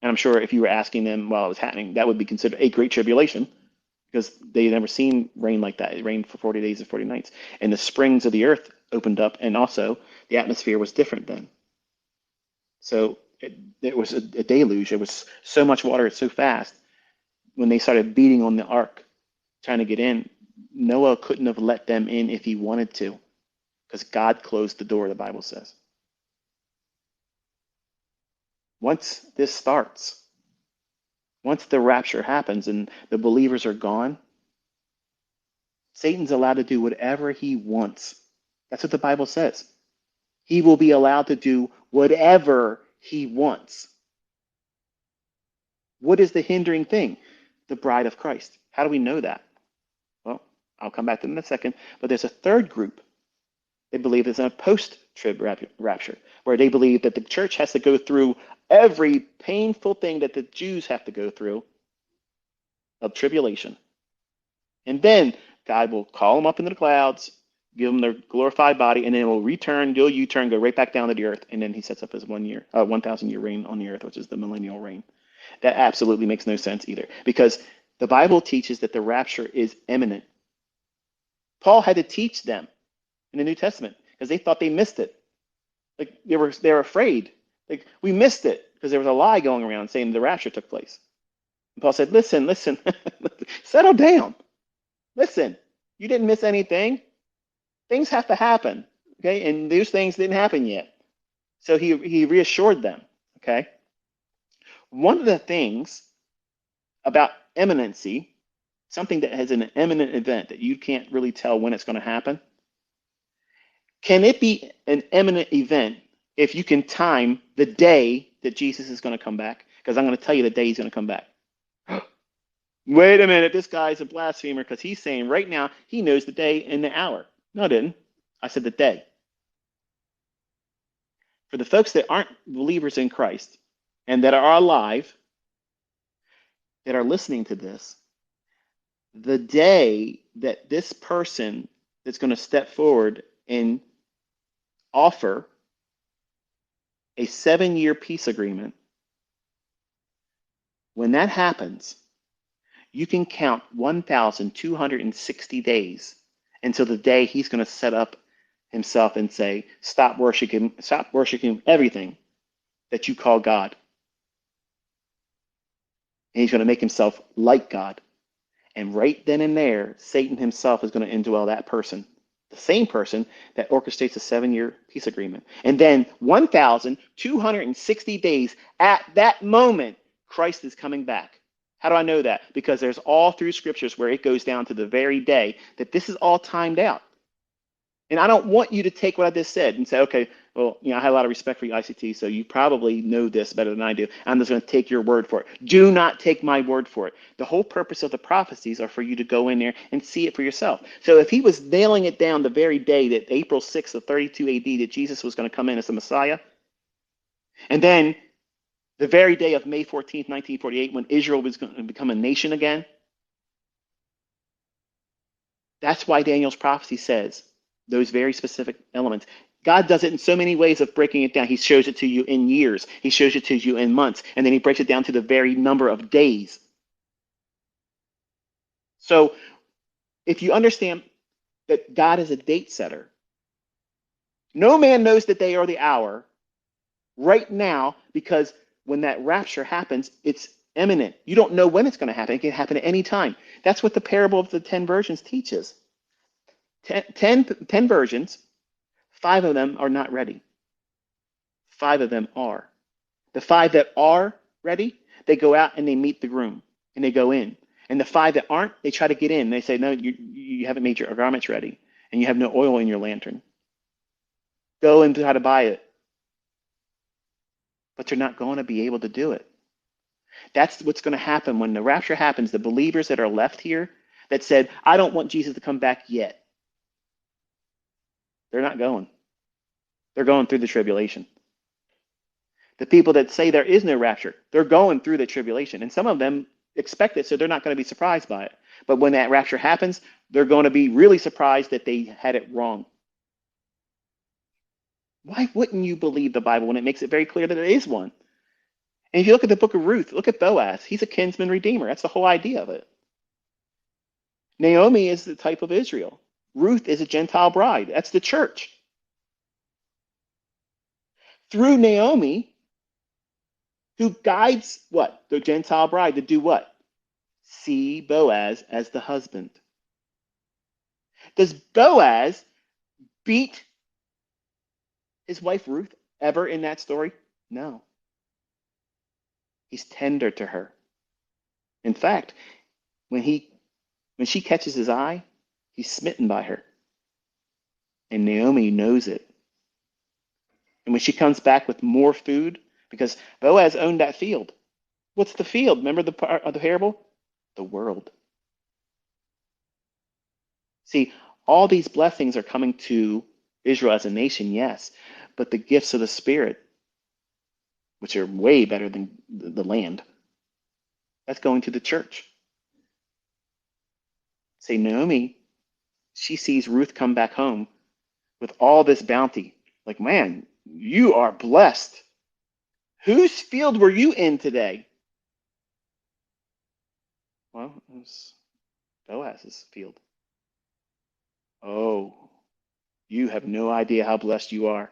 And I'm sure if you were asking them while it was happening, that would be considered a great tribulation because they had never seen rain like that. It rained for 40 days and 40 nights. And the springs of the earth opened up, and also the atmosphere was different then. So it was a deluge. It was so much water so fast. When they started beating on the ark, trying to get in, Noah couldn't have let them in if he wanted to because God closed the door, the Bible says. Once this starts, once the rapture happens and the believers are gone, Satan's allowed to do whatever he wants. That's what the Bible says. He will be allowed to do whatever he wants. What is the hindering thing? The bride of Christ. How do we know that? Well, I'll come back to them in a second. But there's a third group. They believe it's a post-trib rapture, where they believe that the church has to go through every painful thing that the Jews have to go through of tribulation. And then God will call them up into the clouds, give them their glorified body, and then it will return, do a U-turn, go right back down to the earth, and then he sets up his 1,000-year reign on the earth, which is the millennial reign. That absolutely makes no sense either, because the Bible teaches that the rapture is imminent. Paul had to teach them in the New Testament because they thought they missed it. Like they were afraid. Like we missed it because there was a lie going around saying the rapture took place. And Paul said, listen, settle down. Listen, you didn't miss anything. Things have to happen, okay? And those things didn't happen yet. So he reassured them, okay? One of the things about imminency, something that has an imminent event that you can't really tell when it's going to happen, can it be an imminent event if you can time the day that Jesus is going to come back? Because I'm going to tell you the day he's going to come back. Wait a minute, this guy's a blasphemer because he's saying right now he knows the day and the hour. No, I didn't. I said the day. For the folks that aren't believers in Christ and that are alive, that are listening to this, the day that this person that's going to step forward and offer a 7-year peace agreement, when that happens, you can count 1,260 days until the day he's going to set up himself and say, stop worshiping everything that you call God. And he's going to make himself like God. And right then and there, Satan himself is going to indwell that person, the same person that orchestrates a 7-year peace agreement. And then 1,260 days at that moment, Christ is coming back. How do I know that? Because there's all through scriptures where it goes down to the very day that this is all timed out. And I don't want you to take what I just said and say, okay, well, I have a lot of respect for you, ICT, so you probably know this better than I do. I'm just going to take your word for it. Do not take my word for it. The whole purpose of the prophecies are for you to go in there and see it for yourself. So if he was nailing it down the very day that April 6th of 32 AD that Jesus was going to come in as the Messiah, and then the very day of May 14th, 1948, when Israel was going to become a nation again, that's why Daniel's prophecy says those very specific elements. God does it in so many ways of breaking it down. He shows it to you in years. He shows it to you in months. And then he breaks it down to the very number of days. So if you understand that God is a date setter, no man knows the day or the hour right now, because when that rapture happens, it's imminent. You don't know when it's going to happen. It can happen at any time. That's what the parable of the 10 virgins teaches. 10 virgins, 5 of them are not ready. 5 of them are. The 5 that are ready, they go out and they meet the groom and they go in. And the 5 that aren't, they try to get in. They say, no, you haven't made your garments ready and you have no oil in your lantern. Go and try to buy it. But they're not going to be able to do it. That's what's going to happen when the rapture happens. The believers that are left here that said, I don't want Jesus to come back yet. They're not going. They're going through the tribulation. The people that say there is no rapture, they're going through the tribulation. And some of them expect it, so they're not going to be surprised by it. But when that rapture happens, they're going to be really surprised that they had it wrong. Why wouldn't you believe the Bible when it makes it very clear that there is one? And if you look at the book of Ruth, look at Boaz. He's a kinsman redeemer. That's the whole idea of it. Naomi is the type of Israel. Ruth is a Gentile bride. That's the church. Through Naomi, who guides what? The Gentile bride to do what? See Boaz as the husband. Does Boaz beat his wife Ruth ever in that story? No. He's tender to her. In fact, when she catches his eye, he's smitten by her. And Naomi knows it. And when she comes back with more food, because Boaz owned that field. What's the field? Remember the part of the parable? The world. See, all these blessings are coming to Israel as a nation, yes, but the gifts of the Spirit, which are way better than the land, that's going to the church. Say, Naomi, she sees Ruth come back home with all this bounty. Like, man, you are blessed. Whose field were you in today? Well, it was Boaz's field. Oh, you have no idea how blessed you are.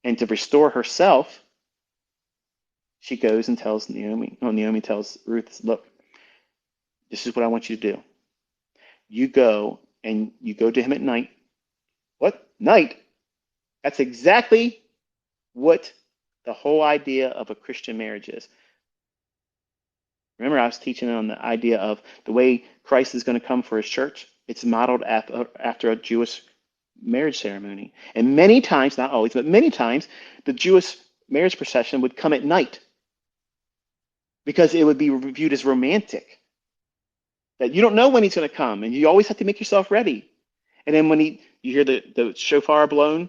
And to restore herself, she goes and tells Naomi. Oh, Naomi tells Ruth, look, this is what I want you to do. You go and you go to him at night. What? Night? That's exactly what the whole idea of a Christian marriage is. Remember, I was teaching on the idea of the way Christ is going to come for his church. It's modeled after a Jewish marriage ceremony. And many times, not always, but many times, the Jewish marriage procession would come at night because it would be viewed as romantic. That you don't know when he's going to come, and you always have to make yourself ready. And then when you hear the shofar blown,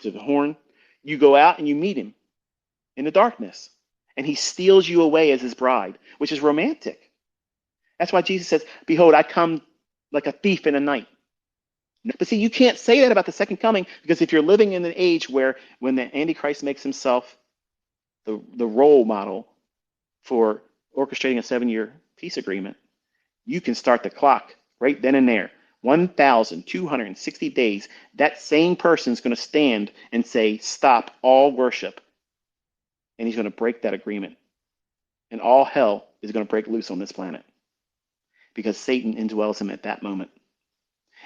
the horn, you go out and you meet him in the darkness. And he steals you away as his bride, which is romantic. That's why Jesus says, behold, I come like a thief in the night. But see, you can't say that about the second coming, because if you're living in an age where when the Antichrist makes himself the role model for orchestrating a 7-year peace agreement, you can start the clock right then and there. 1,260 days, that same person's going to stand and say, stop all worship. And he's going to break that agreement. And all hell is going to break loose on this planet because Satan indwells him at that moment.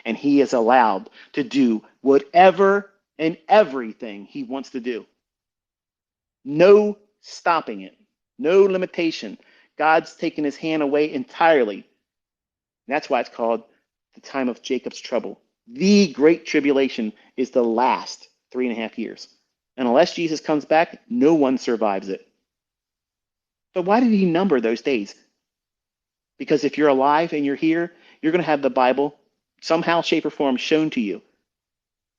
And he is allowed to do whatever and everything he wants to do. No stopping it. No limitation. God's taken his hand away entirely. And that's why it's called the time of Jacob's trouble. The great tribulation is the last 3.5 years. And unless Jesus comes back, no one survives it. But why did he number those days? Because if you're alive and you're here, you're going to have the Bible somehow, shape, or form shown to you.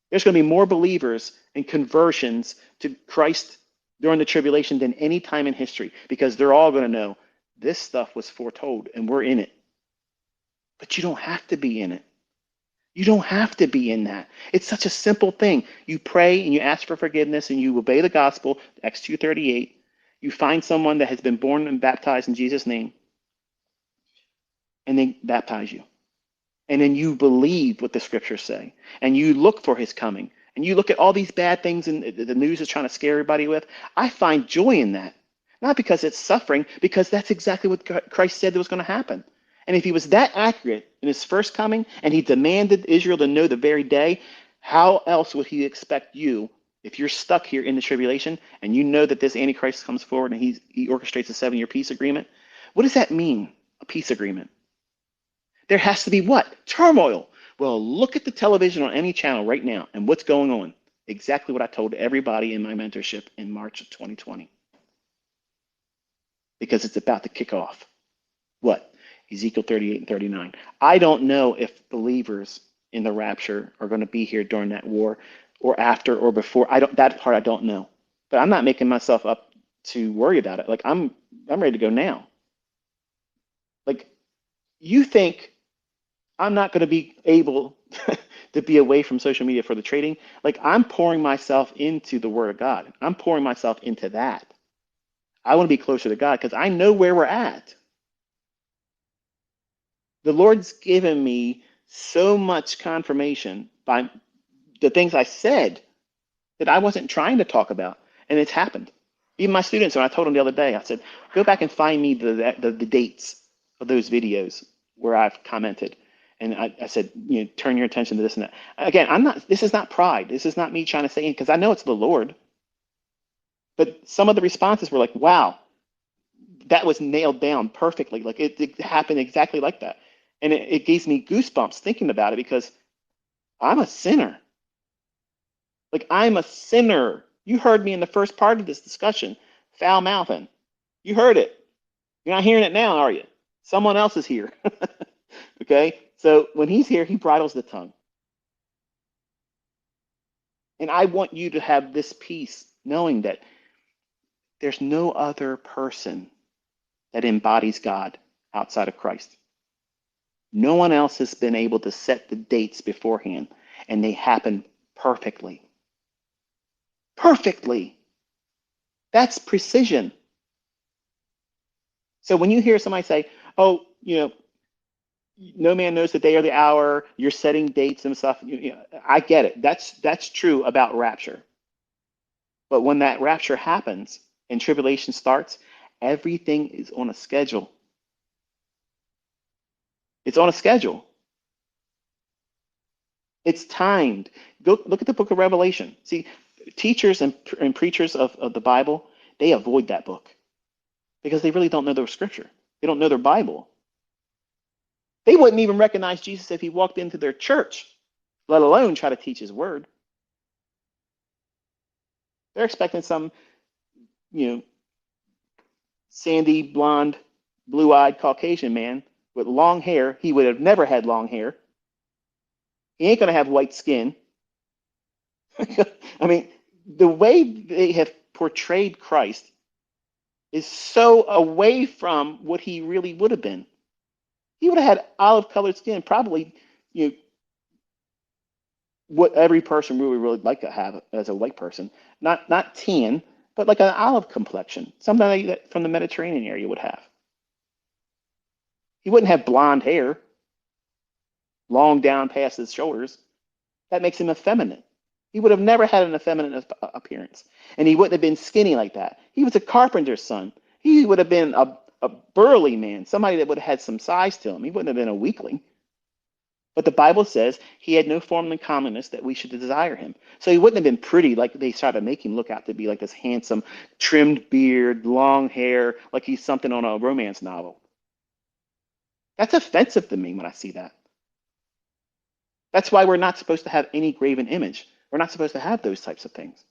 There's going to be more believers and conversions to Christ during the tribulation than any time in history, because they're all going to know this stuff was foretold and we're in it. But you don't have to be in it. You don't have to be in that. It's such a simple thing. You pray and you ask for forgiveness and you obey the gospel, Acts 2:38. You find someone that has been born and baptized in Jesus' name, and they baptize you. And then you believe what the scriptures say, and you look for his coming, and you look at all these bad things and the news is trying to scare everybody with. I find joy in that, not because it's suffering, because that's exactly what Christ said was going to happen. And if he was that accurate in his first coming, and he demanded Israel to know the very day, how else would he expect you, if you're stuck here in the tribulation, and you know that this Antichrist comes forward and he orchestrates a 7-year peace agreement? What does that mean, a peace agreement? There has to be what? Turmoil. Well, look at the television on any channel right now, and what's going on? Exactly what I told everybody in my mentorship in March of 2020. Because it's about to kick off. What? Ezekiel 38 and 39. I don't know if believers in the rapture are going to be here during that war or after or before. That part I don't know. But I'm not making myself up to worry about it. Like I'm ready to go now. Like, you think I'm not going to be able to be away from social media for the trading? Like, I'm pouring myself into the Word of God. I'm pouring myself into that. I want to be closer to God because I know where we're at. The Lord's given me so much confirmation by the things I said that I wasn't trying to talk about, and it's happened. Even my students, when I told them the other day, I said, go back and find me the dates of those videos where I've commented. And I said, turn your attention to this and that. Again, this is not pride. This is not me trying to say, because I know it's the Lord. But some of the responses were like, wow, that was nailed down perfectly. Like it happened exactly like that. And it gives me goosebumps thinking about it because I'm a sinner. Like I'm a sinner. You heard me in the first part of this discussion, foul mouthing. You heard it. You're not hearing it now, are you? Someone else is here. Okay? So when he's here, he bridles the tongue. And I want you to have this peace, knowing that there's no other person that embodies God outside of Christ. No one else has been able to set the dates beforehand, and they happen perfectly. Perfectly. That's precision. So when you hear somebody say, oh, no man knows the day or the hour, you're setting dates and stuff, I get it. That's true about rapture. But when that rapture happens and tribulation starts, everything is on a schedule. It's on a schedule. It's timed. Go look at the book of Revelation. See, teachers and preachers of the Bible, they avoid that book because they really don't know their scripture. They don't know their Bible. They wouldn't even recognize Jesus if he walked into their church, let alone try to teach his word. They're expecting some, you know, sandy, blonde, blue-eyed Caucasian man with long hair. He would have never had long hair. He ain't going to have white skin. I mean, the way they have portrayed Christ is so away from what he really would have been. He would have had olive-colored skin, probably, you know, what every person really would like to have as a white person. Not tan, but like an olive complexion, something like that from the Mediterranean area would have. He wouldn't have blonde hair, long down past his shoulders. That makes him effeminate. He would have never had an effeminate appearance. And he wouldn't have been skinny like that. He was a carpenter's son. He would have been a burly man, somebody that would have had some size to him. He wouldn't have been a weakling. But the Bible says he had no form in commonness that we should desire him. So he wouldn't have been pretty like they try to make him look out to be like this handsome, trimmed beard, long hair, like he's something on a romance novel. That's offensive to me when I see that. That's why we're not supposed to have any graven image. We're not supposed to have those types of things.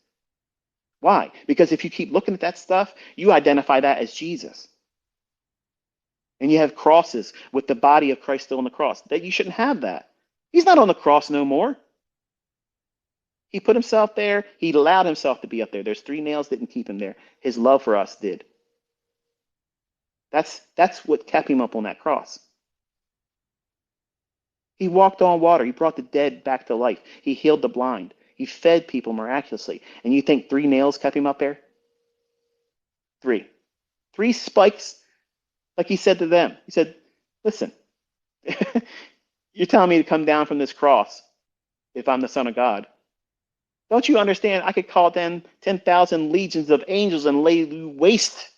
Why? Because if you keep looking at that stuff, you identify that as Jesus. And you have crosses with the body of Christ still on the cross. That you shouldn't have that. He's not on the cross no more. He put himself there. He allowed himself to be up there. There's 3 nails didn't keep him there. His love for us did. That's what kept him up on that cross. He walked on water. He brought the dead back to life. He healed the blind. He fed people miraculously. And you think 3 nails kept him up there? 3. 3 spikes, like he said to them. He said, listen, you're telling me to come down from this cross if I'm the Son of God. Don't you understand? I could call down 10,000 legions of angels and lay waste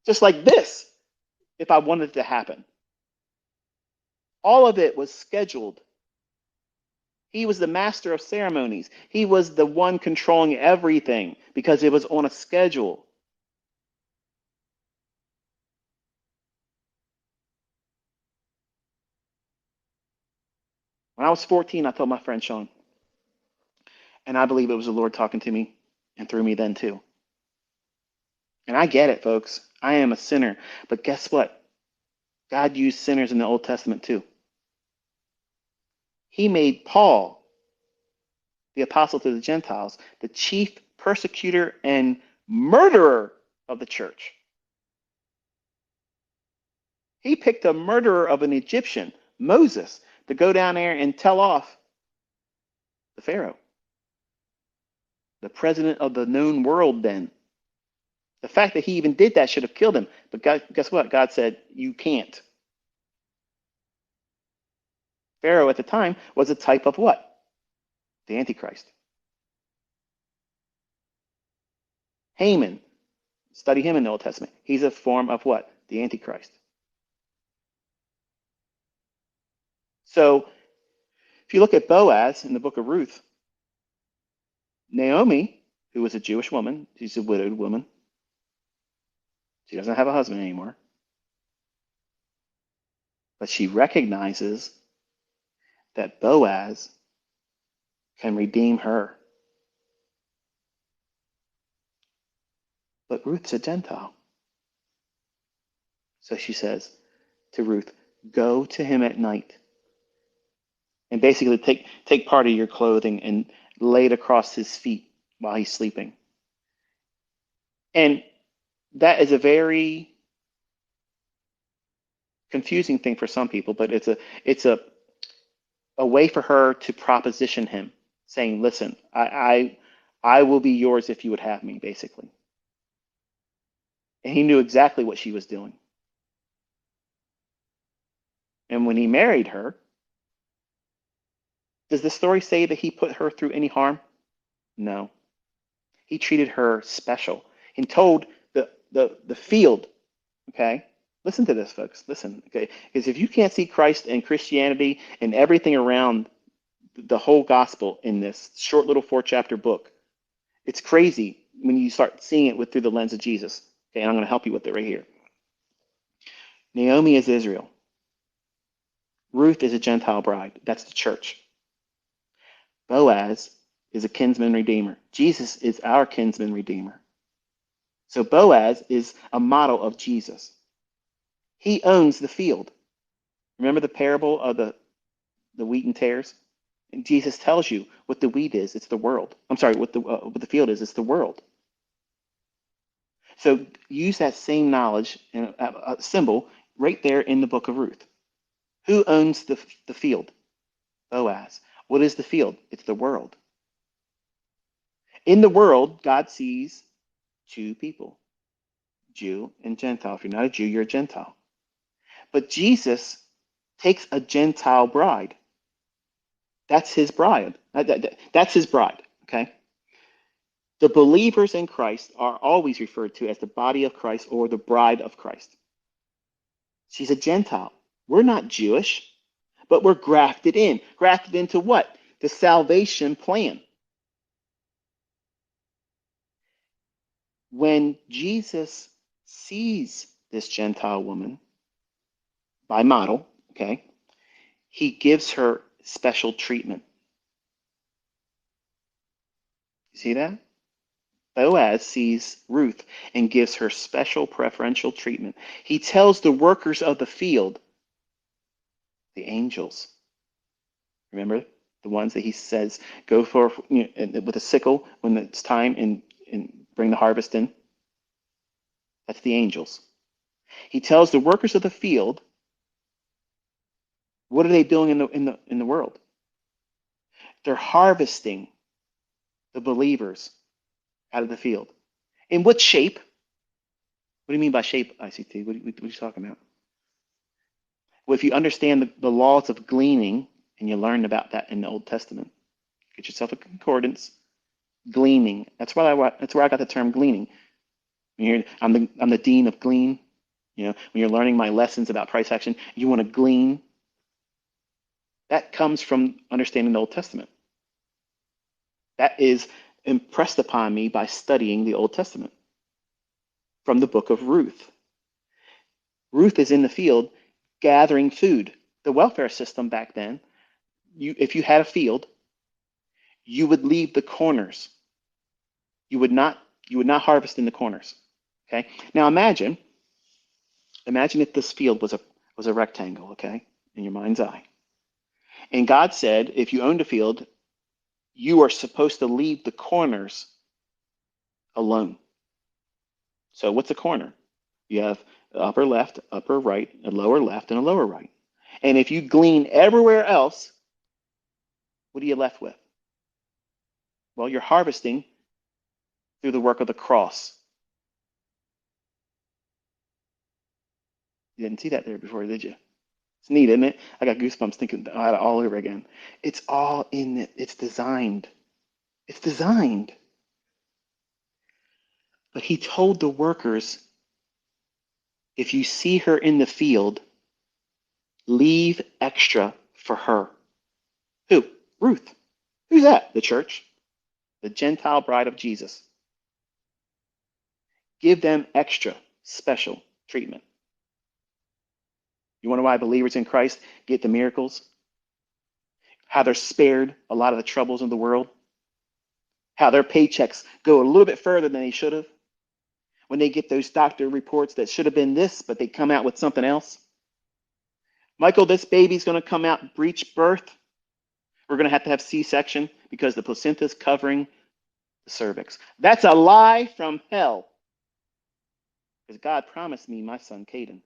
just like this if I wanted it to happen. All of it was scheduled. He was the master of ceremonies. He was the one controlling everything because it was on a schedule. When I was 14, I told my friend Sean, and I believe it was the Lord talking to me and through me then too. And I get it, folks. I am a sinner. But guess what? God used sinners in the Old Testament too. He made Paul, the apostle to the Gentiles, the chief persecutor and murderer of the church. He picked a murderer of an Egyptian, Moses, to go down there and tell off the Pharaoh, the president of the known world then. The fact that he even did that should have killed him. But God, guess what? God said, you can't. Pharaoh at the time was a type of what? The Antichrist. Haman, study him in the Old Testament. He's a form of what? The Antichrist. So if you look at Boaz in the book of Ruth, Naomi, who was a Jewish woman, she's a widowed woman. She doesn't have a husband anymore. But she recognizes that Boaz can redeem her. But Ruth's a Gentile. So she says to Ruth, go to him at night and basically take part of your clothing and lay it across his feet while he's sleeping. And that is a very confusing thing for some people, but it's a way for her to proposition him, saying, listen, I will be yours if you would have me, basically. And he knew exactly what she was doing. And when he married her, does the story say that he put her through any harm? No. He treated her special and told the field, okay? Listen to this, folks. Listen, okay? Because if you can't see Christ and Christianity and everything around the whole gospel in this short little 4-chapter book, it's crazy when you start seeing it through the lens of Jesus. Okay, and I'm going to help you with it right here. Naomi is Israel. Ruth is a Gentile bride. That's the church. Boaz is a kinsman redeemer. Jesus is our kinsman redeemer. So Boaz is a model of Jesus. He owns the field. Remember the parable of the wheat and tares? And Jesus tells you what the wheat is. It's the world. I'm sorry, what the field is. It's the world. So use that same knowledge and a symbol right there in the book of Ruth. Who owns the field? Boaz. What is the field? It's the world. In the world, God sees two people, Jew and Gentile. If you're not a Jew, you're a Gentile. But Jesus takes a Gentile bride. That's his bride. That's his bride, okay? The believers in Christ are always referred to as the body of Christ or the bride of Christ. She's a Gentile. We're not Jewish, but we're grafted in. Grafted into what? The salvation plan. When Jesus sees this Gentile woman by model, okay, he gives her special treatment. You see that? Boaz sees Ruth and gives her special preferential treatment. He tells the workers of the field, the angels, remember the ones that he says, go for with a sickle when it's time and bring the harvest in? That's the angels. He tells the workers of the field, what are they doing in the world? They're harvesting the believers out of the field. In what shape? What do you mean by shape, ICT? What are you talking about? Well, if you understand the laws of gleaning, and you learn about that in the Old Testament, get yourself a concordance. Gleaning. That's where I got the term gleaning. I'm the dean of glean. When you're learning my lessons about price action, you want to glean. That comes from understanding the Old Testament. That is impressed upon me by studying the Old Testament from the book of Ruth. Ruth is in the field gathering food. The welfare system back then, if you had a field, you would leave the corners. You would not harvest in the corners. Okay. Now imagine if this field was a rectangle, okay, in your mind's eye. And God said, if you owned a field, you are supposed to leave the corners alone. So what's a corner? You have upper left, upper right, a lower left, and a lower right. And if you glean everywhere else, what are you left with? Well, you're harvesting through the work of the cross. You didn't see that there before, did you? It's neat, isn't it? I got goosebumps thinking about it all over again. It's all in it. It's designed. It's designed. But he told the workers, if you see her in the field, leave extra for her. Who? Ruth. Who's that? The church. The Gentile bride of Jesus. Give them extra special treatment. You wonder why believers in Christ get the miracles? How they're spared a lot of the troubles in the world? How their paychecks go a little bit further than they should have? When they get those doctor reports that should have been this, but they come out with something else? Michael, this baby's going to come out breech birth. We're going to have C-section because the placenta is covering the cervix. That's a lie from hell. Because God promised me my son, Caden,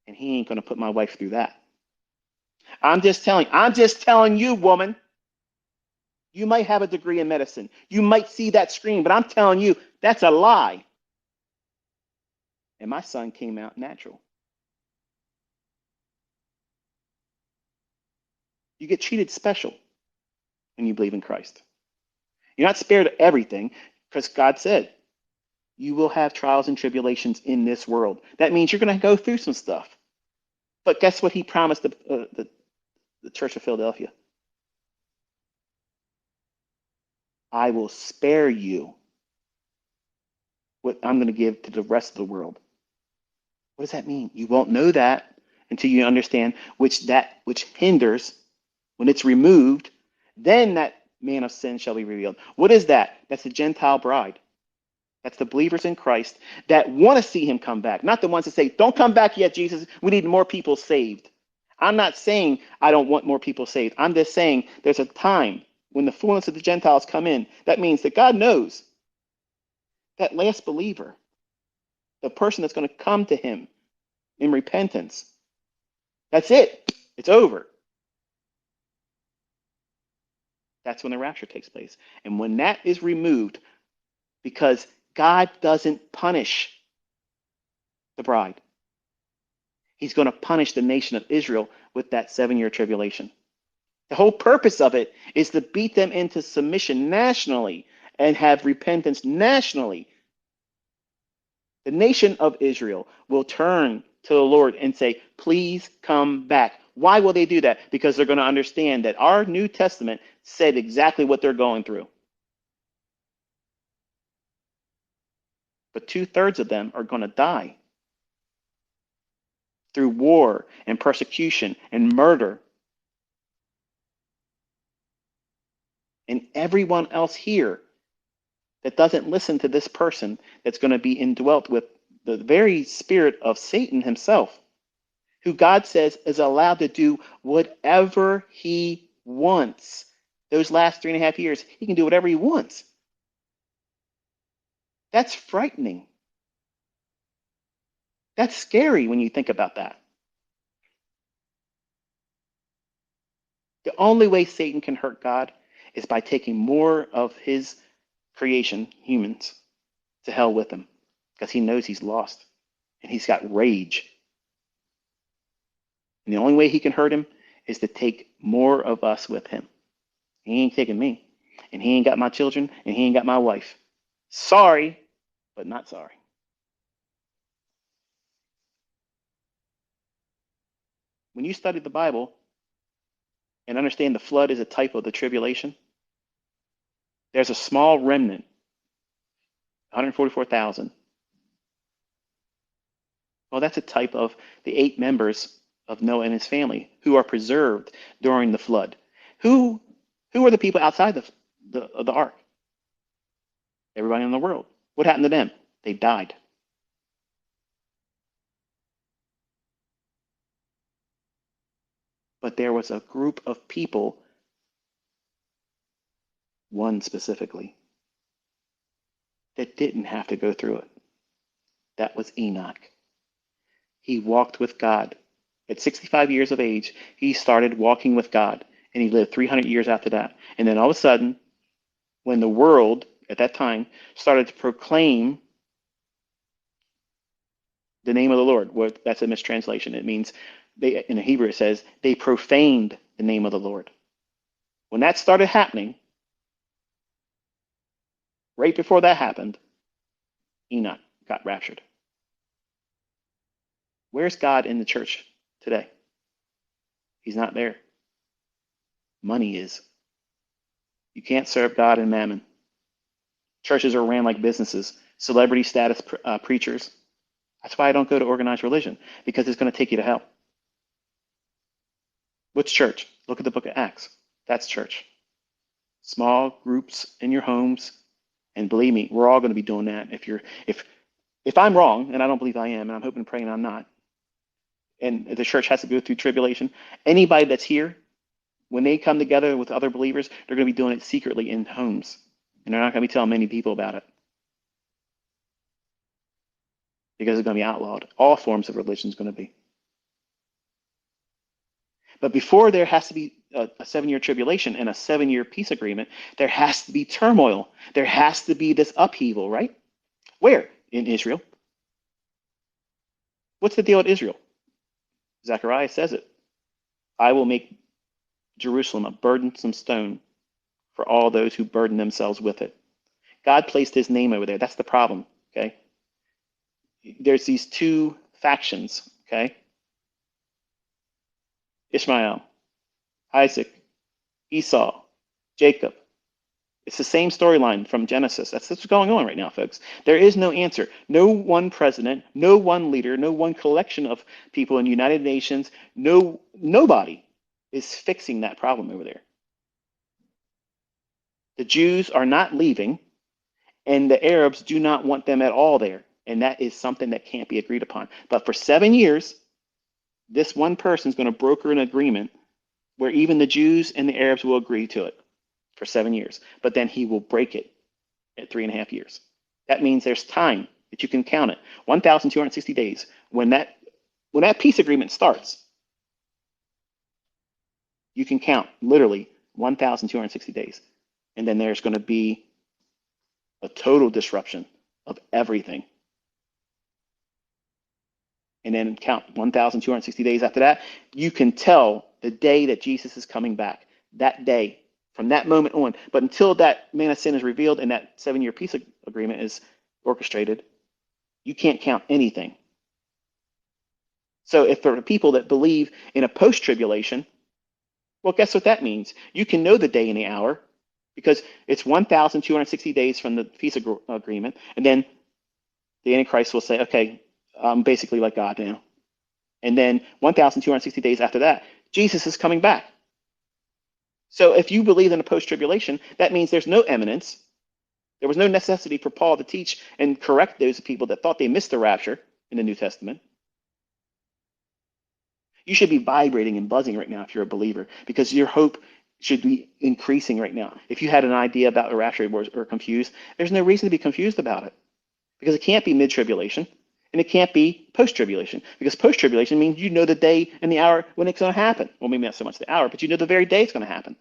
and he ain't going to put my wife through that. I'm just telling you, woman. You might have a degree in medicine. You might see that screen, but I'm telling you, that's a lie. And my son came out natural. You get treated special when you believe in Christ. You're not spared everything because God said, you will have trials and tribulations in this world. That means you're going to go through some stuff. But guess what he promised the Church of Philadelphia? I will spare you what I'm going to give to the rest of the world. What does that mean? You won't know that until you understand which hinders, when it's removed, then that man of sin shall be revealed. What is that? That's the Gentile bride. That's the believers in Christ that want to see him come back, not the ones that say, don't come back yet, Jesus. We need more people saved. I'm not saying I don't want more people saved. I'm just saying there's a time when the fullness of the Gentiles come in. That means that God knows that last believer, the person that's going to come to him in repentance, that's it. It's over. That's when the rapture takes place. And when that is removed, because God doesn't punish the bride, he's going to punish the nation of Israel with that 7-year tribulation. The whole purpose of it is to beat them into submission nationally and have repentance nationally. The nation of Israel will turn to the Lord and say, please come back. Why will they do that? Because they're going to understand that our New Testament said exactly what they're going through. But 2/3 of them are going to die through war and persecution and murder. And everyone else here that doesn't listen to this person that's going to be indwelt with the very spirit of Satan himself, who God says is allowed to do whatever he wants. Those last 3.5 years, he can do whatever he wants. That's frightening. That's scary when you think about that. The only way Satan can hurt God is by taking more of his creation, humans, to hell with him, because he knows he's lost and he's got rage. And the only way he can hurt him is to take more of us with him. He ain't taking me, and he ain't got my children, and he ain't got my wife. Sorry, but not sorry. When you study the Bible and understand the flood is a type of the tribulation, there's a small remnant, 144,000. Well, that's a type of the 8 members of Noah and his family who are preserved during the flood. Who are the people outside the ark? Everybody in the world. What happened to them? They died. But there was a group of people, one specifically, that didn't have to go through it. That was Enoch. He walked with God. At 65 years of age, he started walking with God, and he lived 300 years after that. And then all of a sudden, when the world at that time started to proclaim the name of the Lord. Well, that's a mistranslation. It means in the Hebrew it says they profaned the name of the Lord. When that started happening, right before that happened, Enoch got raptured. Where's God in the church today? He's not there. Money is. You can't serve God and mammon. Churches are ran like businesses, celebrity status preachers. That's why I don't go to organized religion, because it's going to take you to hell. What's church? Look at the book of Acts. That's church. Small groups in your homes. And believe me, we're all going to be doing that. If I'm wrong, and I don't believe I am, and I'm hoping and praying I'm not, and the church has to go through tribulation, anybody that's here, when they come together with other believers, they're going to be doing it secretly in homes. And they're not going to be telling many people about it. Because it's going to be outlawed. All forms of religion is going to be. But before there has to be a 7-year tribulation and a 7-year peace agreement, there has to be turmoil. There has to be this upheaval, right? Where? In Israel. What's the deal with Israel? Zechariah says it. I will make Jerusalem a burdensome stone for all those who burden themselves with it. God placed his name over there. That's the problem, okay? There's these two factions, okay? Ishmael, Isaac, Esau, Jacob. It's the same storyline from Genesis. That's what's going on right now, folks. There is no answer. No one president, no one leader, no one collection of people in the United Nations, nobody is fixing that problem over there. The Jews are not leaving, and the Arabs do not want them at all there. And that is something that can't be agreed upon. But for 7 years, this one person is going to broker an agreement where even the Jews and the Arabs will agree to it for 7 years. But then he will break it at 3.5 years. That means there's time that you can count it. 1,260 days. When that peace agreement starts, you can count literally 1,260 days. And then there's going to be a total disruption of everything. And then count 1,260 days after that. You can tell the day that Jesus is coming back. That day, from that moment on. But until that man of sin is revealed and that 7-year peace agreement is orchestrated, you can't count anything. So if there are people that believe in a post-tribulation, well, guess what that means? You can know the day and the hour because it's 1,260 days from the peace agreement. And then the Antichrist will say, okay, I'm basically like God now. And then 1,260 days after that, Jesus is coming back. So if you believe in a post-tribulation, that means there's no eminence. There was no necessity for Paul to teach and correct those people that thought they missed the rapture in the New Testament. You should be vibrating and buzzing right now if you're a believer, because your hope should be increasing right now. If you had an idea about the rapture or confused, there's no reason to be confused about it, because it can't be mid-tribulation and it can't be post-tribulation, because post-tribulation means you know the day and the hour when it's going to happen. Well, maybe not so much the hour, but you know the very day it's going to happen.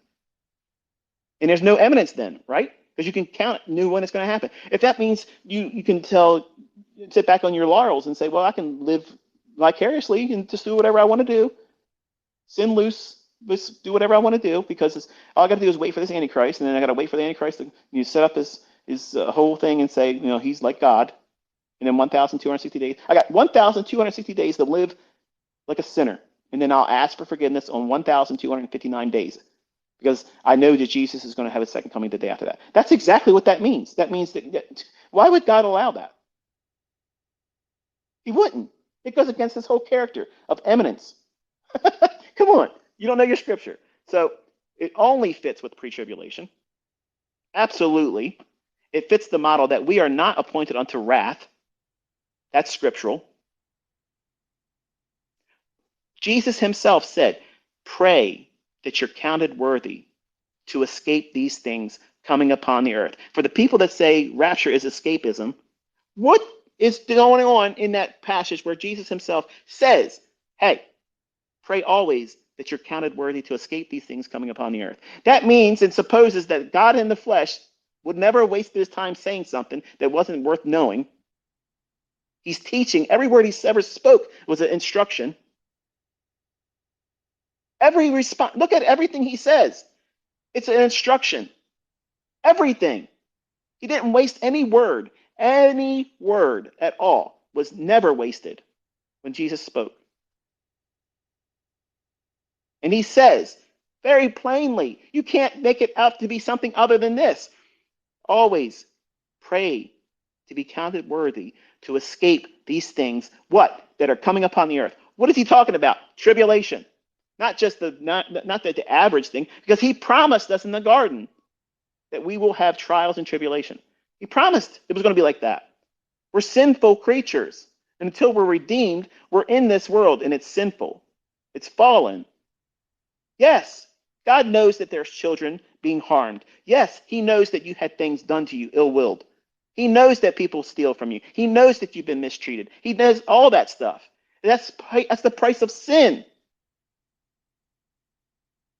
And there's no evidence then, right? Because you can count it, know when it's going to happen. If that means you can sit back on your laurels and say, well, I can live vicariously and just do whatever I want to do, sin loose, just do whatever I want to do, because all I got to do is wait for this Antichrist, and then I got to wait for the Antichrist to set up his whole thing and say, he's like God. And then 1,260 days. I got 1,260 days to live like a sinner, and then I'll ask for forgiveness on 1,259 days, because I know that Jesus is going to have a second coming the day after that. That's exactly what that means. That means that why would God allow that? He wouldn't. It goes against his whole character of eminence. Come on. You don't know your scripture. So it only fits with pre-tribulation. Absolutely. It fits the model that we are not appointed unto wrath. That's scriptural. Jesus himself said, pray that you're counted worthy to escape these things coming upon the earth. For the people that say rapture is escapism, what is going on in that passage where Jesus himself says, hey, pray always that you're counted worthy to escape these things coming upon the earth? That means and supposes that God in the flesh would never waste his time saying something that wasn't worth knowing. He's teaching. Every word he ever spoke was an instruction. Every response, look at everything he says. It's an instruction. Everything. He didn't waste any word. Any word at all was never wasted when Jesus spoke. And he says very plainly, you can't make it out to be something other than this. Always pray to be counted worthy to escape these things, what? That are coming upon the earth. What is he talking about? Tribulation. Not just the average thing, because he promised us in the garden that we will have trials and tribulation. He promised it was going to be like that. We're sinful creatures. And until we're redeemed, we're in this world and it's sinful. It's fallen. Yes, God knows that there's children being harmed. Yes, he knows that you had things done to you ill-willed. He knows that people steal from you. He knows that you've been mistreated. He knows all that stuff. That's the price of sin.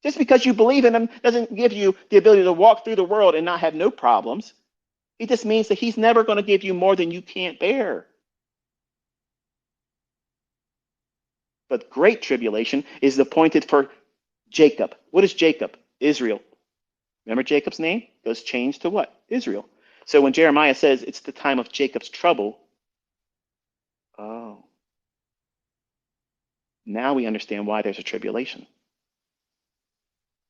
Just because you believe in him doesn't give you the ability to walk through the world and not have no problems. It just means that he's never going to give you more than you can't bear. But great tribulation is appointed for Jacob. What is Jacob? Israel. Remember Jacob's name? It was changed to what? Israel. So when Jeremiah says it's the time of Jacob's trouble, oh, now we understand why there's a tribulation.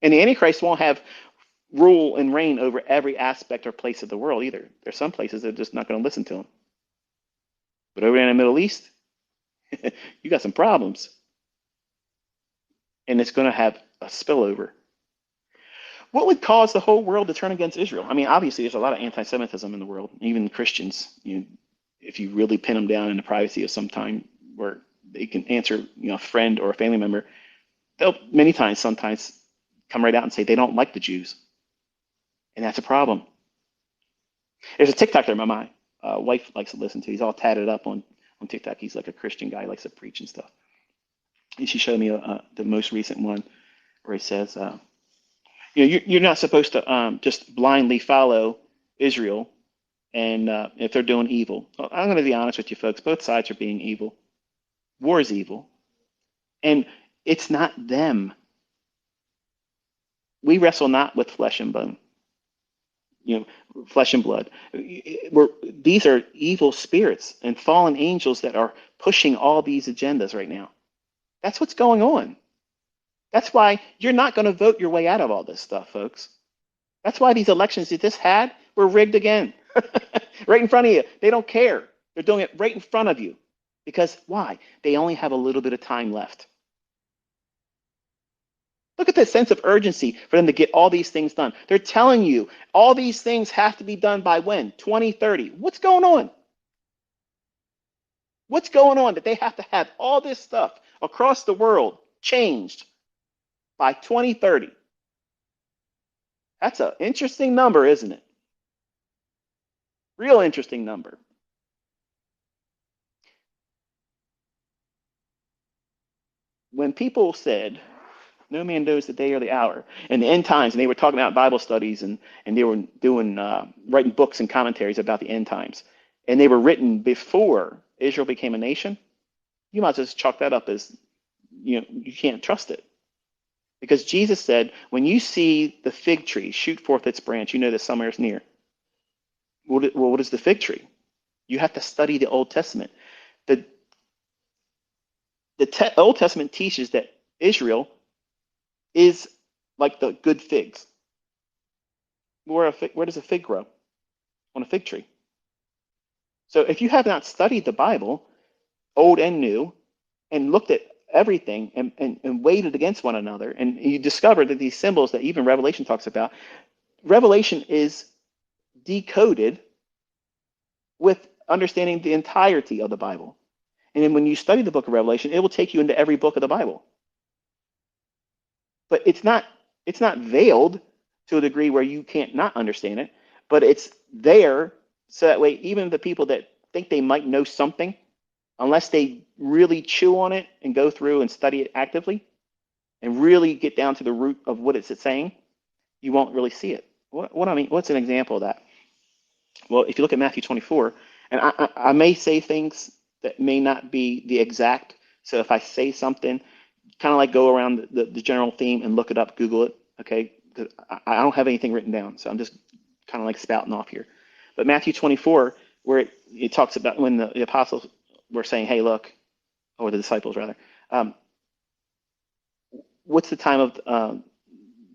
And the Antichrist won't have rule and reign over every aspect or place of the world either. There's some places that are just not going to listen to him. But over in the Middle East, you got some problems. And it's going to have a spillover. What would cause the whole world to turn against Israel? I mean, obviously, there's a lot of anti-Semitism in the world. Even Christians, if you really pin them down in the privacy of some time where they can answer, a friend or a family member, they'll sometimes come right out and say they don't like the Jews. And that's a problem. There's a TikToker my wife likes to listen to. He's all tatted up on TikTok. He's like a Christian guy, likes to preach and stuff. And she showed me the most recent one where he says, you're not supposed to just blindly follow Israel and if they're doing evil. Well, I'm going to be honest with you folks. Both sides are being evil. War is evil. And it's not them. We wrestle not with flesh and bone, flesh and blood. These are evil spirits and fallen angels that are pushing all these agendas right now. That's what's going on. That's why you're not going to vote your way out of all this stuff, folks. That's why these elections you just had were rigged again. Right in front of you. They don't care. They're doing it right in front of you. Because why? They only have a little bit of time left. Look at the sense of urgency for them to get all these things done. They're telling you all these things have to be done by when? 2030. What's going on? What's going on that they have to have all this stuff across the world changed by 2030? That's an interesting number, isn't it? Real interesting number. When people said, no man knows the day or the hour, and the end times, and they were talking about Bible studies, and they were doing writing books and commentaries about the end times, and they were written before Israel became a nation, you might just chalk that up as, you can't trust it. Because Jesus said, when you see the fig tree shoot forth its branch, you know that summer is near. Well, what is the fig tree? You have to study the Old Testament. The Old Testament teaches that Israel is like the good figs. Where does a fig grow? On a fig tree. So if you have not studied the Bible, old and new, and looked at everything and weighed it against one another, and you discover that these symbols that even Revelation talks about, Revelation is decoded with understanding the entirety of the Bible. And then when you study the book of Revelation, it will take you into every book of the Bible. But it's not veiled to a degree where you can't not understand it, but it's there so that way even the people that think they might know something, unless they really chew on it and go through and study it actively and really get down to the root of what it's saying, you won't really see it. What I mean, what's an example of that? Well, if you look at Matthew 24, and I may say things that may not be the exact. So if I say something, kind of like go around the general theme and look it up, Google it, okay? 'Cause I don't have anything written down, so I'm just kind of like spouting off here. But Matthew 24, where it talks about when the apostles were saying, hey, look, or the disciples rather, um, what's the time of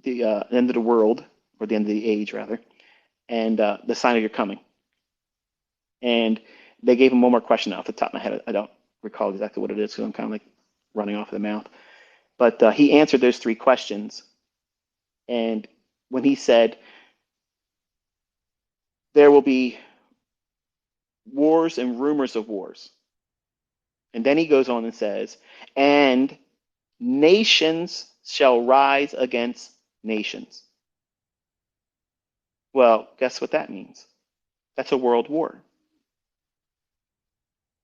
the end of the world, or the end of the age rather, and the sign of your coming. And they gave him one more question off the top of my head. I don't recall exactly what it is because I'm kind of like running off of the mouth. But he answered those three questions. And when he said, there will be wars and rumors of wars. And then he goes on and says, and nations shall rise against nations. Well, guess what that means? That's a world war.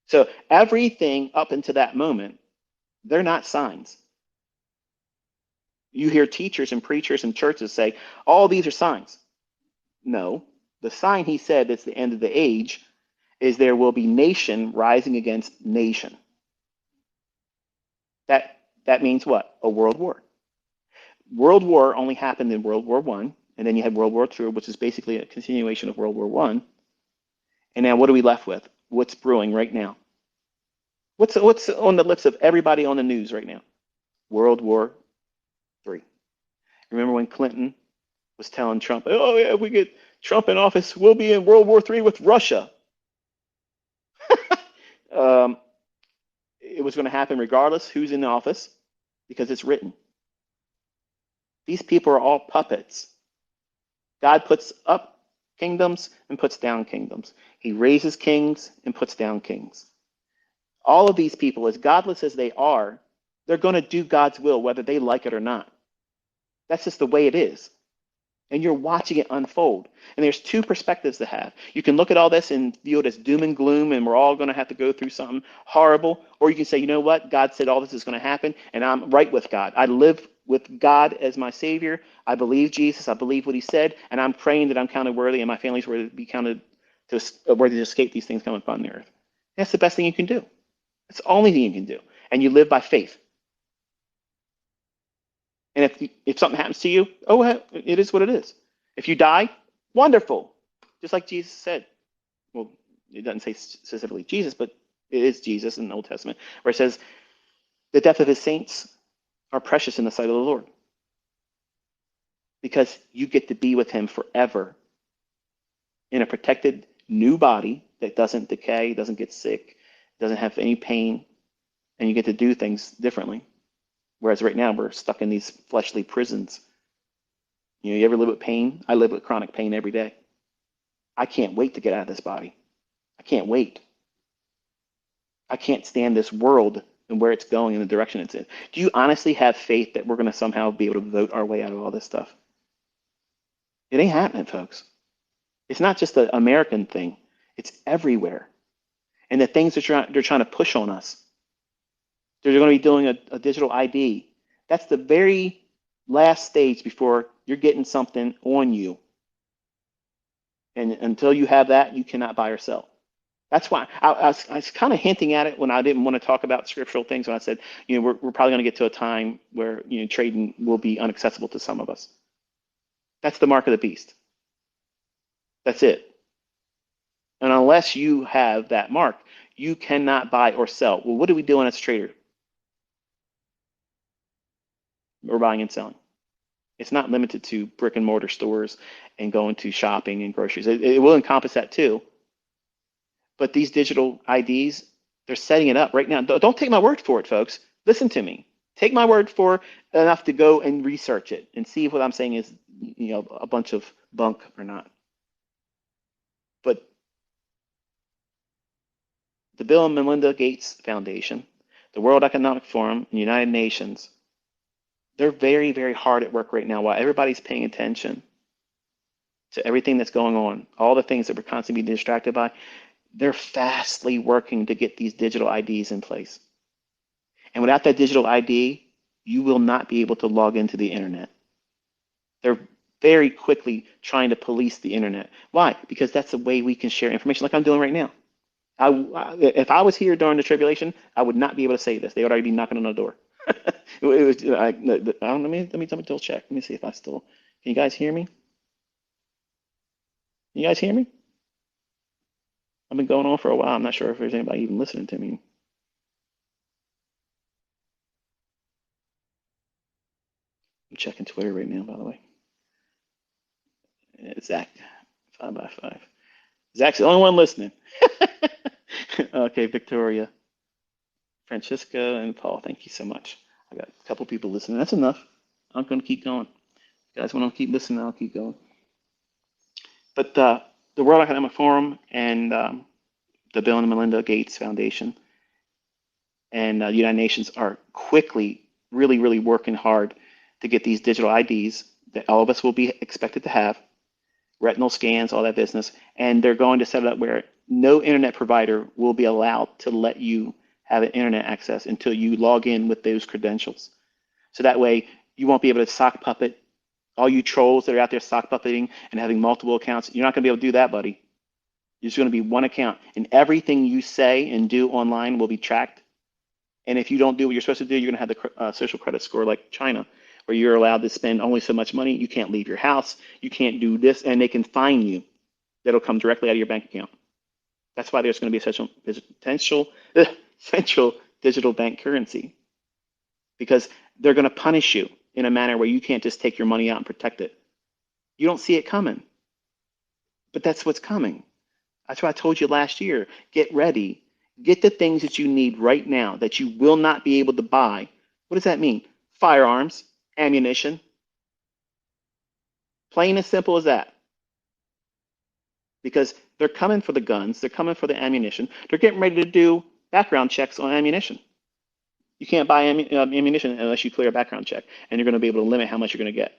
So everything up until that moment, they're not signs. You hear teachers and preachers and churches say, all these are signs. No, the sign he said that's the end of the age is there will be nation rising against nation. That means what? A world war. World War only happened in World War I, and then you had World War II, which is basically a continuation of World War I. And now what are we left with? What's brewing right now? What's on the lips of everybody on the news right now? World War III. Remember when Clinton was telling Trump, oh yeah, if we get Trump in office, we'll be in World War III with Russia. It was going to happen regardless who's in the office because it's written. These people are all puppets. God puts up kingdoms and puts down kingdoms. He raises kings and puts down kings. All of these people, as godless as they are, they're going to do God's will whether they like it or not. That's just the way it is. And you're watching it unfold. And there's two perspectives to have. You can look at all this and view it as doom and gloom, and we're all going to have to go through something horrible. Or you can say, you know what? God said all this is going to happen, and I'm right with God. I live with God as my Savior. I believe Jesus. I believe what He said, and I'm praying that I'm counted worthy, and my family's worthy to be counted worthy to escape these things coming upon the earth. That's the best thing you can do. That's the only thing you can do. And you live by faith. And if something happens to you, oh, it is what it is. If you die, wonderful. Just like Jesus said. Well, it doesn't say specifically Jesus, but it is Jesus in the Old Testament, where it says, the death of His saints are precious in the sight of the Lord. Because you get to be with Him forever in a protected new body that doesn't decay, doesn't get sick, doesn't have any pain, and you get to do things differently. Whereas right now we're stuck in these fleshly prisons. You ever live with pain? I live with chronic pain every day. I can't wait to get out of this body. I can't wait. I can't stand this world and where it's going in the direction it's in. Do you honestly have faith that we're going to somehow be able to vote our way out of all this stuff? It ain't happening, folks. It's not just an American thing. It's everywhere. And the things that they're trying to push on us. They're going to be doing a digital ID. That's the very last stage before you're getting something on you. And until you have that, you cannot buy or sell. That's why I was kind of hinting at it when I didn't want to talk about scriptural things. When I said, we're probably going to get to a time where trading will be inaccessible to some of us. That's the mark of the beast. That's it. And unless you have that mark, you cannot buy or sell. Well, what do we do as a trader? We're buying and selling. It's not limited to brick and mortar stores and going to shopping and groceries. It will encompass that too. But these digital IDs, they're setting it up right now. Don't take my word for it, folks. Listen to me. Take my word for enough to go and research it and see if what I'm saying is, a bunch of bunk or not. But the Bill and Melinda Gates Foundation, the World Economic Forum, and the United Nations, they're very, very hard at work right now while everybody's paying attention to everything that's going on, all the things that we're constantly being distracted by. They're fastly working to get these digital IDs in place. And without that digital ID, you will not be able to log into the internet. They're very quickly trying to police the internet. Why? Because that's the way we can share information like I'm doing right now. If I was here during the tribulation, I would not be able to say this. They would already be knocking on the door. It was, let me double check. Let me see if I still. Can you guys hear me? Can you guys hear me? I've been going on for a while. I'm not sure if there's anybody even listening to me. I'm checking Twitter right now, by the way. Zach, 5x5. Zach's the only one listening. Okay, Victoria, Francisca, and Paul, thank you so much. I got a couple people listening. That's enough. I'm going to keep going. If you guys want to keep listening, I'll keep going. But the World Economic Forum and the Bill and Melinda Gates Foundation and the United Nations are quickly, really, really working hard to get these digital IDs that all of us will be expected to have, retinal scans, all that business, and they're going to set it up where no internet provider will be allowed to let you have an internet access until you log in with those credentials. So that way you won't be able to sock puppet all you trolls that are out there sock puppeting and having multiple accounts. You're not going to be able to do that, buddy. There's going to be one account, and everything you say and do online will be tracked. And if you don't do what you're supposed to do, you're going to have the social credit score like China, where you're allowed to spend only so much money. You can't leave your house. You can't do this, and they can fine you. That'll come directly out of your bank account. That's why there's going to be a central digital bank currency, because they're going to punish you in a manner where you can't just take your money out and protect it. You don't see it coming, but that's what's coming. That's what I told you last year. Get ready. Get the things that you need right now that you will not be able to buy. What does that mean? Firearms, ammunition. Plain and simple as that. Because they're coming for the guns. They're coming for the ammunition. They're getting ready to do background checks on ammunition. You can't buy ammunition unless you clear a background check, and you're going to be able to limit how much you're going to get.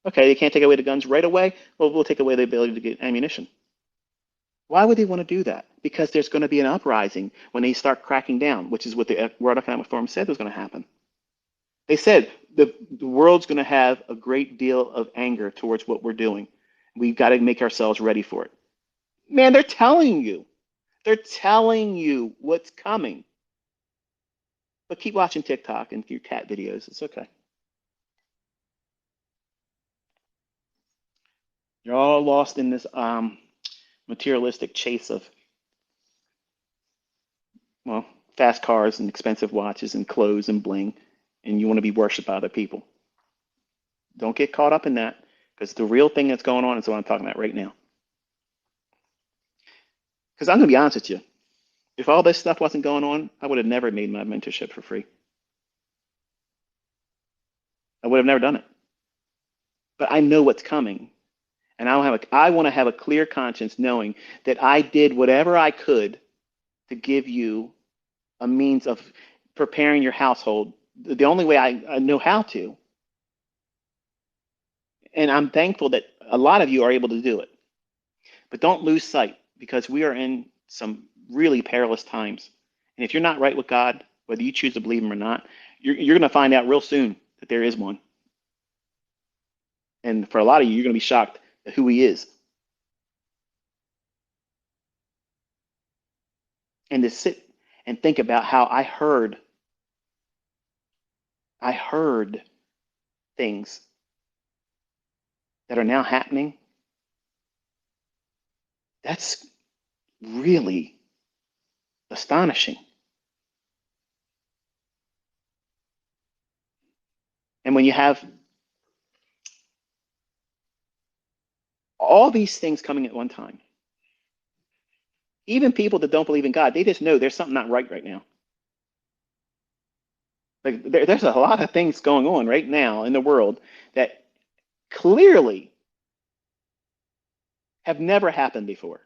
Okay, they can't take away the guns right away. Well, we'll take away the ability to get ammunition. Why would they want to do that? Because there's going to be an uprising when they start cracking down, which is what the World Economic Forum said was going to happen. They said the world's going to have a great deal of anger towards what we're doing. We've got to make ourselves ready for it. Man, they're telling you. They're telling you what's coming. But keep watching TikTok and your cat videos. It's okay. You're all lost in this materialistic chase of, well, fast cars and expensive watches and clothes and bling, and you want to be worshipped by other people. Don't get caught up in that, because the real thing that's going on is what I'm talking about right now. Because I'm going to be honest with you. If all this stuff wasn't going on, I would have never made my mentorship for free. I would have never done it. But I know what's coming. And I want to have a clear conscience knowing that I did whatever I could to give you a means of preparing your household the only way I know how to. And I'm thankful that a lot of you are able to do it. But don't lose sight, because we are in some really perilous times. And if you're not right with God, whether you choose to believe him or not, you're going to find out real soon that there is one. And for a lot of you, you're going to be shocked at who he is. And to sit and think about how I heard things that are now happening. That's really astonishing. And when you have all these things coming at one time, even people that don't believe in God, they just know there's something not right now. Like there's a lot of things going on right now in the world that clearly have never happened before.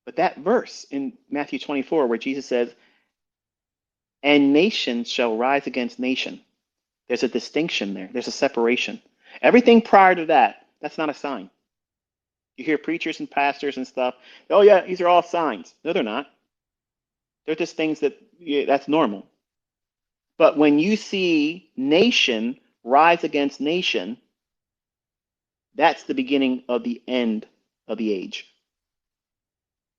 But that verse in Matthew 24, where Jesus says, and nation shall rise against nation. There's a distinction there. There's a separation. Everything prior to that, that's not a sign. You hear preachers and pastors and stuff. Oh yeah, these are all signs. No, they're not. They're just things that, yeah, that's normal. But when you see nation rise against nation, that's the beginning of the end of the age.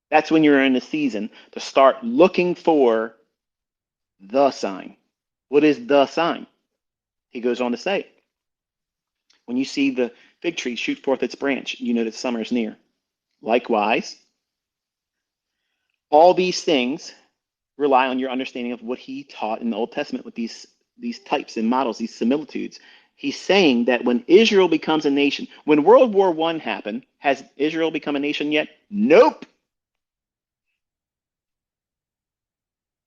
That's when you're in the season to start looking for the sign. What is the sign? He goes on to say, when you see the fig tree shoot forth its branch, you know that summer is near. Likewise, all these things rely on your understanding of what he taught in the Old Testament with these types and models, these similitudes. He's saying that when Israel becomes a nation, when World War I happened, has Israel become a nation yet? Nope.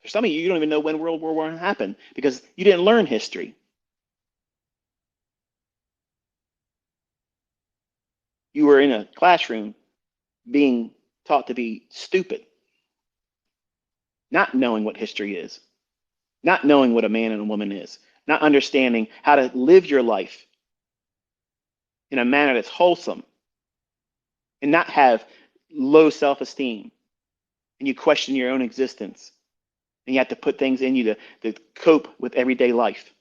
For some of you, you don't even know when World War I happened because you didn't learn history. You were in a classroom being taught to be stupid, not knowing what history is, not knowing what a man and a woman is, not understanding how to live your life in a manner that's wholesome and not have low self-esteem, and you question your own existence, and you have to put things in you to cope with everyday life.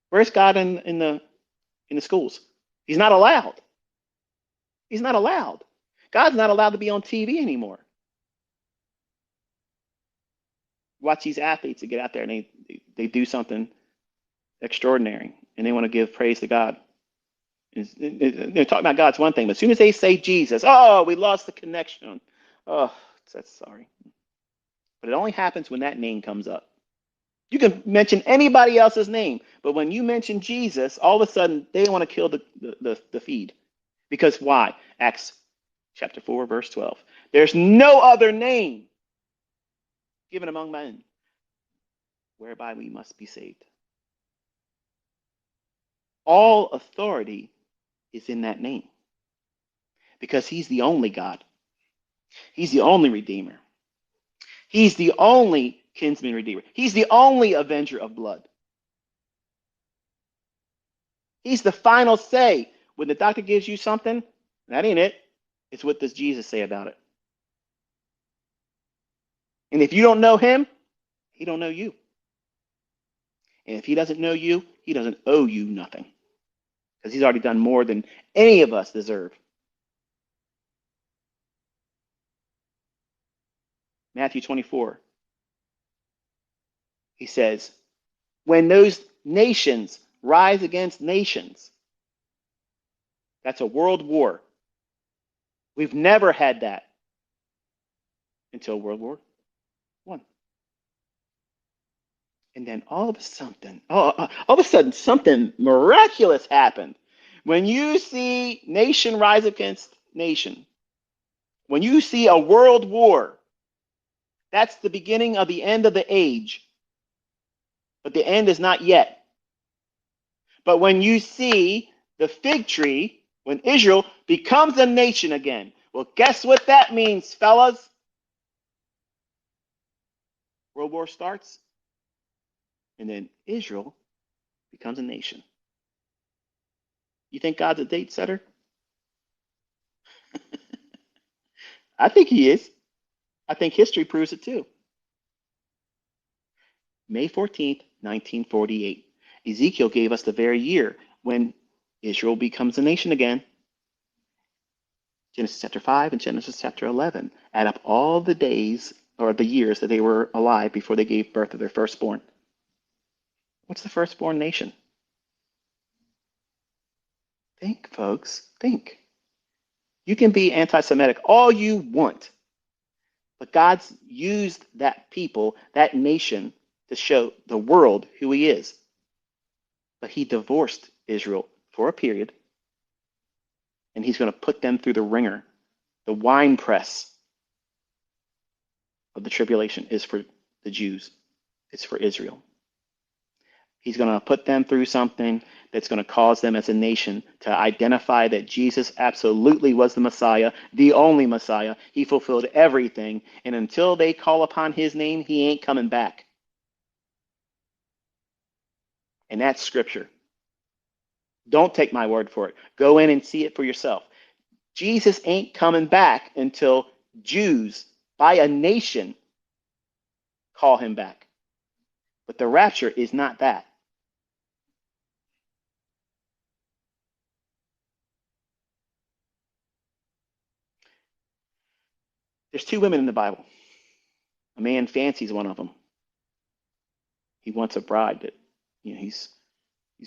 Where's God in the schools? He's not allowed. He's not allowed. God's not allowed to be on TV anymore. Watch these athletes that get out there and they do something extraordinary, and they want to give praise to God. They're talking about God's one thing, but as soon as they say Jesus, oh, we lost the connection. Oh, that's sorry. But it only happens when that name comes up. You can mention anybody else's name, but when you mention Jesus, all of a sudden they want to kill the feed. Because why? Acts chapter 4, verse 12. There's no other name given among men whereby we must be saved. All authority is in that name because he's the only God. He's the only Redeemer. He's the only kinsman redeemer. He's the only avenger of blood. He's the final say. When the doctor gives you something, that ain't it. It's what does Jesus say about it. And if you don't know him, he don't know you. And if he doesn't know you, he doesn't owe you nothing. Because he's already done more than any of us deserve. Matthew 24. He says, when those nations rise against nations, that's a world war. We've never had that until World War I. And then all of a sudden, something miraculous happened. When you see nation rise against nation, when you see a world war, that's the beginning of the end of the age. But the end is not yet. But when you see the fig tree, when Israel becomes a nation again, well, guess what that means, fellas? World War starts, and then Israel becomes a nation. You think God's a date setter? I think he is. I think history proves it too. May 14th, 1948. Ezekiel gave us the very year when Israel becomes a nation again. Genesis chapter 5 and Genesis chapter 11 add up all the days or the years that they were alive before they gave birth to their firstborn. What's the firstborn nation? Think, folks, think. You can be anti-Semitic all you want, but God's used that people, that nation, to show the world who he is. But he divorced Israel for a period, and he's going to put them through the ringer. The wine press of the tribulation is for the Jews. It's for Israel. He's going to put them through something that's going to cause them as a nation to identify that Jesus absolutely was the Messiah, the only Messiah. He fulfilled everything. And until they call upon his name, he ain't coming back. And that's scripture. Don't take my word for it. Go in and see it for yourself. Jesus ain't coming back until Jews by a nation call him back. But the rapture is not that. There's two women in the Bible. A man fancies one of them. He wants a bride that he's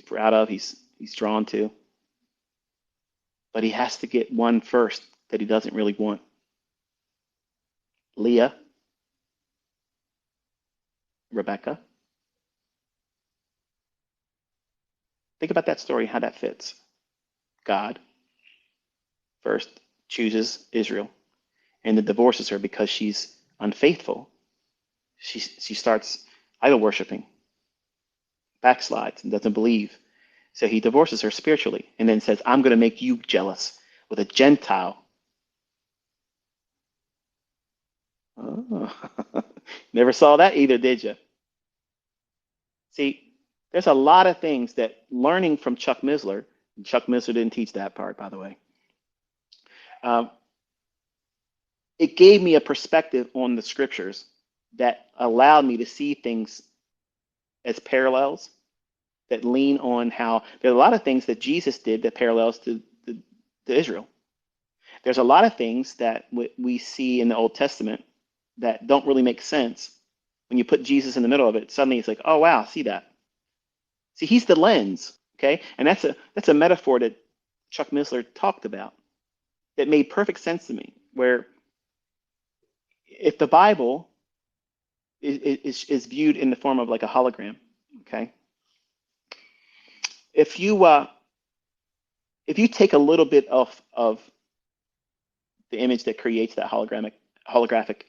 proud of, he's drawn to, but he has to get one first that he doesn't really want. Leah, Rebecca. Think about that story, how that fits. God first chooses Israel and then divorces her because she's unfaithful. She starts idol worshiping, backslides, and doesn't believe. So he divorces her spiritually and then says, I'm going to make you jealous with a Gentile. Oh. Never saw that either, did you? See, there's a lot of things that learning from Chuck Missler, and Chuck Missler didn't teach that part, by the way. It gave me a perspective on the scriptures that allowed me to see things as parallels that lean on how there are a lot of things that Jesus did that parallels to Israel. There's a lot of things that we see in the Old Testament that don't really make sense. When you put Jesus in the middle of it, suddenly it's like, oh, wow, see that. See, he's the lens, okay? And that's a metaphor that Chuck Missler talked about that made perfect sense to me, where if the Bible is viewed in the form of like a hologram, okay? If you take a little bit of the image that creates that holographic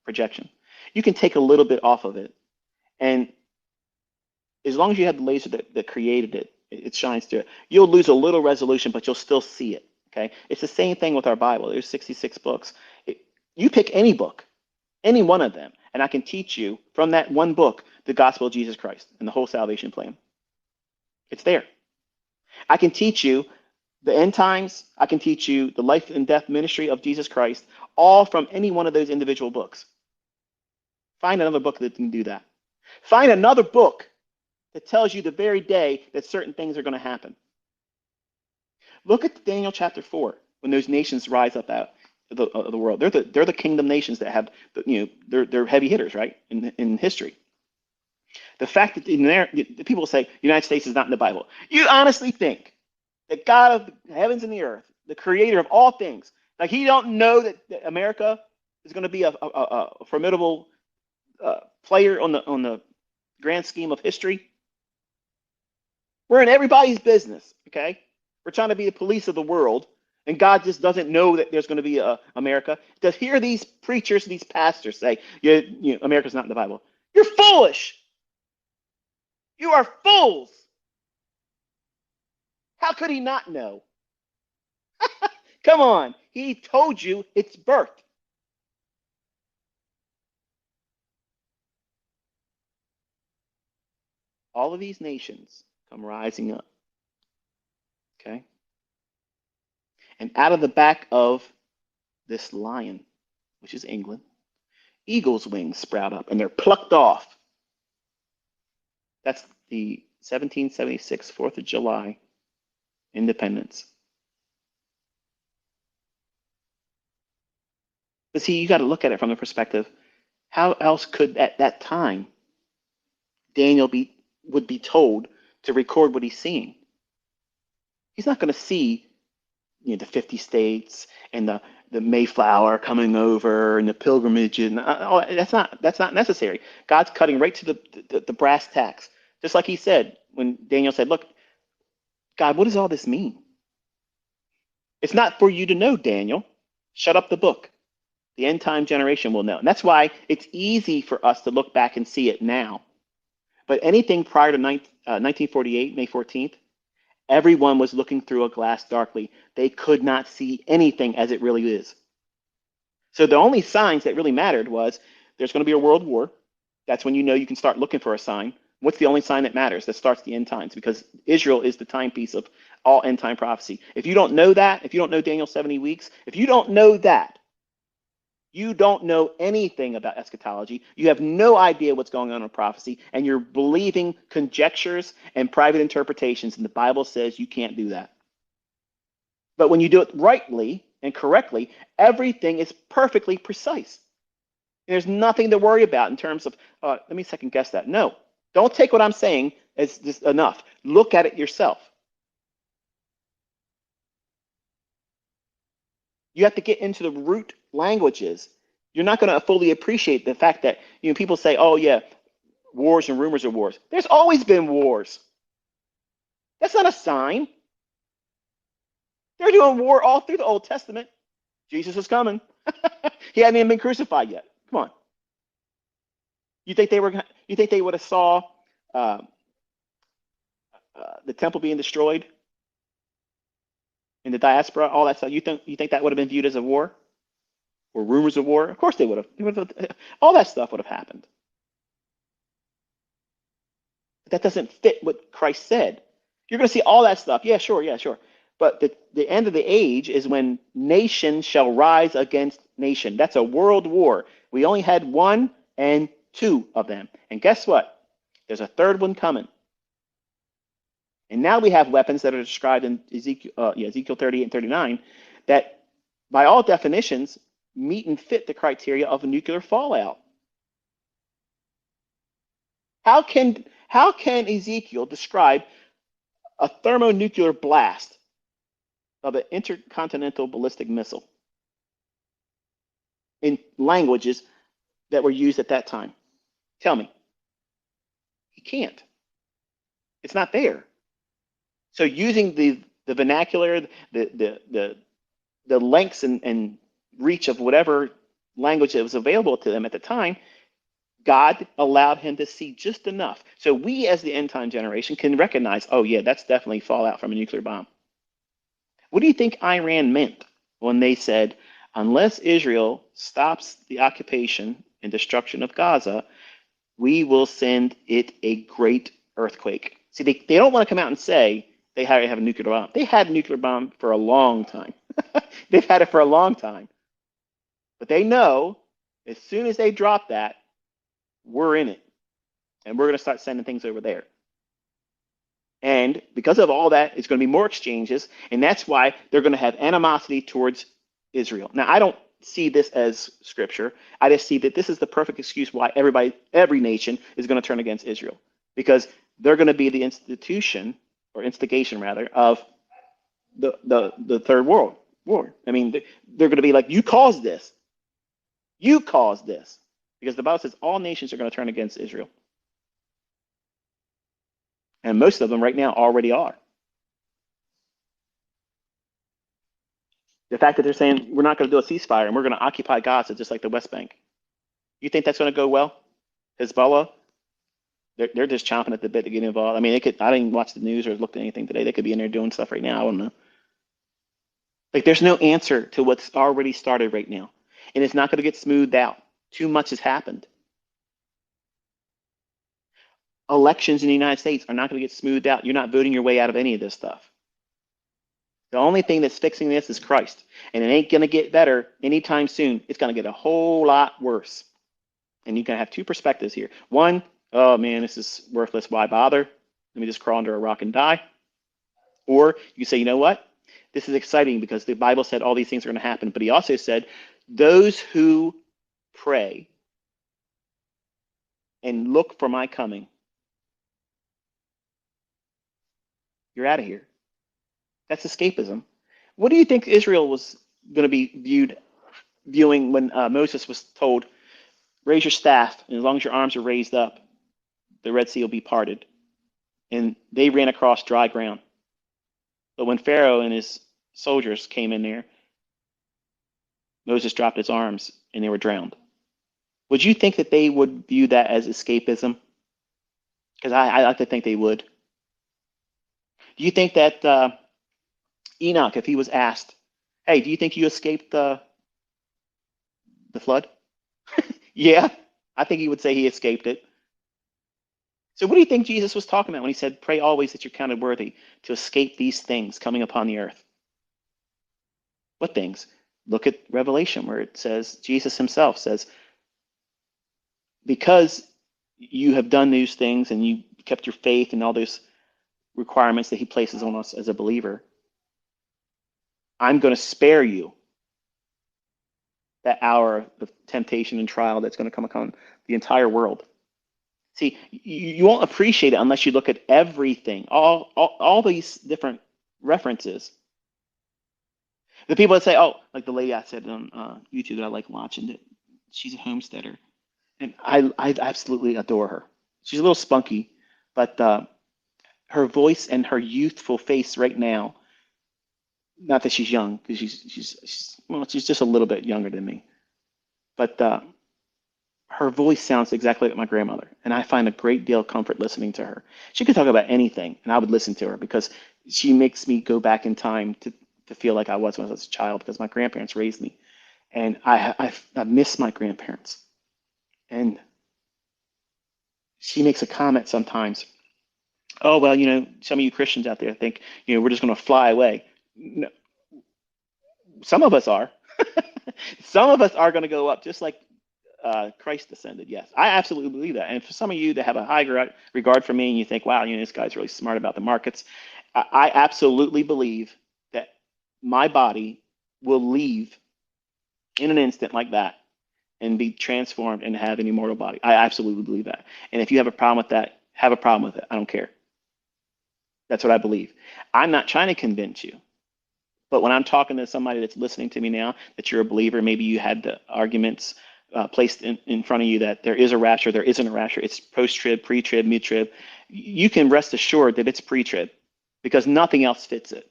projection, you can take a little bit off of it, and as long as you have the laser that created it, it shines through it. You'll lose a little resolution, but you'll still see it. Okay, it's the same thing with our Bible. There's 66 books. You pick any book, any one of them, and I can teach you from that one book the gospel of Jesus Christ and the whole salvation plan. It's there. I can teach you the end times. I can teach you the life and death ministry of Jesus Christ, all from any one of those individual books. Find another book that can do that. Find another book that tells you the very day that certain things are going to happen. Look at Daniel chapter 4 when those nations rise up out of the world. They're the kingdom nations that have they're heavy hitters, right, in history. The fact that the people say the United States is not in the Bible. You honestly think that God of the heavens and the earth, the creator of all things, like he don't know that America is going to be a formidable player on the grand scheme of history? We're in everybody's business, okay? We're trying to be the police of the world, and God just doesn't know that there's going to be a America. To hear these preachers, these pastors say, America's not in the Bible. You're foolish. You are fools. How could he not know? Come on. He told you its birth. All of these nations come rising up. Okay? And out of the back of this lion, which is England, eagle's wings sprout up and they're plucked off. That's the 1776 4th of July independence. But see, you got to look at it from the perspective, how else could at that time Daniel would be told to record what he's seeing? He's not going to see the 50 states and the Mayflower coming over and the pilgrimage and that's not necessary. God's cutting right to the brass tacks. Just like he said when Daniel said, look, God, what does all this mean? It's not for you to know, Daniel. Shut up the book. The end time generation will know. And that's why it's easy for us to look back and see it now. But anything prior to 1948, May 14th, everyone was looking through a glass darkly. They could not see anything as it really is. So the only signs that really mattered was there's going to be a world war. That's when you can start looking for a sign. What's the only sign that matters that starts the end times? Because Israel is the timepiece of all end time prophecy. If you don't know that, if you don't know Daniel's 70 weeks, if you don't know that, you don't know anything about eschatology. You have no idea what's going on in prophecy, and you're believing conjectures and private interpretations, and the Bible says you can't do that. But when you do it rightly, and correctly, everything is perfectly precise. There's nothing to worry about in terms of, let me second guess that. No, don't take what I'm saying as just enough. Look at it yourself. You have to get into the root languages. You're not going to fully appreciate the fact that, people say, oh yeah, wars and rumors of wars. There's always been wars. That's not a sign. They're doing war all through the Old Testament. Jesus is coming. He hadn't even been crucified yet. Come on. You think they were? You think they would have saw uh, the temple being destroyed in the diaspora, all that stuff? You think that would have been viewed as a war or rumors of war? Of course they would have. All that stuff would have happened. But that doesn't fit what Christ said. You're going to see all that stuff. Yeah, sure. Yeah, sure. But the end of the age is when nation shall rise against nation. That's a world war. We only had one and two of them. And guess what? There's a third one coming. And now we have weapons that are described in Ezekiel 38 and 39 that, by all definitions, meet and fit the criteria of a nuclear fallout. How can Ezekiel describe a thermonuclear blast of an intercontinental ballistic missile in languages that were used at that time? Tell me. He can't. It's not there. So using the vernacular, the lengths and reach of whatever language that was available to them at the time, God allowed him to see just enough. So we, as the end time generation, can recognize, oh yeah, that's definitely fallout from a nuclear bomb. What do you think Iran meant when they said, unless Israel stops the occupation and destruction of Gaza, we will send it a great earthquake? See, they don't want to come out and say they have a nuclear bomb. They had a nuclear bomb for a long time. They've had it for a long time. But they know as soon as they drop that, we're in it. And we're going to start sending things over there. And because of all that, it's going to be more exchanges. And that's why they're going to have animosity towards Israel. Now, I don't see this as scripture. I just see that this is the perfect excuse why every nation is going to turn against Israel. Because they're going to be the instigation rather, of the third world war. I mean, they're going to be like, you caused this. You caused this. Because the Bible says all nations are going to turn against Israel. And most of them right now already are. The fact that they're saying we're not going to do a ceasefire and we're going to occupy Gaza just like the West Bank. You think that's going to go well? Hezbollah, they're just chomping at the bit to get involved. I mean, I didn't watch the news or look at anything today. They could be in there doing stuff right now. I don't know. Like, there's no answer to what's already started right now. And it's not going to get smoothed out. Too much has happened. Elections in the United States are not going to get smoothed out. You're not voting your way out of any of this stuff. The only thing that's fixing this is Christ. And it ain't going to get better anytime soon. It's going to get a whole lot worse. And you can have two perspectives here. One, oh man, this is worthless. Why bother? Let me just crawl under a rock and die. Or you say, you know what? This is exciting because the Bible said all these things are going to happen. But he also said, those who pray and look for my coming, you're out of here. That's escapism. What do you think Israel was going to be viewing when Moses was told, raise your staff, and as long as your arms are raised up, the Red Sea will be parted? And they ran across dry ground. But when Pharaoh and his soldiers came in there, Moses dropped his arms and they were drowned. Would you think that they would view that as escapism? Because I like to think they would. Do you think that Enoch, if he was asked, hey, do you think you escaped the flood? Yeah, I think he would say he escaped it. So what do you think Jesus was talking about when he said, pray always that you're counted worthy to escape these things coming upon the earth? What things? Look at Revelation where it says, Jesus himself says, because you have done these things and you kept your faith and all those requirements that he places on us as a believer, I'm going to spare you. that hour of temptation and trial that's going to come upon the entire world. See, you won't appreciate it unless you look at everything, all these different references. The people that say, oh, like the lady I said on YouTube that I like watching, that she's a homesteader, and I absolutely adore her. She's a little spunky, but her voice and her youthful face right now, not that she's young, because she's just a little bit younger than me, but her voice sounds exactly like my grandmother, and I find a great deal of comfort listening to her. She could talk about anything, and I would listen to her because she makes me go back in time to feel like I was when I was a child because my grandparents raised me, and I miss my grandparents. And she makes a comment sometimes. Oh, well, some of you Christians out there think, we're just going to fly away. No, some of us are. Some of us are going to go up just like Christ descended. Yes, I absolutely believe that. And for some of you that have a high regard for me and you think, wow, this guy's really smart about the markets, I absolutely believe that my body will leave in an instant like that and be transformed and have an immortal body. I absolutely believe that. And if you have a problem with that, have a problem with it. I don't care. That's what I believe. I'm not trying to convince you. But when I'm talking to somebody that's listening to me now, that you're a believer, maybe you had the arguments placed in front of you that there is a rapture, there isn't a rapture, it's post-trib, pre-trib, mid-trib, you can rest assured that it's pre-trib because nothing else fits it.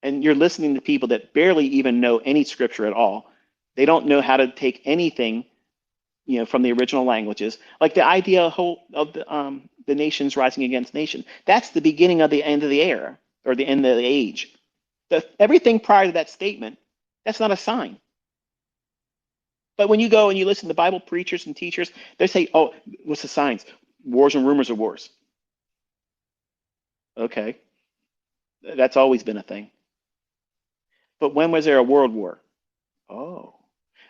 And you're listening to people that barely even know any scripture at all. They don't know how to take anything, from the original languages, like the idea of the nations rising against nation. That's the beginning of the end of the era or the end of the age. Everything prior to that statement, that's not a sign. But when you go and you listen to Bible preachers and teachers, they say, oh, what's the signs? Wars and rumors of wars. Okay, that's always been a thing. But when was there a world war? Oh,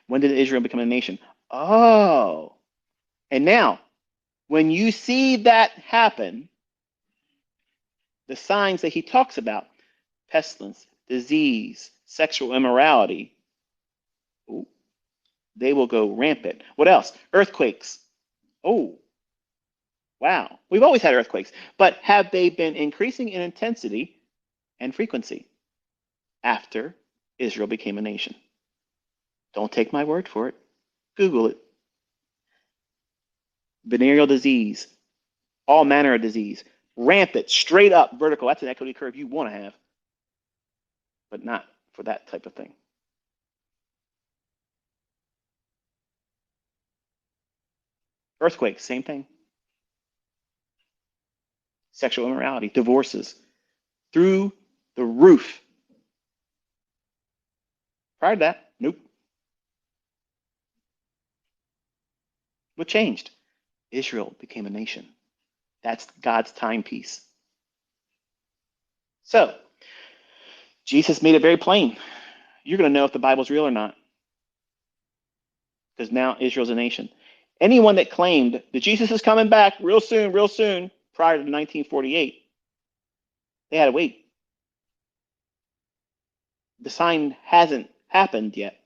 when did Israel become a nation? Oh, and now when you see that happen, the signs that he talks about, pestilence, disease, sexual immorality, ooh, they will go rampant. What else? Earthquakes. Oh, wow. We've always had earthquakes, but have they been increasing in intensity and frequency after Israel became a nation? Don't take my word for it. Google it. Venereal disease, all manner of disease, rampant, straight up, vertical. That's an equity curve you want to have, but not for that type of thing. Earthquakes, same thing. Sexual immorality, divorces, through the roof. Prior to that, nope. What changed? Israel became a nation. That's God's timepiece. So, Jesus made it very plain. You're going to know if the Bible's real or not. Because now Israel's a nation. Anyone that claimed that Jesus is coming back real soon, prior to 1948, they had to wait. The sign hasn't happened yet.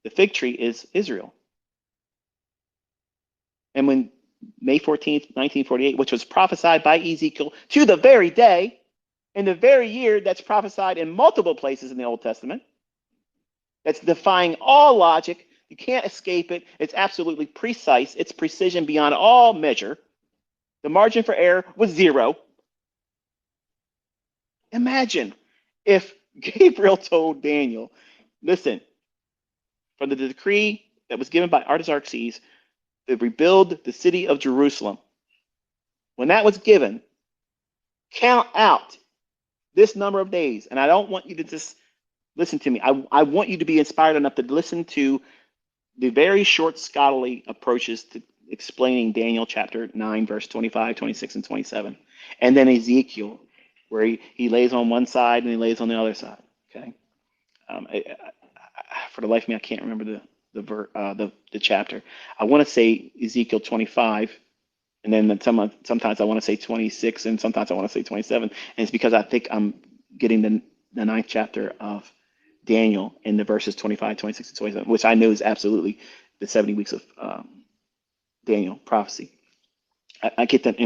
The fig tree is Israel. And when May 14th, 1948, which was prophesied by Ezekiel to the very day, in the very year that's prophesied in multiple places in the Old Testament, that's defying all logic. You can't escape it. It's absolutely precise. It's precision beyond all measure. The margin for error was 0. Imagine if Gabriel told Daniel, listen, from the decree that was given by Artaxerxes to rebuild the city of Jerusalem, when that was given, count out this number of days. And I don't want you to just listen to me. I want you to be inspired enough to listen to the very short scholarly approaches to explaining Daniel chapter 9, verse 25, 26, and 27. And then Ezekiel, where he lays on one side and he lays on the other side. Okay. For the life of me, I can't remember the chapter. I want to say Ezekiel 25, and then sometimes I want to say 26, and sometimes I want to say 27. And it's because I think I'm getting the ninth chapter of Daniel in the verses 25, 26, and 27, which I know is absolutely the 70 weeks of Daniel prophecy. I get that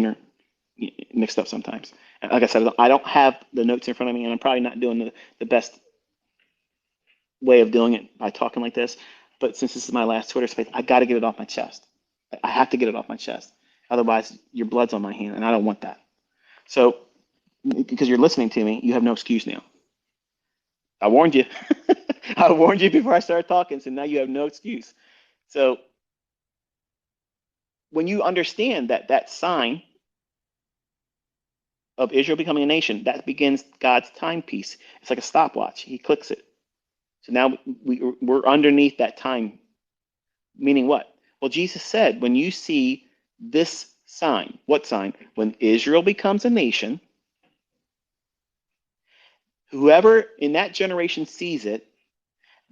mixed up sometimes. And like I said, I don't have the notes in front of me, and I'm probably not doing the best way of doing it by talking like this. But since this is my last Twitter space, I got to get it off my chest. I have to get it off my chest. Otherwise, your blood's on my hand, and I don't want that. So, because you're listening to me, you have no excuse now. I warned you. I warned you before I started talking, so now you have no excuse. So, when you understand that sign of Israel becoming a nation, that begins God's timepiece. It's like a stopwatch. He clicks it. So now we're underneath that time. Meaning what? Well, Jesus said, when you see this sign, what sign? When Israel becomes a nation, whoever in that generation sees it,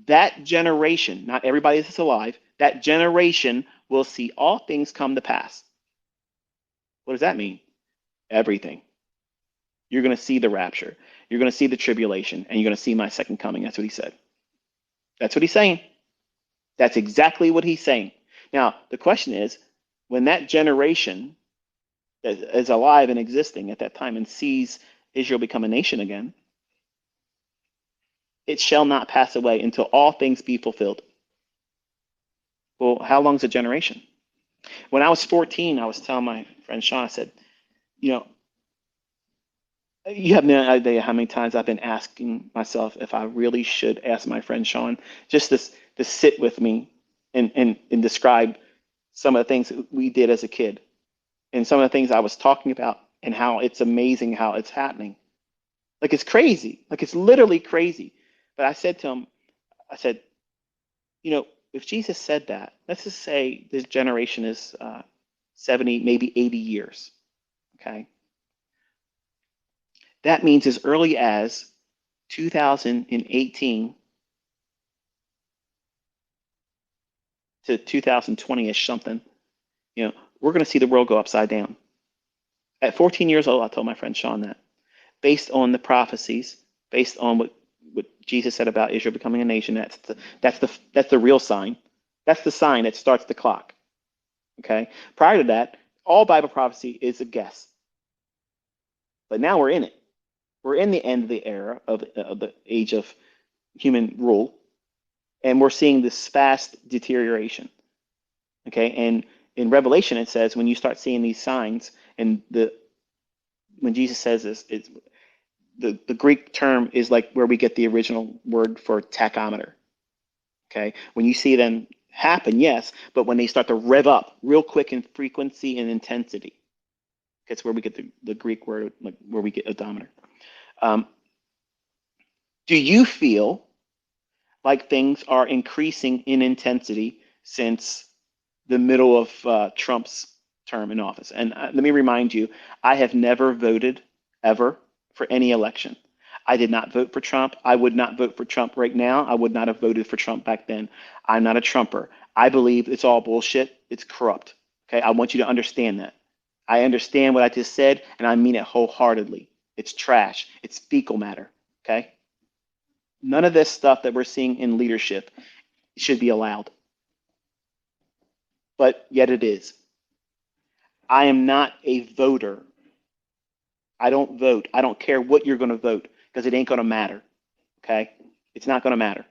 that generation, not everybody that's alive, that generation will see all things come to pass. What does that mean? Everything. You're going to see the rapture. You're going to see the tribulation, and you're going to see my second coming. That's what he said. That's what he's saying. That's exactly what he's saying. Now, the question is, when that generation that is alive and existing at that time and sees Israel become a nation again, it shall not pass away until all things be fulfilled. Well, how long is a generation? When I was 14, I was telling my friend Sean, I said, you know, you have no idea how many times I've been asking myself if I really should ask my friend Sean just to sit with me and describe some of the things that we did as a kid and some of the things I was talking about and how it's amazing how it's happening. Like it's crazy. Like it's literally crazy. But I said to him, I said, you know, if Jesus said that, let's just say this generation is 70, maybe 80 years. Okay. That means as early as 2018 to 2020-ish something, you know, we're going to see the world go upside down. At 14 years old, I told my friend Sean that, based on the prophecies, based on what Jesus said about Israel becoming a nation, that's the real sign. That's the sign that starts the clock. Okay. Prior to that, all Bible prophecy is a guess. But now we're in it. We're in the end of the era of the age of human rule, and we're seeing this fast deterioration. Okay, and in Revelation it says when you start seeing these signs, and when Jesus says this, it's the Greek term is like where we get the original word for tachometer. Okay, when you see them happen, yes, but when they start to rev up real quick in frequency and intensity, that's where we get the Greek word, like where we get odometer. Do you feel like things are increasing in intensity since the middle of Trump's term in office? And let me remind you, I have never voted ever for any election. I did not vote for Trump. I would not vote for Trump right now. I would not have voted for Trump back then. I'm not a Trumper. I believe it's all bullshit. It's corrupt. Okay, I want you to understand that. I understand what I just said, and I mean it wholeheartedly. It's trash. It's fecal matter. Okay? None of this stuff that we're seeing in leadership should be allowed. But yet it is. I am not a voter. I don't vote. I don't care what you're going to vote because it ain't going to matter. Okay? It's not going to matter.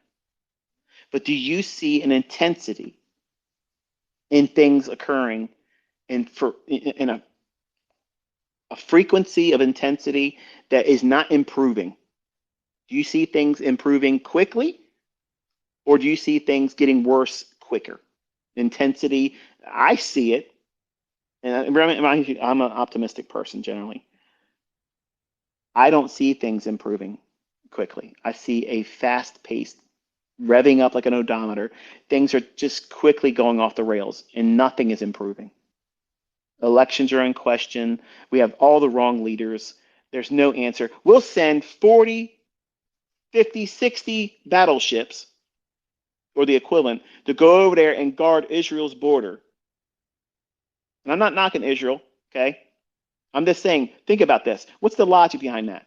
But do you see an intensity in things occurring in a frequency of intensity that is not improving? Do you see things improving quickly, or do you see things getting worse quicker? Intensity, I see it, and I'm an optimistic person generally. I don't see things improving quickly. I see a fast-paced, revving up like an odometer. Things are just quickly going off the rails, and nothing is improving. Elections are in question. We have all the wrong leaders. There's no answer. We'll send 40, 50, 60 battleships or the equivalent to go over there and guard Israel's border. And I'm not knocking Israel, okay? I'm just saying, think about this. What's the logic behind that?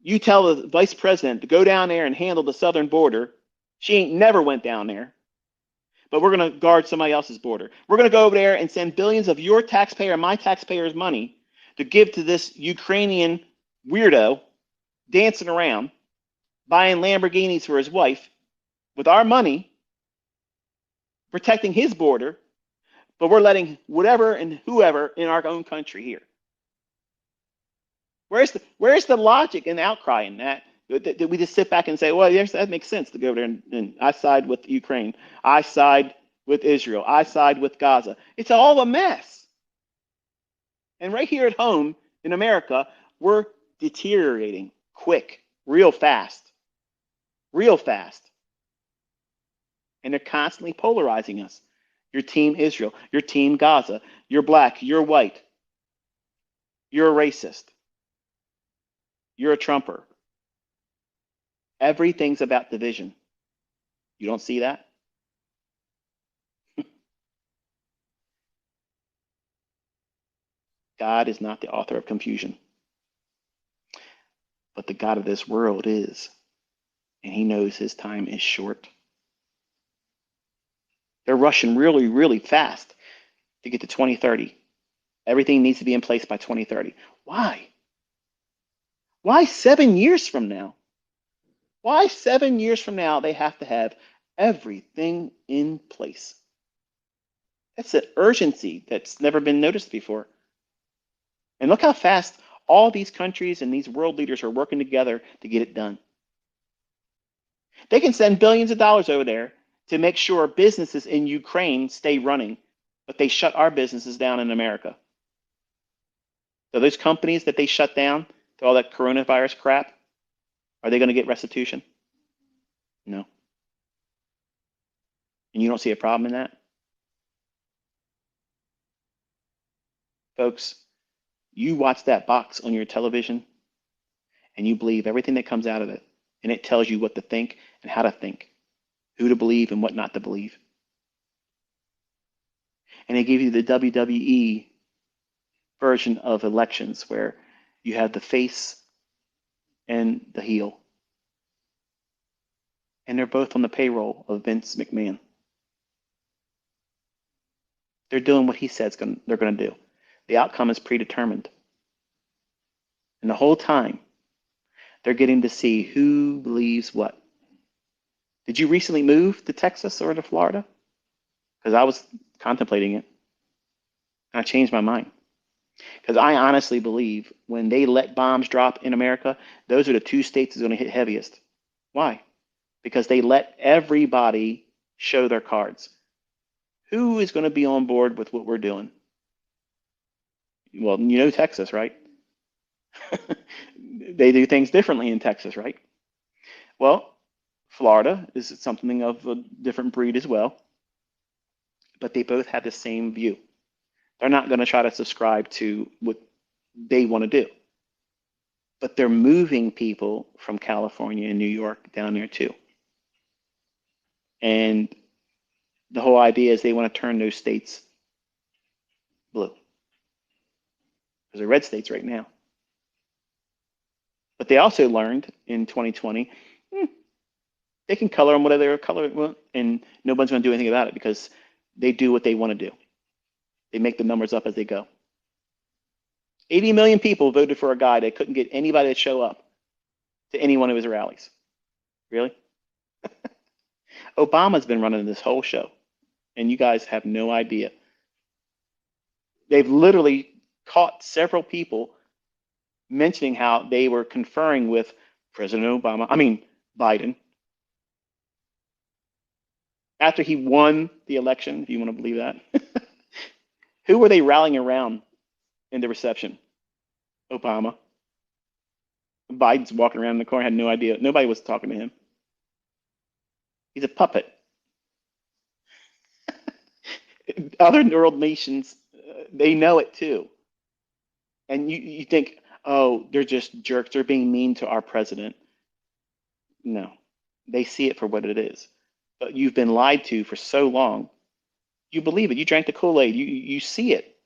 You tell the vice president to go down there and handle the southern border. She ain't never went down there, but we're going to guard somebody else's border. We're going to go over there and send billions of your taxpayer and my taxpayers' money to give to this Ukrainian weirdo dancing around, buying Lamborghinis for his wife with our money, protecting his border, but we're letting whatever and whoever in our own country here. Where's the logic and outcry in that? That we just sit back and say, well, yes, that makes sense to go there and I side with Ukraine. I side with Israel. I side with Gaza. It's all a mess. And right here at home in America, we're deteriorating quick, real fast, real fast. And they're constantly polarizing us. You're team Israel. You're team Gaza. You're black. You're white. You're a racist. You're a Trumper. Everything's about division. You don't see that? God is not the author of confusion, but the God of this world is, and he knows his time is short. They're rushing really, really fast to get to 2030. Everything needs to be in place by 2030. Why? Why 7 years from now? Why 7 years from now they have to have everything in place? That's an urgency that's never been noticed before. And look how fast all these countries and these world leaders are working together to get it done. They can send billions of dollars over there to make sure businesses in Ukraine stay running, but they shut our businesses down in America. So those companies that they shut down to all that coronavirus crap, are they going to get restitution? No. And you don't see a problem in that? Folks, you watch that box on your television and you believe everything that comes out of it, and it tells you what to think and how to think, who to believe and what not to believe. And they give you the WWE version of elections where you have the face and the heel. And they're both on the payroll of Vince McMahon. They're doing what he says they're going to do. The outcome is predetermined. And the whole time, they're getting to see who believes what. Did you recently move to Texas or to Florida? Because I was contemplating it. And I changed my mind. Because I honestly believe when they let bombs drop in America, those are the two states that's going to hit heaviest. Why? Because they let everybody show their cards. Who is going to be on board with what we're doing? Well, you know Texas, right? They do things differently in Texas, right? Well, Florida is something of a different breed as well, but they both have the same view. They're not going to try to subscribe to what they want to do, but they're moving people from California and New York down there too. And the whole idea is they want to turn those states blue. Because they're red states right now. But they also learned in 2020, they can color them whatever they color, and nobody's going to do anything about it because they do what they want to do. They make the numbers up as they go. 80 million people voted for a guy that couldn't get anybody to show up to any one of his rallies. Really? Obama's been running this whole show, and you guys have no idea. They've literally caught several people mentioning how they were conferring with Biden, after he won the election, if you want to believe that. Who were they rallying around in the reception? Obama. Biden's walking around in the corner, had no idea. Nobody was talking to him. He's a puppet. Other world nations, they know it too. And you think, oh, they're just jerks. They're being mean to our president. No, they see it for what it is. But you've been lied to for so long. You believe it. You drank the Kool-Aid. You see it.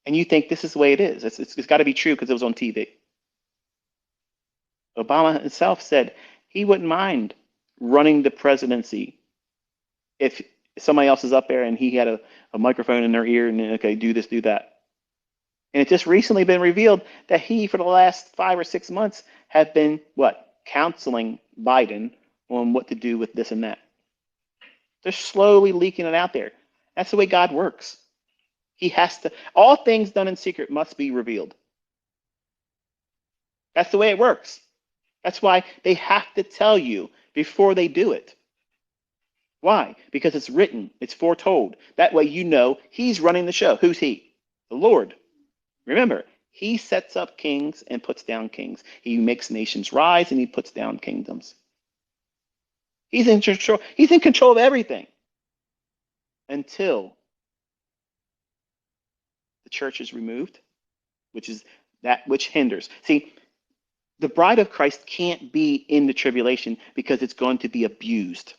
And you think this is the way it is. It's got to be true because it was on TV. Obama himself said he wouldn't mind running the presidency if somebody else is up there and he had a microphone in their ear and, okay, do this, do that. And it just recently been revealed that he, for the last 5 or 6 months, have been what? Counseling Biden on what to do with this and that. They're slowly leaking it out there. That's the way God works. He has to, all things done in secret must be revealed. That's the way it works. That's why they have to tell you before they do it. Why? Because it's written, it's foretold. That way you know he's running the show. Who's he? The Lord. Remember, he sets up kings and puts down kings. He makes nations rise and he puts down kingdoms. He's in control. He's in control of everything until the church is removed, which is that which hinders. See, the bride of Christ can't be in the tribulation because it's going to be abused.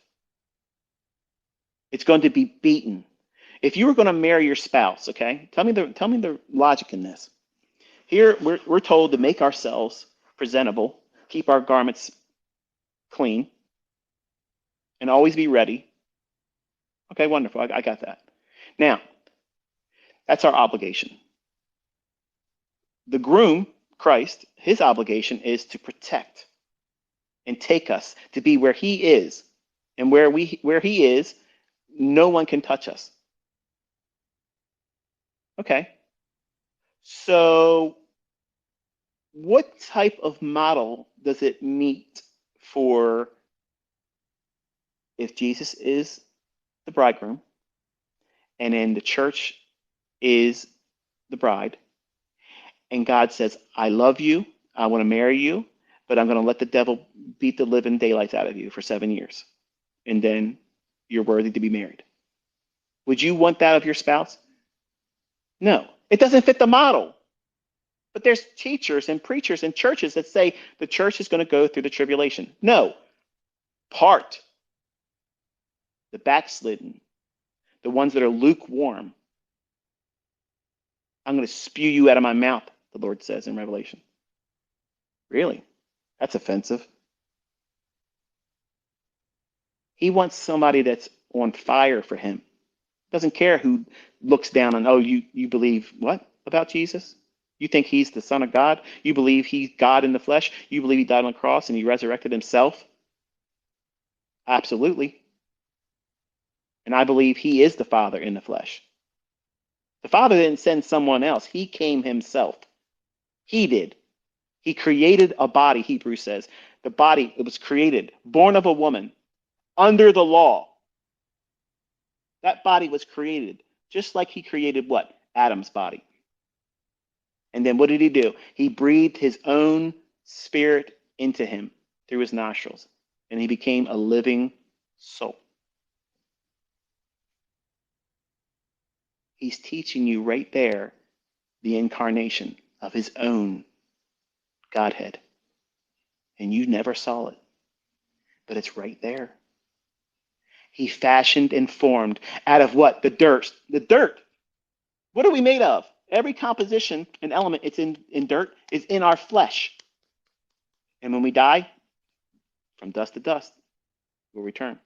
It's going to be beaten. If you were going to marry your spouse, okay, tell me the logic in this. Here we're told to make ourselves presentable, keep our garments clean, and always be ready. Okay, wonderful. I got that. Now, that's our obligation. The groom, Christ, his obligation is to protect and take us to be where he is. And where he is, no one can touch us. Okay. So what type of model does it meet for if Jesus is the bridegroom and then the church is the bride and God says, I love you, I want to marry you, but I'm going to let the devil beat the living daylights out of you for 7 years and then you're worthy to be married. Would you want that of your spouse? No, it doesn't fit the model. But there's teachers and preachers and churches that say the church is going to go through the tribulation. No, part, the backslidden, the ones that are lukewarm. I'm going to spew you out of my mouth, the Lord says in Revelation. Really? That's offensive. He wants somebody that's on fire for him. Doesn't care who looks down on, oh, you believe what about Jesus? You think he's the Son of God? You believe he's God in the flesh? You believe he died on the cross and he resurrected himself? Absolutely. And I believe he is the Father in the flesh. The Father didn't send someone else. He came himself. He did. He created a body, Hebrews says. The body, it was created, born of a woman, under the law. That body was created, just like he created what? Adam's body. And then what did he do? He breathed his own spirit into him through his nostrils, and he became a living soul. He's teaching you right there the incarnation of his own Godhead. And you never saw it, but it's right there. He fashioned and formed out of what? The dirt. The dirt. What are we made of? Every composition and element it's in dirt is in our flesh. And when we die, from dust to dust, we'll return.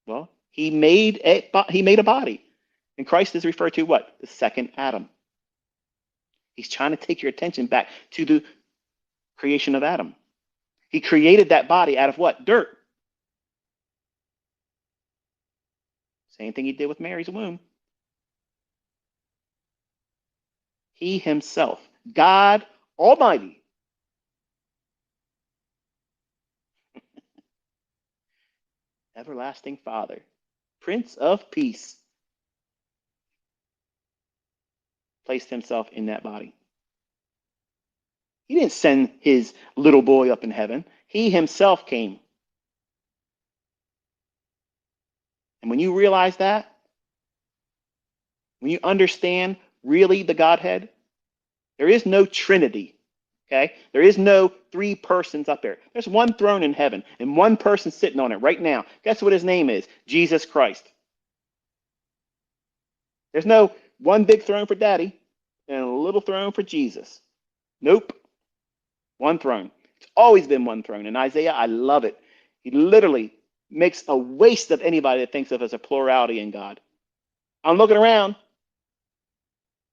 Well, he made a body. And Christ is referred to what? The second Adam. He's trying to take your attention back to the creation of Adam. He created that body out of what? Dirt. Same thing he did with Mary's womb. He himself, God Almighty, everlasting Father, Prince of Peace, placed himself in that body. He didn't send his little boy up in heaven. He himself came. And when you realize that, when you understand really the Godhead, there is no Trinity. Okay? There is no three persons up there. There's one throne in heaven and one person sitting on it right now. Guess what his name is? Jesus Christ. There's no one big throne for Daddy and a little throne for Jesus. Nope. One throne. It's always been one throne. In Isaiah, I love it. He literally makes a waste of anybody that thinks of as a plurality in God. I'm looking around.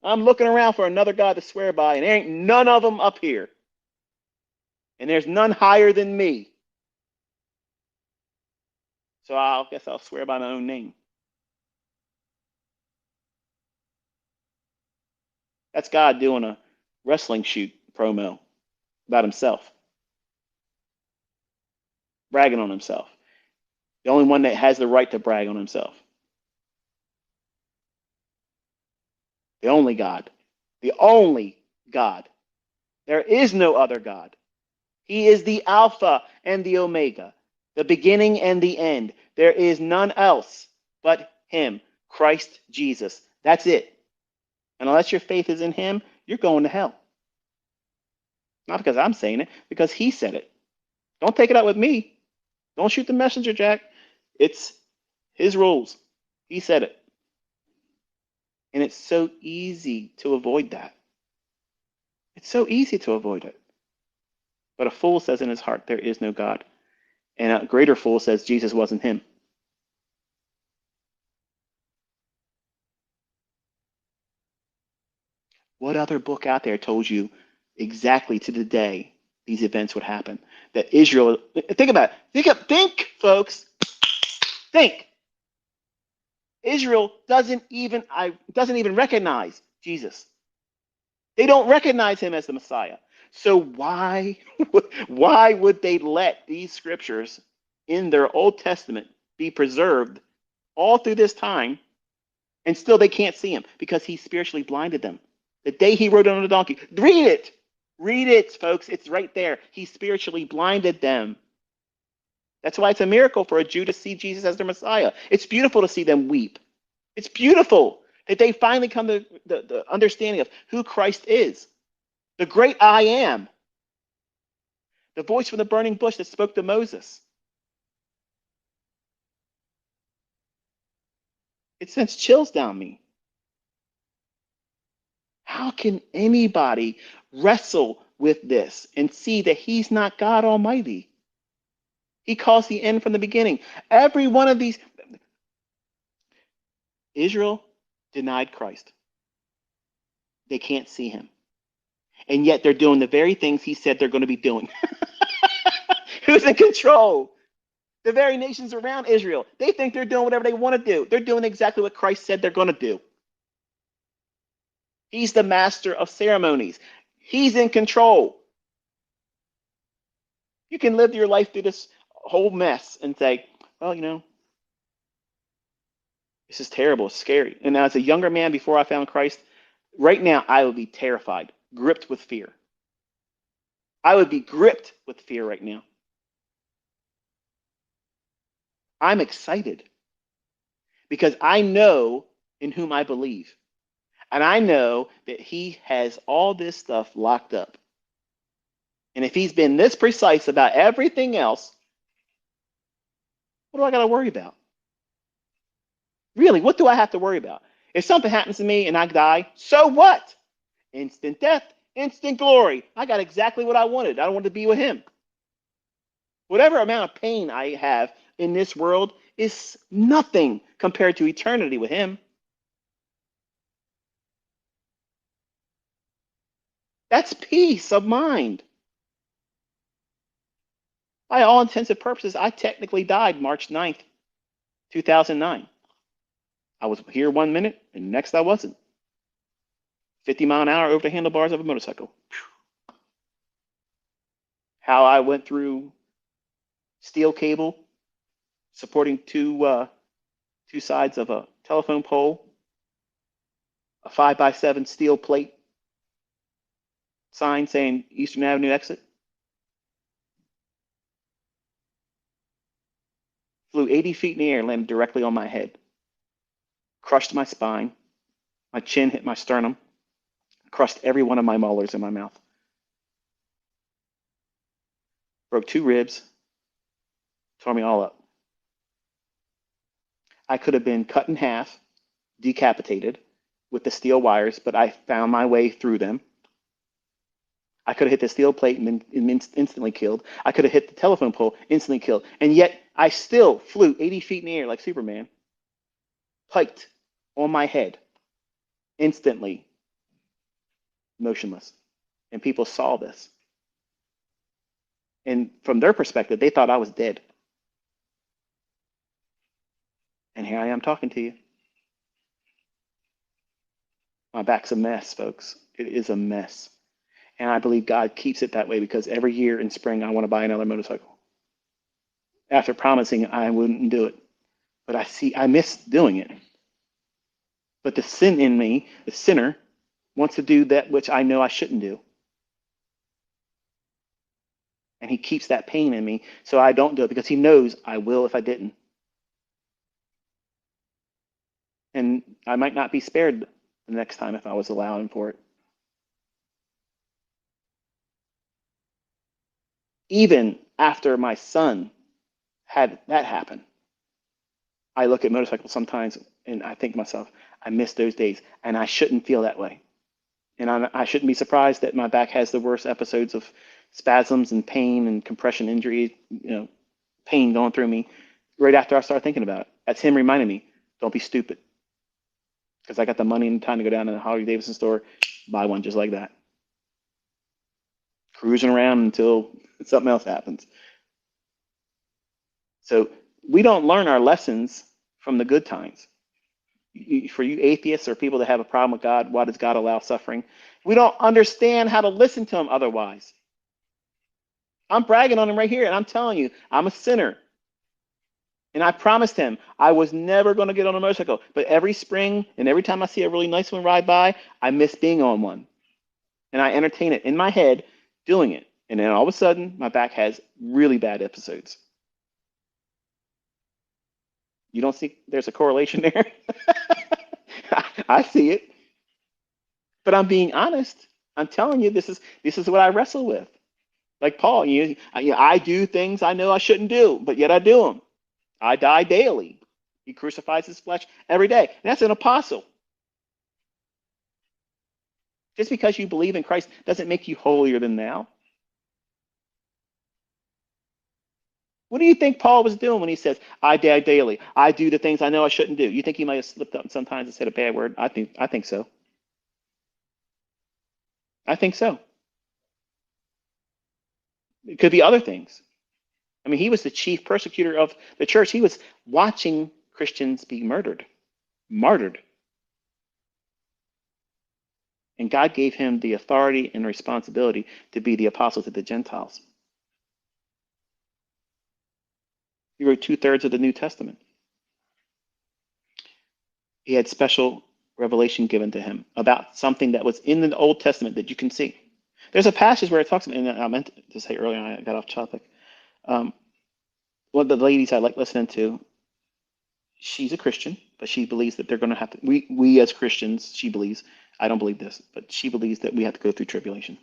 I'm looking around for another God to swear by, and there ain't none of them up here. And there's none higher than me. So I guess I'll swear by my own name. That's God doing a wrestling shoot promo about himself, bragging on himself. The only one that has the right to brag on himself. The only God. The only God. There is no other God. He is the Alpha and the Omega, the beginning and the end. There is none else but him, Christ Jesus. That's it. And unless your faith is in him, you're going to hell. Not because I'm saying it, because he said it. Don't take it out with me. Don't shoot the messenger, Jack. It's his rules. He said it. And it's so easy to avoid that. It's so easy to avoid it. But a fool says in his heart, there is no God. And a greater fool says Jesus wasn't him. What other book out there told you exactly to the day these events would happen? That Israel, think about it. Think, folks. Think. Israel doesn't even recognize Jesus. They don't recognize him as the Messiah. So why would they let these scriptures in their Old Testament be preserved all through this time and still they can't see him? Because he spiritually blinded them. The day he rode on a donkey. Read it. Read it, folks. It's right there. He spiritually blinded them. That's why it's a miracle for a Jew to see Jesus as their Messiah. It's beautiful to see them weep. It's beautiful that they finally come to the understanding of who Christ is. The great I am. The voice from the burning bush that spoke to Moses. It sends chills down me. How can anybody wrestle with this and see that he's not God Almighty? He calls the end from the beginning. Every one of these, Israel denied Christ. They can't see him. And yet they're doing the very things he said they're going to be doing. Who's in control? The very nations around Israel. They think they're doing whatever they want to do. They're doing exactly what Christ said they're going to do. He's the master of ceremonies. He's in control. You can live your life through this whole mess and say, well, this is terrible, it's scary. And as a younger man before I found Christ, right now I would be terrified, gripped with fear. I would be gripped with fear right now. I'm excited because I know in whom I believe. And I know that he has all this stuff locked up. And if he's been this precise about everything else, what do I got to worry about? Really, what do I have to worry about? If something happens to me and I die, so what? Instant death, instant glory. I got exactly what I wanted. I wanted to be with him. Whatever amount of pain I have in this world is nothing compared to eternity with him. That's peace of mind. By all intents and purposes, I technically died March 9th, 2009. I was here 1 minute, and next I wasn't. 50 mile an hour over the handlebars of a motorcycle. How I went through steel cable supporting two sides of a telephone pole, a 5x7 steel plate sign saying Eastern Avenue exit. Flew 80 feet in the air and landed directly on my head. Crushed my spine. My chin hit my sternum. Crushed every one of my molars in my mouth. Broke 2 ribs. Tore me all up. I could have been cut in half, decapitated with the steel wires, but I found my way through them. I could have hit the steel plate and been instantly killed. I could have hit the telephone pole, instantly killed. And yet I still flew 80 feet in the air like Superman, piked on my head, instantly motionless. And people saw this. And from their perspective, they thought I was dead. And here I am talking to you. My back's a mess, folks. It is a mess. And I believe God keeps it that way because every year in spring, I want to buy another motorcycle. After promising I wouldn't do it. But I miss doing it. But the sin in me, the sinner, wants to do that which I know I shouldn't do. And he keeps that pain in me so I don't do it because he knows I will if I didn't. And I might not be spared the next time if I was allowing for it. Even after my son had that happen, I look at motorcycles sometimes and I think to myself, I miss those days and I shouldn't feel that way. And I shouldn't be surprised that my back has the worst episodes of spasms and pain and compression injury, pain going through me right after I start thinking about it. That's him reminding me, don't be stupid. Because I got the money and time to go down to the Harley Davidson store, buy one just like that. Cruising around until something else happens. So we don't learn our lessons from the good times. For you atheists or people that have a problem with God, why does God allow suffering? We don't understand how to listen to him otherwise. I'm bragging on him right here, and I'm telling you, I'm a sinner. And I promised him I was never going to get on a motorcycle. But every spring and every time I see a really nice one ride by, I miss being on one. And I entertain it in my head doing it. And then all of a sudden, my back has really bad episodes. You don't see there's a correlation there? I see it. But I'm being honest. I'm telling you, this is what I wrestle with. Like Paul, I do things I know I shouldn't do, but yet I do them. I die daily. He crucifies his flesh every day. And that's an apostle. Just because you believe in Christ doesn't make you holier than thou. What do you think Paul was doing when he says, I die daily. I do the things I know I shouldn't do? You think he might have slipped up sometimes and said a bad word? I think so. I think so. It could be other things. I mean, he was the chief persecutor of the church. He was watching Christians be martyred. And God gave him the authority and responsibility to be the apostle to the Gentiles. He wrote 2/3 of the New Testament. He had special revelation given to him about something that was in the Old Testament that you can see. There's a passage where it talks about, and I meant to say earlier, I got off topic. One of the ladies I like listening to, she's a Christian, but she believes that they're going to have to, we as Christians, she believes, I don't believe this, but she believes that we have to go through tribulation.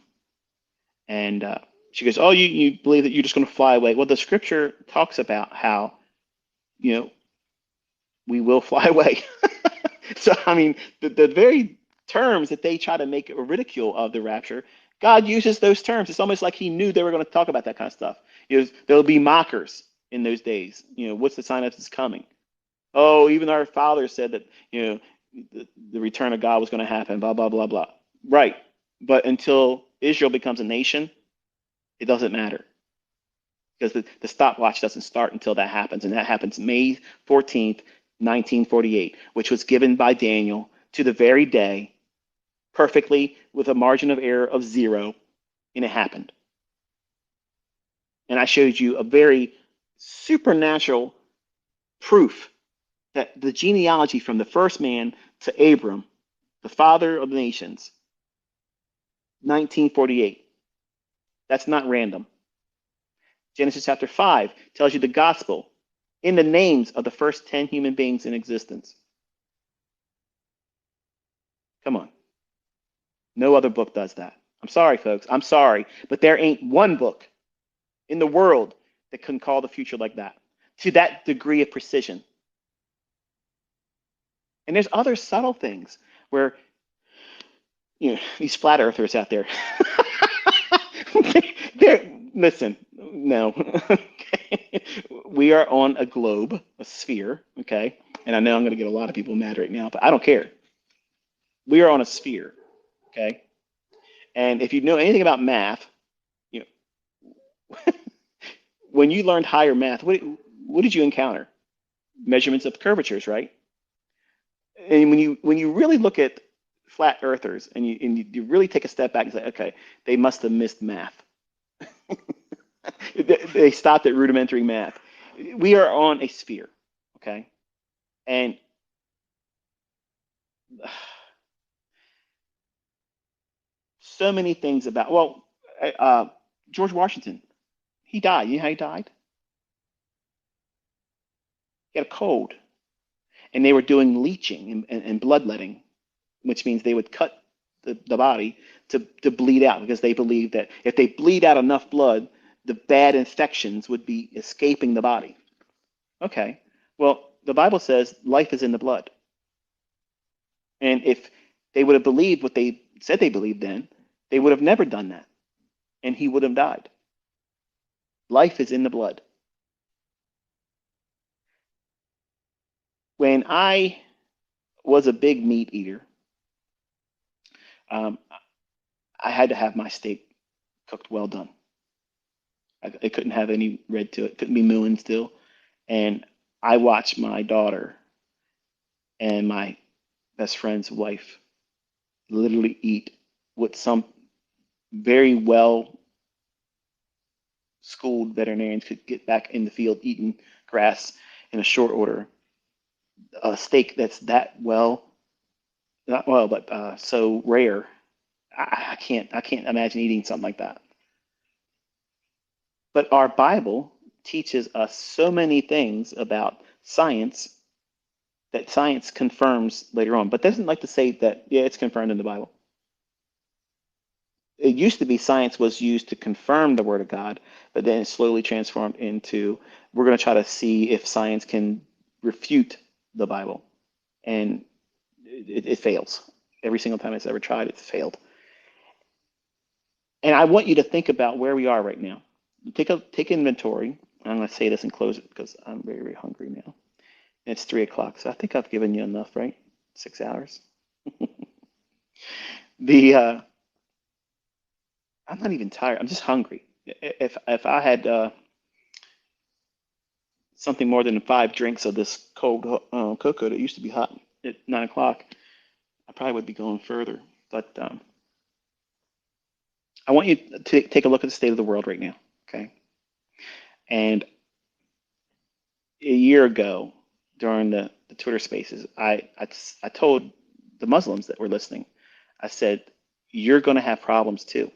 And she goes, oh, you believe that you're just going to fly away. Well, the scripture talks about how, we will fly away. So, I mean, the very terms that they try to make a ridicule of the rapture, God uses those terms. It's almost like he knew they were going to talk about that kind of stuff. There'll be mockers in those days. What's the sign of his coming? Oh, even our father said that, the return of God was going to happen, blah, blah, blah, blah. Right. But until Israel becomes a nation, it doesn't matter. Because the stopwatch doesn't start until that happens. And that happens May 14th, 1948, which was given by Daniel to the very day, perfectly with a margin of error of 0, and it happened. And I showed you a very supernatural proof that the genealogy from the first man to Abram, the father of the nations, 1948. That's not random. Genesis chapter 5 tells you the gospel in the names of the first 10 human beings in existence. Come on. No other book does that. I'm sorry, folks. I'm sorry. But there ain't one book in the world that can call the future like that, to that degree of precision. And there's other subtle things where, these flat earthers out there, Listen, no. Okay. We are on a globe, a sphere, okay? And I know I'm going to get a lot of people mad right now, but I don't care. We are on a sphere, okay? And if you know anything about math, you know, when you learned higher math, what did you encounter? Measurements of curvatures, right? And when you really look at flat earthers and you really take a step back and say, okay, they must have missed math. They stopped at rudimentary math. We are on a sphere, okay? And so many things about, well, uh, George Washington, he died. You know how he died? He had a cold, and they were doing leeching and bloodletting, which means they would cut the body to bleed out because they believed that if they bleed out enough blood, the bad infections would be escaping the body. Okay, well, the Bible says life is in the blood. And if they would have believed what they said they believed then, they would have never done that. And he would have died. Life is in the blood. When I was a big meat eater, um, I had to have my steak cooked well done. I couldn't have any red to it, couldn't be mooing still. And I watched my daughter and my best friend's wife literally eat what some very well schooled veterinarians could get back in the field eating grass in a short order. A steak that's that well, not well, but so rare. I can't imagine eating something like that. But our Bible teaches us so many things about science that science confirms later on, but doesn't like to say that, yeah, it's confirmed in the Bible. It used to be science was used to confirm the Word of God, but then it slowly transformed into we're going to try to see if science can refute the Bible. And it fails. Every single time it's ever tried, it's failed. And I want you to think about where we are right now. Take inventory. I'm going to say this and close it because I'm very, very hungry now. And it's 3 o'clock, so I think I've given you enough, right? 6 hours. The I'm not even tired. I'm just hungry. If I had something more than 5 drinks of this cold cocoa that used to be hot at 9 o'clock, I probably would be going further. But I want you to take a look at the state of the world right now, okay? And a year ago, during the Twitter Spaces, I told the Muslims that were listening, I said, "You're going to have problems too.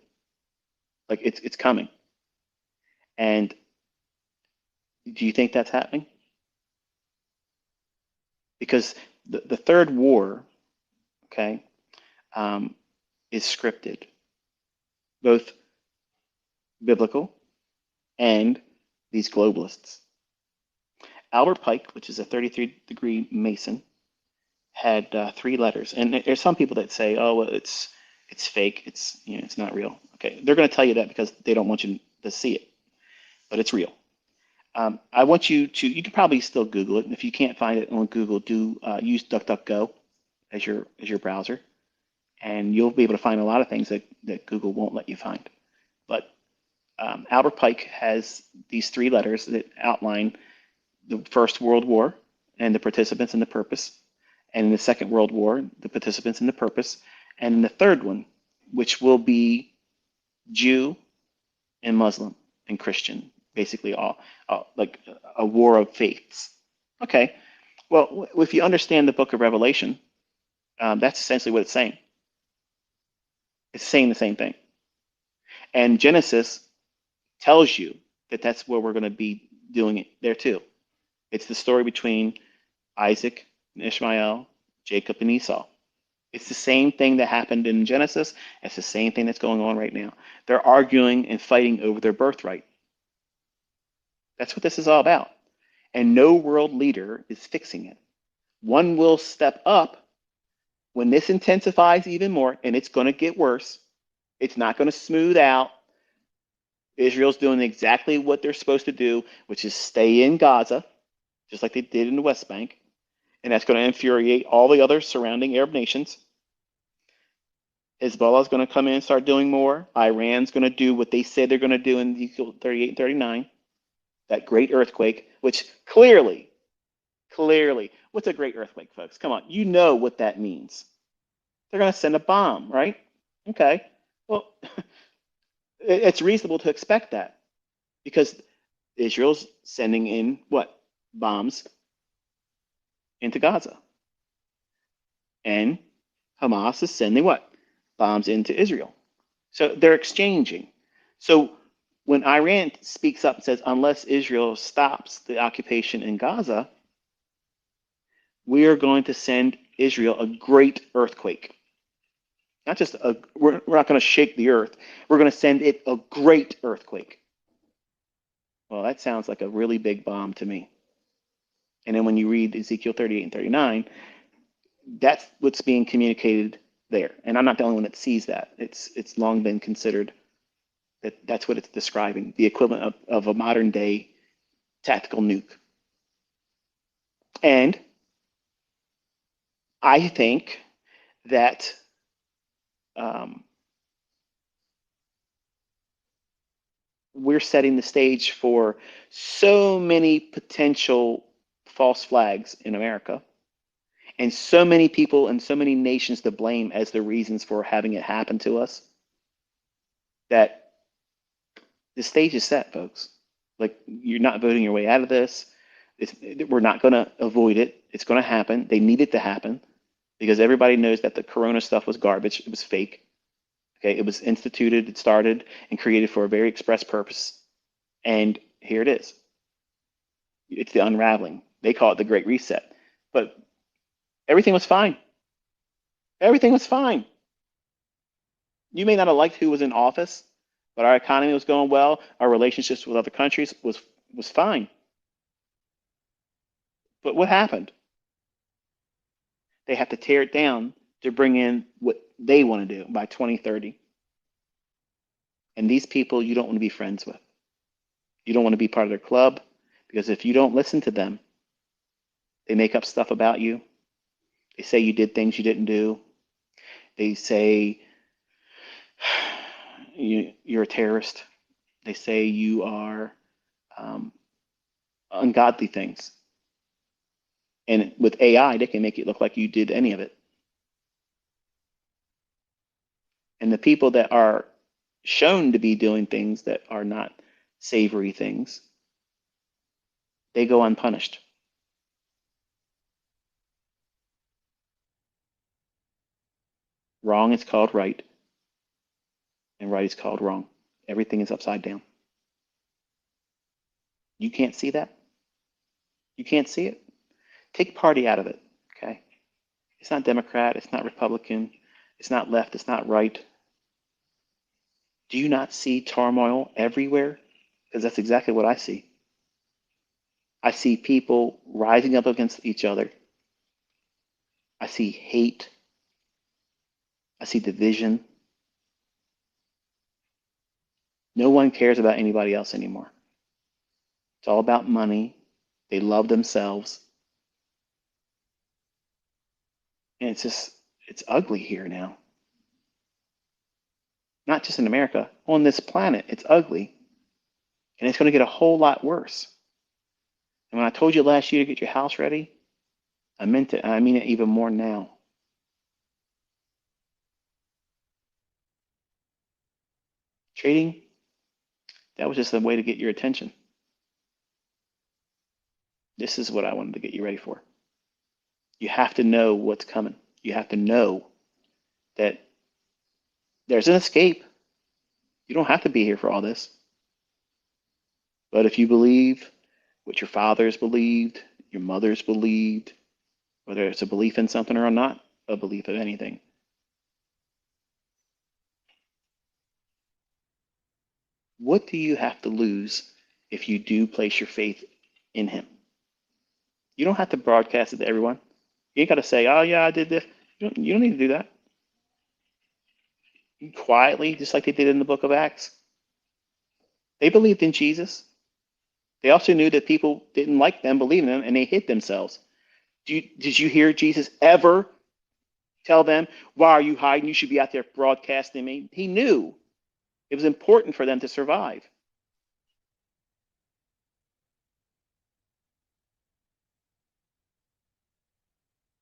Like it's coming." And do you think that's happening? Because the third war, okay, um, is scripted, both biblical and these globalists. Albert Pike, which is a 33-degree Mason, had 3 letters. And there's some people that say, "Oh, well, it's fake. It's not real." Okay, they're going to tell you that because they don't want you to see it, but it's real. I want you to. You can probably still Google it, and if you can't find it on Google, do use DuckDuckGo as your browser, and you'll be able to find a lot of things that Google won't let you find. But Albert Pike has these 3 letters that outline the First World War and the participants and the purpose, and in the Second World War, the participants and the purpose, and in the third one, which will be Jew and Muslim and Christian, basically all like a war of faiths. Okay, well, if you understand the book of Revelation, that's essentially what it's saying. It's saying the same thing. And Genesis tells you that that's where we're going to be doing it there too. It's the story between Isaac and Ishmael, Jacob and Esau. It's the same thing that happened in Genesis. It's the same thing that's going on right now. They're arguing and fighting over their birthright. That's what this is all about. And no world leader is fixing it. One will step up when this intensifies even more, and it's going to get worse. It's not going to smooth out. Israel's doing exactly what they're supposed to do, which is stay in Gaza, just like they did in the West Bank. And that's going to infuriate all the other surrounding Arab nations. Hezbollah is going to come in and start doing more. Iran's going to do what they said they're going to do in Ezekiel 38 and 39, that great earthquake, which clearly, what's a great earthquake, folks? Come on, you know what that means. They're going to send a bomb, right? Okay. Well, it's reasonable to expect that because Israel's sending in what? Bombs into Gaza. And Hamas is sending what? Bombs into Israel. So they're exchanging. So when Iran speaks up and says, unless Israel stops the occupation in Gaza, we are going to send Israel a great earthquake. Not just we're not going to shake the earth. We're going to send it a great earthquake. Well, that sounds like a really big bomb to me. And then when you read Ezekiel 38 and 39, that's what's being communicated there. And I'm not the only one that sees that. It's long been considered that that's what it's describing, the equivalent of a modern day tactical nuke. And I think that we're setting the stage for so many potential false flags in America and so many people and so many nations to blame as the reasons for having it happen to us that the stage is set, folks. Like, you're not voting your way out of this. We're not going to avoid it. It's going to happen. They need it to happen because everybody knows that the corona stuff was garbage. It was fake. Okay, it was instituted, it started, and created for a very express purpose. And here it is. It's the unraveling. They call it the Great Reset. But everything was fine. Everything was fine. You may not have liked who was in office, but our economy was going well. Our relationships with other countries was fine. But what happened? They have to tear it down to bring in what they want to do by 2030. And these people you don't want to be friends with. You don't want to be part of their club because if you don't listen to them, they make up stuff about you. They say you did things you didn't do. They say you're a terrorist. They say you are ungodly things. And with AI, they can make it look like you did any of it. And the people that are shown to be doing things that are not savory things, they go unpunished. Wrong is called right, and right is called wrong. Everything is upside down. You can't see that? You can't see it? Take party out of it, okay? It's not Democrat, it's not Republican, it's not left, it's not right. Do you not see turmoil everywhere? Because that's exactly what I see. I see people rising up against each other. I see hate. I see division. No one cares about anybody else anymore. It's all about money. They love themselves. And it's ugly here now. Not just in America, on this planet, it's ugly. And it's going to get a whole lot worse. And when I told you last year to get your house ready, I meant it, and I mean it even more now. Trading, that was just a way to get your attention. This is what I wanted to get you ready for. You have to know what's coming. You have to know that there's an escape. You don't have to be here for all this. But if you believe what your fathers believed, your mothers believed, whether it's a belief in something or not a belief of anything, what do you have to lose if you do place your faith in him? You don't have to broadcast it to everyone. You ain't got to say, oh, yeah, I did this. You don't need to do that. Quietly, just like they did in the book of Acts. They believed in Jesus. They also knew that people didn't like them believing in them, and they hid themselves. Did you hear Jesus ever tell them, why are you hiding? You should be out there broadcasting me. He knew it was important for them to survive.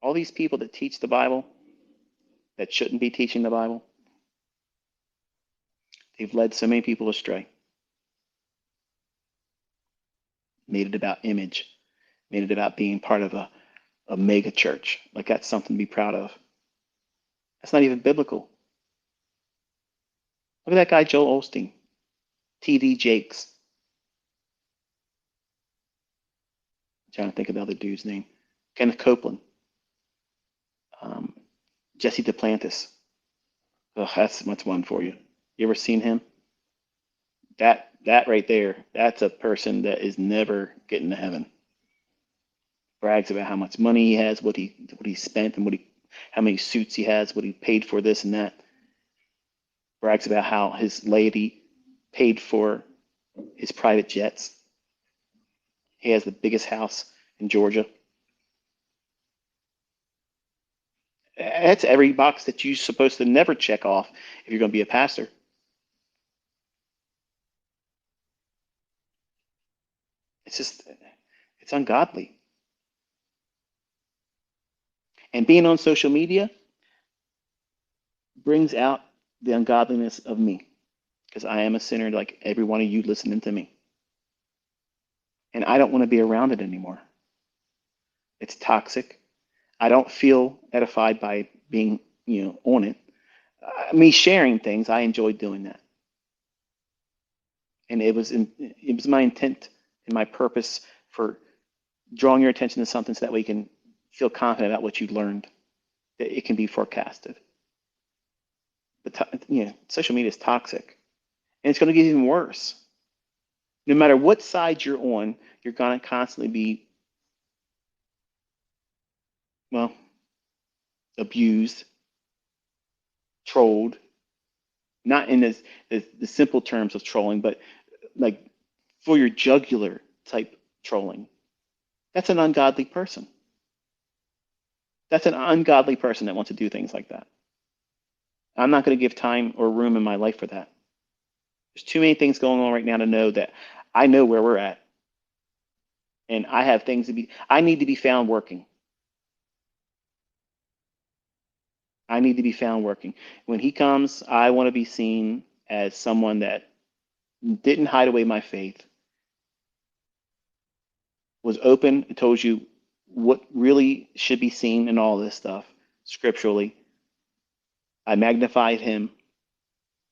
All these people that teach the Bible that shouldn't be teaching the Bible, they've led so many people astray. Made it about image, made it about being part of a mega church. Like that's something to be proud of. That's not even biblical. Look at that guy, Joel Osteen, TD Jakes. I'm trying to think of the other dude's name. Kenneth Copeland, um, Jesse Duplantis. Oh, that's much one for you. You ever seen him? That right there, that's a person that is never getting to heaven. Brags about how much money he has, what he spent, and how many suits he has, what he paid for this and that. Brags about how his laity paid for his private jets. He has the biggest house in Georgia. That's every box that you're supposed to never check off if you're going to be a pastor. It's ungodly. And being on social media brings out the ungodliness of me because I am a sinner like every one of you listening to me. And I don't want to be around it anymore. It's toxic. I don't feel edified by being, on it. Me sharing things, I enjoy doing that. And it was my intent and my purpose for drawing your attention to something so that way you can feel confident about what you learned, that it can be forecasted. But social media is toxic, and it's going to get even worse. No matter what side you're on, you're going to constantly be, well, abused, trolled, not in the simple terms of trolling, but like for your jugular type trolling. That's an ungodly person. That's an ungodly person that wants to do things like that. I'm not going to give time or room in my life for that. There's too many things going on right now to know that I know where we're at. And I have things I need to be found working. I need to be found working. When he comes, I want to be seen as someone that didn't hide away my faith, was open and told you what really should be seen in all this stuff scripturally. I magnified him.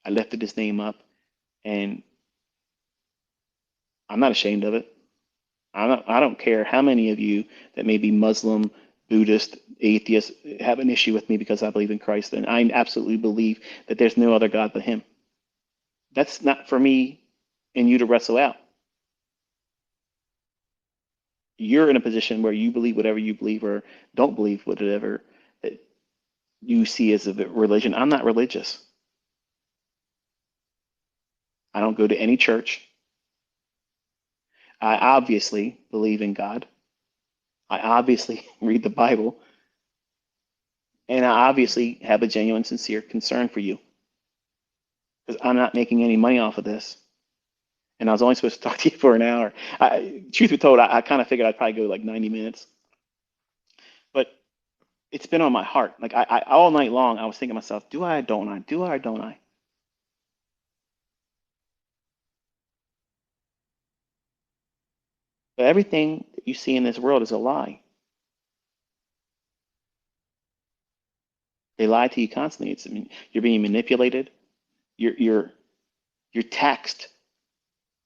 I lifted his name up, and I'm not ashamed of it. I don't care how many of you that may be Muslim, Buddhist, atheist have an issue with me because I believe in Christ, and I absolutely believe that there's no other God but him. That's not for me and you to wrestle out. You're in a position where you believe whatever you believe or don't believe whatever that you see as a religion. I'm not religious. I don't go to any church. I obviously believe in God. I obviously read the Bible. And I obviously have a genuine, sincere concern for you because I'm not making any money off of this. And I was only supposed to talk to you for an hour. Truth be told, I kind of figured I'd probably go like 90 minutes. But it's been on my heart. Like I all night long, I was thinking to myself, do I or don't I? Do I or don't I? But everything that you see in this world is a lie. They lie to you constantly. You're being manipulated. You're you're taxed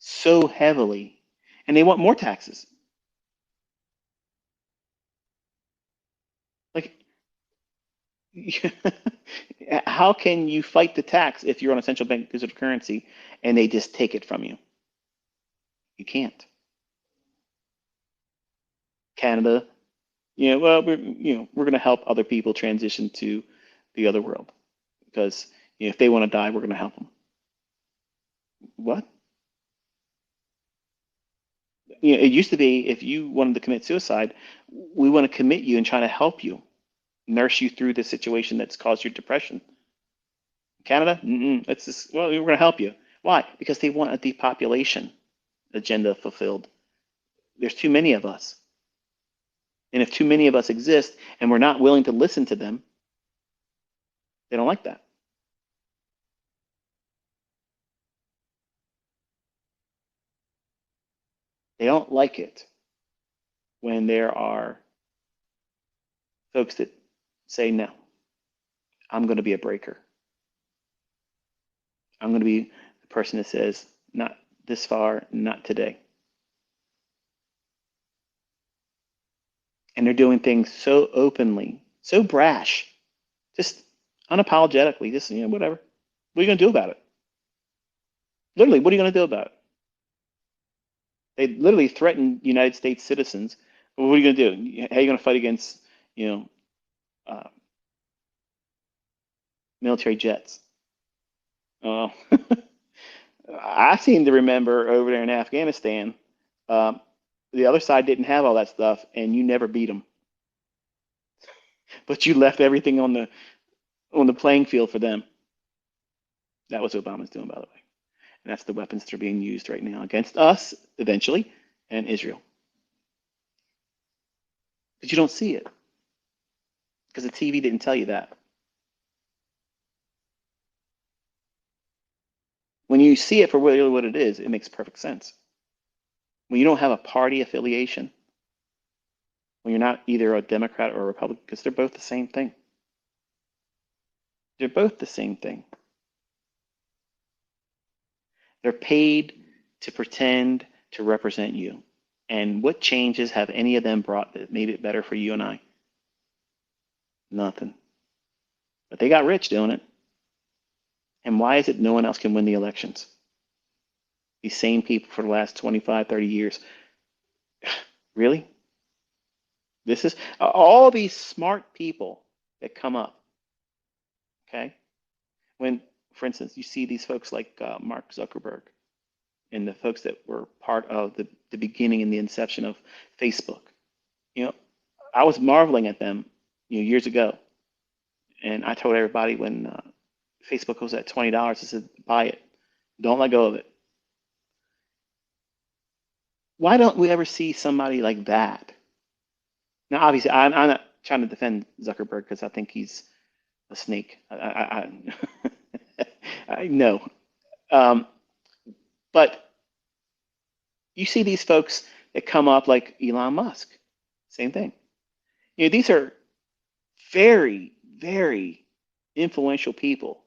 so heavily, and they want more taxes. Like, how can you fight the tax if you're on a central bank digital currency and they just take it from you? You can't. Canada, well, we're going to help other people transition to the other world because if they want to die, we're going to help them. What? it used to be if you wanted to commit suicide, we want to commit you and try to help you, nurse you through the situation that's caused your depression. Canada, it's just, well, we're going to help you. Why? Because they want a depopulation agenda fulfilled. There's too many of us. And if too many of us exist and we're not willing to listen to them, they don't like that. They don't like it when there are folks that say, no, I'm going to be a breaker. I'm going to be the person that says, not this far, not today. And they're doing things so openly, so brash, just unapologetically, just, whatever. What are you going to do about it? Literally, what are you going to do about it? They literally threaten United States citizens. Well, what are you going to do? How are you going to fight against, uh, military jets? Oh, I seem to remember over there in Afghanistan, um, the other side didn't have all that stuff, and you never beat them. But you left everything on the playing field for them. That was what Obama's doing, by the way. And that's the weapons that are being used right now against us, eventually, and Israel. But you don't see it because the TV didn't tell you that. When you see it for really what it is, it makes perfect sense. When you don't have a party affiliation, when you're not either a Democrat or a Republican, because they're both the same thing. They're both the same thing. They're paid to pretend to represent you. And what changes have any of them brought that made it better for you and I? Nothing. But they got rich doing it. And why is it no one else can win the elections? These same people for the last 25, 30 years. Really? This is all these smart people that come up, okay? When, for instance, you see these folks like Mark Zuckerberg and the folks that were part of the beginning and the inception of Facebook. I was marveling at them, years ago. And I told everybody when Facebook was at $20, I said, buy it. Don't let go of it. Why don't we ever see somebody like that? Now, obviously, I'm not trying to defend Zuckerberg because I think he's a snake. I know. Um, but you see these folks that come up like Elon Musk, same thing. These are very, very influential people.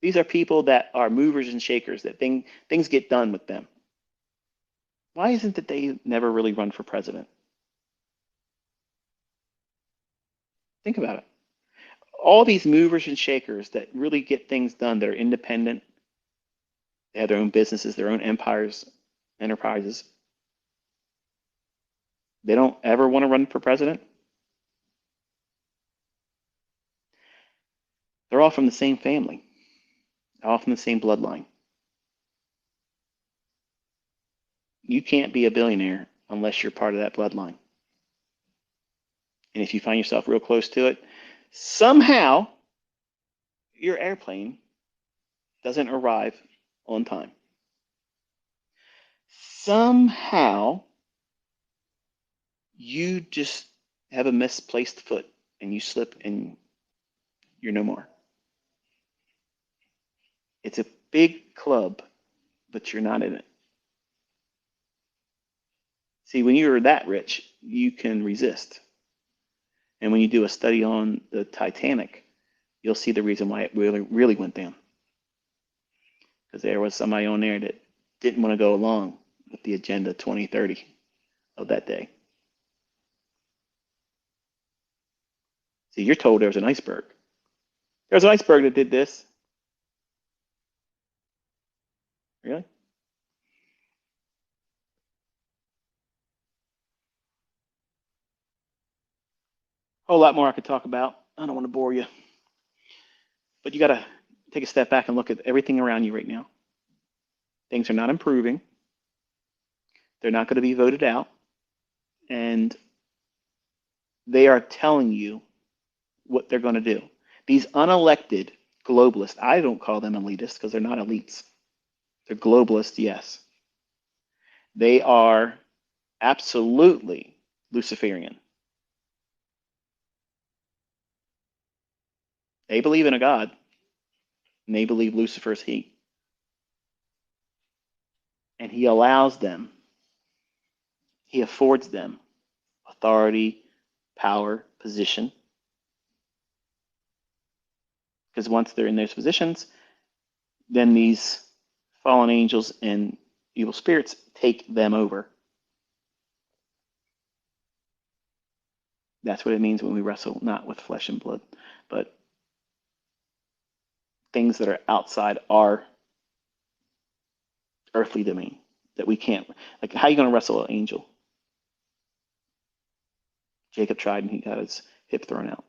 These are people that are movers and shakers, that things get done with them. Why isn't it they never really run for president? Think about it. All these movers and shakers that really get things done, that are independent, they have their own businesses, their own empires, enterprises. They don't ever want to run for president. They're all from the same family, all from the same bloodline. You can't be a billionaire unless you're part of that bloodline. And if you find yourself real close to it, somehow your airplane doesn't arrive on time. Somehow you just have a misplaced foot and you slip and you're no more. It's a big club, but you're not in it. See, when you're that rich, you can resist. And when you do a study on the Titanic, you'll see the reason why it really, really went down. Because there was somebody on there that didn't want to go along with the Agenda 2030 of that day. See, you're told there was an iceberg. There's an iceberg that did this. Really? A whole lot more I could talk about. I don't want to bore you. But you got to take a step back and look at everything around you right now. Things are not improving. They're not going to be voted out. And they are telling you what they're going to do. These unelected globalists, I don't call them elitists because they're not elites. They're globalists, yes. They are absolutely Luciferian. They believe in a God, and they believe Lucifer's he. And he allows them, he affords them authority, power, position. Because once they're in those positions, then these fallen angels and evil spirits take them over. That's what it means when we wrestle not with flesh and blood, but things that are outside our earthly domain that we can't. Like, how are you going to wrestle an angel? Jacob tried and he got his hip thrown out.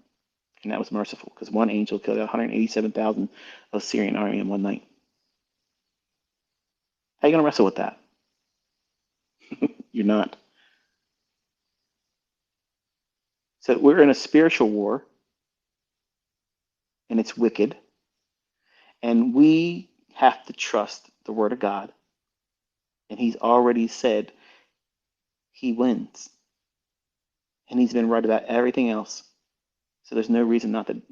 And that was merciful because one angel killed 187,000 of Syrian army in one night. How are you going to wrestle with that? You're not. So we're in a spiritual war, and it's wicked. And we have to trust the word of God. And he's already said he wins. And he's been right about everything else. So there's no reason not to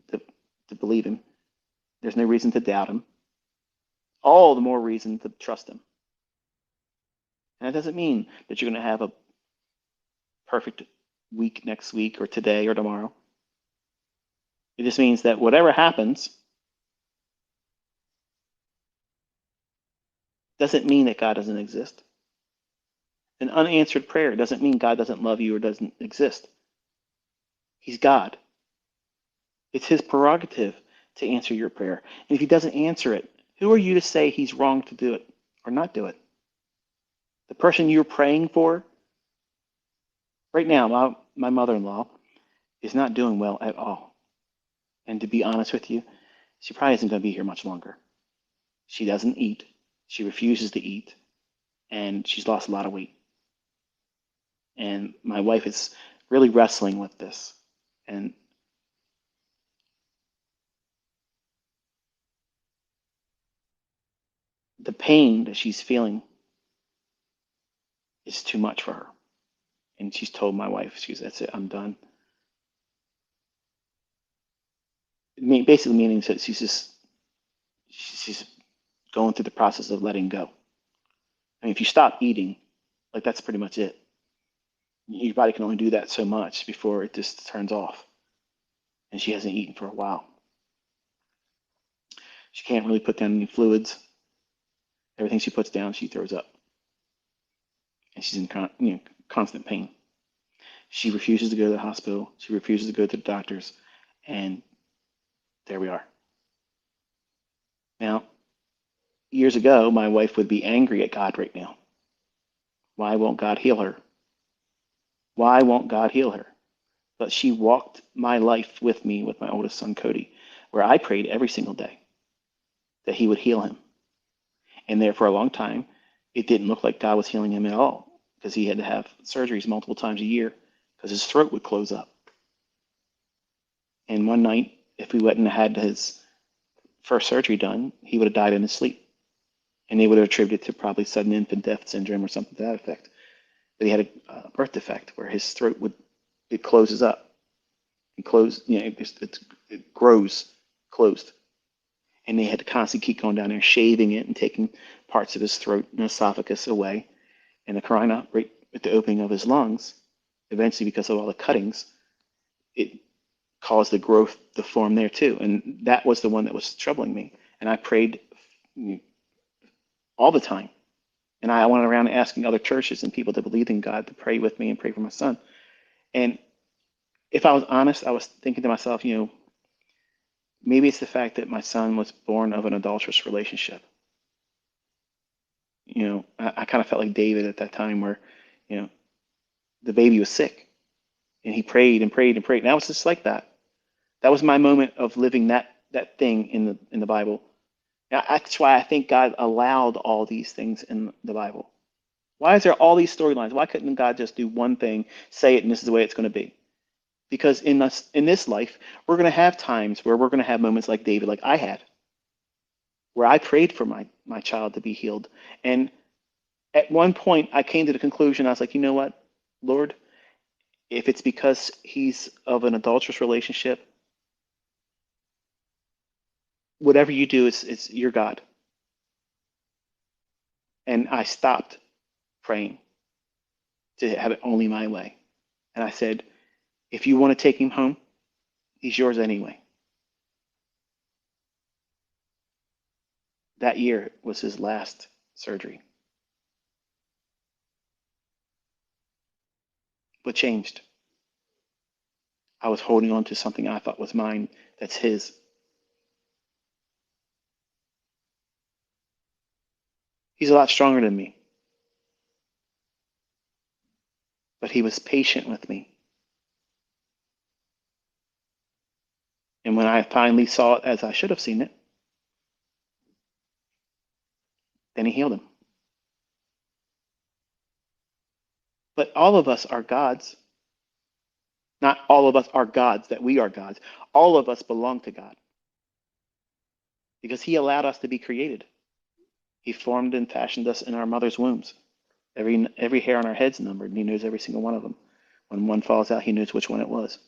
believe him. There's no reason to doubt him. All the more reason to trust him. And that doesn't mean that you're going to have a perfect week next week or today or tomorrow. It just means that whatever happens doesn't mean that God doesn't exist. An unanswered prayer doesn't mean God doesn't love you or doesn't exist. He's God. It's his prerogative to answer your prayer. And if he doesn't answer it, who are you to say he's wrong to do it or not do it? The person you're praying for, right now, my mother-in-law is not doing well at all. And to be honest with you, she probably isn't going to be here much longer. She doesn't eat. She refuses to eat. And she's lost a lot of weight. And my wife is really wrestling with this. And the pain that she's feeling is too much for her. And she's told my wife, that's it, I'm done. Basically meaning that she's going through the process of letting go. I mean, if you stop eating, like that's pretty much it. Your body can only do that so much before it just turns off. And she hasn't eaten for a while. She can't really put down any fluids. Everything she puts down, she throws up. And she's in constant pain. She refuses to go to the hospital. She refuses to go to the doctors. And there we are. Now, years ago, my wife would be angry at God right now. Why won't God heal her? Why won't God heal her? But she walked my life with me with my oldest son, Cody, where I prayed every single day that he would heal him. And there for a long time, it didn't look like God was healing him at all because he had to have surgeries multiple times a year because his throat would close up. And one night, if we wouldn't have had his first surgery done, he would have died in his sleep. And they would have attributed it to probably sudden infant death syndrome or something to that effect. But he had a birth defect where his throat it closes up. It grows closed. And they had to constantly keep going down there, shaving it and taking parts of his throat and esophagus away. And the carina, right at the opening of his lungs, eventually because of all the cuttings, it caused the growth to form there too. And that was the one that was troubling me. And I prayed all the time. And I went around asking other churches and people that believed in God to pray with me and pray for my son. And if I was honest, I was thinking to myself, maybe it's the fact that my son was born of an adulterous relationship. I kind of felt like David at that time where, the baby was sick and he prayed and prayed and prayed. And I was just like that. That was my moment of living that thing in the Bible. That's why I think God allowed all these things in the Bible. Why is there all these storylines? Why couldn't God just do one thing, say it, and this is the way it's going to be? Because in this life, we're going to have times where we're going to have moments like David, like I had, where I prayed for my child to be healed. And at one point, I came to the conclusion, I was like, you know what, Lord, if it's because he's of an adulterous relationship, whatever you do, it's your God. And I stopped praying to have it only my way. And I said, if you want to take him home, he's yours anyway. That year was his last surgery. What changed? I was holding on to something I thought was mine that's his. He's a lot stronger than me, but he was patient with me. And when I finally saw it as I should have seen it, then he healed him. But all of us are gods. Not all of us are gods, that we are gods. All of us belong to God because he allowed us to be created. He formed and fashioned us in our mother's wombs. Every hair on our head's numbered, and he knows every single one of them. When one falls out, he knows which one it was.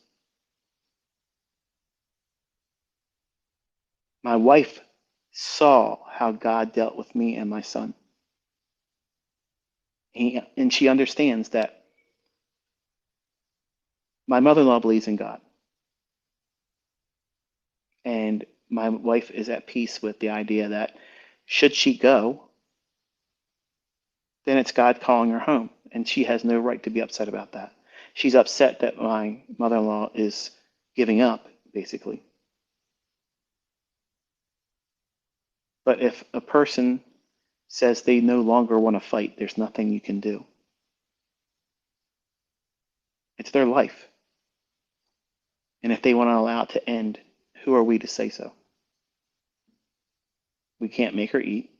My wife saw how God dealt with me and my son. And she understands that my mother-in-law believes in God. And my wife is at peace with the idea that should she go, then it's God calling her home. And she has no right to be upset about that. She's upset that my mother-in-law is giving up, basically. But if a person says they no longer want to fight, there's nothing you can do. It's their life. And if they want to allow it to end, who are we to say so? We can't make her eat.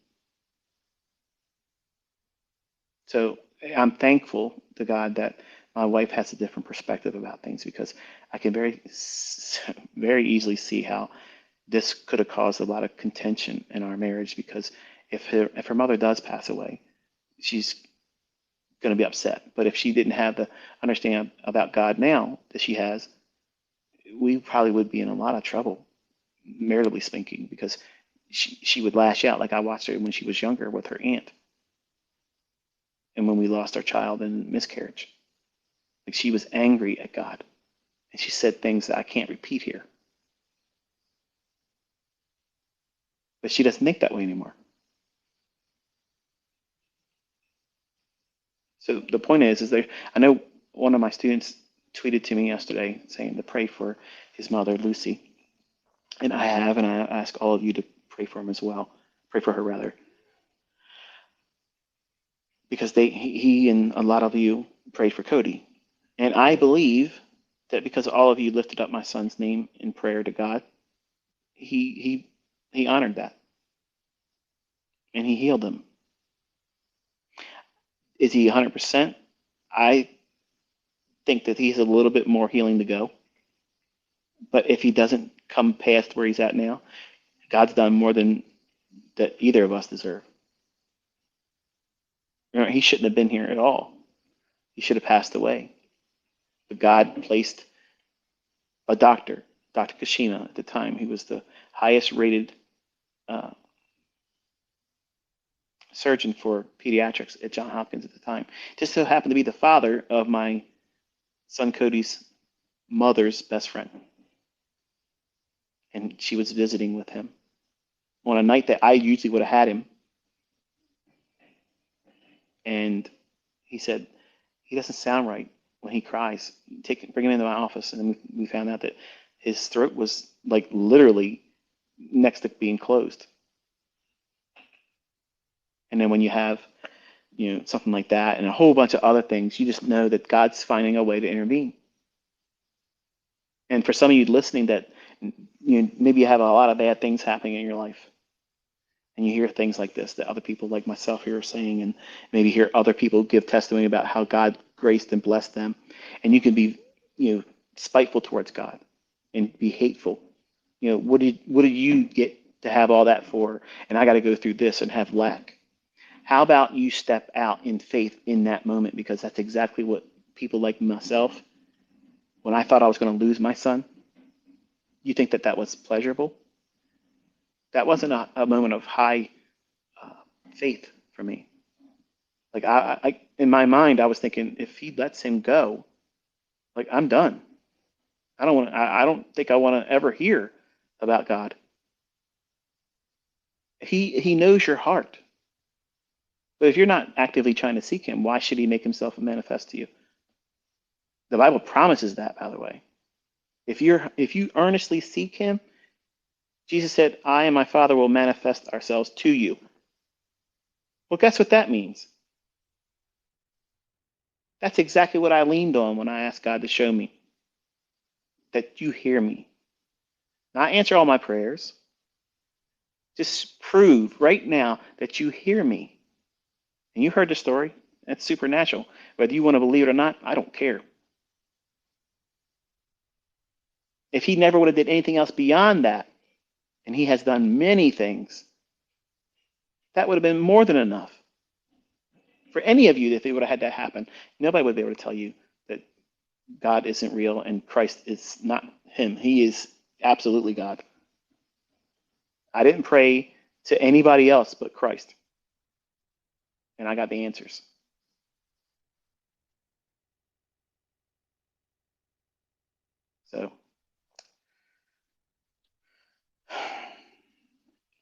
So I'm thankful to God that my wife has a different perspective about things because I can very easily see how this could have caused a lot of contention in our marriage because if her mother does pass away, she's going to be upset. But if she didn't have the understanding about God now that she has, we probably would be in a lot of trouble, maritally speaking, because she would lash out like I watched her when she was younger with her aunt. And when we lost our child in miscarriage, like she was angry at God. And she said things that I can't repeat here. But she doesn't think that way anymore. So the point is there. I know one of my students tweeted to me yesterday saying to pray for his mother, Lucy. And I have, and I ask all of you to pray for him as well. Pray for her rather. Because he and a lot of you prayed for Cody. And I believe that because all of you lifted up my son's name in prayer to God, he honored that. And he healed him. Is he 100%? I think that he's a little bit more healing to go. But if he doesn't come past where he's at now, God's done more than that either of us deserve. You know, he shouldn't have been here at all. He should have passed away. But God placed a doctor, Dr. Kashima at the time. He was the highest rated uh, surgeon for pediatrics at Johns Hopkins at the time. Just so happened to be the father of my son Cody's mother's best friend. And she was visiting with him on a night that I usually would have had him. And he said, he doesn't sound right when he cries. Bring him into my office. And then we found out that his throat was like literally next to being closed. And then when you have, something like that and a whole bunch of other things, you just know that God's finding a way to intervene. And for some of you listening that maybe you have a lot of bad things happening in your life, and you hear things like this that other people like myself here are saying, and maybe hear other people give testimony about how God graced and blessed them, and you can be, spiteful towards God and be hateful. What did you get to have all that for? And I got to go through this and have lack. How about you step out in faith in that moment? Because that's exactly what people like myself, when I thought I was going to lose my son, you think that that was pleasurable? That wasn't a moment of high uh, faith for me. Like in my mind, I was thinking, if he lets him go, like I'm done. I don't want. I don't think I want to ever hear about God. He knows your heart, but if you're not actively trying to seek Him, why should He make Himself manifest to you? The Bible promises that, by the way. If you earnestly seek Him, Jesus said, "I and my Father will manifest ourselves to you." Well, guess what that means? That's exactly what I leaned on when I asked God to show me that you hear me. Not answer all my prayers. Just prove right now that you hear me. And you heard the story. That's supernatural. Whether you want to believe it or not, I don't care. If he never would have did anything else beyond that, and he has done many things, that would have been more than enough. For any of you, if it would have had that happen, nobody would be able to tell you that God isn't real and Christ is not him. He is absolutely God. I didn't pray to anybody else but Christ, and I got the answers. So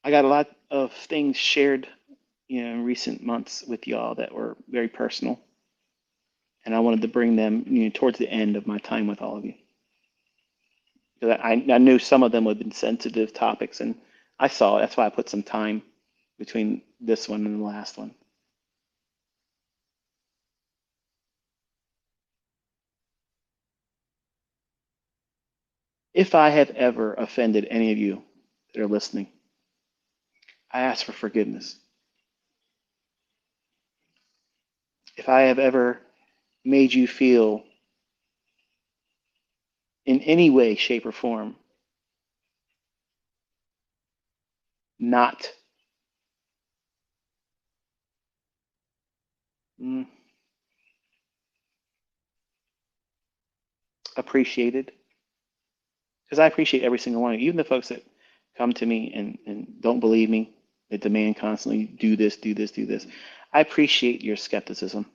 I got a lot of things shared, in recent months with y'all that were very personal, and I wanted to bring them, towards the end of my time with all of you. Because I knew some of them would have been sensitive topics, and I saw it. That's why I put some time between this one and the last one. If I have ever offended any of you that are listening, I ask for forgiveness. If I have ever made you feel in any way, shape, or form not mm, appreciated, because I appreciate every single one of you, even the folks that come to me and don't believe me, that demand constantly do this, do this, do this. I appreciate your skepticism.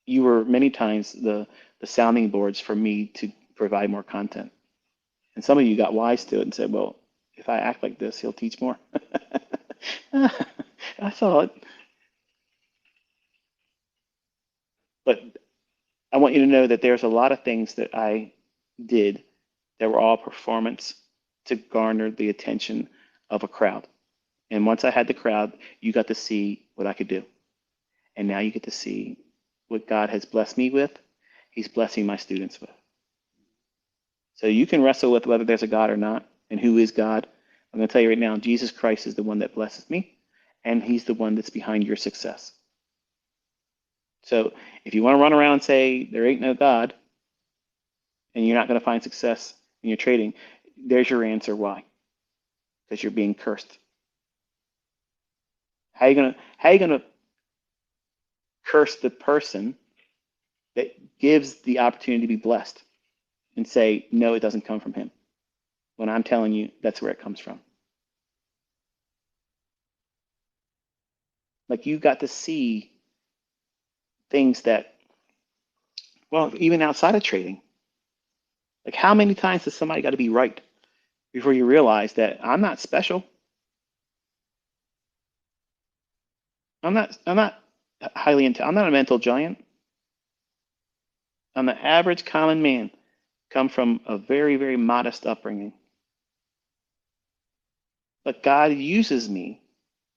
You were many times the sounding boards for me to provide more content. And some of you got wise to it and said, well, if I act like this, he'll teach more. I thought, but I want you to know that there's a lot of things that I did that were all performance to garner the attention of a crowd. And once I had the crowd, you got to see what I could do. And now you get to see what God has blessed me with, He's blessing my students with. So you can wrestle with whether there's a God or not and who is God. I'm going to tell you right now, Jesus Christ is the one that blesses me, and He's the one that's behind your success. So if you want to run around and say there ain't no God and you're not going to find success in your trading, there's your answer why. Because you're being cursed. How are you gonna curse the person that gives the opportunity to be blessed and say, no, it doesn't come from him, when I'm telling you that's where it comes from? Like, you got to see things that, well, even outside of trading, like how many times does somebody got to be right before you realize that I'm not special? I'm not highly into, I'm not a mental giant. I'm the average common man, come from a very, very modest upbringing. But God uses me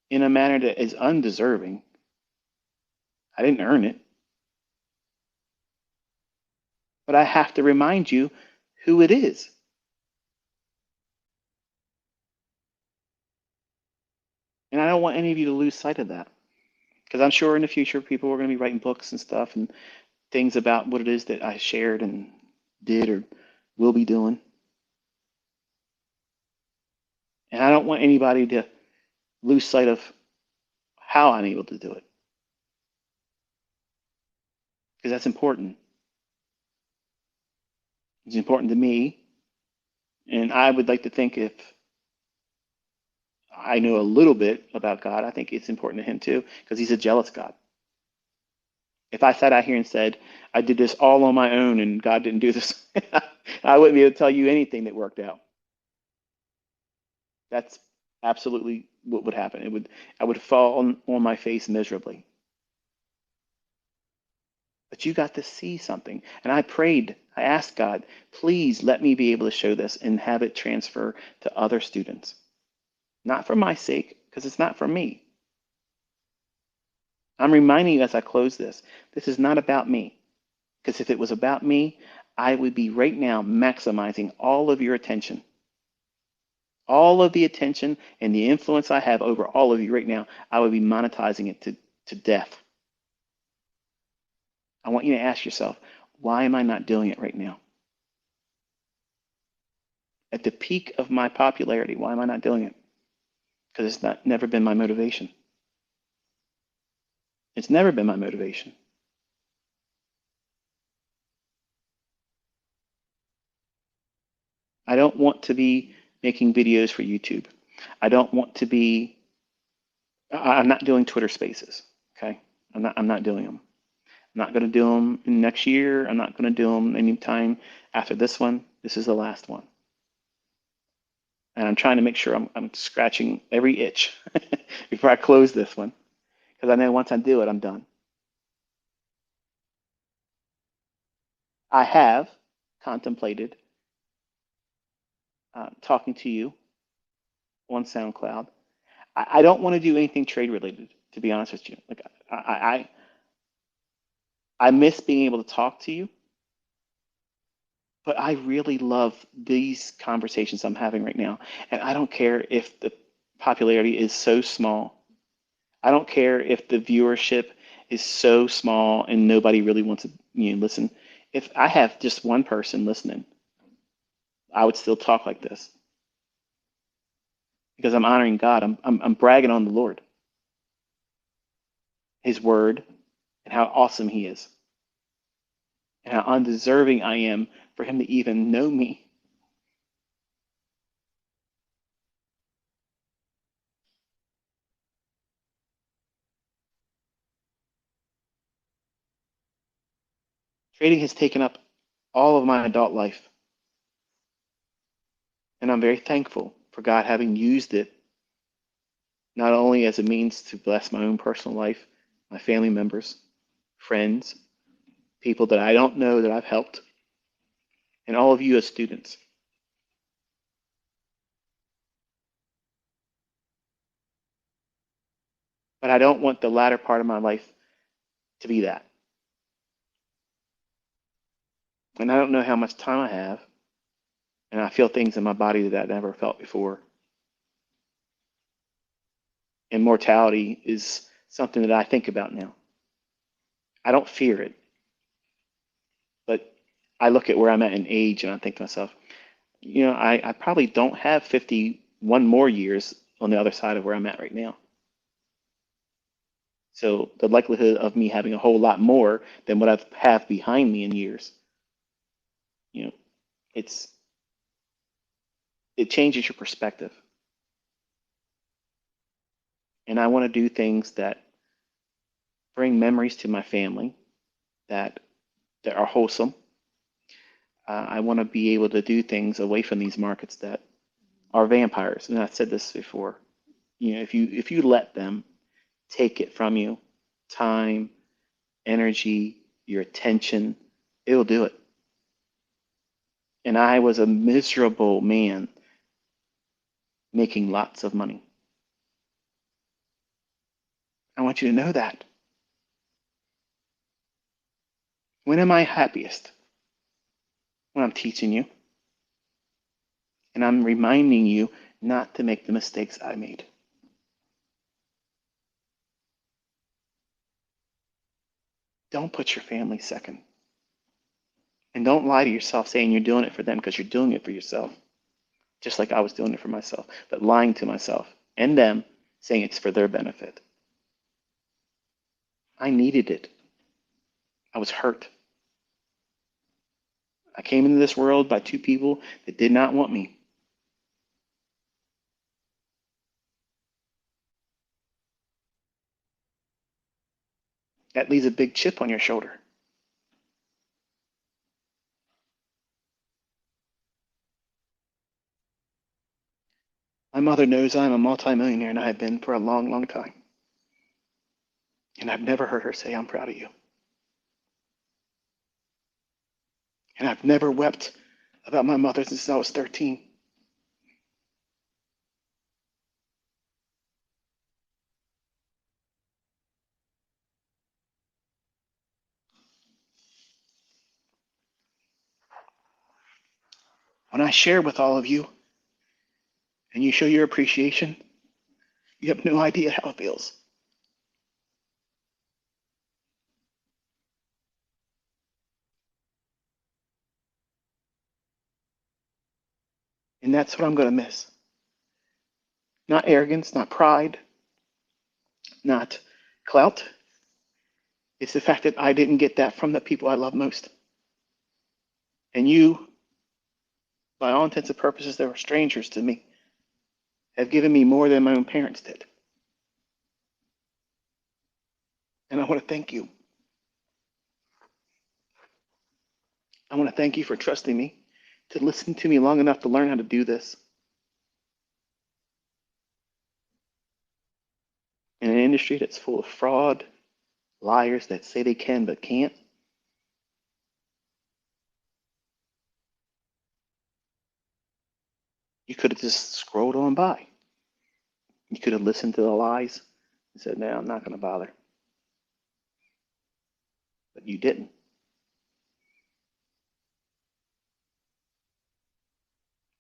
in a manner that is undeserving. I didn't earn it, but I have to remind you who it is. And I don't want any of you to lose sight of that. Because I'm sure in the future people are going to be writing books and stuff and things about what it is that I shared and did or will be doing. And I don't want anybody to lose sight of how I'm able to do it. Because that's important. It's important to me. And I would like to think if I know a little bit about God, I think it's important to him too, because he's a jealous God. If I sat out here and said, I did this all on my own and God didn't do this, I wouldn't be able to tell you anything that worked out. That's absolutely what would happen. I would fall on my face miserably. But you got to see something. And I prayed, I asked God, please let me be able to show this and have it transfer to other students. Not for my sake, because it's not for me. I'm reminding you as I close this is not about me. Because if it was about me, I would be right now maximizing all of your attention. All of the attention and the influence I have over all of you right now, I would be monetizing it to death. I want you to ask yourself, why am I not doing it right now? At the peak of my popularity, why am I not doing it? Because it's never been my motivation. It's never been my motivation. I don't want to be making videos for YouTube. I don't want to be, I'm not doing Twitter Spaces, okay? I'm not doing them. I'm not going to do them next year. I'm not going to do them anytime after this one. This is the last one. And I'm trying to make sure I'm scratching every itch before I close this one. Because I know once I do it, I'm done. I have contemplated talking to you on SoundCloud. I don't want to do anything trade related, to be honest with you. Like I miss being able to talk to you, but I really love these conversations I'm having right now. And I don't care if the popularity is so small. I don't care if the viewership is so small and nobody really wants to listen. If I have just one person listening, I would still talk like this because I'm honoring God. I'm bragging on the Lord, His word, and how awesome He is, and how undeserving I am for Him to even know me. Trading has taken up all of my adult life, and I'm very thankful for God having used it not only as a means to bless my own personal life, my family members, friends, people that I don't know that I've helped, and all of you as students. But I don't want the latter part of my life to be that. And I don't know how much time I have, and I feel things in my body that I never felt before. And mortality is something that I think about now. I don't fear it, but I look at where I'm at in age and I think to myself, I probably don't have 51 more years on the other side of where I'm at right now. So the likelihood of me having a whole lot more than what I have behind me in years, you know, it's it changes your perspective. And I want to do things that bring memories to my family that are wholesome. I want to be able to do things away from these markets that are vampires. And I've said this before. If you let them take it from you, time, energy, your attention, it'll do it. And I was a miserable man making lots of money. I want you to know that. When am I happiest? When I'm teaching you. And I'm reminding you not to make the mistakes I made. Don't put your family second. And don't lie to yourself saying you're doing it for them, because you're doing it for yourself. Just like I was doing it for myself, but lying to myself and them, saying it's for their benefit. I needed it. I was hurt. I came into this world by two people that did not want me. That leaves a big chip on your shoulder. My mother knows I'm a multimillionaire, and I have been for a long, long time. And I've never heard her say, I'm proud of you. And I've never wept about my mother since I was 13. When I share with all of you and you show your appreciation, you have no idea how it feels. And that's what I'm going to miss. Not arrogance, not pride, not clout. It's the fact that I didn't get that from the people I love most. And you, by all intents and purposes, they were strangers to me, have given me more than my own parents did. And I want to thank you. I want to thank you for trusting me, to listen to me long enough to learn how to do this. In an industry that's full of fraud, liars that say they can but can't, you could have just scrolled on by. You could have listened to the lies and said, no, I'm not going to bother. But you didn't.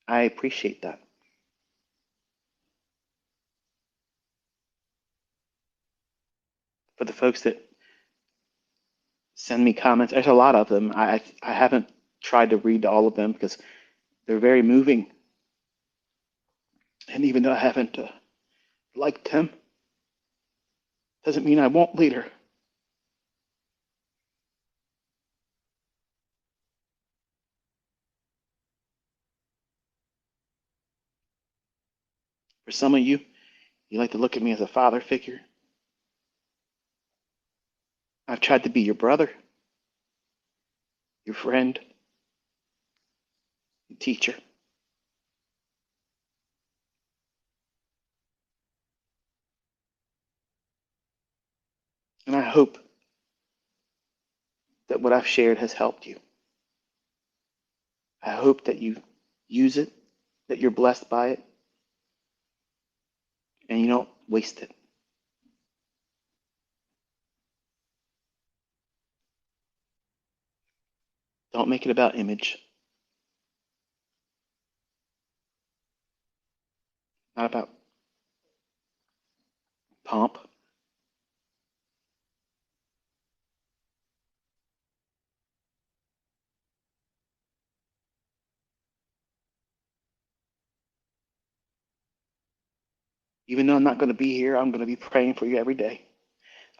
I appreciate that. For the folks that send me comments, there's a lot of them. I haven't tried to read all of them because they're very moving. And even though I haven't liked them, doesn't mean I won't later. For some of you, you like to look at me as a father figure. I've tried to be your brother, your friend, your teacher. And I hope that what I've shared has helped you. I hope that you use it, that you're blessed by it, and you don't waste it. Don't make it about image, not about pomp. Even though I'm not going to be here, I'm going to be praying for you every day.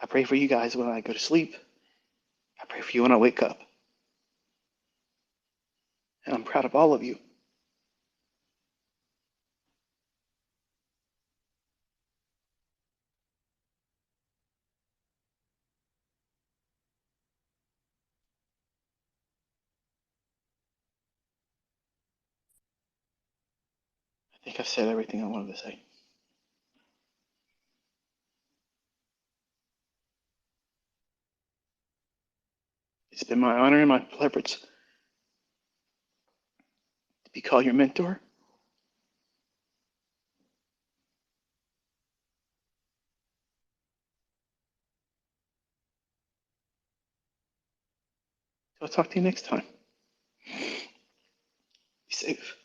I pray for you guys when I go to sleep. I pray for you when I wake up. And I'm proud of all of you. I think I've said everything I wanted to say. It's been my honor and my privilege to be called your mentor. So I'll talk to you next time. Be safe.